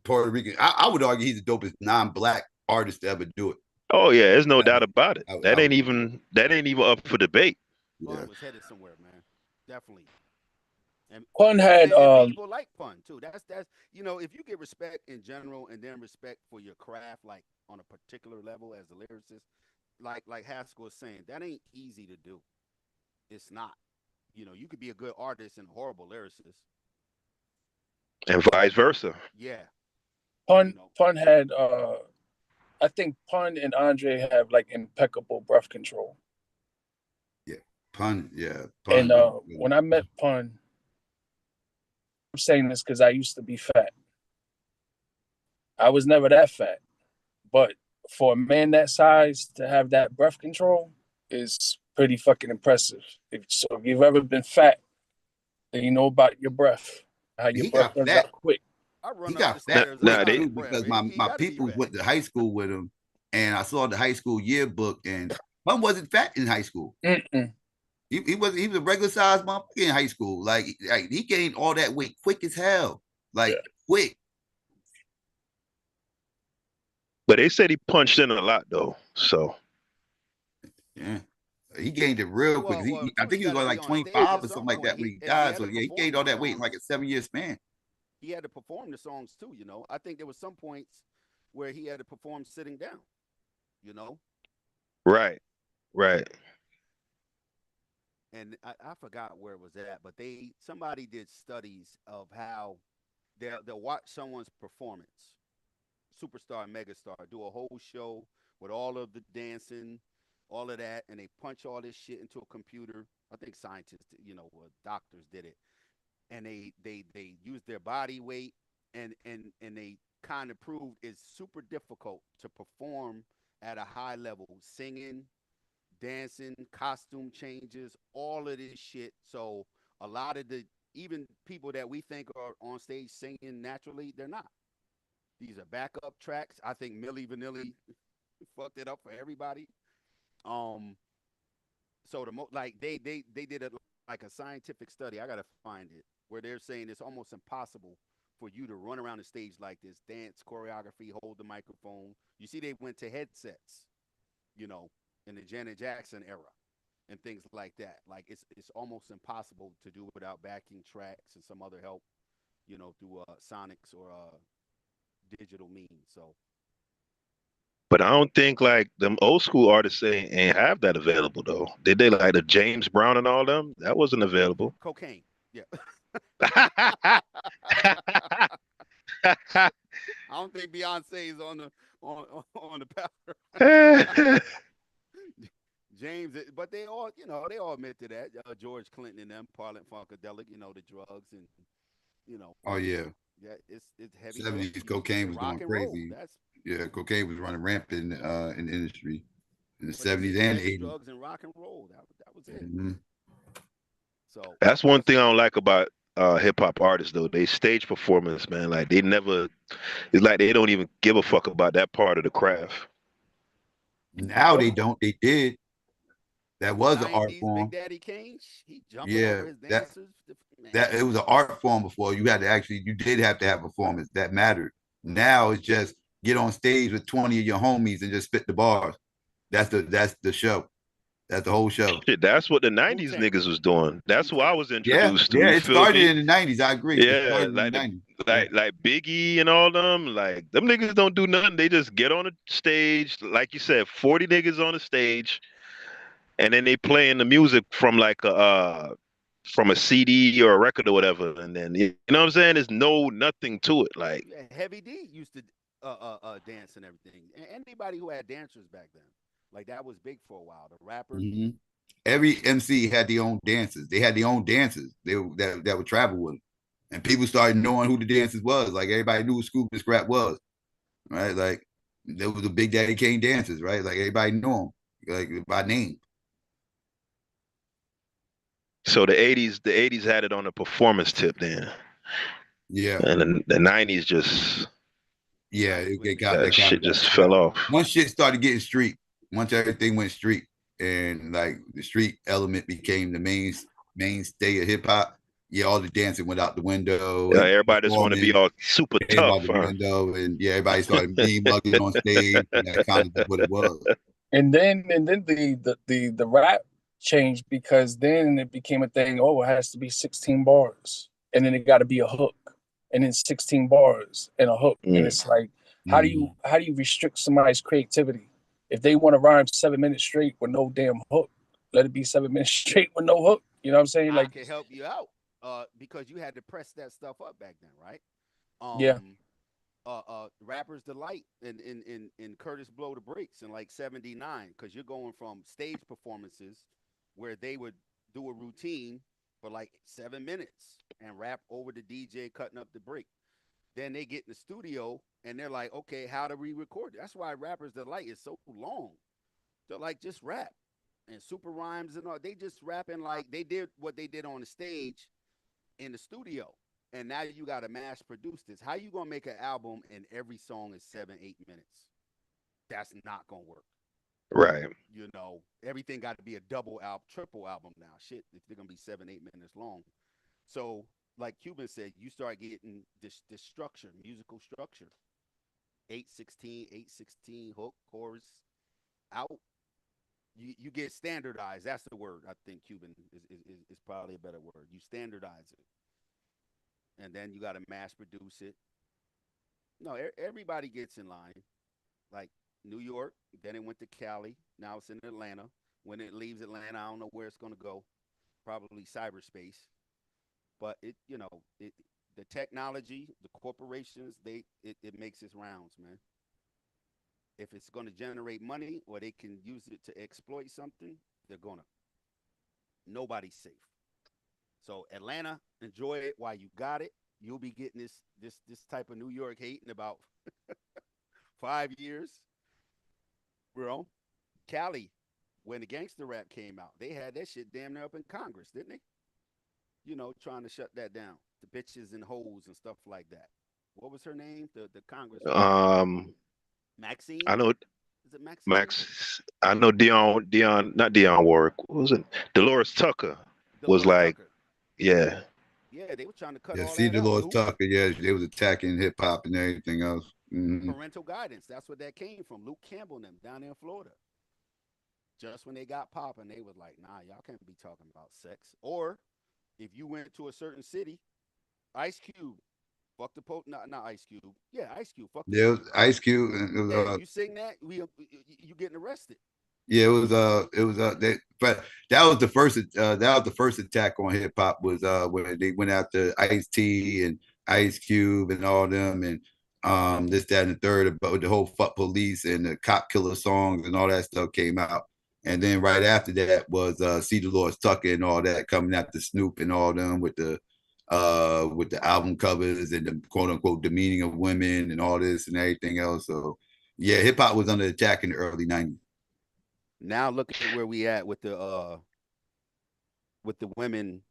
Puerto Rican. I would argue he's the dopest non-black artist to ever do it. Oh yeah, there's no doubt about it. That ain't even up for debate. Pun was headed somewhere, man. Definitely. And Pun had and people like Pun too. That's if you get respect in general and then respect for your craft, like on a particular level as a lyricist, like Haskell was saying, that ain't easy to do. It's not. You could be a good artist and a horrible lyricist. And vice versa. Yeah. Pun had I think Pun and Andre have like impeccable breath control. Yeah. Pun. And when I met Pun, I'm saying this because I used to be fat. I was never that fat, but for a man that size to have that breath control is pretty fucking impressive. If you've ever been fat, then you know about your breath, how your breath runs out quick. He got fat because my people went to high school with him, and I saw the high school yearbook, and Pun wasn't fat in high school. He was a regular sized motherfucker in high school. Like he gained all that weight quick as hell. Quick. But they said he punched in a lot though. So yeah. He gained it real quick. I think he was like 25 or something like that when he died. So yeah, he gained all that weight in like a 7-year span. He had to perform the songs too, I think there was some points where he had to perform sitting down, Right. And I forgot where it was at, but somebody did studies of how they'll watch someone's performance, superstar, megastar, do a whole show with all of the dancing, all of that, and they punch all this shit into a computer. I think scientists, doctors did it, and they use their body weight, and they kind of proved it's super difficult to perform at a high level, singing, dancing, costume changes, all of this shit. So a lot of the even people that we think are on stage singing naturally, they're not. These are backup tracks. I think Milli Vanilli fucked it up for everybody. Um, so they did it like a scientific study. I gotta find it where they're saying it's almost impossible for you to run around the stage like this, dance, choreography, hold the microphone. You see, they went to headsets, you know, in the Janet Jackson era and things like that. Like it's almost impossible to do without backing tracks and some other help, through sonics or digital means. So But I don't think like them old school artists ain't have that available though. Did they like the James Brown and all them? That wasn't available. cocaine, yeah. I don't think Beyonce is on the powder. James, but they all, they all admit to that. George Clinton and them, Parliament Funkadelic, the drugs and, Oh yeah. yeah, it's heavy. 70s cocaine was rock going and roll. crazy. That's Yeah, cocaine was running rampant in the industry in the but it's 70s and sex, 80s. drugs, and rock and roll. That was it. Mm-hmm. So That's one thing I don't like about hip hop artists though. They stage performance, man. Like they never. It's like they don't even give a fuck about that part of the craft. Now they don't. They did. That in the was an art '90s, Big form. Daddy Kane, he jumping Yeah, over his that dancers. Man, that it was an art form before. You did have to have performance that mattered. Now it's just get on stage with 20 of your homies and just spit the bars. That's the show. That's the whole show. Shit, that's what the '90s Wu-Tang. niggas was doing. That's who I was Yeah, introduced to. yeah. You It feel started me? in the 90s. I agree. It Yeah, started in like the the 90s. Yeah. like Biggie and all them. Like them niggas don't do nothing. They just get on the stage, like you said, 40 niggas on the stage, and then they playing the music from like from a CD or a record or whatever, and then you know what I'm saying? There's no nothing to it. Like Yeah, Heavy D used to dance and everything. Anybody who had dancers back then, like that was big for a while. The rappers. Mhm. Every MC had their own dances. They had their own dances. That would travel with them, and people started knowing who the dancers was. Like everybody knew who Scoop and Scrap was, right? Like there was the Big Daddy Kane dancers, right? Like everybody knew them, like by name. so the '80s had it on a performance tip then, Yeah, and then the '90s just yeah. 90s was It big. got that that kind shit of got just fell off. once shit started getting street. Once everything went street, and like the street element became the mainstay of hip hop. Yeah, all the dancing went out the window and Everybody just want to be performing all super came tough, out the huh? window, and yeah, everybody started mean mugging on stage, and that kind of what it was. And then the rap changed because then it became a thing. Oh, it has to be 16 bars, and then it got to be a hook, and then 16 bars and a hook, and it's like, how do you restrict somebody's creativity if they want to rhyme 7 minutes straight with no damn hook? Let it be 7 minutes straight with no hook. You know what I'm saying? I Like, can help you out because you had to press that stuff up back then, right? yeah, Rappers Delight and Curtis Blow the Breaks in like '79 because you're going from stage performances where they would do a routine for like 7 minutes and rap over the DJ cutting up the break. Then they get in the studio and they're like, okay, how do we record? That's why Rappers Delight is so long. They're like, just rap and super rhymes and all. They just rapping like they did what they did on the stage in the studio. And now you got to mass produce this. How you gonna make an album and every song is 7-8 minutes? That's not gonna work. Right. Everything got to be a double album, triple album now. Shit, if they're gonna be 7-8 minutes long. So, like Cuban said, you start getting this structure, musical structure. 8/16, 8/16 hook, chorus, out. You get standardized. That's the word. I think Cuban is probably a better word. You standardize it, and then you got to mass produce it. No, everybody gets in line. Like New York, then it went to Cali. Now it's in Atlanta. When it leaves Atlanta, I don't know where it's gonna go. Probably cyberspace. But the technology, the corporations, it makes its rounds, man. If it's going to generate money or they can use it to exploit something, they're gonna. Nobody's safe. So Atlanta, enjoy it while you got it. You'll be getting this type of New York hate in about 5 years, bro. Cali, when the gangster rap came out, they had that shit damn near up in Congress, didn't they? Trying to shut that down. The bitches and hoes and stuff like that. What was her name? The Congresswoman. Maxine? I know Is it Maxine? Max. I know not Dionne Warwick. What was it? Dolores Tucker was Dolores like, Tucker. yeah. Yeah, they were trying to cut Yeah, all see that out. Dolores Luke, Tucker. Yeah, they was attacking hip hop and everything else. parental guidance. That's where that came from. Luke Campbell and them down there in Florida. Just when they got popping, they was like, nah, y'all can't be talking about sex. Or if you went to a certain city, Ice Cube, fuck the Pope, not Ice Cube. Yeah, Ice Cube, fuck the Yeah, it Pope. was Ice Cube. And it was, Yeah, you sing that, you getting arrested. yeah, but that was the first attack on hip hop was when they went after Ice T and Ice Cube and all them and this, that, and the third about the whole fuck police and the cop killer songs and all that stuff came out. And then right after that was C. Dolores Tucker and all that coming after Snoop and all them with the album covers and the quote unquote demeaning of women and all this and everything else. So yeah, hip hop was under attack in the early 90s. Now look at where we at with the women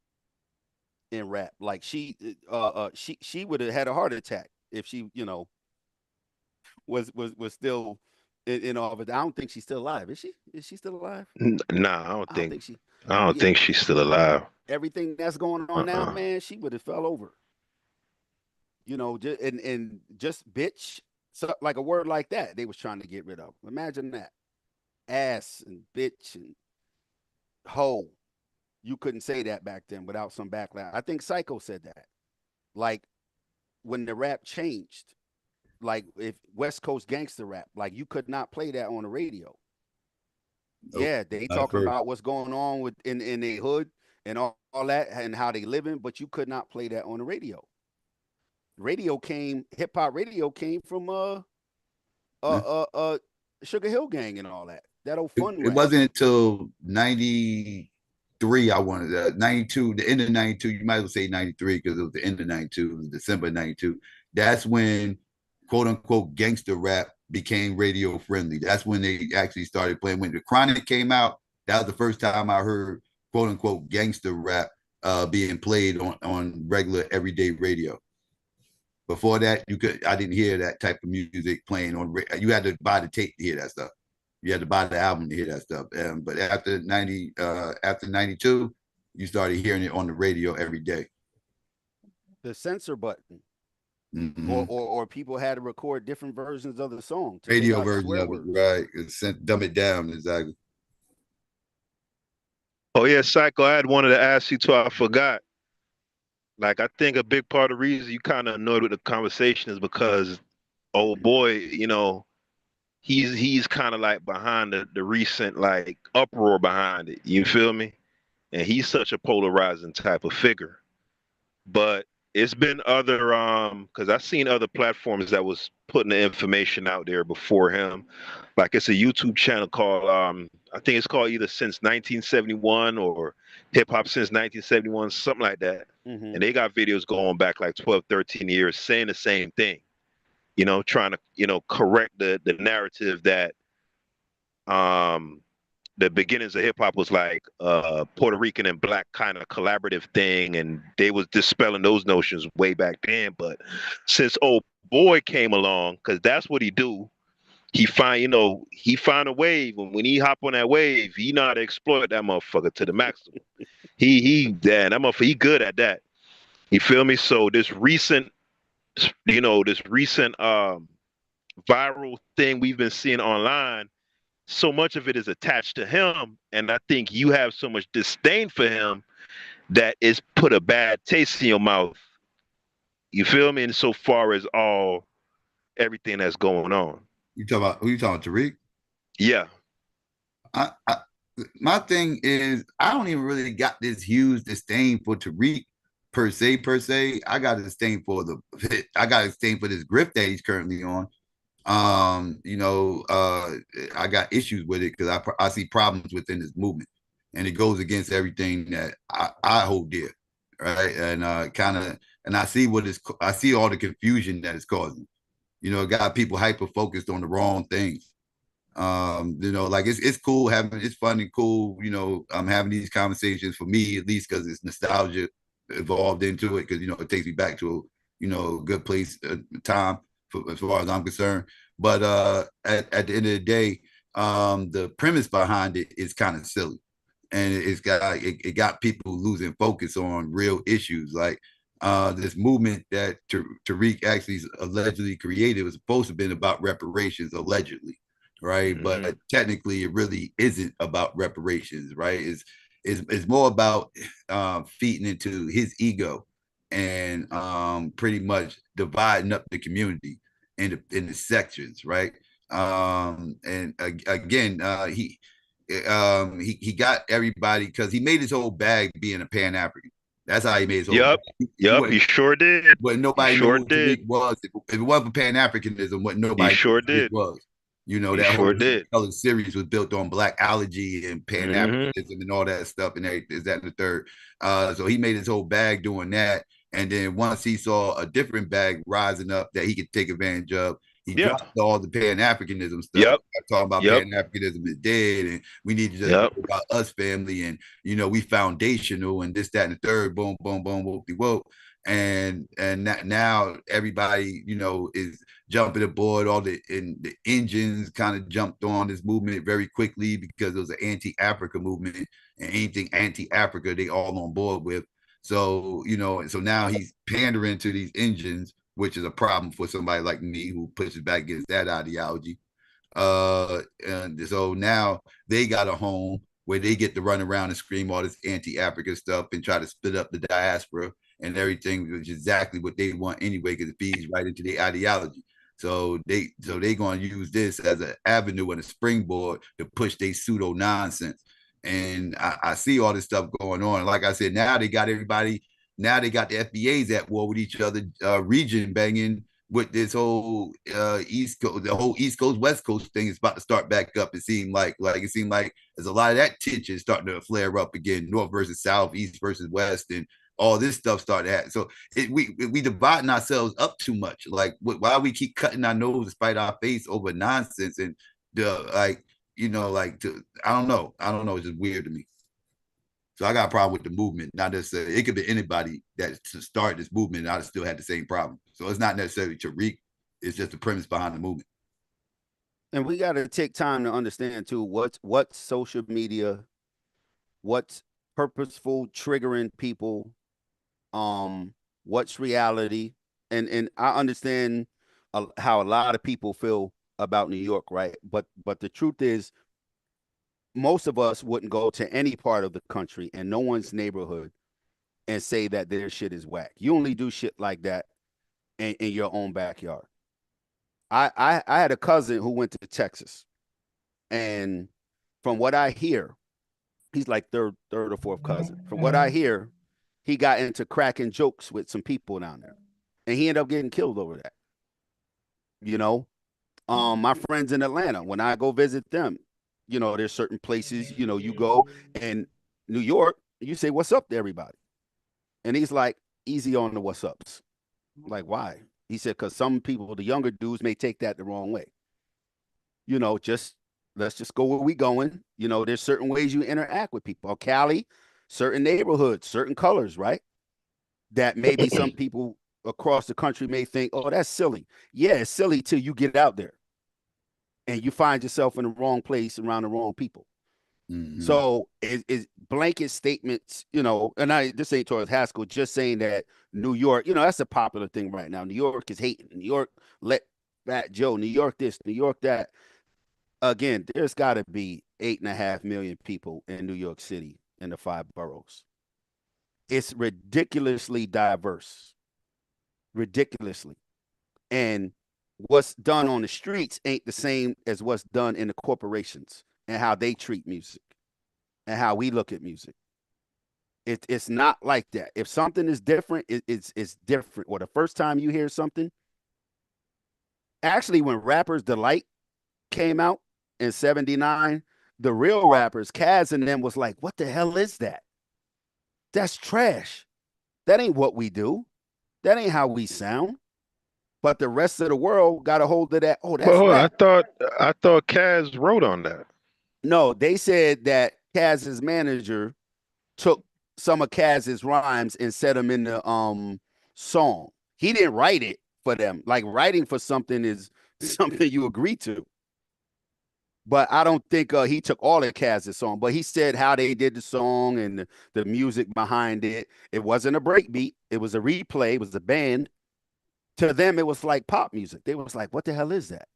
in rap. Like she would have had a heart attack if she, was still in office. I don't think she's still alive. Is she? Is she still alive? Nah, I don't I don't think. think she. I don't Yeah, think she's still alive. everything that's going on now, man, she would have fell over. And just bitch, so like a word like that, they was trying to get rid of. Imagine that, ass and bitch and hoe. You couldn't say that back then without some backlash. I think Psycho said that. Like when the rap changed, like if West Coast gangster rap, like you could not play that on the radio. Nope, Yeah, they not at talking first. about what's going on with in their hood and all that and how they living, but you could not play that on the radio. Hip hop radio came from Yeah. Sugar Hill Gang and all that. That old fun It rap. wasn't until 93, I wanted that 92, the end of 92, you might as well say 93 because it was the end of 92, it was December 92. That's when quote unquote gangster rap became radio friendly. That's when they actually started playing. When the Chronic came out, that was the first time I heard quote unquote gangster rap being played on regular everyday radio. Before that, I didn't hear that type of music playing on. You had to buy the tape to hear that stuff. You had to buy the album to hear that stuff. But after 92, you started hearing it on the radio every day. The censor button. Mm-hmm. Or people had to record different versions of the song to Radio take out the version swear of it, words. right? Dumb it down, exactly. Oh yeah, Psycho. I had wanted to ask you too. I forgot. Like I think a big part of the reason you kind of annoyed with the conversation is because old boy, he's kind of like behind the recent like uproar behind it. You feel me? And he's such a polarizing type of figure. But it's been other because I've seen other platforms that was putting the information out there before him. Like it's a YouTube channel called I think it's called either Since 1971 or Hip Hop Since 1971, something like that. Mm-hmm. And they got videos going back like 12, 13 years saying the same thing. Trying to, correct the narrative that the beginnings of hip hop was like Puerto Rican and black kind of collaborative thing, and they was dispelling those notions way back then. But since old boy came along, because that's what he do, he find a wave, and when he hop on that wave, he know how to exploit that motherfucker to the maximum. That motherfucker, he good at that. You feel me? So this recent viral thing we've been seeing online, so much of it is attached to him, and I think you have so much disdain for him that it's put a bad taste in your mouth. You feel me? And so far as everything that's going on. You talking about who you talking, Tariq? Yeah. My thing is I don't even really got this huge disdain for Tariq per se. I got a disdain for this grift that he's currently on. You know, I got issues with it because I see problems within this movement, and it goes against everything that I hold dear, right? And and I see I see all the confusion that it's causing. You know, it got people hyper focused on the wrong things. You know, like it's cool having it's fun and cool. You know, I'm having these conversations for me at least because it's nostalgia evolved into it because you know it takes me back to a good place time as far as I'm concerned. But at the end of the day, the premise behind it is kind of silly, and it got people losing focus on real issues like this movement that Tariq actually allegedly created was supposed to have been about reparations allegedly, right? But technically, it really isn't about reparations, right? It's more about feeding into his ego and pretty much dividing up the community in the sections, right? And again, he got everybody because he made his whole bag being a Pan African. That's how he made his whole Yep. bag. Yep. He sure did. But He nobody knew sure who did. Tariq was. If it wasn't for Pan Africanism, what He nobody sure knew who Tariq did. was. You know, He that whole sure did. color series was built on black allergy and Pan Africanism and all that stuff, and is that the third. So he made his whole bag doing that. And then once he saw a different bag rising up that he could take advantage of, he Yeah. dropped all the Pan Africanism stuff. Yep. Talking about Yep. Pan Africanism is dead, and we need to just Yep. worry about us family, and you know we foundational, and this, that, and the third. Boom, boom, boom, whoop, whoop. And now everybody, you know, is jumping aboard. All the engines kind of jumped on this movement very quickly because it was an anti-Africa movement, and anything anti-Africa, they all on board with. So, you know, so now he's pandering to these engines, which is a problem for somebody like me who pushes back against that ideology. And so now they got a home where they get to run around and scream all this anti-Africa stuff and try to split up the diaspora and everything, which is exactly what they want anyway, because it feeds right into their ideology. So they going to use this as an avenue and a springboard to push their pseudo nonsense. And I see all this stuff going on. Like I said, now they got everybody. Now they got the FBAs at war with each other, region banging with this whole East Coast, the whole East Coast West Coast thing is about to start back up. It seemed like there's a lot of that tension starting to flare up again, North versus South, East versus West, and all this stuff started to happen. So we dividing ourselves up too much. Like why we keep cutting our nose despite our face over nonsense and the like, you know, like I don't know. It's just weird to me. So I got a problem with the movement. Not necessarily, it could be anybody that to start this movement. I'd still had the same problem. So it's not necessarily Tariq. It's just the premise behind the movement. And we got to take time to understand too what's social media, what's purposeful triggering people, what's reality, and I understand how a lot of people feel about New York, right? But the truth is, most of us wouldn't go to any part of the country and no one's neighborhood and say that their shit is whack. You only do shit like that in your own backyard. I had a cousin who went to Texas, and from what I hear, he's like third or fourth cousin. From what I hear, he got into cracking jokes with some people down there, and he ended up getting killed over that. You know, my friends in Atlanta, when I go visit them, you know, there's certain places, you know, you go and New York, you say, "What's up to everybody?" And he's like, "Easy on the what's ups." Like, why? He said, because some people, the younger dudes, may take that the wrong way. You know, let's just go where we going. You know, there's certain ways you interact with people. Cali, certain neighborhoods, certain colors, right? That maybe some people across the country may think, oh, that's silly. Yeah, it's silly till you get out there and you find yourself in the wrong place around the wrong people. Mm-hmm. So is blanket statements, you know, and this ain't towards Haskell, just saying that New York, you know, that's a popular thing right now. New York is hating. New York let Fat Joe. New York this, New York that. Again, there's got to be 8.5 million people in New York City in the 5 boroughs. It's ridiculously diverse, ridiculously. And what's done on the streets ain't the same as what's done in the corporations and how they treat music and how we look at music. It's not like that. If something is different, it's different. Or the first time you hear something, Actually, when Rapper's Delight came out in 79, the real rappers, Kaz and them, was like, what the hell is that? That's trash. That ain't what we do. That ain't how we sound. But the rest of the world got a hold of that. Oh, that's But hold on, rap. I thought Kaz wrote on that. No, they said that Kaz's manager took some of Kaz's rhymes and set them in the song. He didn't write it for them. Like writing for something is something you agree to. But I don't think he took all of Kaz's song. But he said how they did the song and the music behind it. It wasn't a breakbeat. It was a replay. It was a band. To them, it was like pop music. They was like, what the hell is that?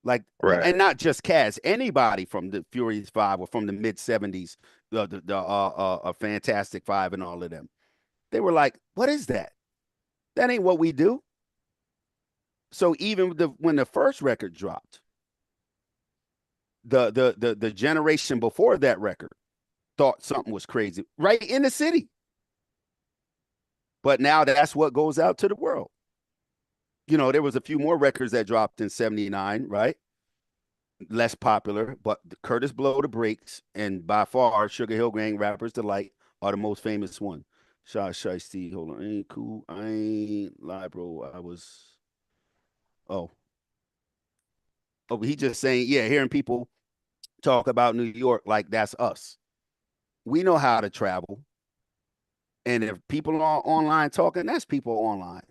Like, Right. and not just Kaz, anybody from the Furious Five or from the mid 70s, the Fantastic Five and all of them. They were like, what is that? That ain't what we do. So even when the first record dropped, the generation before that record thought something was crazy right in the city. But now that's what goes out to the world. You know, there was a few more records that dropped in 79, right? Less popular, but Curtis Blow, The Breaks, and by far Sugar Hill Gang, Rapper's Delight are the most famous one. Shy Steve, hold on, ain't cool. I ain't lie, bro. Oh, he just saying, yeah, hearing people talk about New York like that's us. We know how to travel. And if people are online talking, that's people online.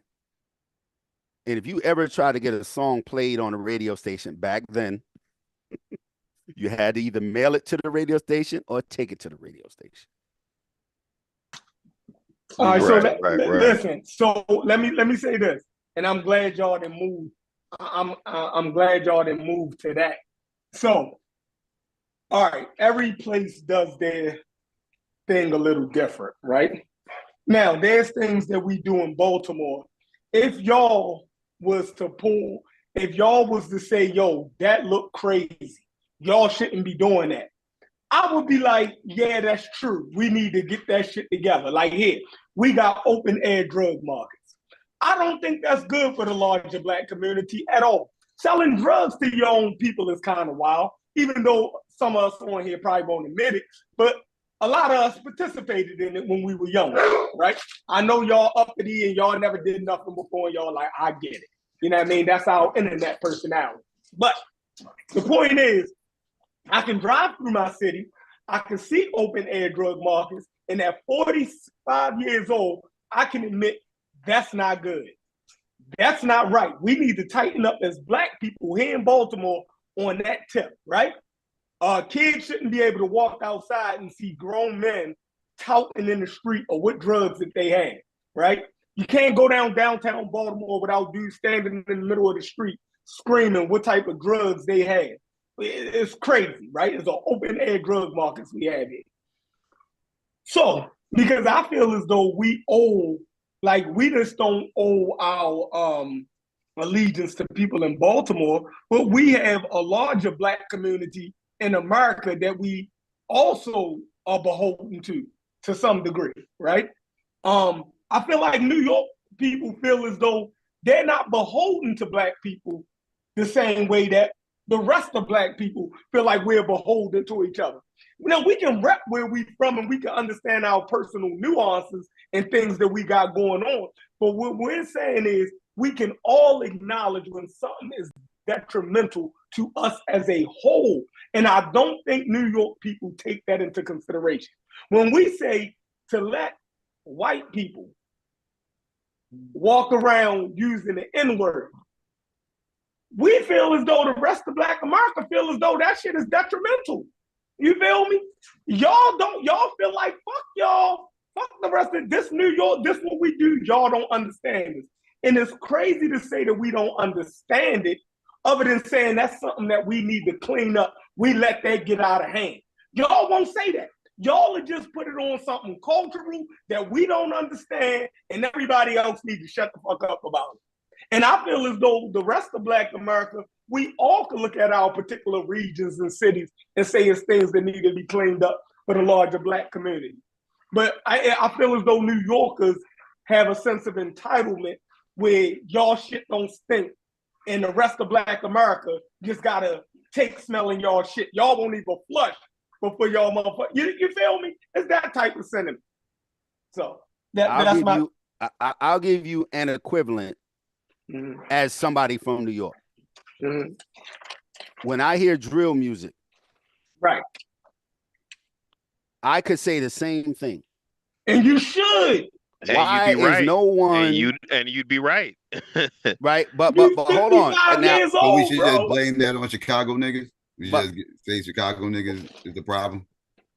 And if you ever try to get a song played on a radio station back then, you had to either mail it to the radio station or take it to the radio station. All right, so listen. So let me say this, and I'm glad y'all didn't move. I'm glad y'all didn't move to that. So, all right, every place does their thing a little different, right? Now, there's things that we do in Baltimore. If y'all was to say, yo, that looked crazy, y'all shouldn't be doing that, I would be like, yeah, that's true. We need to get that shit together. Like here, we got open air drug markets. I don't think that's good for the larger Black community at all. Selling drugs to your own people is kind of wild, even though some of us on here probably won't admit it, but a lot of us participated in it when we were young, right? I know y'all uppity and y'all never did nothing before, and y'all like, I get it. You know what I mean? That's our internet personality. But the point is, I can drive through my city, I can see open air drug markets, and at 45 years old, I can admit that's not good. That's not right. We need to tighten up as Black people here in Baltimore on that tip, right? Kids shouldn't be able to walk outside and see grown men touting in the street or what drugs that they had, right? You can't go downtown Baltimore without dudes standing in the middle of the street screaming what type of drugs they had. It's crazy, right? It's an open air drug markets we have here. So, because I feel as though we just don't owe our allegiance to people in Baltimore, but we have a larger Black community in America that we also are beholden to some degree, right? I feel like New York people feel as though they're not beholden to Black people the same way that the rest of Black people feel like we're beholden to each other. Now, we can rep where we from and we can understand our personal nuances and things that we got going on. But what we're saying is we can all acknowledge when something is detrimental to us as a whole. And I don't think New York people take that into consideration. When we say to let white people walk around using the N-word, we feel as though the rest of Black America feel as though that shit is detrimental. You feel me? Y'all feel like, fuck y'all, fuck the rest of this New York, this what we do, y'all don't understand this. And it's crazy to say that we don't understand it, other than saying that's something that we need to clean up. We let that get out of hand. Y'all won't say that. Y'all will just put it on something cultural that we don't understand, and everybody else needs to shut the fuck up about it. And I feel as though the rest of Black America, we all can look at our particular regions and cities and say it's things that need to be cleaned up for the larger Black community. But I feel as though New Yorkers have a sense of entitlement where y'all shit don't stink and the rest of Black America just gotta take smelling y'all shit. Y'all won't even flush before y'all motherfucker. You feel me? It's that type of sentiment. So I'll give you an equivalent as somebody from New York. When I hear drill music, right, I could say the same thing. And you should. Why is no one and you'd be right. right? But hold on. So we should just blame that on Chicago niggas. We just say Chicago niggas is the problem.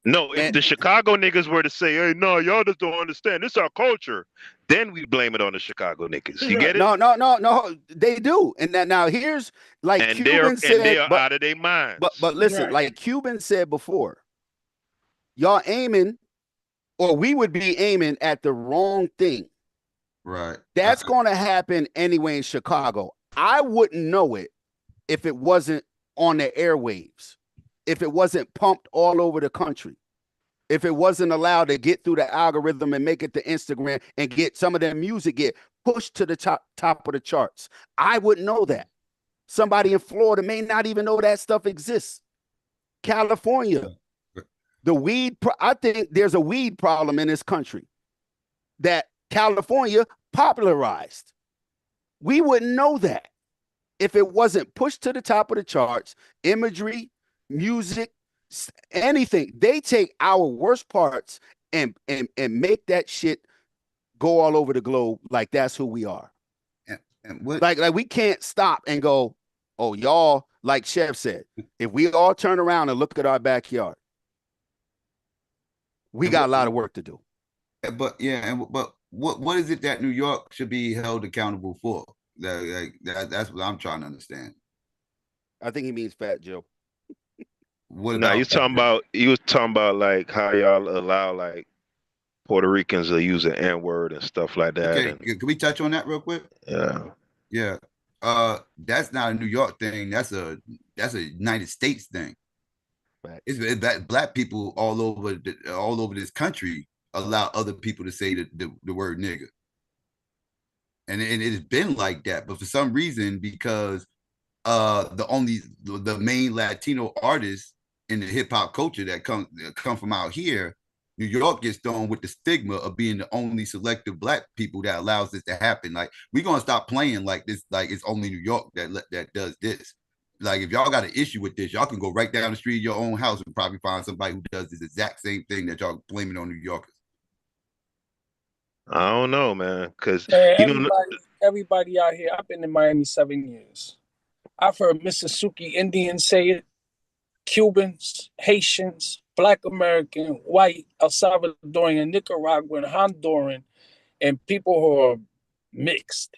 No, if the Chicago niggas were to say, "Hey, no, y'all just don't understand. This is our culture," then we blame it on the Chicago niggas. You get it? No, they do. And now here's like and Cuban said, they are out of their minds. But listen, like Cuban said before, y'all aiming, or we would be aiming at the wrong thing. Right. That's going to happen anyway in Chicago. I wouldn't know it if it wasn't on the airwaves, if it wasn't pumped all over the country, if it wasn't allowed to get through the algorithm and make it to Instagram and get some of their music get pushed to the top of the charts. I wouldn't know that. Somebody in Florida may not even know that stuff exists. California, the weed, I think there's a weed problem in this country that California popularized. We wouldn't know that if it wasn't pushed to the top of the charts, imagery, music, anything. They take our worst parts and make that shit go all over the globe like that's who we are. And what, like we can't stop and go, oh, y'all, like Chef said, if we all turn around and look at our backyard, we got a lot of work to do. But what is it that New York should be held accountable for? That's what I'm trying to understand. I think he means Fat Joe. What No, about he was talking about like how y'all allow like Puerto Ricans to use an N-word and stuff like that. Okay, and, can we touch on that real quick? Yeah. That's not a New York thing. That's a United States thing. Right. It's that Black people all over this country allow other people to say the word nigga, and it's been like that. But for some reason, because the main Latino artists in the hip hop culture that come from out here, New York gets thrown with the stigma of being the only selective Black people that allows this to happen. Like, we're gonna stop playing like this, like it's only New York that does this. Like, if y'all got an issue with this, y'all can go right down the street of your own house and probably find somebody who does this exact same thing that y'all blaming on New Yorkers. I don't know, man, because everybody out here. I've been in Miami 7 years. I've heard Mississippi Indians say it, Cubans, Haitians, Black American, white, El Salvadorian, Nicaraguan, Honduran, and people who are mixed.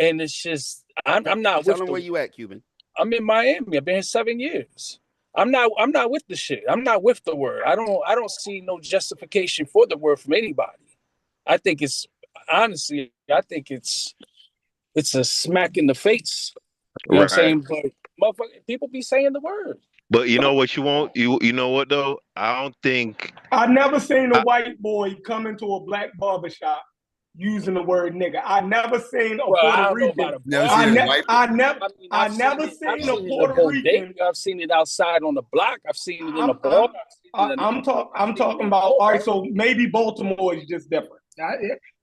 And it's just, I'm not Tell with them where you at, Cuban. I'm in Miami. I've been here 7 years. I'm not with the shit. I'm not with the word. I don't see no justification for the word from anybody. I think it's honestly, it's a smack in the face. You know what I'm saying? But motherfucker, people be saying the word. But you know what you want? You know what though? I don't think I never seen a white boy come into a Black barbershop using the word nigga. I never seen a Puerto Rican. I never seen a Puerto Rican. I've seen it outside on the block. I've seen it in the bar. I'm talking about. All right, so maybe Baltimore is just different.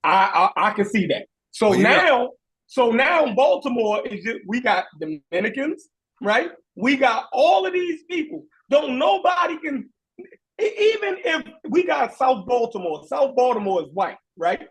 I can see that. So now Baltimore is just, we got Dominicans, right? We got all of these people. Don't nobody can, even if we got South Baltimore is white, right?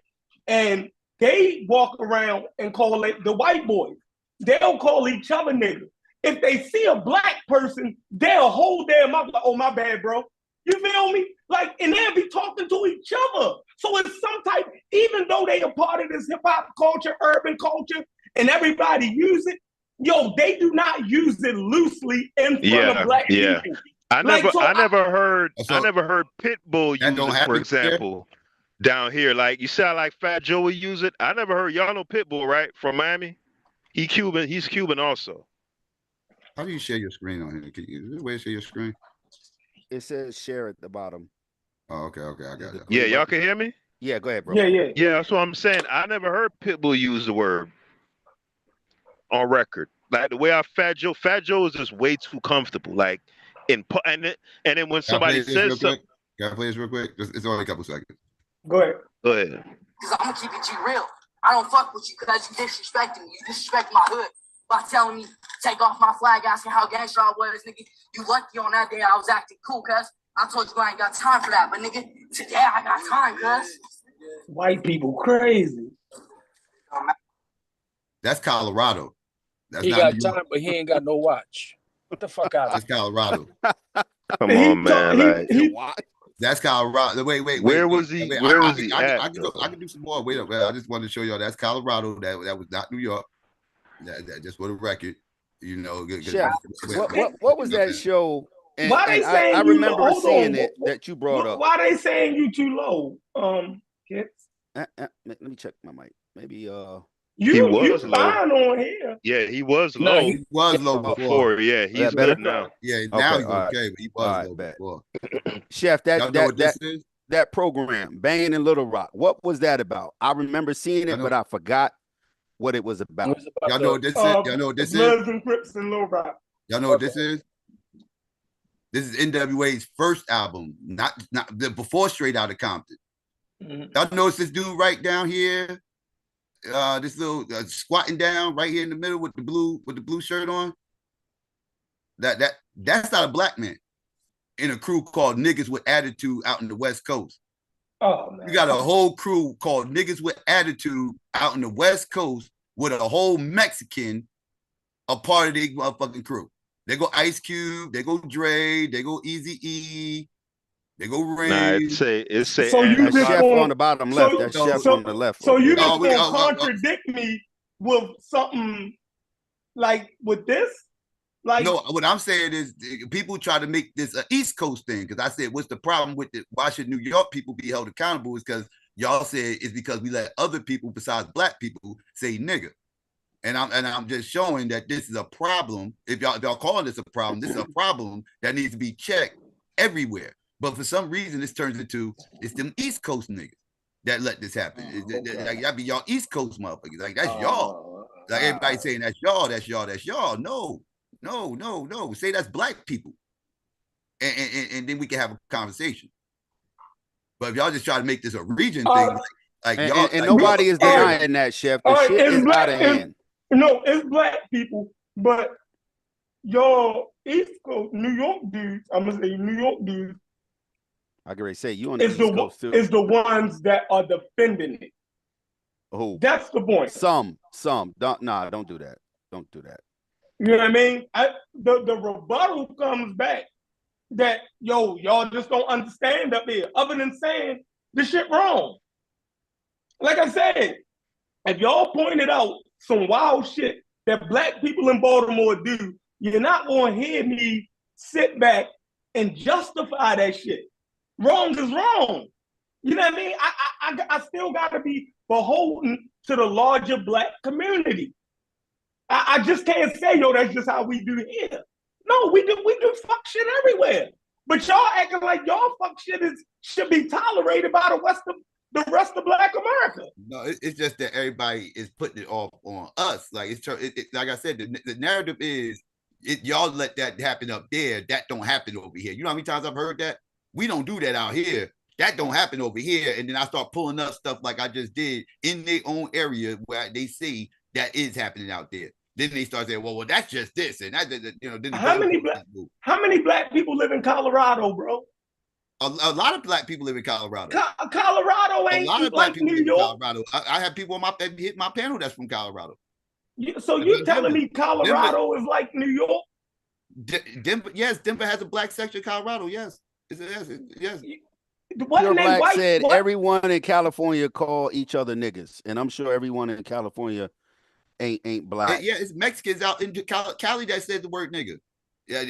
And they walk around and call it the white boys. They'll call each other niggas. If they see a Black person, they'll hold their mouth like, oh, my bad, bro. You feel me? Like, and they'll be talking to each other. So it's some type, even though they are part of this hip hop culture, urban culture, and everybody use it, yo, they do not use it loosely in front of Black people. I never heard Pitbull use it, for example, down here. Like, you sound like Fat Joe would use it. I never heard. Y'all know Pitbull, right? From Miami. He's Cuban also. How do you share your screen on here? Is there a way to share your screen? It says share at the bottom. Oh, okay, I got it. Yeah, y'all can hear me? Yeah, go ahead, bro. Yeah. Yeah, that's what I'm saying. I never heard Pitbull use the word. on record. Like the way Fat Joe is just way too comfortable. Like and then when Can I play somebody this real says something, quick? Can I play this real quick? It's only a couple seconds. Go ahead. go ahead. Cause I'm gonna keep it G real. I don't fuck with you because you disrespecting me. You disrespect my hood by telling me take off my flag, asking how gangster I was, nigga. You lucky on that day I was acting cool, cuz. I told you I ain't got time for that, but nigga, today I got time, cuz. White people crazy. That's Colorado. That's He not got New York. time, but he ain't got no watch. Get the fuck out of That's Colorado. Come on, man. That's Colorado. Wait. Where was he? Where was he at? I can do some more. Wait up. I just wanted to show y'all that's Colorado. That was not New York. That just for the record. You know. Chef, what was that show? And, Why they saying I you remember low? Hold seeing on. it that you brought up. Why they saying you too low? Kids. Let me check my mic. Maybe He was you low. fine on here. Yeah, he was No, low. he was low before. Yeah, he's better? good now. Yeah, now he's all right. okay, but he was All right, low bet. before. Chef, Y'all know what this is? that program, Banging in Little Rock. What was that about? I remember seeing it, but I forgot what it was about. Y'all know what this is? Y'all know what this is? Bloods and Crips and Lil Rock. Y'all know what this is? This is NWA's first album, not before Straight Outta Compton. Y'all notice this dude right down here, this little squatting down right here in the middle with the blue shirt on. That's not a black man in a crew called Niggas with Attitude out in the West Coast. Oh man, you got a whole crew called Niggas with Attitude out in the West Coast with a whole Mexican a part of the motherfucking crew. They go Ice Cube, they go Dre, they go Eazy-E, they go Rain. Nah, it's say So you just chef gonna, on the bottom left. That's chef on the left. So you Okay. just gonna contradict me with something like with this? Like no, what I'm saying is people try to make this an East Coast thing because I said, what's the problem with it? Why should New York people be held accountable? Is because y'all said it's because we let other people besides black people say nigga. And I'm just showing that this is a problem. If y'all calling this a problem, this is a problem that needs to be checked everywhere. But for some reason, this turns into it's them East Coast niggas that let this happen. Like y'all be y'all East Coast motherfuckers. Like that's y'all. Like everybody saying that's y'all, that's y'all, that's y'all. No. Say that's black people, and then we can have a conversation. But if y'all just try to make this a region thing, like y'all, and like, nobody is denying that, chef. The shit is out of hand. No, it's black people, but y'all East Coast New York dudes, I'm gonna say New York dudes, I can say you on the East Coast too. Is the ones that are defending it. Oh, that's the point. Some don't do that. Don't do that. You know what I mean? The rebuttal comes back that y'all just don't understand up here, other than saying this shit wrong. Like I said, if y'all pointed out some wild shit that black people in Baltimore do, you're not gonna hear me sit back and justify that shit. Wrong is wrong. You know what I mean? I still gotta be beholden to the larger black community. I just can't say, that's just how we do here. No, we do fuck shit everywhere. But y'all acting like y'all fuck shit should be tolerated by the rest of Black America. No, it's just that everybody is putting it off on us. Like like I said, the narrative is y'all let that happen up there. That don't happen over here. You know how many times I've heard that? We don't do that out here. That don't happen over here. And then I start pulling up stuff like I just did in their own area where they see that is happening out there. Then they start saying, well, that's just this and that. Then how many black people live in Colorado, bro? A lot of black people live in Colorado. Colorado ain't a lot of black people New live York. in Colorado. I have people that hit my panel that's from Colorado. So you're telling me Colorado is like New York? Denver, yes, Denver has a black section of Colorado. Yes, yes. Pure Black said everyone in California call each other niggas, and I'm sure everyone in California ain't black. Yeah, it's Mexicans out in Cali that said the word nigga. Yeah,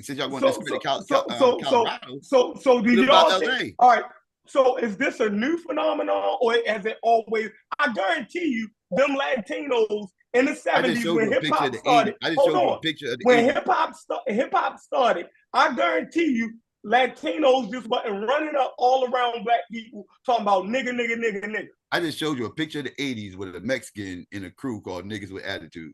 since y'all want to Colorado. So do y'all LA? think? All right. So is this a new phenomenon, or has it always? I guarantee you, them Latinos in the 70s when hip hop started. I just showed you a picture of the when hip hop started. I guarantee you, Latinos just button running up all around black people talking about nigga, nigga, nigga, nigga. I just showed you a picture of the 80s with a Mexican in a crew called Niggas with Attitude.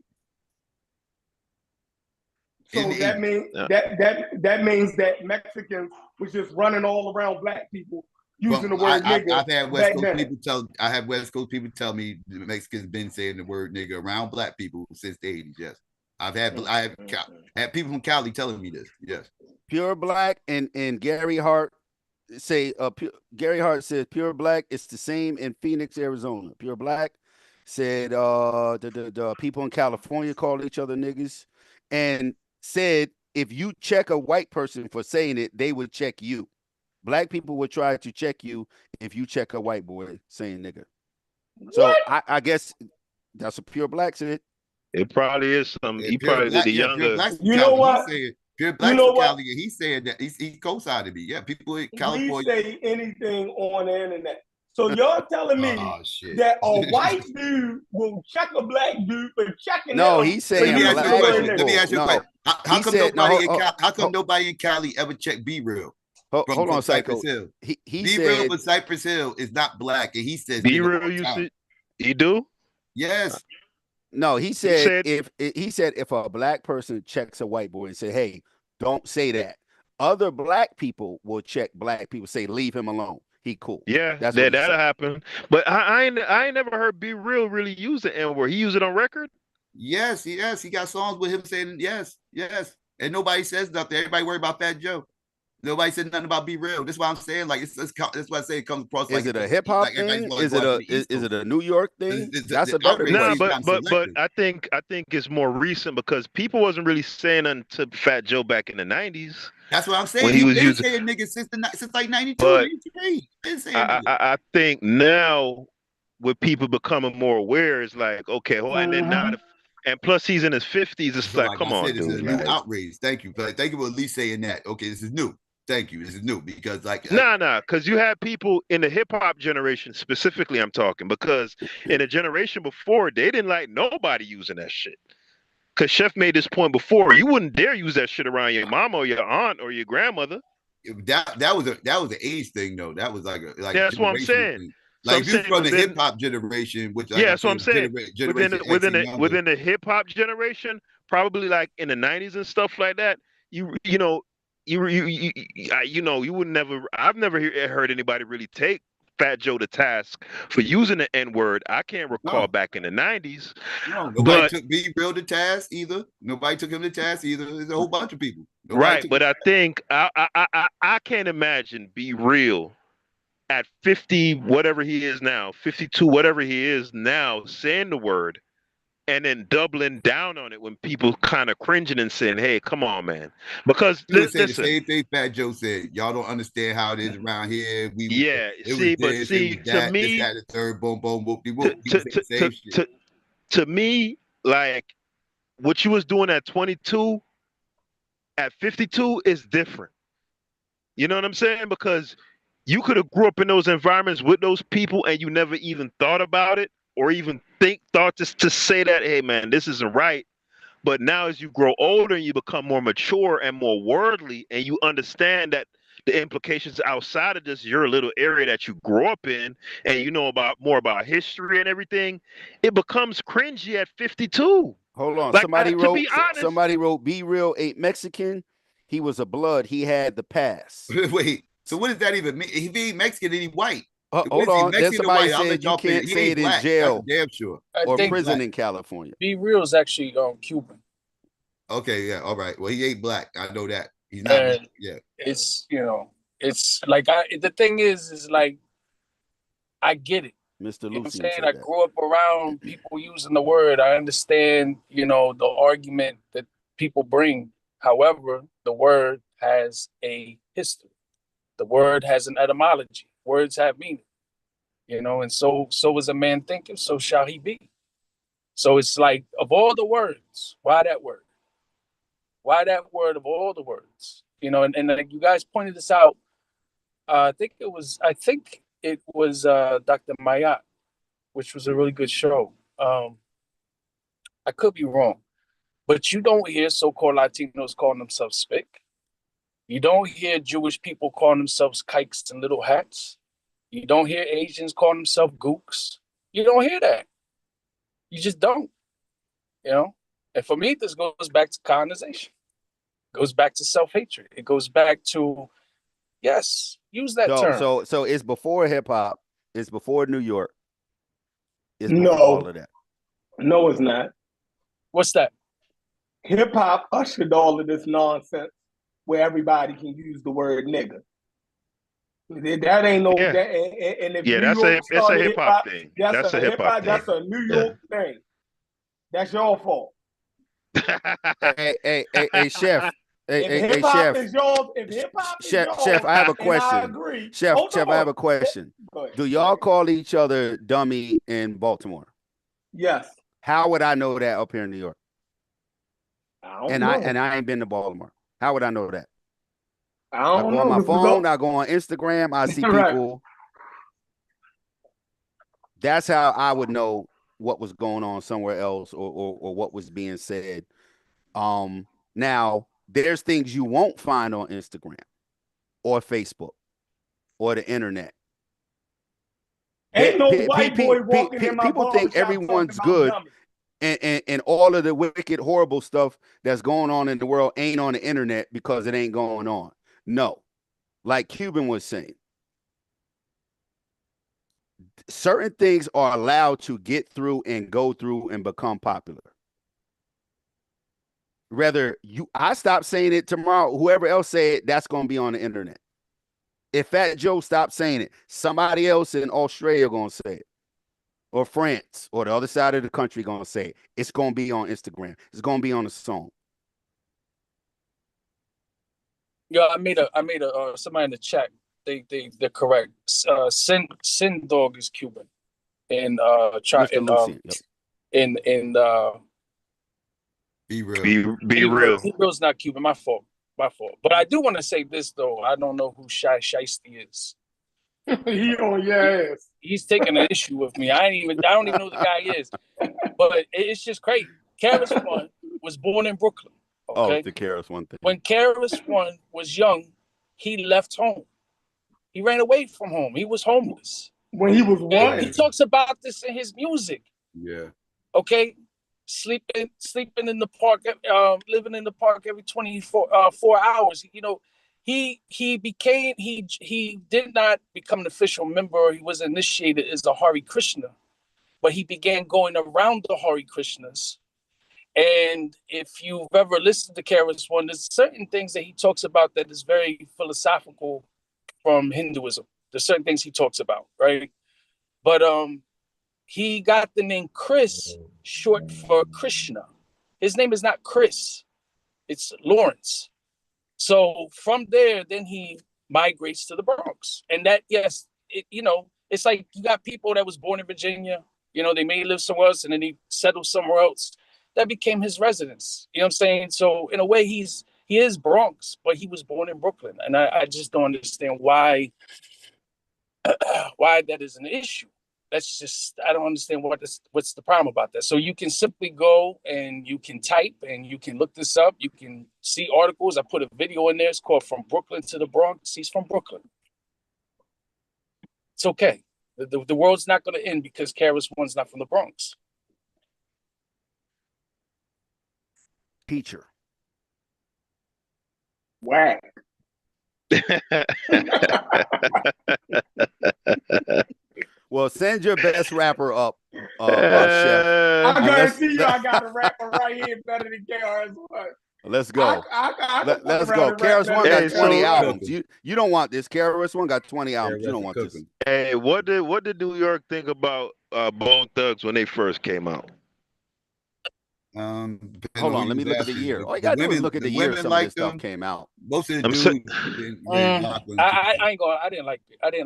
So that means that means that Mexicans was just running all around black people using the word nigga. I've had West Coast people tell me the Mexicans been saying the word nigga around black people since the 80s. Yes. I have people from Cali telling me this. Yes. Pure Black and Gary Hart say Gary Hart said Pure Black is the same in Phoenix, Arizona. Pure Black said the people in California call each other niggas, and said if you check a white person for saying it, they would check you. Black people would try to check you if you check a white boy saying nigga. So I guess that's what Pure Black said. It probably is some. He Pure probably Black, the younger. You know what? Pure Black from Cali, and he said that he co-signed me. Yeah, people in California. We say anything on the internet. So y'all telling me that a white dude will check a black dude for checking No, him? he's saying Let me ask you a question. How come said, nobody in Cali ever checked Be Real? Hold on, Cypress Psycho. Hill. He Be said Real for Cypress Hill is not black, and he says Be Real used to. He do? Yes. No, he said if a black person checks a white boy and say, "Hey, don't say that," other black people will check black people, say, "Leave him alone. He cool." Yeah, that's what that'll happen. But I ain't never heard Be Real really use the N-word. He used it on record? Yes. He got songs with him saying yes. And nobody says nothing. Everybody worry about Fat Joe. Nobody said nothing about Be Real. That's why I'm saying that's why I say it comes across like. Is it a hip hop thing? Is it a New York thing? That's a better question. But I think it's more recent because people wasn't really saying nothing to Fat Joe back in the 90s. That's what I'm saying. When He was been using saying niggas since like 92, But 93. I think now with people becoming more aware, it's like, okay, well, and then now, and plus he's in his 50s. It's like, come on, this is dude, a new man. outrage. Thank you. Thank you for at least saying that. Okay, this is new. Thank you. This is new because because you had people in the hip hop generation specifically. I'm talking because in the generation before, they didn't like nobody using that shit. Because Chef made this point before, you wouldn't dare use that shit around your mama or your aunt or your grandmother. That was an age thing though. That was like that's what I'm saying. Thing. Like if you're from the hip hop generation, which that's what I'm saying. Within the hip hop generation, probably like in the 90s and stuff like that, you would never. I've never heard anybody really take Fat Joe to task for using the N-word. I can't recall back in the 90s. No, nobody took Be Real to task either. Nobody took him to task either. There's a whole bunch of people. Right, but I think I can't imagine Be Real at 50, whatever he is now, 52, whatever he is now, saying the word and then doubling down on it when people kind of cringing and saying, "Hey, come on, man." Because you would say the same thing Fat Joe said. Y'all don't understand how it is around here. To me, the third, boom, boom, whoop, to me, like what you was doing at 22, at 52 is different. You know what I'm saying? Because you could have grew up in those environments with those people and you never even thought about it or even thought to say that, hey man, this isn't right. But now as you grow older and you become more mature and more worldly and you understand that the implications outside of just your little area that you grew up in and you know more about history and everything, it becomes cringy at 52. Hold on. Like, somebody wrote Be Real ain't Mexican. He was a blood. He had the pass. Wait. So what does that even mean? If he ain't Mexican, then he white. Hold on. Then somebody said you can't say it in jail damn sure. or prison in California. Be Real is actually Cuban. Okay, yeah, all right. Well, he ain't black. I know that. He's not black. Yeah. It's, it's like the thing is like I get it. Mr. You know what I'm saying? I grew up around people using the word. I understand, the argument that people bring. However, the word has a history. The word has an etymology. Words have meaning. And so is a man thinketh, so shall he be. So it's like, of all the words, why that word? Why that word of all the words? And like you guys pointed this out. I think it was Dr. Mayat, which was a really good show. I could be wrong, but you don't hear so-called Latinos calling themselves spick. You don't hear Jewish people calling themselves kikes and little hats. You don't hear Asians calling themselves gooks. You don't hear that. You just don't, you know? And for me, this goes back to colonization. It goes back to self-hatred. It goes back to, yes, use that term. So it's before hip hop. It's before New York. It's No. before all of that. No, it's not. What's that? Hip hop ushered all of this nonsense where everybody can use the word nigga. That ain't no. Yeah. That, and if Yeah, New York it's a started hip hop thing. that's a hip hop. thing. That's a New York thing. That's your fault. Hey, chef. Hey, hip hop chef. is yours, if hip hop is yours, Chef, I have a and question. I agree. Chef, Hold I have a question. Do y'all call each other dummy in Baltimore? Yes. How would I know that up here in New York? I don't know. I ain't been to Baltimore. How would I know that? I don't go on know. my phone. I go on Instagram. I see people. That's how I would know what was going on somewhere else or what was being said. Now there's things you won't find on Instagram or Facebook or the internet. Ain't no white boy walking in my people think everyone's good, and all of the wicked, horrible stuff that's going on in the world ain't on the internet because it ain't going on. No, like Cuban was saying, certain things are allowed to get through and go through and become popular. Whether I stop saying it tomorrow, whoever else say it, that's going to be on the internet. If Fat Joe stops saying it, somebody else in Australia going to say it, or France, or the other side of the country going to say it. It's going to be on Instagram. It's going to be on a song. Yeah, I made a somebody in the chat. They're correct. Sin Dog is Cuban, and Be real. Be real. Be real's not Cuban. My fault. But I do want to say this though. I don't know who Shiesty is. He on your ass. He's taking an issue with me. I don't even know who the guy is. But it's just crazy. Karis One was born in Brooklyn. Okay? Oh, the Karis One thing. When Karis One was young, he left home. He ran away from home. He was homeless. When he was one. He talks about this in his music. Yeah. Okay? Sleeping in the park, living in the park every 4 hours. You know, he did not become an official member. He was initiated as a Hare Krishna, but he began going around the Hare Krishnas. And if you've ever listened to Karis One, there's certain things that he talks about that is very philosophical from Hinduism. There's certain things he talks about, right? But he got the name Chris short for Krishna. His name is not Chris, it's Lawrence. So from there, then he migrates to the Bronx. And that, yes, it's like you got people that was born in Virginia, they may live somewhere else and then he settled somewhere else. That became his residence. You know what I'm saying? So in a way, he is Bronx, but he was born in Brooklyn. And I just don't understand why that is an issue. I don't understand what's the problem about that. So you can simply go and you can type and you can look this up. You can see articles. I put a video in there. It's called From Brooklyn to the Bronx. He's from Brooklyn. It's okay. The world's not going to end because Karis One's not from the Bronx. Teacher. Whack. Well, send your best rapper up, Chef. I guarantee you, I got a rapper right here better than KRS-One. Let's go. Let's go. KRS-One got 20 albums. You don't want this. KRS-One got 20 albums. You don't want this. Hey, what did New York think about Bone Thugs when they first came out? Hold on, let me look at the year. All you gotta do is look at the year some of this stuff came out. Most of the dudes I didn't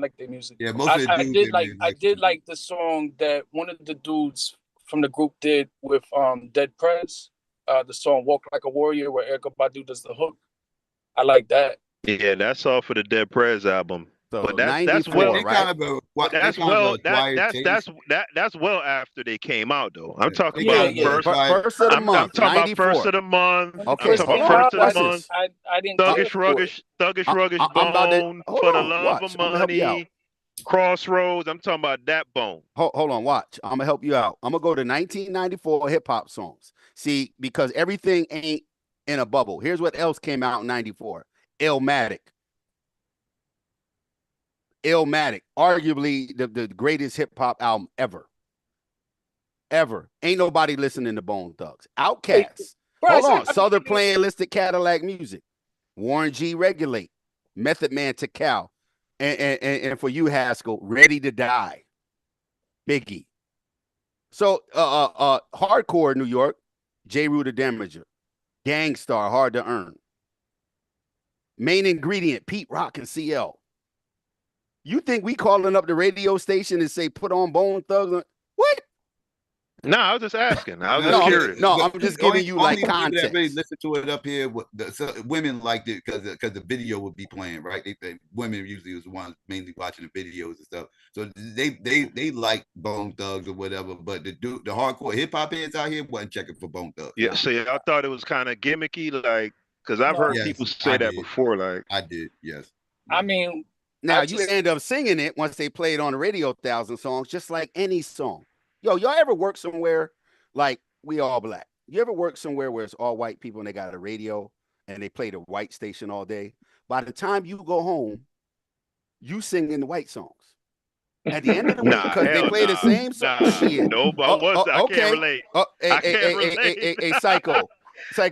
like their music. Yeah, most of the dudes I did like the song that one of the dudes from the group did with Dead Prez, the song Walk Like a Warrior, where Erykah Badu does the hook. I like that. Yeah, that's all for the Dead Prez album. So But 94, right? That's well after they came out though. I'm talking Yeah, about yeah. first. First of the I'm month, talking about 94. first of the month. Okay, I'm talking hold about on. first of the Watch month. this. I didn't care for it. Thuggish Ruggish I'm about to Bone, hold For the on. Love Watch. of I'm gonna help you out. Money, Crossroads. I'm talking about that Bone. Hold on, watch. I'm gonna help you out. I'm gonna go to 1994 hip hop songs. See, because everything ain't in a bubble. Here's what else came out in 94. Illmatic. Illmatic, arguably the greatest hip hop album ever. Ever. Ain't nobody listening to Bone Thugs. Outkast. Hold on. Southern Playalistic Cadillac Music. Warren G. Regulate. Method Man to Cal. And for you, Haskell, Ready to Die. Biggie. So hardcore New York, J. Rue the Damager. Gangstar, Hard to Earn. Main Ingredient, Pete Rock and CL. You think we calling up the radio station and say put on Bone Thugs? What? No, I was just asking. I was just curious. No, I'm just giving you like People context. that really listen to it up here, women liked it because the video would be playing, right? Women usually was the ones mainly watching the videos and stuff. So they like Bone Thugs or whatever. But the hardcore hip hop heads out here wasn't checking for Bone Thugs. Yeah, see, I thought it was kind of gimmicky, like, because I've heard people say that before, like. I did, yes. I mean, now you end up singing it once they play it on the radio, 1,000 songs, just like any song. Yo, y'all ever work somewhere like We All Black? You ever work somewhere where it's all white people and they got a radio and they play the white station all day? By the time you go home, you singing the white songs. At the end of the week, because they play the same song. Shit. No, I can't relate. I can't relate. A psycho.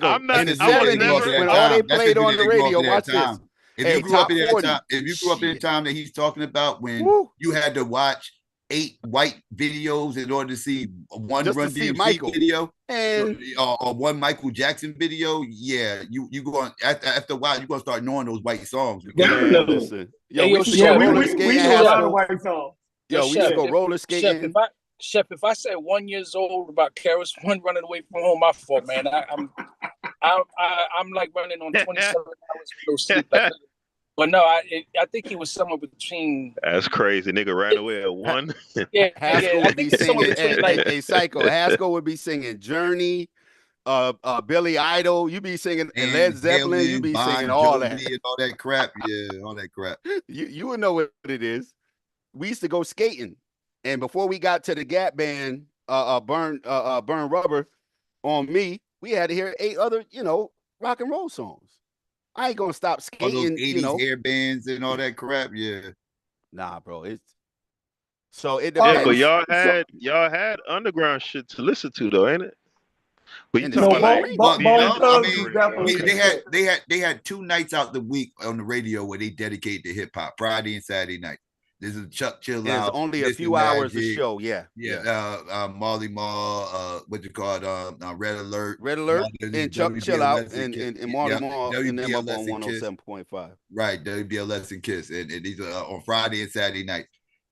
I'm not, in the 70s, when all they played on the radio, watch this. If you grew up in that time, if you grew up in the time that he's talking about, when you had to watch 8 white videos in order to see one Run DMC video or one Michael Jackson video, yeah, you go on after a while, you're gonna start knowing those white songs. Listen, yo, we used to go roller skating. We know a lot of white songs. Yo, we used to go roller skating. Chef, if I said 1 year old about Karis One running away from home, my fault, man. I'm like running on 27 hours with no sleep. But no, I think he was somewhere between. That's crazy, nigga ran away at 1. Haskell would be singing a psycho. Haskell would be singing Journey, Billy Idol. You be singing Led Zeppelin. You be singing all that. And all that crap. Yeah, all that crap. You would know what it is. We used to go skating, and before we got to the Gap Band, Burn Rubber, on me, we had to hear 8 other, rock and roll songs. I ain't gonna stop skating. All those 80s hair bands and all that crap. Yeah. Nah, bro. It depends. Yeah, but y'all had underground shit to listen to though, ain't it? But you talking about they had 2 nights out the week on the radio where they dedicated to hip hop, Friday and Saturday night. This is Chuck Chill Out. There's only a few hours of show, yeah. Marley Marl, what you call it, Red Alert. And Chuck Chill Out and Marley Marl and them up on 107.5. Right, WBLS and Kiss. And these are on Friday and Saturday night.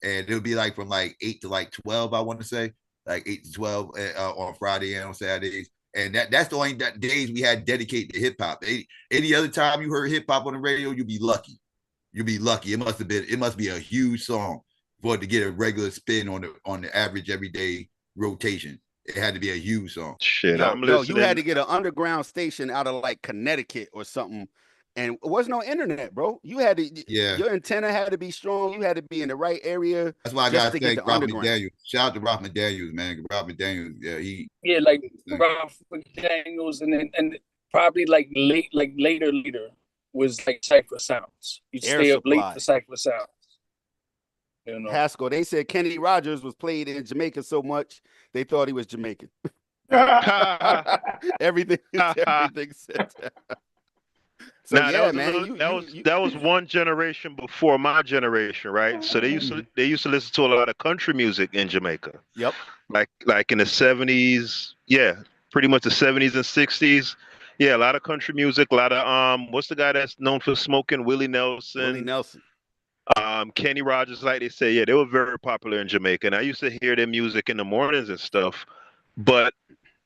And it'll be like from like 8 to like 12, I want to say. Like 8 to 12 on Friday and on Saturdays. And that's the only days we had dedicated to hip hop. Any other time you heard hip hop on the radio, you'd be lucky. You'd be lucky. It must be a huge song for it to get a regular spin on the average everyday rotation. It had to be a huge song. Shit, I'm listening. You had to get an underground station out of like Connecticut or something, and it wasn't no internet, bro. You had to, your antenna had to be strong. You had to be in the right area. That's why I gotta thank Rob McDaniels. Shout out to Rob McDaniels, man. Rob McDaniels, like Rob McDaniels, and probably like later was like Cypher Sounds. You'd stay up late for Cypher Sounds. Haskell, they said Kenny Rogers was played in Jamaica so much they thought he was Jamaican. everything said that. So that was one generation before my generation, right? So they used to listen to a lot of country music in Jamaica. Yep. Like in the 70s, pretty much the 70s and 60s. Yeah, a lot of country music, a lot of what's the guy that's known for smoking? Willie Nelson. Kenny Rogers, like they say, they were very popular in Jamaica. And I used to hear their music in the mornings and stuff. But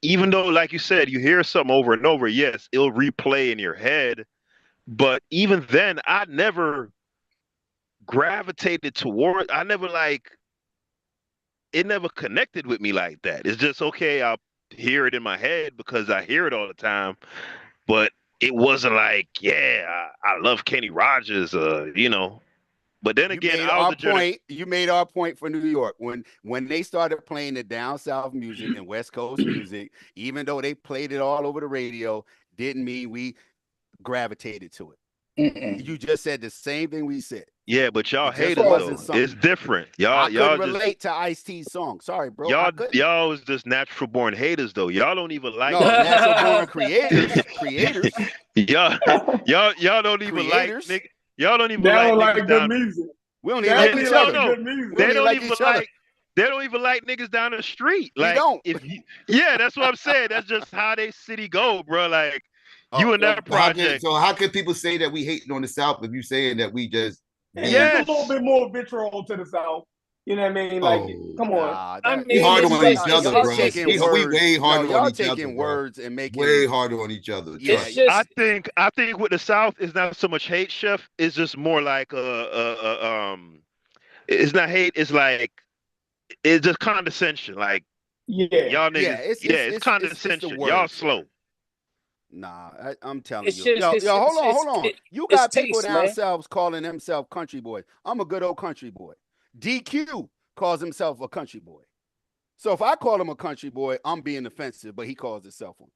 even though, like you said, you hear something over and over, yes, it'll replay in your head. But even then, I never gravitated toward. I never like it. Never connected with me like that. It's just okay. I'll hear it in my head because I hear it all the time. But it wasn't like, yeah, I love Kenny Rogers. But then again, I was a generation. You made our point for New York when they started playing the down south music and West Coast music, even though they played it all over the radio, didn't mean we gravitated to it. You just said the same thing we said. Yeah, but y'all It just haters wasn't though. something. It's different. I Y'all couldn't just relate to Ice-T's song. Sorry, bro. y'all was just natural born haters though. Y'all don't even like natural born creators. Y'all don't even Creators. like nigga. Y'all don't even They like don't niggas like down. good music. We don't They even like only each like other. good music. They don't like even each other. like. They don't even like niggas down the street. Like don't. Yeah, that's what I'm saying. That's just how they city go, bro. Like you in that project. So how can people say that we hating on the South if you saying that we just? It's a little bit more vitriol to the South. You know what I mean? Like, come on. We harder on each other, bro. We way harder on each other. Taking words and making way harder on each other. I think with the South it's not so much hate, Chef. It's just more like it's not hate. It's like it's just condescension. Like y'all niggas. It's condescension. Y'all slow. Nah, I'm telling It's you. just- Hold on. You got it's people taste, down man. south calling themselves country boys. I'm a good old country boy. DQ calls himself a country boy. So if I call him a country boy, I'm being offensive, but he calls himself one.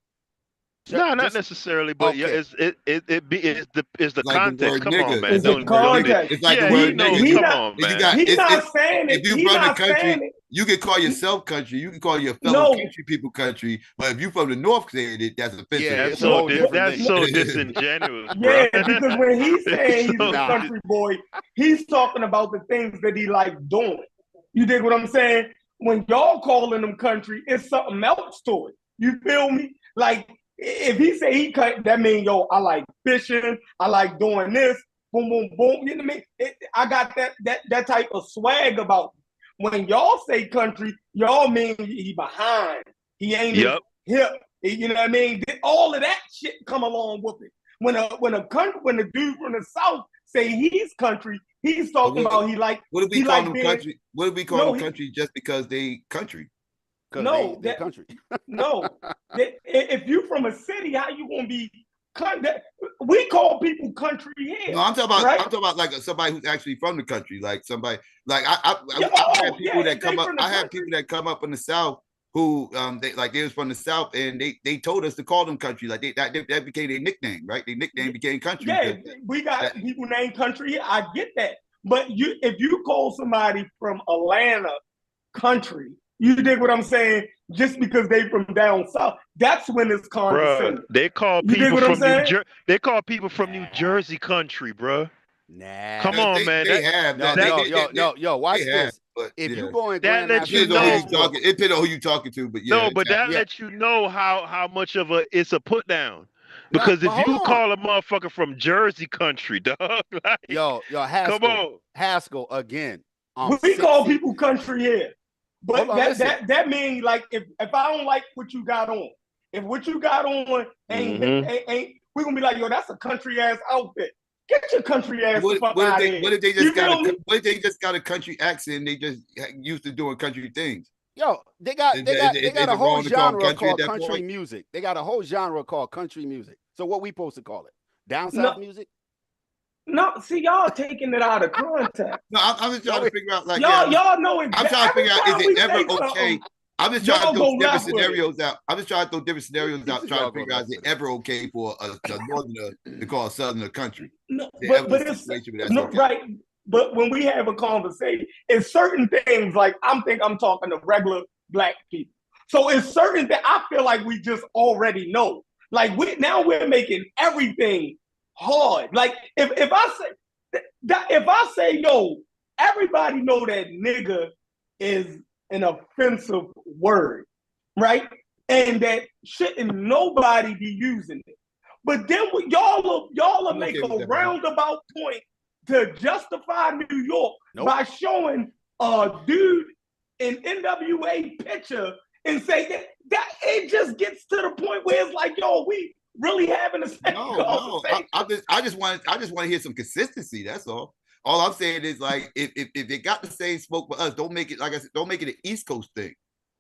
No, not necessarily, but yeah, it's the like context. the word Come nigga. on, man. It's the context. It's like yeah, the word he knows. nigga. Come on, man. He's not saying it. If you He's from the not saying country, it. you can call yourself country. You can call your fellow country people country. But if you from the North saying it, that's offensive. Yeah, that's so disingenuous, bro. Yeah, because when he's saying he's a So- country boy, he's talking about the things that he like doing. You dig what I'm saying? When y'all calling them country, it's something else to it. You feel me? Like if he say he cut, that mean yo, I like fishing, I like doing this, boom, boom, boom. You know what I mean? I got that type of swag about me. When y'all say country, y'all mean he behind. He ain't as hip. You know what I mean? All of that shit come along with it. When a dude from the South say he's country, he's talking about he like. What if we he call like them being, country? What if we call them country just because they country? No, they country. No, if you from a city, how you gonna be? We call people country here. No, I'm talking about. right? I'm talking about like somebody who's actually from the country, like somebody. Like I had people that come up. I had people that come up in the South who they was from the South and they told us to call them country. Like that became their nickname, right? Their nickname became country. Yeah, we got people named country here. I get that, but if you call somebody from Atlanta country, you dig what I'm saying? Just because they from down south, that's when it's condescending. Bruh, they call You dig people what I'm from saying? They call people from New Jersey country, bruh. Nah. Come on, man. They have that. Yo, watch they have, this. but, If yeah. you go in That Grand lets you National know. Transport, It depends on who you talking to, but yeah. No, but that lets you know how much of it's a put down. Because if you call a motherfucker from Jersey country, dog, like, yo, Haskell, come on. Haskell again. We call people country here, but Hold on, that means like if I don't like what you got on, if what you got on ain't we gonna be like, yo, that's a country ass outfit. Get your country ass the fuck out of here. What if they just got a country accent? They just used to doing country things. Yo, they got a whole genre called country point? music. They got a whole genre called country music. So what we supposed to call it? Down south music? No, see, y'all taking it out of context. No, I'm just trying to figure out, like, y'all know it. I'm trying to figure out, is it ever okay? I'm just trying to throw different scenarios out. I'm just trying to throw different scenarios out, trying to figure out, is it ever okay for a northerner to call a southerner country? No, but it's right. But when we have a conversation, it's certain things like I'm talking to regular black people. So it's certain that I feel like we just already know. Like we're making everything hard. Like if I say yo, everybody know that nigga is an offensive word, right? And that shouldn't nobody be using it. But then y'all will make a roundabout point to justify New York by showing a dude in NWA picture and say that it just gets to the point where it's like, yo, we really having a No. I just want to hear some consistency. That's all. All I'm saying is like if they got the same smoke for us, don't make it like I said, don't make it an East Coast thing.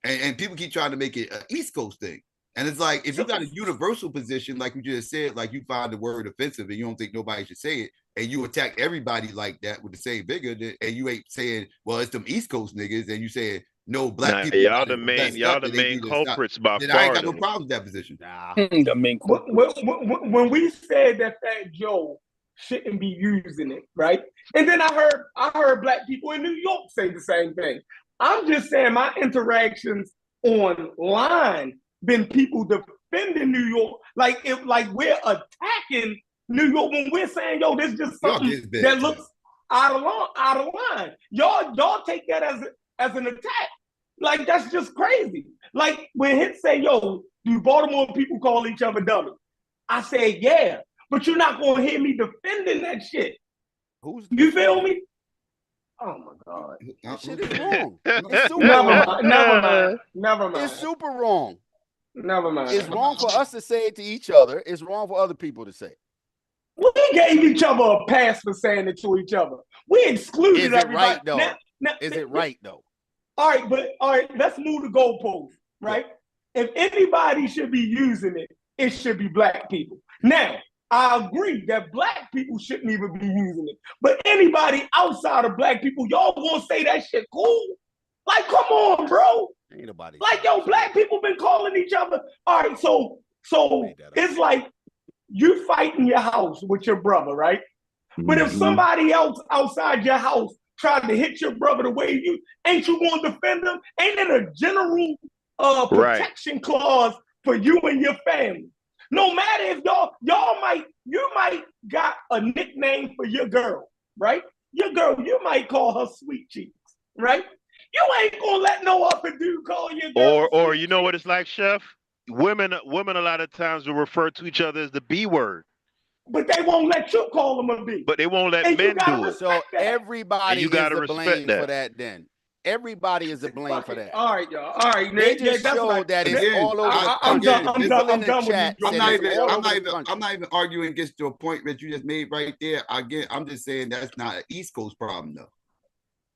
And people keep trying to make it an East Coast thing. And it's like if you got a universal position, like you just said, like you find the word offensive and you don't think nobody should say it, and you attack everybody like that with the same vigor, and you ain't saying, well, it's them East Coast niggas, and you saying no black Nah, people y'all got the it main messed up, y'all the that they main need to stop. culprits by Then I ain't far got no though. problem with that position. Nah. The main When we said that Fat Joe shouldn't be using it, right? And then I heard black people in New York say the same thing. I'm just saying my interactions online been people defending New York, like if like we're attacking New York when we're saying, yo, this is just something that looks out of line. Y'all take that as an attack. Like that's just crazy. Like when Hit say, yo, do Baltimore people call each other dummy? I say, yeah, but you're not gonna hear me defending that shit. You feel me? Oh my God. That shit is wrong. It's super wrong. Never mind. It's super wrong. Never mind. It's wrong for us to say it to each other. It's wrong for other people to say it. We gave each other a pass for saying it to each other. We excluded Is it everybody. right though? Is it right though? All right, let's move the goalpost, right? If anybody should be using it, it should be black people. Now, I agree that black people shouldn't even be using it. But anybody outside of black people, y'all gonna say that shit cool? Like, come on, bro. Ain't nobody. Like, yo, black people been calling each other. All right, so it's like you fight in your house with your brother, right? But if somebody else outside your house tried to hit your brother the way you, ain't you gonna defend them? Ain't it a general protection clause for you and your family? No matter if you might got a nickname for your girl, right? Your girl, you might call her Sweet Cheeks, right? You ain't gonna let no other dude call your girl. Or you know what it's like, Chef? Women a lot of times will refer to each other as the B word. But they won't let you call them a B. But they won't let men do it. So everybody is gotta to respect blame that. for that then. Everybody is to blame for that. All right, y'all. All right, They just showed that it's all over the country. I'm done with you. I'm not even arguing against your point that you just made right there. Again, I'm just saying that's not an East Coast problem though.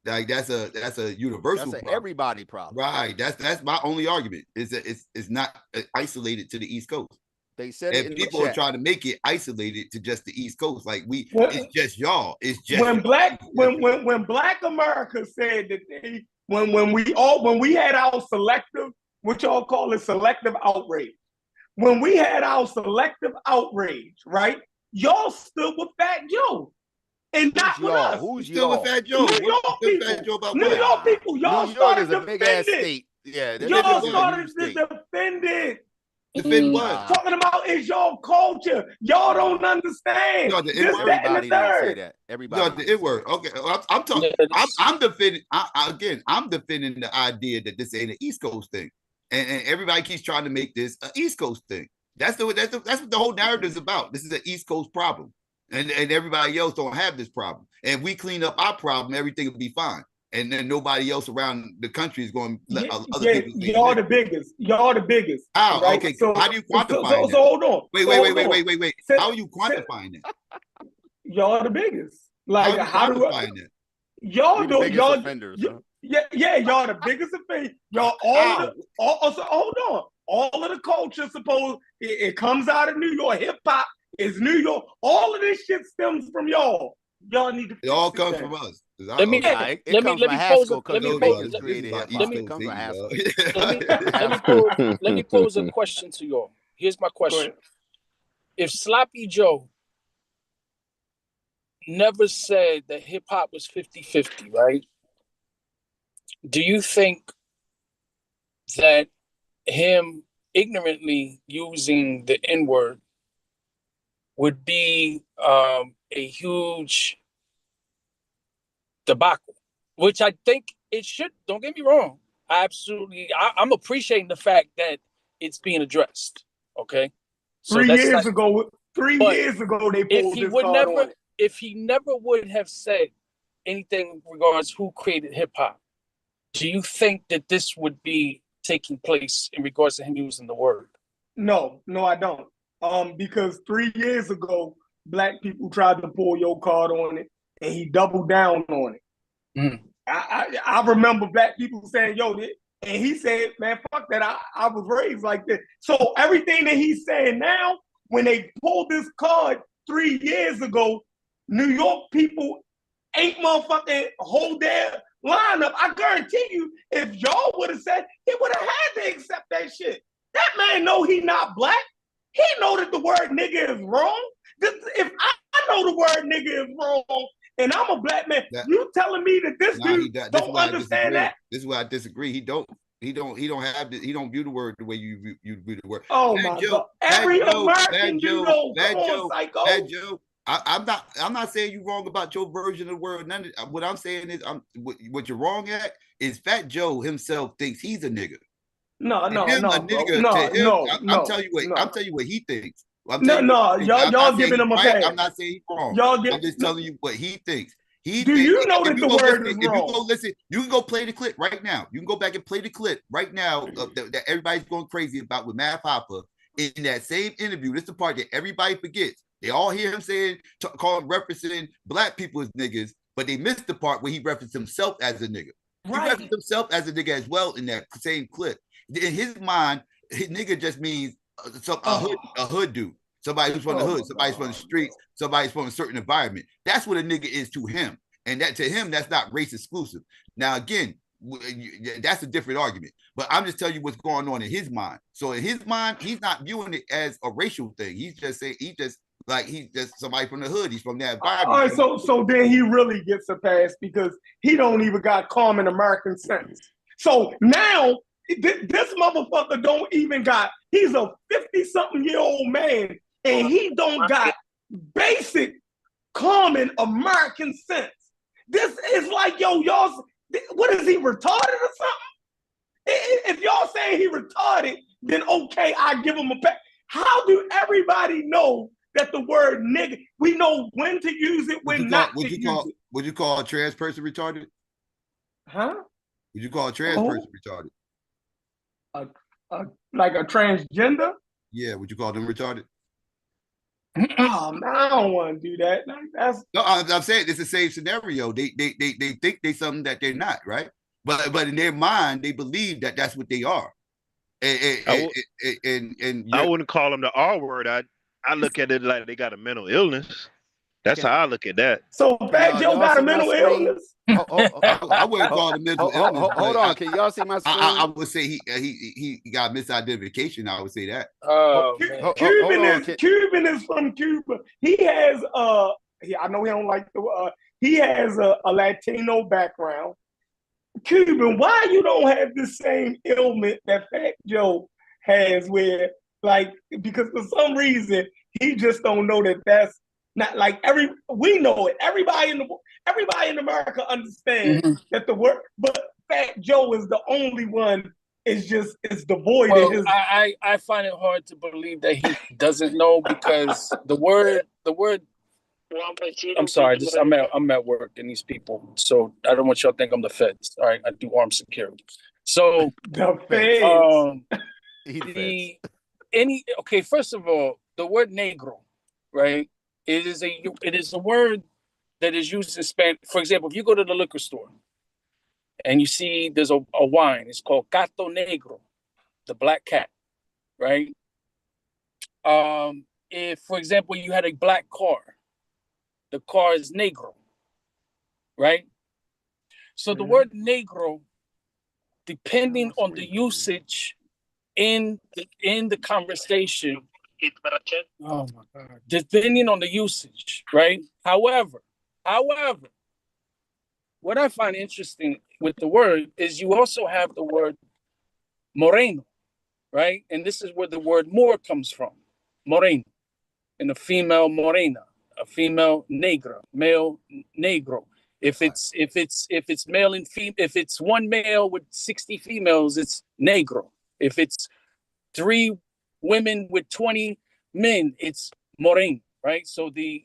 Like that's a universal That's an problem. everybody problem. Right. That's my only argument. Is that it's not isolated to the East Coast. They said it in people the are chat. trying to make it isolated to just the East Coast. Like it's just y'all. It's just when Black America said that they when we had our selective, what y'all call it, selective outrage. When we had our selective outrage, right? Y'all stood with Fat Joe. And not with us. Who's still with Fat Joe? New York people. Fat Joe about New what? York people. Y'all New York started is a big ass state. Yeah, y'all started to defend it. Defend what? Talking about is your culture. Y'all don't understand. No, the this, that, and the third. Everybody. No, the N word. Okay, I'm talking. I'm defending. I'm defending the idea that this ain't an East Coast thing, and everybody keeps trying to make this an East Coast thing. That's what the whole narrative is about. This is an East Coast problem, and everybody else don't have this problem. And if we clean up our problem, everything will be fine. And then nobody else around the country is going to let other people. Y'all the biggest. Y'all the biggest. How? Right? Okay. So, how do you quantify that? So hold on. Wait. How are you quantifying that? Y'all the biggest. Like how do I? Y'all do y'all offenders. Yeah, y'all the biggest offenders. Y'all hold on. All of the culture it comes out of New York. Hip hop is New York. All of this shit stems from y'all. Y'all need to. It all comes from us. Let me pose a question to y'all. Here's my question. If Sloppy Joe never said that hip hop was 50-50, right? Do you think that him ignorantly using the N-word would be a huge debacle? Which I think it should. Don't get me wrong. I'm appreciating the fact that it's being addressed. Okay. So 3 years ago, they pulled this card on it. If he never would have said anything in regards who created hip hop, do you think that this would be taking place in regards to him using the word? No, I don't. Because 3 years ago, black people tried to pull your card on it, and he doubled down on it. I remember black people saying, yo, and he said, man, fuck that. I was raised like this. So everything that he's saying now, when they pulled this card 3 years ago, New York people ain't motherfucking hold their lineup. I guarantee you, if y'all would have said, he would have had to accept that shit. That man know he not black. He know that the word nigga is wrong. If I know the word nigga is wrong, and I'm a black man, you telling me that this dude don't understand that? This is why I disagree. He don't view the word the way you view the word. Oh my God! Every American do though. Come on, psycho. Bad Joe. I'm not saying you're wrong about your version of the word. What I'm saying is, what you're wrong at is Fat Joe himself thinks he's a nigga. No. I'm telling you what he thinks. Y'all giving him a pass. I'm not saying he's wrong. I'm just telling you what he thinks. Do you know that the word is wrong? If you go listen, you can go play the clip right now. You can go back and play the clip right now that everybody's going crazy about with Matt Hopper in that same interview. This is the part that everybody forgets. They all hear him saying, referencing black people as niggas, but they missed the part where he referenced himself as a nigga. Right. He referenced himself as a nigga as well in that same clip. In his mind, his nigga just means a hood dude. Somebody who's from the hood, somebody's from the streets, somebody's from a certain environment. That's what a nigga is to him. And that to him, that's not race exclusive. Now, again, that's a different argument. But I'm just telling you what's going on in his mind. So in his mind, he's not viewing it as a racial thing. He's just saying, he's just somebody from the hood. He's from that environment. All right, so then he really gets a pass because he don't even got common American sense. So now this motherfucker don't even got, he's a 50-something-year-old man and he don't got basic common American sense. This is like, y'all, what is he, retarded or something? If y'all saying he retarded, then okay, I give him a pass. How do everybody know that the word nigga, we know when to use it, when not to use it? Would you call a trans person retarded? Huh? Would you call a trans person retarded? Like a transgender? Yeah, would you call them retarded? Oh man, I don't want to do that. No, I'm saying it's the same scenario. They think they something that they're not, right? But in their mind, they believe that that's what they are. And I wouldn't call them the R word. I look at it like they got a mental illness. That's how I look at that. So Fat Joe got a mental illness? I wouldn't call it a mental illness. Hold on, can y'all see my screen? I would say he got misidentification. I would say that. Cuban is from Cuba. He has I know he don't like the he has a Latino background. Cuban, why you don't have the same ailment that Fat Joe has, where because for some reason he just don't know that that's not like we know it. Everybody in America understands that the word, but Fat Joe is the only one. It's devoid of his. I find it hard to believe that he doesn't know because the word. I'm sorry, I'm at work and these people, so I don't want y'all to think I'm the feds. All right, I do armed security. So the feds. First of all, the word negro, right? It is a word that is used in Spanish. For example, if you go to the liquor store and you see there's a wine, it's called Gato Negro, the black cat, right? If, for example, you had a black car, the car is negro, right? So the word negro, depending on the usage in the conversation, oh my God, depending on the usage, right? However, what I find interesting with the word is you also have the word moreno, right? And this is where the word more comes from, moreno, and a female morena, a female negra, male negro. If it's male and female, if it's one male with 60 females, it's negro. If it's 3 women with 20 men, it's moreno, right? So the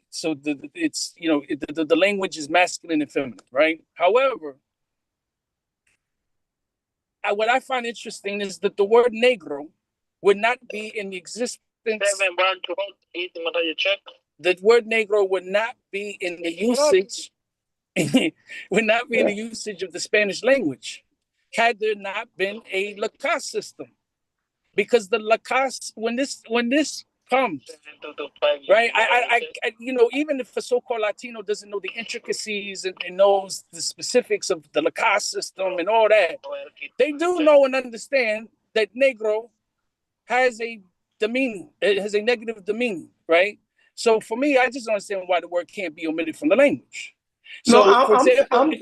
language is masculine and feminine, right? However, what I find interesting is that the word negro would not be in existence. The word negro would not be in the usage would not be in the usage of the Spanish language had there not been a Lacoste system. Because the Lacoste, when this comes, right? Even if a so-called Latino doesn't know the intricacies and knows the specifics of the Lacoste system and all that, they do know and understand that Negro has a demeaning, it has a negative demeaning, right? So for me, I just don't understand why the word can't be omitted from the language. So, No, for example,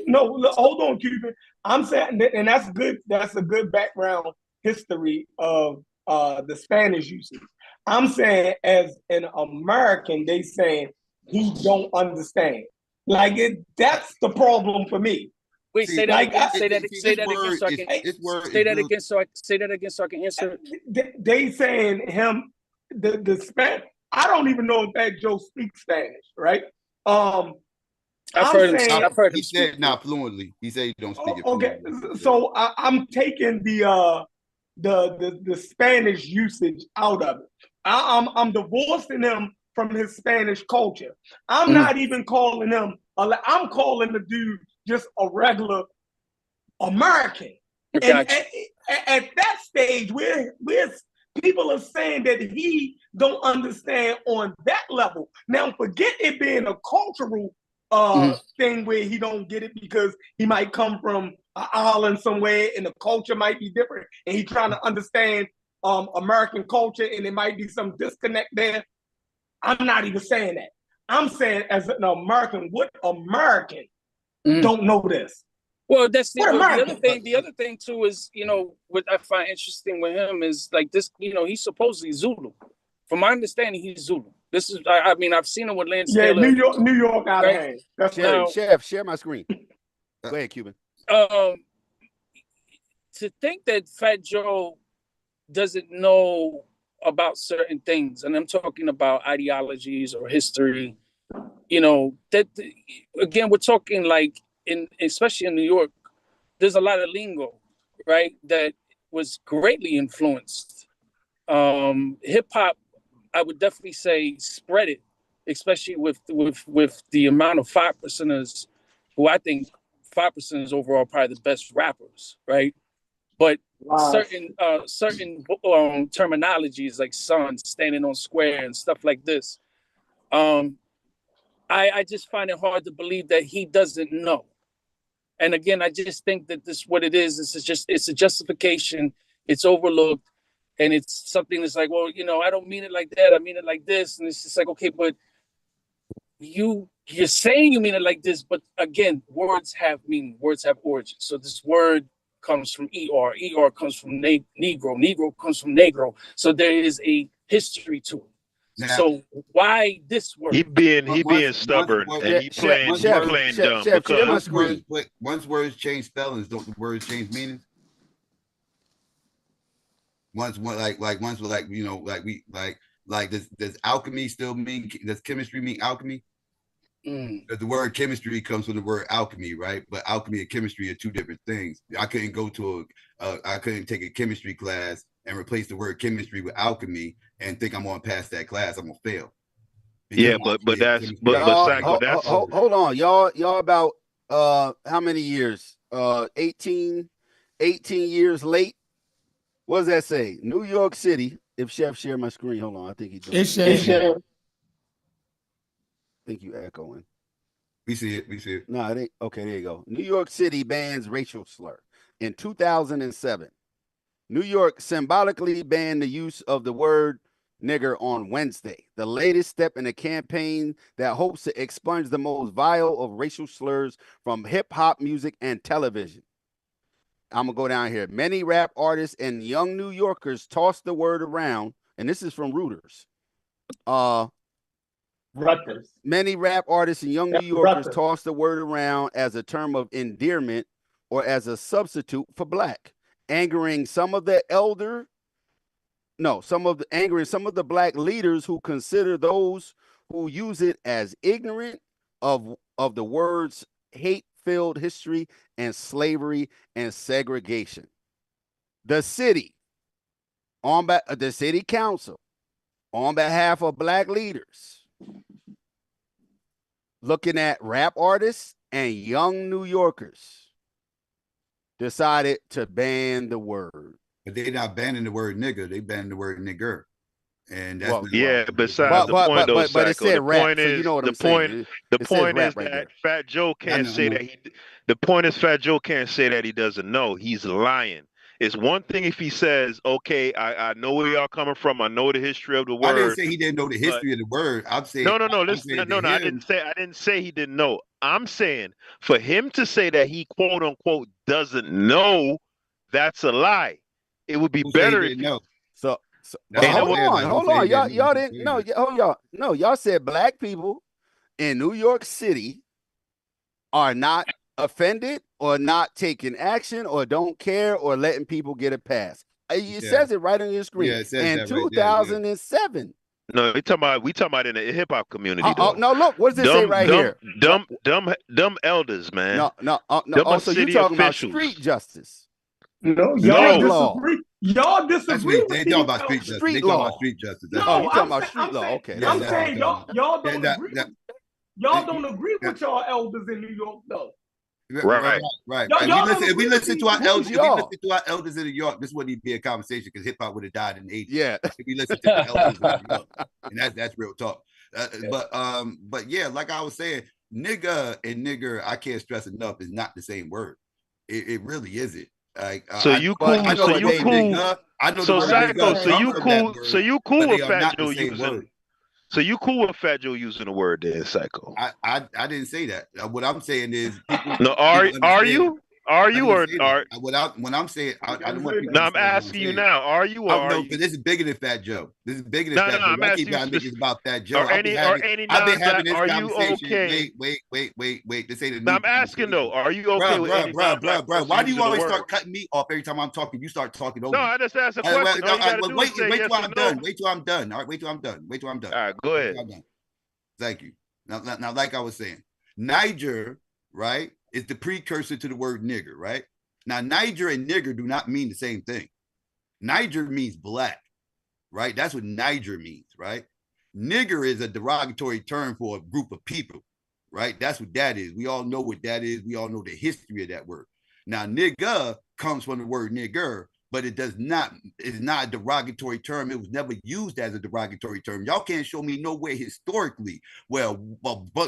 hold on, Cuban. I'm saying, and that's good. That's a good background history of the Spanish usage. I'm saying, as an American, they saying he don't understand. Like that's the problem for me. Wait, say that again. Say that again so I can answer. They saying him the Spanish. I don't even know if that Joe speaks Spanish, right? I've heard him. He said not fluently. He said he don't speak it fluently. Okay, so I'm taking the Spanish usage out of it. I'm divorcing him from his Spanish culture. I'm not even calling him. I'm calling the dude just a regular American. And at that stage, where people are saying that he don't understand on that level. Now, forget it being a cultural thing where he don't get it because he might come from an island somewhere and the culture might be different, and he's trying to understand American culture, and there might be some disconnect there. I'm not even saying that. I'm saying, as an American, what American don't know this? Well, that's the other thing. The other thing too is, what I find interesting with him is like this. He's supposedly Zulu. From my understanding, he's Zulu. This is, I mean, I've seen him with Lance Taylor. New York out of hand. That's right. Chef, share my screen. Go ahead, Cuban. To think that Fat Joe doesn't know about certain things, and I'm talking about ideologies or history, that again, we're talking like especially in New York, there's a lot of lingo, right, that was greatly influenced. Hip hop, I would definitely say, spread it, especially with the amount of 5%ers, who I think 5%ers overall are probably the best rappers, right? But certain terminologies like son, standing on square, and stuff like this, I just find it hard to believe that he doesn't know. And again, I just think that what it is. It's a justification. It's overlooked, and it's something that's like, well, I don't mean it like that. I mean it like this, and it's just like, okay, but you're saying you mean it like this, but again, words have meaning. Words have origin. So this word comes from ER comes from Negro comes from Negro. So there is a history to it. Now, so why this word? He being stubborn and he playing dumb. Because once words change spellings, don't the words change meanings? Does alchemy still mean? Does chemistry mean alchemy? Because the word chemistry comes from the word alchemy, right? But alchemy and chemistry are two different things. I couldn't go to I couldn't take a chemistry class and replace the word chemistry with alchemy and think I'm going to pass that class. I'm going to fail. Yeah, but that's hold on, y'all about how many years? 18 years late. What does that say? New York City. If Chef share my screen, hold on. I think he's doing it. I think you echoing. We see it. No, it ain't. Okay, there you go. New York City bans racial slur in 2007. New York symbolically banned the use of the word nigger on Wednesday, the latest step in a campaign that hopes to expunge the most vile of racial slurs from hip-hop music and television. I'm going to go down here. Many rap artists and young New Yorkers toss the word around, and this is from Reuters. Rutgers. Many rap artists and young New Yorkers toss the word around as a term of endearment or as a substitute for black, angering some of the black leaders who consider those who use it as ignorant of the word's hate-filled history and slavery and segregation. The city council, on behalf of black leaders, looking at rap artists and young New Yorkers decided to ban the word. But they're not banning the word nigga. They banning the word nigger. And that's Well, Yeah, besides the point though, but it Psycho. said The rap, point so is you know what the I'm point. saying. The It says point rap is right that there. Fat Joe can't say that he. The point is Fat Joe can't say that he doesn't know. He's lying. It's one thing if he says, "Okay, I know where y'all coming from. I know the history of the I didn't word." say he didn't know the but history of the word. I'm saying no, no, no. I'm Listen, saying no, to no. I him, didn't say he didn't know. I'm saying for him to say that he quote unquote doesn't know, that's a lie. It would be who said he better if didn't he. know? So That's what I'm hold saying. on, Like, who hold said he on. didn't know? Y'all Who didn't said know. that? Y'all said black people in New York City are not offended or not taking action or don't care or letting people get a pass. It Yeah. says it right on your screen. Yeah, it says In that right there. Yeah. 2007. No, we talking about in the hip hop community Oh, though. no, look, what does it say right here? Dumb elders, man. No. Them Oh, are so you city talking about officials. street justice? No, Street y'all law. disagree. Y'all That's disagree me. with They these talking about street elders. justice. Street They talking law. about street justice. No, That's Oh, you talking I'm about saying, street law? Okay, yeah, I'm that's what I'm saying talking about. y'all don't agree. That, Y'all don't agree with y'all elders in New York, though. Right. Right. Y'all don't If we agree with listen these to our people. elders, Who's y'all? in New York, this wouldn't even be a conversation because hip hop would have died in the 80s. Yeah. If we listen to the elders in New York, and that's real talk. But yeah, like I was saying, nigga and nigger, I can't stress enough, is not the same word. It really isn't. Like So you cool? I know So the you word cool? nigga. I know the So word Psycho. nigga So comes you from that cool? word, So you but cool they with are Fat not Joe the same using? word. So you cool with Fat Joe using the word there, Psycho? I didn't say that. What I'm saying is people. No, are you? Are I you didn't or say are? that. When I'm saying, I don't want people No, to I'm understand what I'm asking you saying. now. Are you or are No, you? because this is bigger than Fat Joe. This is bigger than No, Fat Joe. I'm I asking keep you trying to make this about Fat Joe. or any I've been having non-black. this Are you conversation. okay? Wait. This ain't a No, new I'm asking though. conversation. Are you okay with any non-black person Why do you using the always word? start cutting me off every time I'm talking? You start talking over No, me. I just asked a question. All you got to do is say Wait yes till or I'm no. done. Wait till I'm done. All right, wait till I'm done. All right, go ahead. Thank you. Now, like I was saying, Niger, right, is the precursor to the word nigger, right? Now, Niger and nigger do not mean the same thing. Niger means black, right? That's what Niger means, right? Nigger is a derogatory term for a group of people, right? That's what that is. We all know what that is. We all know the history of that word. Now, nigga comes from the word nigger, but it's not a derogatory term. It was never used as a derogatory term. Y'all can't show me nowhere historically where a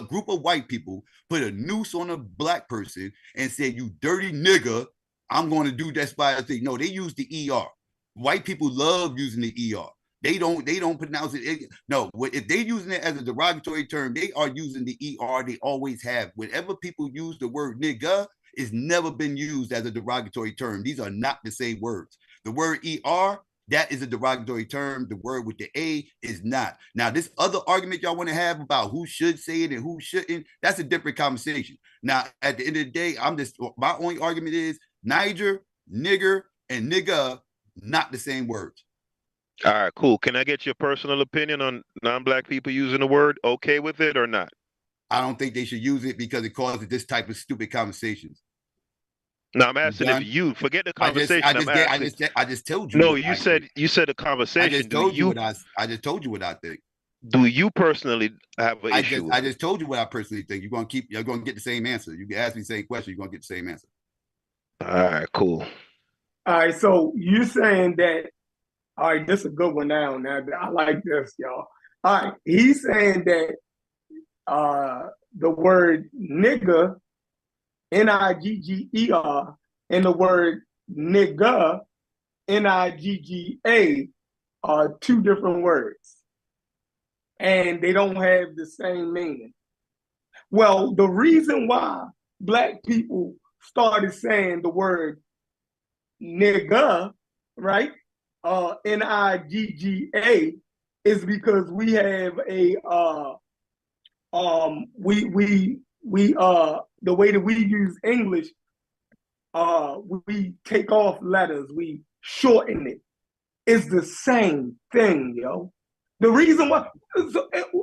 group of white people put a noose on a black person and said, "You dirty nigga, I'm going to do this by a thing." No, they use the ER. White people love using the ER. They don't pronounce it. No, if they're using it as a derogatory term, they are using the ER. They always have. Whenever people use the word nigga, it's never been used as a derogatory term. These are not the same words. The word ER, that is a derogatory term. The word with the A is not. Now, this other argument y'all want to have about who should say it and who shouldn't, that's a different conversation. Now, at the end of the day, my only argument is Niger, nigger, and nigga, not the same words. All right, cool. Can I get your personal opinion on non-black people using the word? Okay with it or not? I don't think they should use it because it causes this type of stupid conversations. No, I'm asking if you forget the conversation. I just told you. No, you said a conversation. I just told you what I think. Do you personally have an issue? I just told you what I personally think. You're gonna get the same answer. You can ask me the same question. You're gonna get the same answer. All right, cool. All right, so you're saying that. All right, this is a good one now. Now I like this, y'all. All right, he's saying that the word nigga, Nigger, and the word nigga, Nigga, are two different words, and they don't have the same meaning. Well, the reason why black people started saying the word nigga, right? Nigga, is because we have a the way that we use English, we take off letters, we shorten it. It's the same thing, yo. The reason why,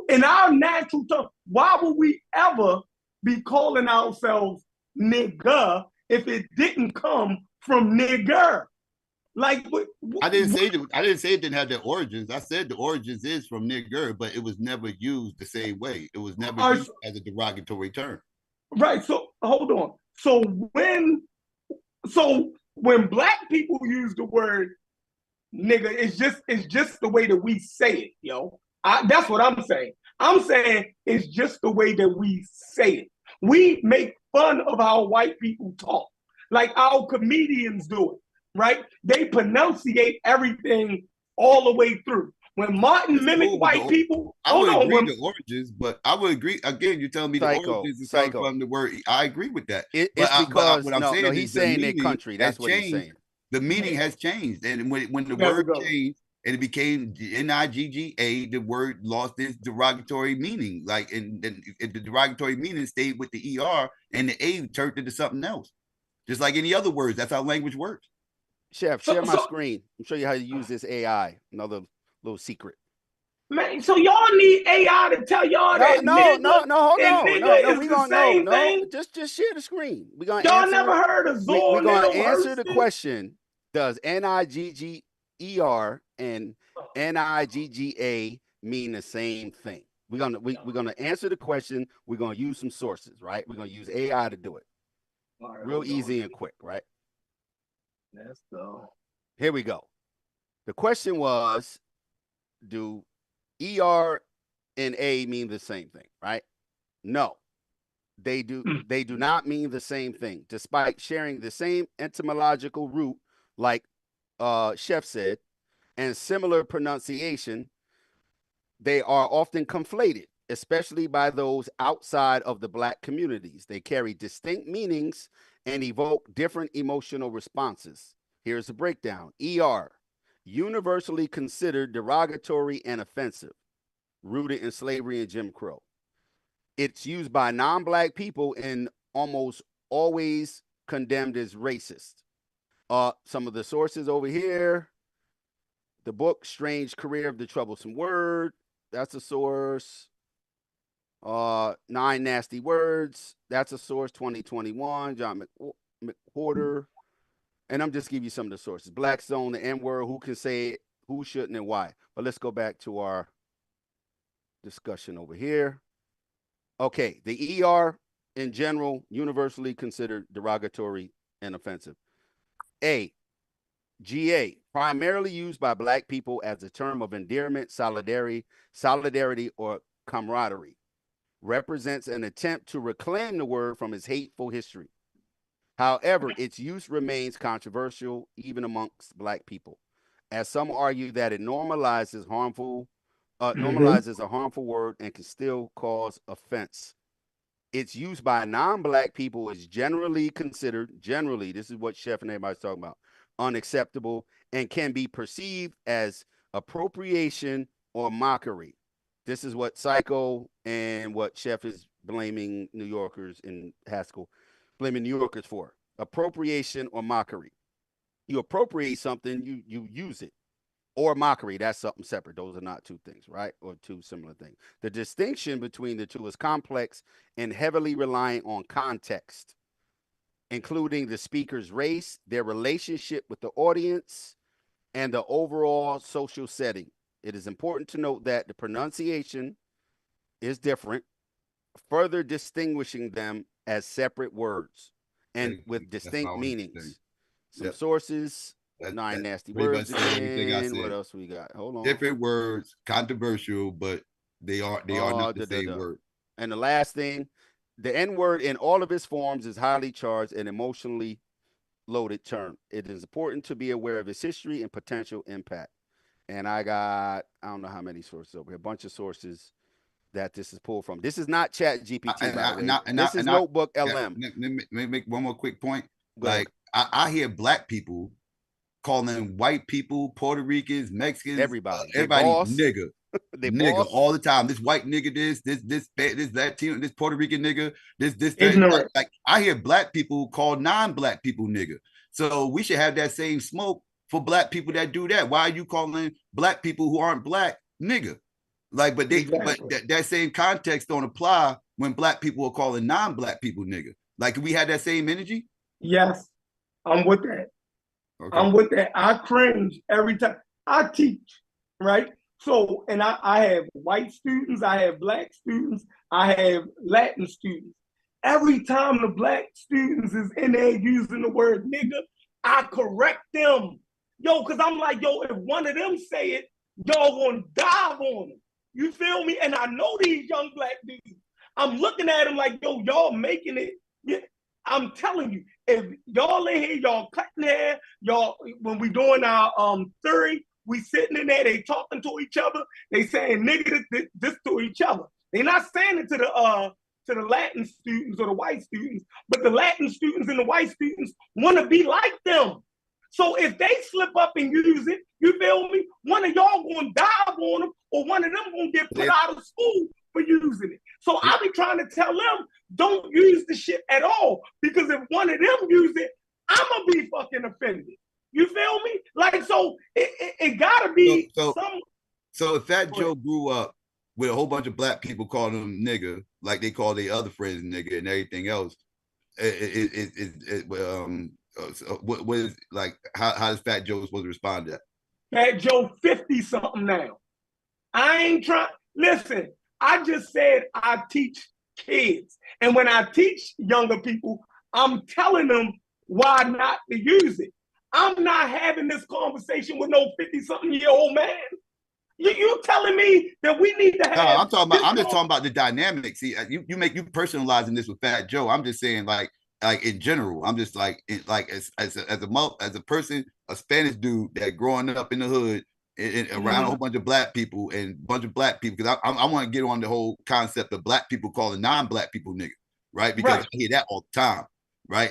in our natural tongue, why would we ever be calling ourselves nigga if it didn't come from nigger? Like, I didn't say it didn't have the origins. I said the origins is from nigger, but it was never used the same way. It was never used as a derogatory term. Right. So hold on. So when black people use the word nigga, it's just the way that we say it, yo. That's what I'm saying. I'm saying it's just the way that we say it. We make fun of how white people talk, like our comedians do it, right? They pronunciate everything all the way through. When Martin mimicked white people, I would agree the origins, but I would agree again. You're telling me the origins is coming from the word. I agree with that. It's because what I'm saying he's is saying the their meaning country. That's what he's saying. The meaning has changed, and when the word changed and it became NIGGA, the word lost its derogatory meaning. Like, and the derogatory meaning stayed with the ER, and the A turned into something else. Just like any other words, that's how language works. Chef, share my screen. I'll show you how to use this AI. Another little secret. Man, so y'all need AI to tell y'all that No, hold on. No, we gonna thing? Just share the screen. We gonna y'all answer. Never heard of Zor? We're gonna answer the question. Does NIGGER and NIGGA mean the same thing? We're gonna answer the question. We're gonna use some sources, right? We're gonna use AI to do it. Right, real easy and quick, right? Let's go. Here we go. The question was, do ER and A mean the same thing, right? No, they do. They do not mean the same thing, despite sharing the same etymological root, like Chef said, and similar pronunciation. They are often conflated, especially by those outside of the Black communities. They carry distinct meanings and evoke different emotional responses. Here's a breakdown. ER, universally considered derogatory and offensive, rooted in slavery and Jim Crow. It's used by non-Black people and almost always condemned as racist. Some of the sources over here, the book Strange Career of the Troublesome Word, that's a source. 9 Nasty Words, that's a source. 2021, John McWhorter. And I'm just giving you some of the sources. Black Zone, the N-word, who can say it, who shouldn't, and why. But let's go back to our discussion over here. Okay, the ER in general, universally considered derogatory and offensive. GA, primarily used by Black people as a term of endearment, solidarity, or camaraderie, represents an attempt to reclaim the word from its hateful history. However, its use remains controversial even amongst Black people, as some argue that it normalizes a harmful word and can still cause offense. Its use by non-Black people is generally considered, this is what Chef and everybody's talking about, unacceptable, and can be perceived as appropriation or mockery. This is what Psycho and what Chef is blaming New Yorkers in Haskell, blaming New Yorkers for. Appropriation or mockery. You appropriate something, you use it. Or mockery, that's something separate. Those are not two things, right? Or two similar things. The distinction between the two is complex and heavily reliant on context, including the speaker's race, their relationship with the audience, and the overall social setting. It is important to note that the pronunciation is different, further distinguishing them as separate words and with distinct meanings. Some sources, 9 Nasty Words again. What else we got? Hold on. Different words, controversial, but they are not the same word. And the last thing, the N-word in all of its forms is highly charged and emotionally loaded term. It is important to be aware of its history and potential impact. And I don't know how many sources over here, a bunch of sources that this is pulled from. This is not Chat GPT, by the way. This is Notebook LM. Let me make one more quick point. I hear Black people calling white people, Puerto Ricans, Mexicans, everybody nigga. Nigga all the time. This white nigga, this Latino, this Puerto Rican nigga, this like I hear Black people call non-Black people nigga. So we should have that same smoke for Black people that do that. Why are you calling Black people who aren't Black nigga? Like, but that same context don't apply when Black people are calling non-Black people nigga. Like, we had that same energy? Yes, I'm with that. Okay. I'm with that. I cringe every time I teach, right? So, and I have white students, I have Black students, I have Latin students. every time the black students is in there using the word nigga, I correct them. Yo, because I'm like, yo, if one of them say it, y'all gonna dive on them. You feel me? And I know these young black dudes. I'm looking at them like, yo, y'all making it. Yeah, I'm telling you, if y'all in here, y'all cutting hair, y'all, when we doing our theory, we sitting in there, they talking to each other, they saying nigga this to each other. They not saying it to the Latin students or the white students, but the Latin students and the white students want to be like them. So if they slip up and use it, you feel me? One of y'all gonna dive on them, or one of them gonna get put out of school for using it. So I be trying to tell them, don't use the shit at all, because if one of them use it, I'm gonna be fucking offended. You feel me? Like, so it gotta be some. So if Fat Joe grew up with a whole bunch of black people calling him nigga, like they call their other friends nigga and everything else, what is, like, how does Fat Joe supposed to respond to that? Fat Joe 50 something now. I ain't trying. Listen, I just said I teach kids, and when I teach younger people, I'm telling them why not to use it. I'm not having this conversation with no 50-something-year-old man. You telling me that we need to have? No, I'm just talking about the dynamics. See, you personalizing this with Fat Joe. I'm just saying, like in general. I'm just like as a person, a Spanish dude that growing up in the hood and around a whole bunch of black people because I want to get on the whole concept of black people calling non-black people niggas, right? Because I hear that all the time, right?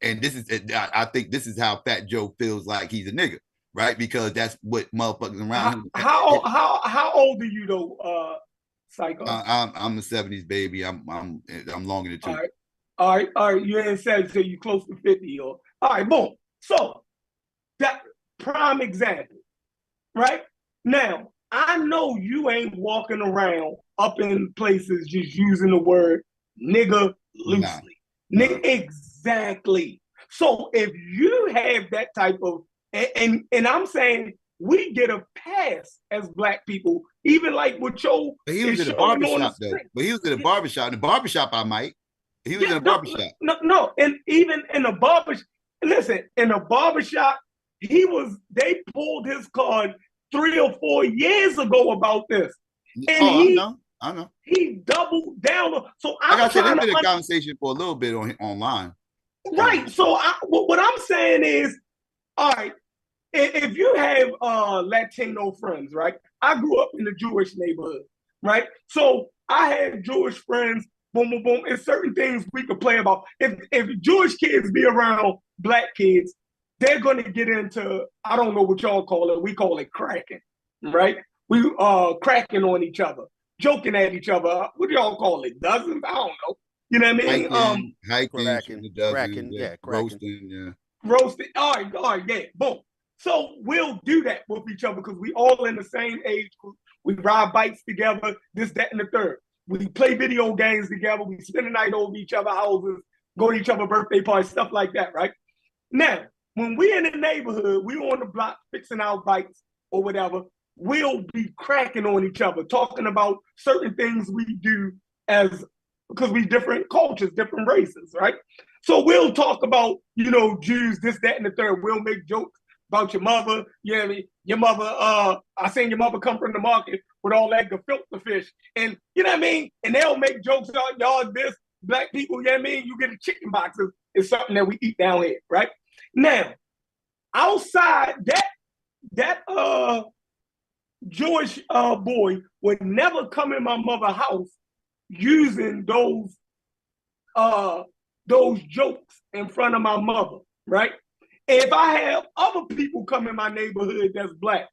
And this is, I think this is how Fat Joe feels like he's a nigga, right? Because that's what motherfuckers around him. How old are you though, Psycho? I'm a 70s baby. I'm long in the tooth. All right. You ain't said so you close to 50 or all right, boom. So that prime example, right? Now, I know you ain't walking around up in places just using the word nigga loosely. Nigga, exactly. So if you have that type of and I'm saying we get a pass as black people, even like with your. But he was in a barbershop though. But he was in a barbershop. In the barbershop, I might. He was in a barbershop. No, and even in a barbershop. Listen, in a barbershop, they pulled his card 3 or 4 years ago about this. And I know. He doubled down. So like I said, there's been a conversation for a little bit online. Right. So what I'm saying is, all right, if you have Latino friends, right? I grew up in the Jewish neighborhood, right? So I had Jewish friends, boom, boom, boom, and certain things we could play about. If Jewish kids be around black kids, they're going to get into, I don't know what y'all call it. We call it cracking, right? We cracking on each other, joking at each other. What do y'all call it? Dozens? I don't know. You know what I mean? Hiking, roasting, Roasting. All right, yeah, boom. So we'll do that with each other because we all in the same age group. We ride bikes together, this, that, and the third. We play video games together. We spend the night over each other's houses, go to each other's birthday parties, stuff like that, right? Now, when we in the neighborhood, we on the block fixing our bikes or whatever, we'll be cracking on each other, talking about certain things we do because we different cultures, different races, right? So we'll talk about, Jews, this, that, and the third. We'll make jokes about your mother. You know what I mean? Your mother, I seen your mother come from the market with all that gefilte fish. And you know what I mean? And they'll make jokes about y'all this, black people, you know what I mean? You get a chicken box is something that we eat down here, right? Now, outside that Jewish boy would never come in my mother's house using those jokes in front of my mother, right? If I have other people come in my neighborhood that's black,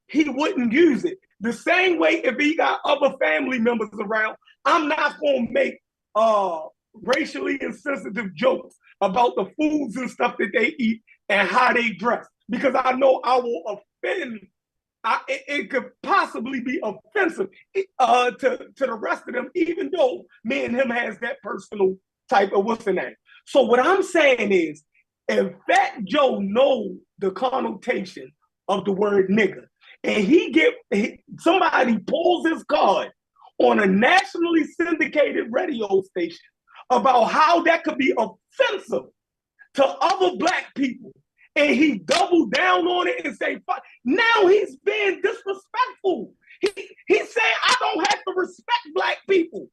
he wouldn't use it. The same way if he got other family members around, I'm not going to make racially insensitive jokes about the foods and stuff that they eat and how they dress, because I know I will offend. It could possibly be offensive to the rest of them, even though me and him has that personal type of what's the name. So what I'm saying is, if Fat Joe knows the connotation of the word nigga, and somebody pulls his card on a nationally syndicated radio station about how that could be offensive to other black people. And he doubled down on it and say, fuck. Now he's being disrespectful. He said, I don't have to respect black people.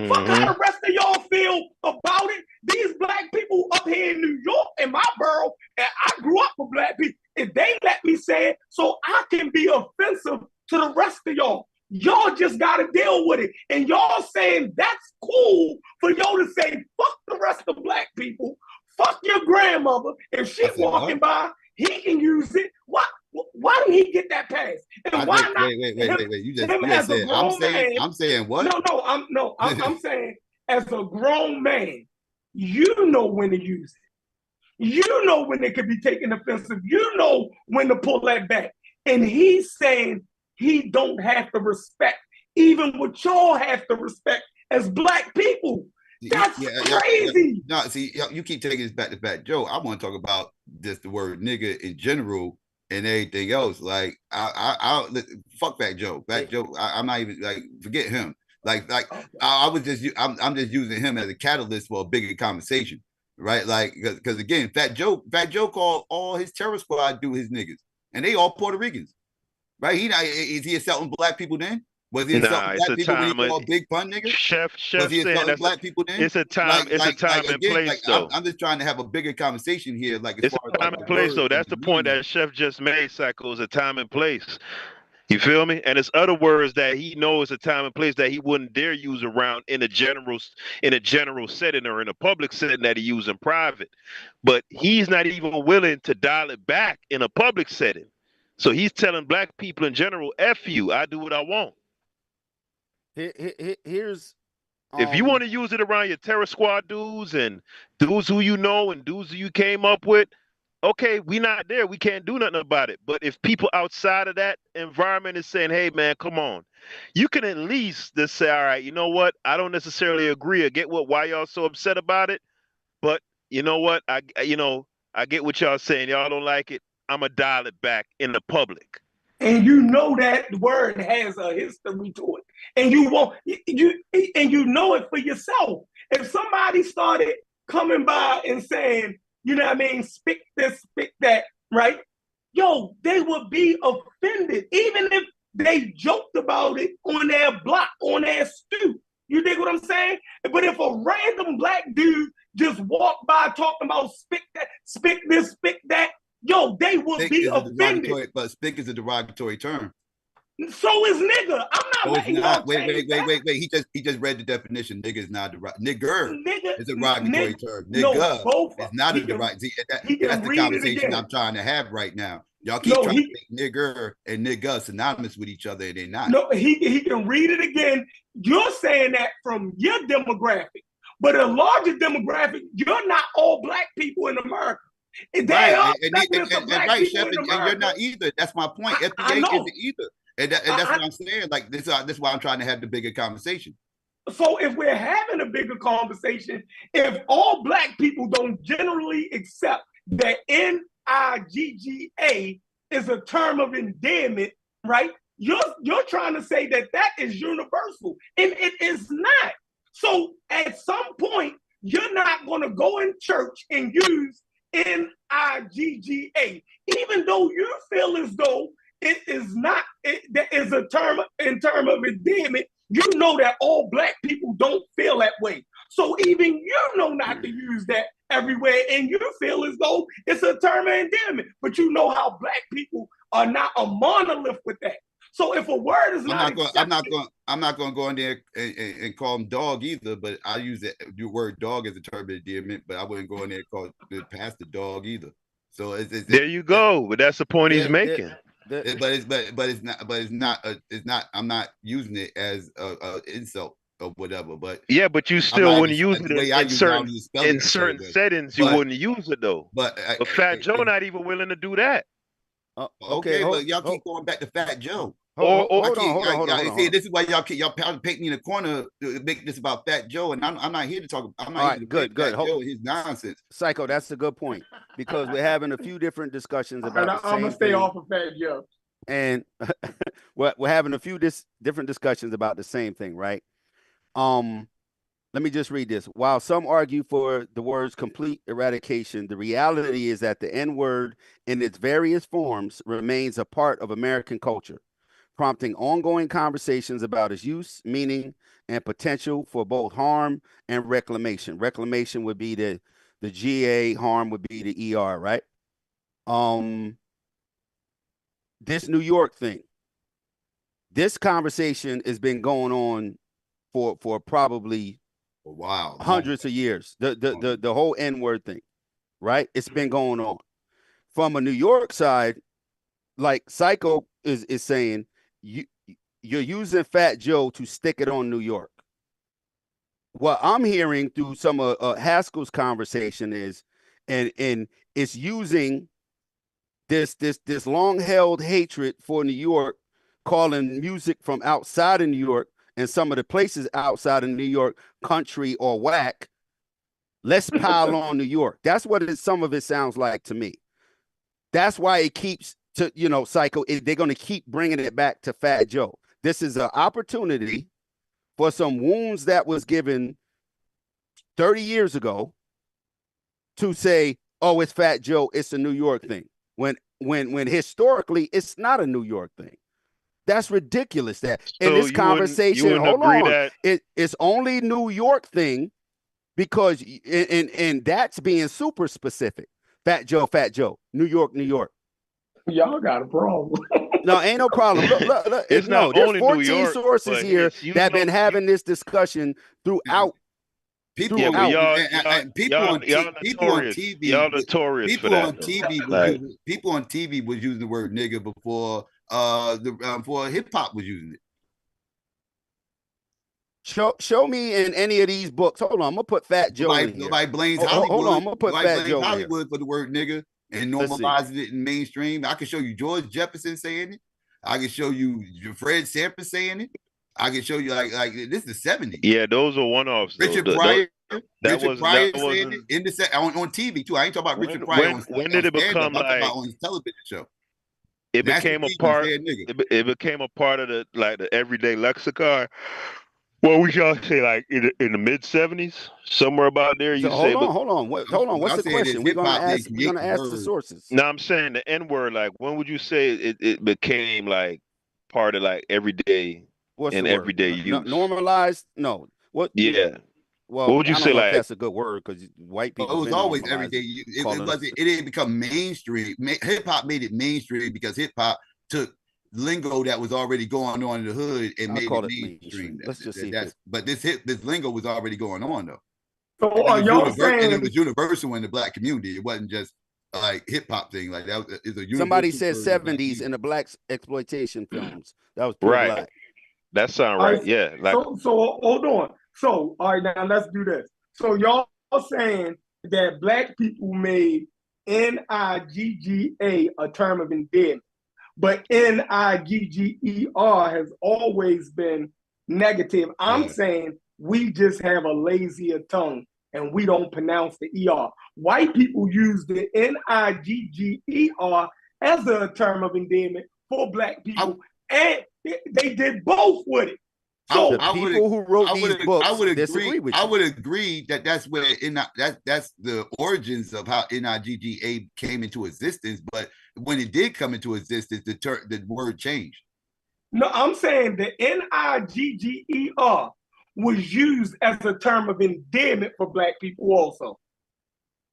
Fuck how the rest of y'all feel about it. These black people up here in New York, in my borough, and I grew up with black people, if they let me say it, so I can be offensive to the rest of y'all. Y'all just got to deal with it. And y'all saying that's cool for y'all to say, fuck the rest of black people. Fuck your grandmother. If she's walking by, he can use it. Why didn't he get that pass? And why not? Wait. You just said, I'm saying what? I'm saying as a grown man, you know when to use it. You know when it could be taken offensive. You know when to pull that back. And he's saying he don't have to respect even what y'all have to respect as black people. That's crazy. No, see, you keep taking this back to Fat Joe. I want to talk about just the word nigga in general and everything else. Like, I fuck Fat Joe. Fat Joe, I'm not even like forget him. I'm just using him as a catalyst for a bigger conversation, right? Like, because again, Fat Joe called all his terror squad do his niggas, and they all Puerto Ricans, right? Is he insulting black people then? Was he insulting black people when he called Big Pun niggas? Chef Was he saying insulting black people then? It's a time. It's a time and place, though. I'm just trying to have a bigger conversation here. Like, as it's far a time as and place, though. That's the point that Chef just made. Psycho is a time and place. You feel me? And it's other words that he knows a time and place that he wouldn't dare use around in a general setting or in a public setting that he use in private. But he's not even willing to dial it back in a public setting. So he's telling black people in general, F you, I do what I want. Here's if you want to use it around your terror squad dudes and dudes who you know and dudes who you came up with, okay, we not there. We can't do nothing about it. But if people outside of that environment is saying, hey, man, come on, you can at least just say, all right, you know what? I don't necessarily agree or get why y'all so upset about it. But you know what? I get what y'all saying. Y'all don't like it. I'm going to dial it back in the public. And you know that word has a history to it. And you know it for yourself. If somebody started coming by and saying, you know what I mean, speak this, speak that, right? Yo, they would be offended, even if they joked about it on their block, on their stoop. You dig what I'm saying? But if a random black dude just walked by talking about speak this, speak that, yo, they would be offended. But spick is a derogatory term. So is nigga. I'm not letting y'all wait. He just read the definition. Nigga is not nigger is a derogatory term. Nigga is not a derogatory. That's the conversation I'm trying to have right now. Y'all keep trying to make nigger and nigga synonymous with each other, and they're not. No, he can read it again. You're saying that from your demographic, but a larger demographic, you're not all black people in America. Right, Chef, and you're not either. That's my point. FBA isn't either. And that's what I'm saying. Like, this is why I'm trying to have the bigger conversation. So if we're having a bigger conversation, if all black people don't generally accept that NIGGA is a term of endearment, right? You're trying to say that is universal, and it is not. So at some point, you're not going to go in church and use NIGGA, even though you feel as though it is not, that is a term in terms of endearment. You know that all black people don't feel that way. So even you know not to use that everywhere, and you feel as though it's a term of endearment. But you know how black people are not a monolith with that. So if a word is I'm not going to go in there and call him dog either. But I use the word dog as a term of endearment. But I wouldn't go in there and call the pastor dog either. So there you go. But that's the point he's making. It's not. I'm not using it as a insult or whatever. But yeah, but you still wouldn't use it in certain settings. You wouldn't use it though. But Fat Joe not even willing to do that. Okay, but y'all keep going back to Fat Joe. Hold on. See, this is why y'all paint me in a corner to make this about Fat Joe, and I'm not here to talk. I'm not here to good. Fat Joe and his nonsense. Psycho, that's a good point, because we're having a few different discussions about the same I'm gonna stay off of Fat Joe. And we're having a few different discussions about the same thing, right? Let me just read this. While some argue for the word's complete eradication, the reality is that the N-word in its various forms remains a part of American culture, prompting ongoing conversations about its use, meaning, and potential for both harm and reclamation. Reclamation would be the GA, harm would be the ER, right? This New York thing, this conversation has been going on for probably wow, hundreds of years. The whole N-word thing, right? It's been going on. From a New York side, like Psycho is saying, you're using Fat Joe to stick it on New York. What I'm hearing through some of Haskell's conversation is, and it's using this long held hatred for New York, calling music from outside of New York and some of the places outside of New York country or whack. Let's pile on New York. That's what some of it sounds like to me. That's why it keeps to, Psycho. They're going to keep bringing it back to Fat Joe. This is an opportunity for some wounds that was given 30 years ago to say, oh, it's Fat Joe, it's a New York thing. When historically it's not a New York thing. That's ridiculous. That in this conversation, hold on, it's only New York thing because and that's being super specific. Fat Joe, New York, New York. Y'all got a problem. No, ain't no problem. Look, it's no, not there's only 14 New York, sources here that have been having this discussion throughout. People, yeah, but y'all on notorious. Y'all notorious for that. People on TV was using the word nigga before before hip hop was using it. Show me in any of these books. Hold on, I'm gonna put Fat Joe in here. Nobody blames Hollywood. Hold on, I'm gonna put Fat Joe Hollywood for the word nigga and normalizing it in mainstream. I can show you George Jefferson saying it. I can show you Fred Sanford saying it. I can show you like this is the 70s. Yeah, those are one-offs. Richard Pryor. Richard Pryor saying it in the on TV too. I ain't talking about Richard Pryor. When did it become like on his television show? It became a part. It became a part of the everyday lexicon. Well, we shall say like in the mid 70s, somewhere about there. You say, hold on. What's the question? We're gonna ask the sources. No, I'm saying the N-word. Like, when would you say it became like part of like everyday everyday use? Normalized? No. What? Yeah. Well, what would you I don't know know like? If that's a good word because white people. It was always everyday. It didn't become mainstream. Hip hop made it mainstream because hip hop took lingo that was already going on in the hood and made it mainstream. Let's just see. But this lingo was already going on though. So are y'all saying it was universal in the black community? It wasn't just like hip hop thing. Like that was a somebody said 70s in the black exploitation films. That was right. Black. That sound right. Yeah. Like so hold on. So all right, now let's do this. So y'all saying that black people made NIGGA a term of endearment. But NIGGER has always been negative. I'm saying we just have a lazier tongue and we don't pronounce the ER. White people use the NIGGER as a term of endearment for black people, and they did both with it. So people who wrote these books, I would agree that that's where that's the origins of how NIGGA came into existence. But when it did come into existence, the word changed. No, I'm saying the NIGGER was used as a term of endearment for black people also.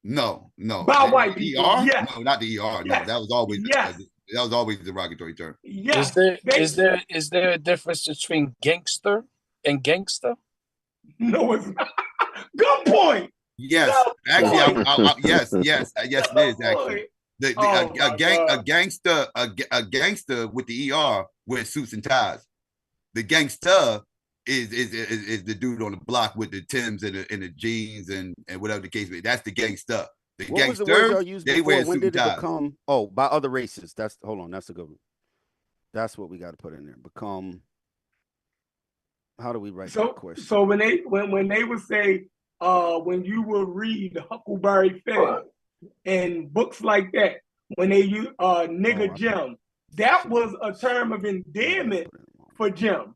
No. By white people. Yes. No, not the ER. No, that was always that was always the derogatory term. Yes. Is there a difference between gangster and gangster? No, it's not. Good point. Yes, actually, yes, it is actually. A gangster with the ER wears suits and ties. The gangster is the dude on the block with the Timbs and the jeans and whatever the case may be. That's the gangster. What was the word y'all used before? When did it become? Oh, by other races. That's a good one. That's what we got to put in there. Become. How do we write that question? So when they would say when you will read Huckleberry Finn and books like that, when they use nigger Jim, that was a term of endearment for Jim.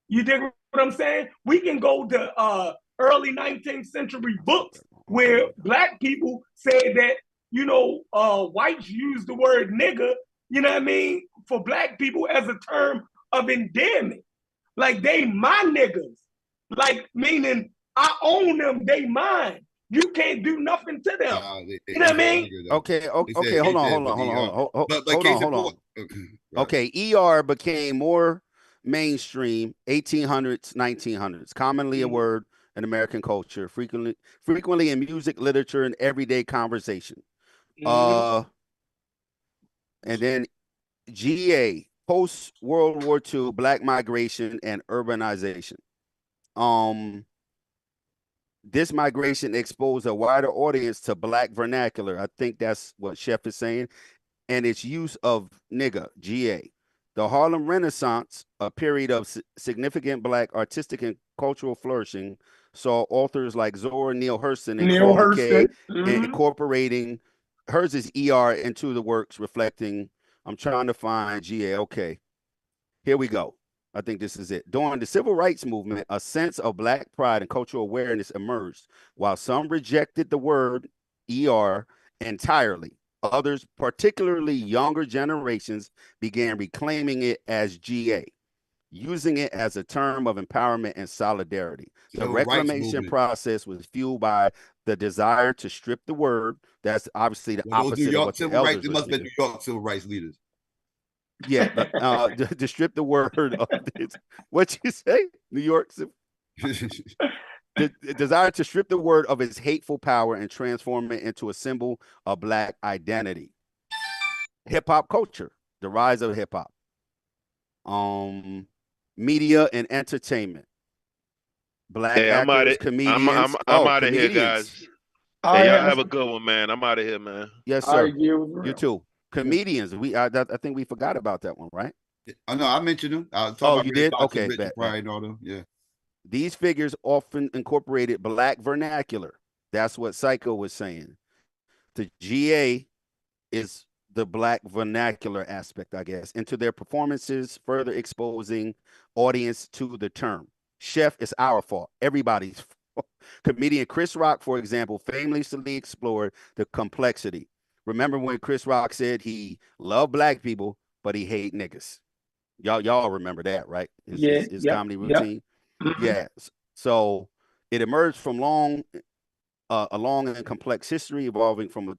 You dig what I'm saying? We can go to early 19th century books where black people said that, you know, whites use the word nigger, you know what I mean, for black people as a term of endearment. Like, they my niggas. Like, meaning I own them, they mine. You can't do nothing to them. You know what I mean? Okay, okay, hold on. Right. Okay, ER became more mainstream 1800s, 1900s, commonly a word in American culture, frequently in music, literature, and everyday conversation. And then GA, post World War II, Black migration and urbanization. This migration exposed a wider audience to Black vernacular. I think that's what Chef is saying, and its use of nigga, GA. The Harlem Renaissance, a period of significant Black artistic and cultural flourishing, saw authors like Zora Neale Hurston and Claude McKay incorporating hers is ER into the works, reflecting. I'm trying to find GA. Okay, here we go. I think this is it. During the civil rights movement, a sense of Black pride and cultural awareness emerged. While some rejected the word ER entirely, others, particularly younger generations, began reclaiming it as GA, using it as a term of empowerment and solidarity. The reclamation process was fueled by the desire to strip the word. That's obviously the opposite of what the elders It must have been New York civil rights leaders. Yeah, to strip the word of this. What you say? New York civil. The desire to strip the word of its hateful power and transform it into a symbol of Black identity. Hip hop culture, the rise of hip hop. Media and entertainment. Black actors, comedians. I'm out of here, guys. Hey, y'all have a good one, man. I'm out of here, man. Yes, sir. You too. Comedians. I think we forgot about that one, right? Oh no, I mentioned them. I was talking about you did? Fox Okay, and Richard Pryor and all them. Yeah. These figures often incorporated Black vernacular. That's what Psycho was saying. The GA is the Black vernacular aspect, I guess, into their performances, further exposing audience to the term. Chef, it's our fault. Everybody's fault. Comedian Chris Rock, for example, famously explored the complexity. Remember when Chris Rock said he loved Black people, but he hate niggas? Y'all remember that, right? His comedy routine. Yeah. So it emerged from a long and complex history, evolving from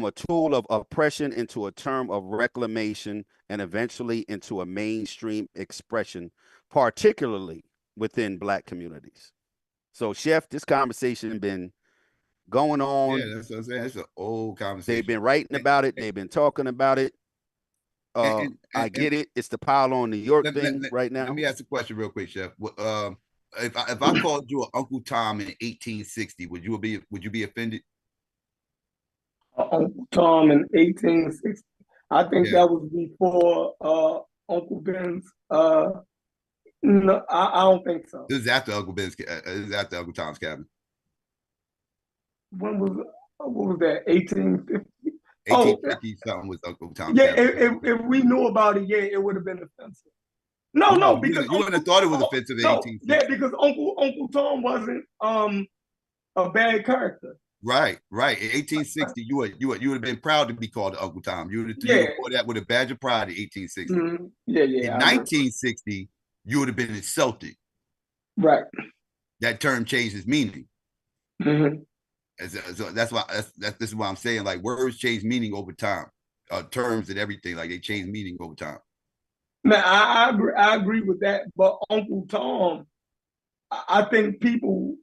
a tool of oppression into a term of reclamation, and eventually into a mainstream expression, particularly within Black communities. So, Chef, this conversation been going on. Yeah, that's what I'm saying. It's an old conversation. They've been writing about it. They've been talking about it. I get it. It's the pile on New York thing right now. Let me ask a question real quick, Chef. If I called you an Uncle Tom in 1860, would you be offended? Uncle Tom in 1860. I think that was before Uncle Ben's. No, I don't think so. This is after Uncle Ben's. This is after Uncle Tom's Cabin. When was what was that? 1850. 1850 something was Uncle Tom's Cabin. If we knew about it, it would have been offensive. No, because you wouldn't have thought it was offensive in 1860. Yeah, because Uncle Tom wasn't a bad character. Right. In 1860, you would have been proud to be called Uncle Tom. You would have wore that with a badge of pride in 1860. Mm-hmm. Yeah. In 1960, you would have been insulted. Right. That term changed its meaning. Mm-hmm. So that's why this is what I'm saying. Like, words change meaning over time. Terms and everything, like, they change meaning over time. Now, I agree with that, but Uncle Tom, I think people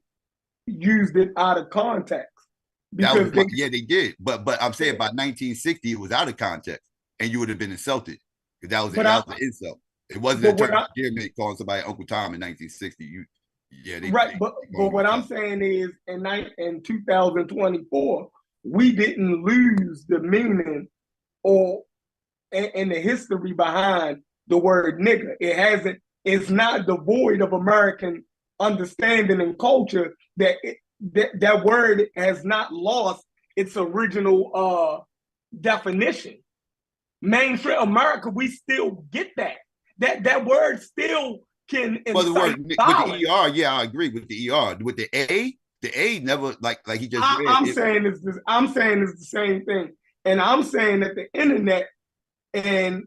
used it out of context. Because they did. But I'm saying by 1960, it was out of context, and you would have been insulted, because that was an insult. It wasn't a term of endearment calling somebody Uncle Tom in 1960. But what I'm saying is, in 2024, we didn't lose the meaning or and the history behind the word nigger. It's not devoid of American understanding and culture. That word has not lost its original definition. Mainstream America, we still get that word still can Well, the incite word with violence. the ER, yeah, I agree with the ER. With the A never like he just read. I'm saying it's the same thing, and I'm saying that the internet and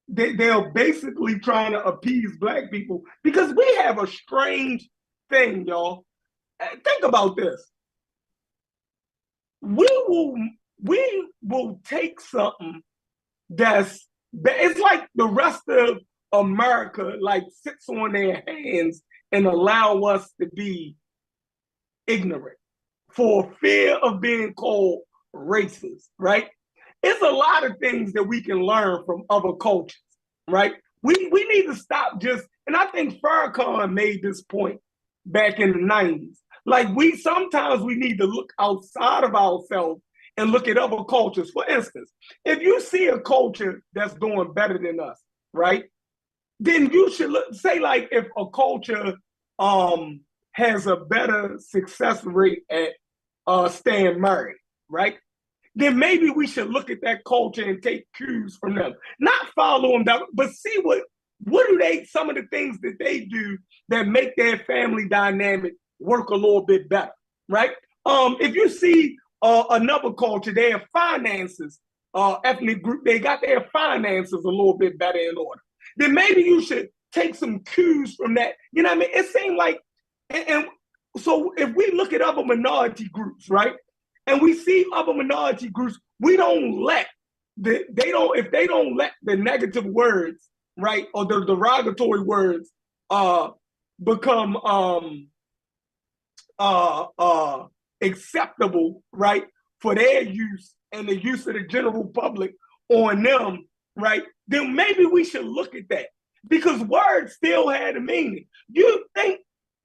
they're basically trying to appease black people because we have a strange thing, y'all. Think about this. We will take something it's like the rest of America like sits on their hands and allow us to be ignorant for fear of being called racist, right? It's a lot of things that we can learn from other cultures, right? We need to stop and I think Farrakhan made this point back in the 90s. Like sometimes we need to look outside of ourselves and look at other cultures. For instance, if you see a culture that's doing better than us, right? Then you should say like if a culture has a better success rate at staying married, right? Then maybe we should look at that culture and take cues from them. Not follow them down, but see what do some of the things that they do that make their family dynamic work a little bit better, right? If you see another culture, their finances, ethnic group, they got their finances a little bit better in order. Then maybe you should take some cues from that. You know what I mean? It seemed like, and so if we look at other minority groups, right? And we see other minority groups, we don't let if they don't let the negative words, right, or the derogatory words become acceptable, right, for their use and the use of the general public on them, right, then maybe we should look at that because words still had a meaning. You think,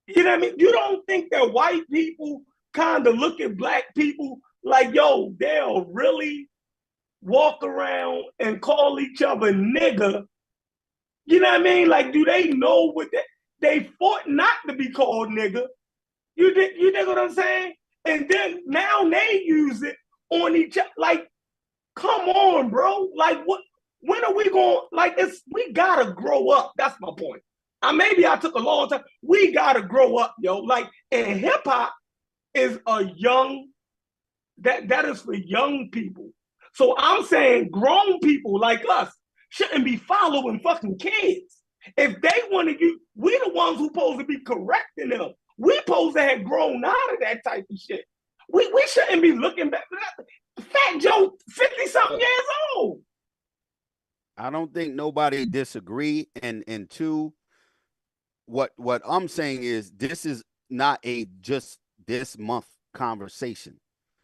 you know what I mean? You don't think that white people kind of look at black people like, yo, they'll really walk around and call each other nigger. You know what I mean? Like, do they know what they fought not to be called nigger? You dig what I'm saying? And then now they use it on each other. Like, come on, bro. Like, what? When are we going? Like, we gotta grow up. That's my point. Maybe I took a long time. We gotta grow up, yo. Like, and hip hop is that is for young people. So I'm saying grown people like us shouldn't be following fucking kids. If they want to use, we the ones who supposed to be correcting them. We supposed to have grown out of that type of shit. We shouldn't be looking back. Fat Joe, 50-something years old. I don't think nobody disagree. And two, what I'm saying is this is not a just this month conversation.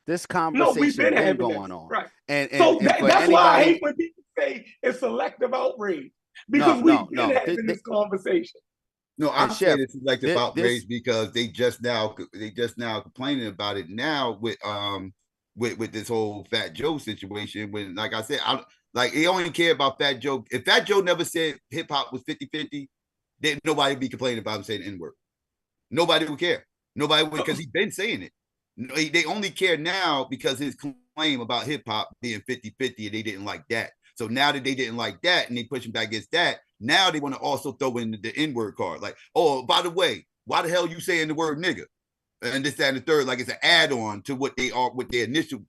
This conversation been going on. Right. And so and for that's anybody, why I hate when people say it's selective outrage. Because we've been having this conversation. No, I say this is selective outrage because they just now complaining about it now with this whole Fat Joe situation. When, like I said, he only care about Fat Joe. If Fat Joe never said hip hop was 50-50, then nobody would be complaining about him saying the N-word. Nobody would care. Nobody would, because he's been saying it. They only care now because his claim about hip hop being 50-50 and they didn't like that. So now that they didn't like that and they pushing back against that, now they want to also throw in the N-word card. Like, oh, by the way, why the hell you saying the word nigga? And this, that, and the third, like it's an add-on to what they are, what their initial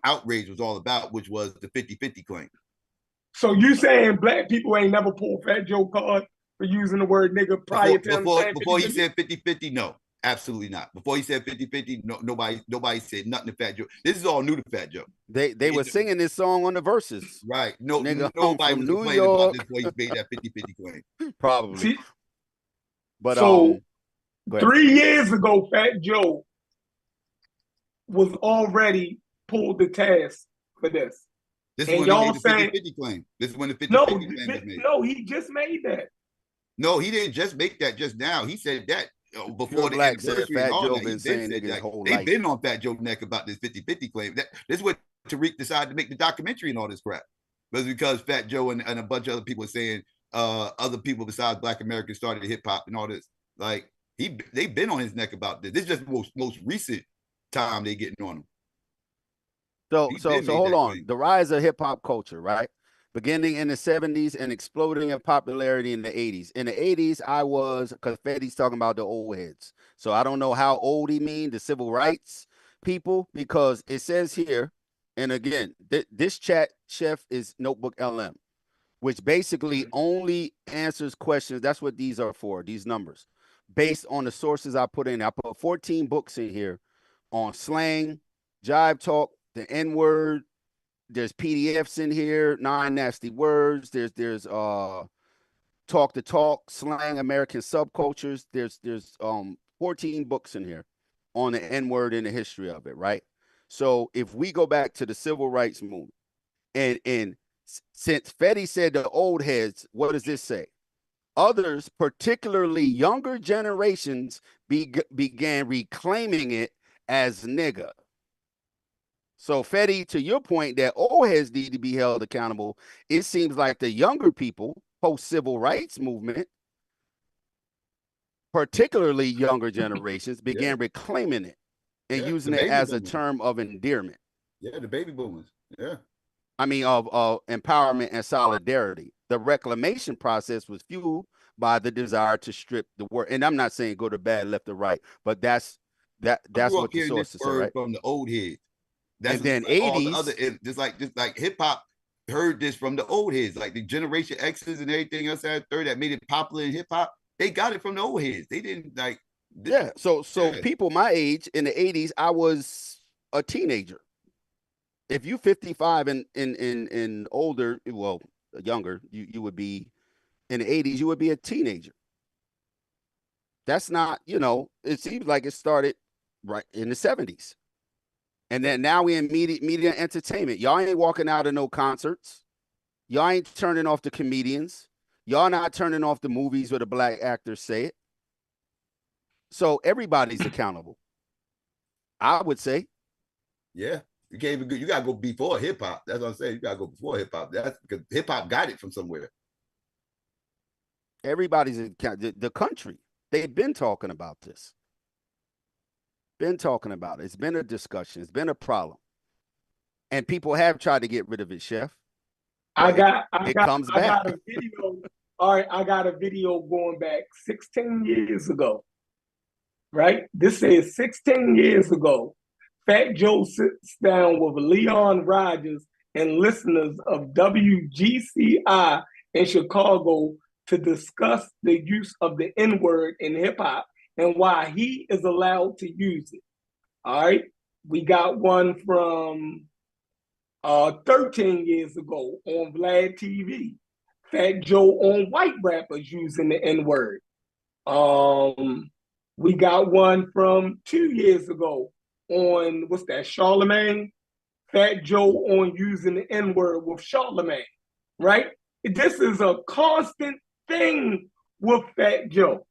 outrage was all about, which was the 50-50 claim. So you saying black people ain't never pulled Fat Joe card for using the word nigga prior to him saying 50-50? Before he said 50-50, no. Absolutely not. Before he said 50-50, nobody said nothing to Fat Joe. This is all new to Fat Joe. They were singing this song on the verses. Right. No, nigga, nobody was complaining about this before he made that 50-50 claim. Probably. But so 3 years ago, Fat Joe was already pulled the task for this. This is when he made the 50-50 claim. This is when the 50-50 claim was made. No, he just made that. No, he didn't just make that just now. He said that before the Black said anniversary Fat and all Joe that. been saying niggas whole life. They've been on Fat Joe neck about this 50-50 claim. This is what Tariq decided to make the documentary and all this crap. It was because Fat Joe and a bunch of other people saying other people besides Black Americans started hip hop and all this. Like they've been on his neck about this. This is just most recent time they getting on him. So hold on. The rise of hip hop culture, right? beginning in the 70s and exploding in popularity in the 80s. In the 80s, because Fetty's talking about the old heads. So I don't know how old he mean, the civil rights people, because it says here, and again, this chat, Chef, is Notebook LM, which basically only answers questions. That's what these are for, these numbers, based on the sources I put in. I put 14 books in here on slang, jive talk, the N-word. There's PDFs in here, 9 nasty words. There's talk to talk, slang, American subcultures. There's 14 books in here on the N-word and the history of it, right? So if we go back to the civil rights movement, and since Fetty said the old heads, what does this say? Others, particularly younger generations, began reclaiming it as nigga. So, Fetty, to your point that old heads need to be held accountable, it seems like the younger people, post-civil rights movement, particularly younger generations, began reclaiming it and using it as a term of endearment. Yeah, the baby boomers. Yeah. I mean, of empowerment and solidarity. The reclamation process was fueled by the desire to strip the word. And I'm not saying go to bad, left or right, but that's what the sources say, right? From the old heads. That's and then like 80s, all the other, just like hip hop heard this from the old heads, like the Generation X's and everything else that made it popular in hip hop. They got it from the old heads. They didn't like. Yeah. So people my age in the 80s, I was a teenager. If you 55 and older, well, younger, you would be in the 80s, you would be a teenager. That's not, it seems like it started right in the 70s. And then now we in media entertainment. Y'all ain't walking out of no concerts. Y'all ain't turning off the comedians. Y'all not turning off the movies where the black actors say it. So everybody's accountable, I would say. Yeah. You can't even go, you gotta go before hip hop. That's what I'm saying. You gotta go before hip hop. That's because hip hop got it from somewhere. Everybody's the country. They've been talking about this. Been talking about it. It's been a discussion. It's been a problem. And people have tried to get rid of it, Chef. I got back. A video. All right, I got a video going back 16 years ago. Right? This says 16 years ago. Fat Joe sits down with Leon Rogers and listeners of WGCI in Chicago to discuss the use of the N-word in hip-hop and why he is allowed to use it. All right? We got one from 13 years ago on Vlad TV. Fat Joe on white rappers using the N-word. We got one from 2 years ago on, what's that, Charlemagne? Fat Joe on using the N-word with Charlemagne, right? This is a constant thing with Fat Joe.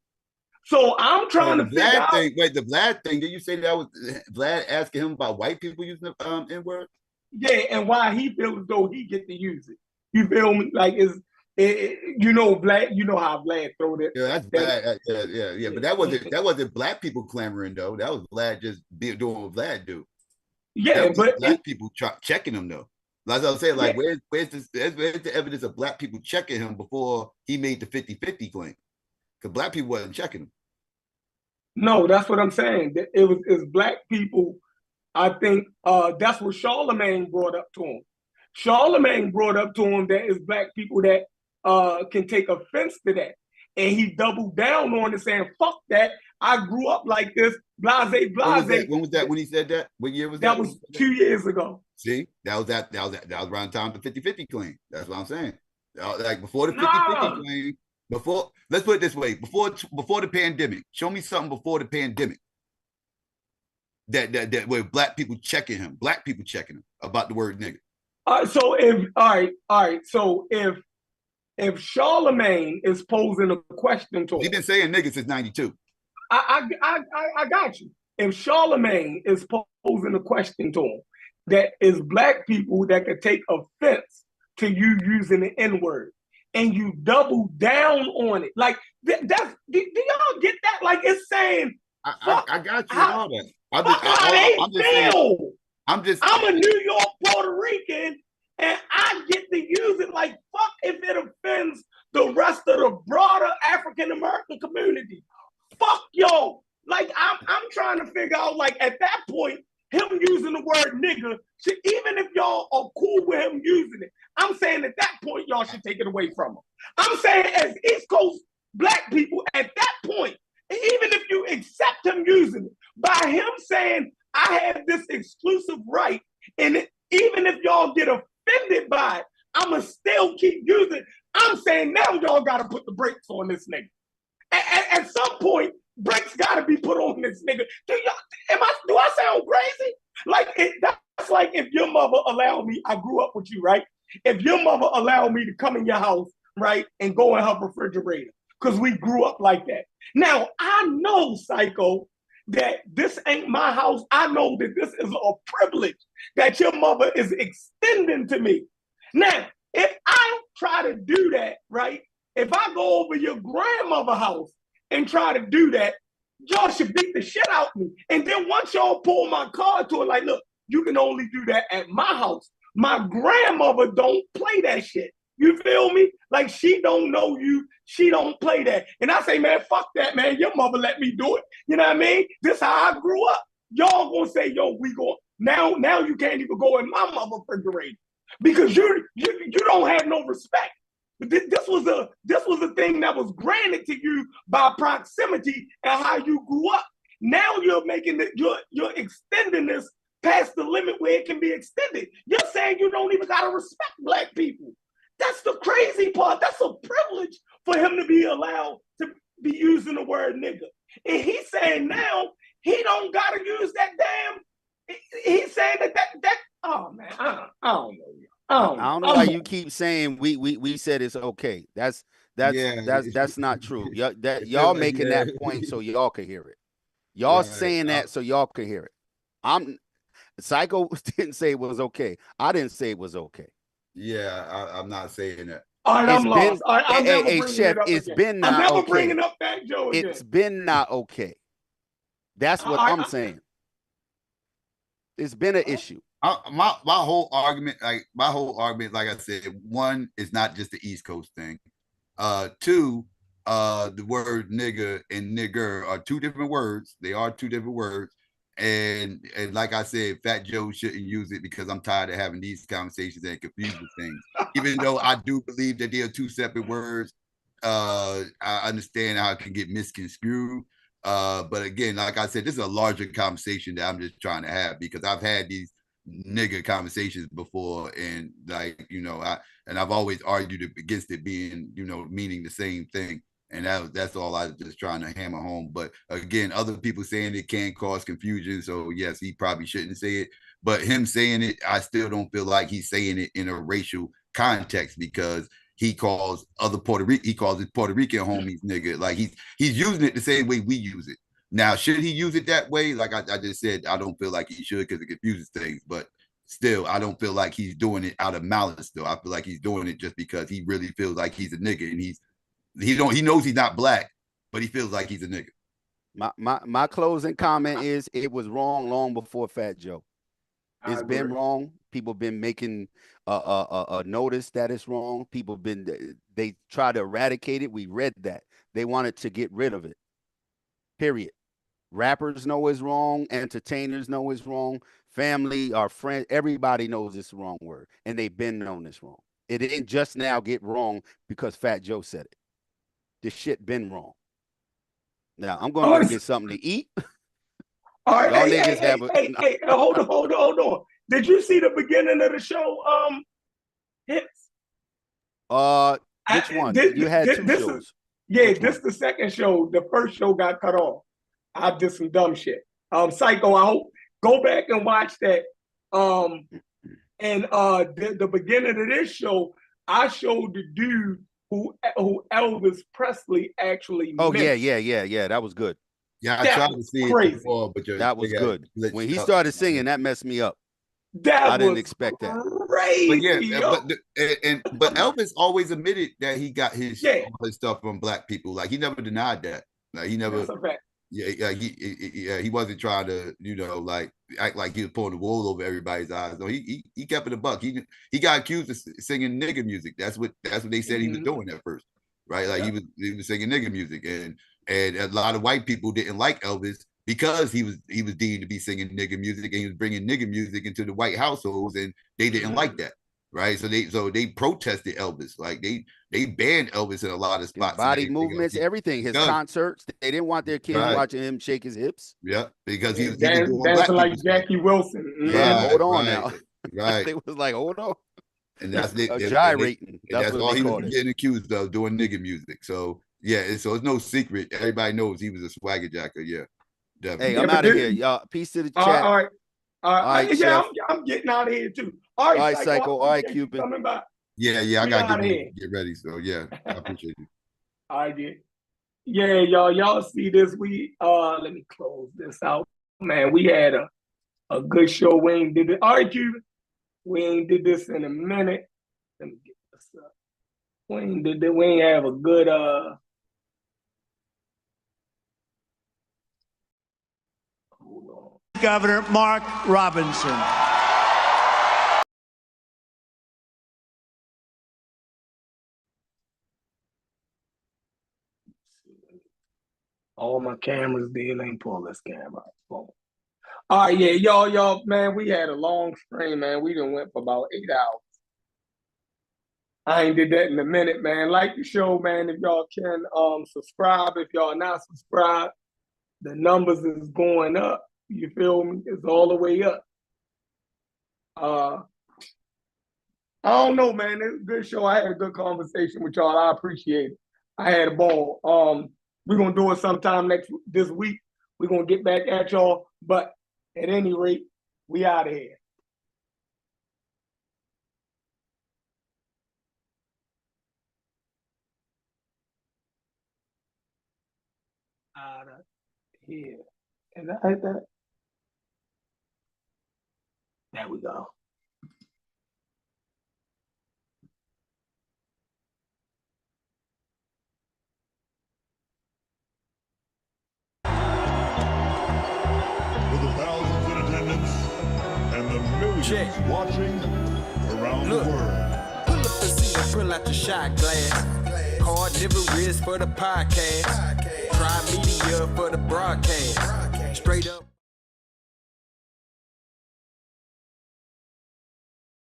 So I'm trying to figure out. Wait, the Vlad thing, did you say that was Vlad asking him about white people using the N-word? Yeah, and why he feels as though he get to use it. You feel me? Like, Vlad, how Vlad throw that. Yeah, that's Vlad. Yeah. But that wasn't black people clamoring though. That was Vlad just doing what Vlad do. Yeah, but black people checking him though. Like I was saying, like where's the evidence of black people checking him before he made the 50-50 claim? Because black people wasn't checking him. No, that's what I'm saying. It's black people. I think that's what Charlemagne brought up to him. Charlemagne brought up to him that it's black people that can take offense to that. And he doubled down on it saying, fuck that. I grew up like this, blase. When was that when he said that? What year was that? That was 2 years ago. See, that was around time the 50-50 claim. That's what I'm saying. Like before the 50-50 claim, let's put it this way, before the pandemic, show me something before the pandemic that where black people checking him about the word nigga. So if Charlemagne is posing a question to him, he's been saying nigga since 92. I got you. If Charlemagne is posing a question to him, that is black people that could take offense to you using the N-word, and you double down on it, like that's do y'all get that? Like it's saying, I got you all that. I'm a New York Puerto Rican, and I get to use it. Like, fuck if it offends the rest of the broader African American community. Fuck y'all. Like, I'm trying to figure out, like, at that point, him using the word nigga, even if y'all are cool with him using it, I'm saying at that point, y'all should take it away from him. I'm saying as East Coast Black people, at that point, even if you accept him using it, by him saying, I have this exclusive right, and even if y'all get offended by it, I'ma still keep using it. I'm saying now y'all gotta put the brakes on this nigga. At some point, brakes gotta be put on this nigga. Do I sound crazy? Like, that's like if your mother allowed me, I grew up with you, right? If your mother allowed me to come in your house, right, and go in her refrigerator, because we grew up like that. Now, I know, Psycho, that this ain't my house. I know that this is a privilege that your mother is extending to me. Now, if I try to do that, right, if I go over your grandmother's house and try to do that, y'all should beat the shit out of me. And then once y'all pull my card to it, like, look, you can only do that at my house. My grandmother don't play that shit. You feel me? Like, she don't know you. She don't play that. And I say, man, fuck that, man. Your mother let me do it. You know what I mean? This how I grew up. Y'all gonna say, yo, we going now you can't even go in my mother's refrigerator because you don't have no respect. This was a thing that was granted to you by proximity and how you grew up. Now you're making it, you're extending this past the limit where it can be extended. You're saying you don't even gotta respect Black people. That's the crazy part. That's a privilege for him to be allowed to be using the word nigga. And he's saying now he don't gotta use that damn. He's saying that. Oh man, I don't know. I don't know why you keep saying we said it's okay. That's not true. Y'all making that point so y'all can hear it. Y'all saying that so y'all can hear it. Psycho didn't say it was okay. I didn't say it was okay. Yeah, I'm not saying that. All right, I'm lost. I'm never bringing Chef, it up it's again. been not I'm never okay. bringing up that Joe again. It's been not okay. That's what I'm saying. It's been an issue. My whole argument, like I said, one is not just the East Coast thing. Two, the word nigga and nigger are two different words. They are two different words. And like I said, Fat Joe shouldn't use it because I'm tired of having these conversations and confusing things. Even though I do believe that they are two separate words, I understand how it can get misconstrued. But again, like I said, this is a larger conversation that I'm just trying to have because I've had these nigga conversations before, and like I've always argued against it being meaning the same thing. And that's all I was just trying to hammer home. But again, other people saying it can cause confusion. So yes, he probably shouldn't say it. But him saying it, I still don't feel like he's saying it in a racial context because he calls his Puerto Rican homies nigga. Like he's using it the same way we use it. Now, should he use it that way? Like I just said, I don't feel like he should because it confuses things. But still, I don't feel like he's doing it out of malice. Though I feel like he's doing it just because he really feels like he's a nigga and he knows he's not Black, but he feels like he's a nigga. My closing comment is it was wrong long before Fat Joe. It's been wrong. People been making a notice that it's wrong. They try to eradicate it. We read that. They wanted to get rid of it. Period. Rappers know it's wrong. Entertainers know it's wrong. Family, our friends, everybody knows it's the wrong word. And they've been known it's wrong. It didn't just now get wrong because Fat Joe said it. This shit been wrong. Now I'm going to go get something to eat. All right, hey, hold on. Did you see the beginning of the show? Hits. Which one? You had two shows. This is the second show. The first show got cut off. I did some dumb shit. Psycho. I hope go back and watch that. And the beginning of this show, I showed the dude who Elvis Presley actually. Oh met. Yeah. That was good. Yeah, I tried to see it before, but that was good. When he started singing, that messed me up. I didn't expect that. Crazy, but Elvis always admitted that he got his all his stuff from Black people. Like he never denied that. Like he never. he wasn't trying to, you know, like act like he was pulling the wool over everybody's eyes. No, he kept it a buck. He got accused of singing nigga music. That's what they said he was doing at first, right? Like he was singing nigga music, and a lot of white people didn't like Elvis because he was deemed to be singing nigga music, and he was bringing nigga music into the white households, and they didn't like that. Right, so they protested Elvis, like they banned Elvis in a lot of spots. His body movements, everything, his concerts. They didn't want their kids watching him shake his hips. Yeah, because he was doing dancing like Jackie Wilson. Yeah, hold on now. Right, they was like, hold on, and that's gyrating. That's all he was getting accused of, doing nigga music. So yeah, so it's no secret. Everybody knows he was a swagger jacker. Yeah, definitely. Hey, I'm out of here, y'all. Peace to the chat. All right, yeah, I'm getting out of here too. All right, Psycho. All right, Cupid. Coming back. Yeah, I gotta get ready. So yeah, I appreciate you. All right, yeah, y'all see this? Let me close this out. Man, we had a good show. We ain't did it. All right, Cupid. We ain't did this in a minute. Let me get this up. We ain't have a good hold on. Governor Mark Robinson. All my cameras did. Ain't pull this camera. All right, yeah, y'all, man, we had a long stream, man. We done went for about 8 hours. I ain't did that in a minute, man. Like the show, man. If y'all can subscribe, if y'all not subscribed, the numbers is going up. You feel me? It's all the way up. I don't know, man. It's a good show. I had a good conversation with y'all. I appreciate it. I had a ball. We're gonna do it sometime this week. We're gonna get back at y'all. But at any rate, we out of here. Out of here. Is that like that? There we go. For the thousands in attendance and the millions watching around the world. Pull up the seat and pull out the shot glass. Hard liver wrist for the podcast. Try media for the broadcast. Straight up.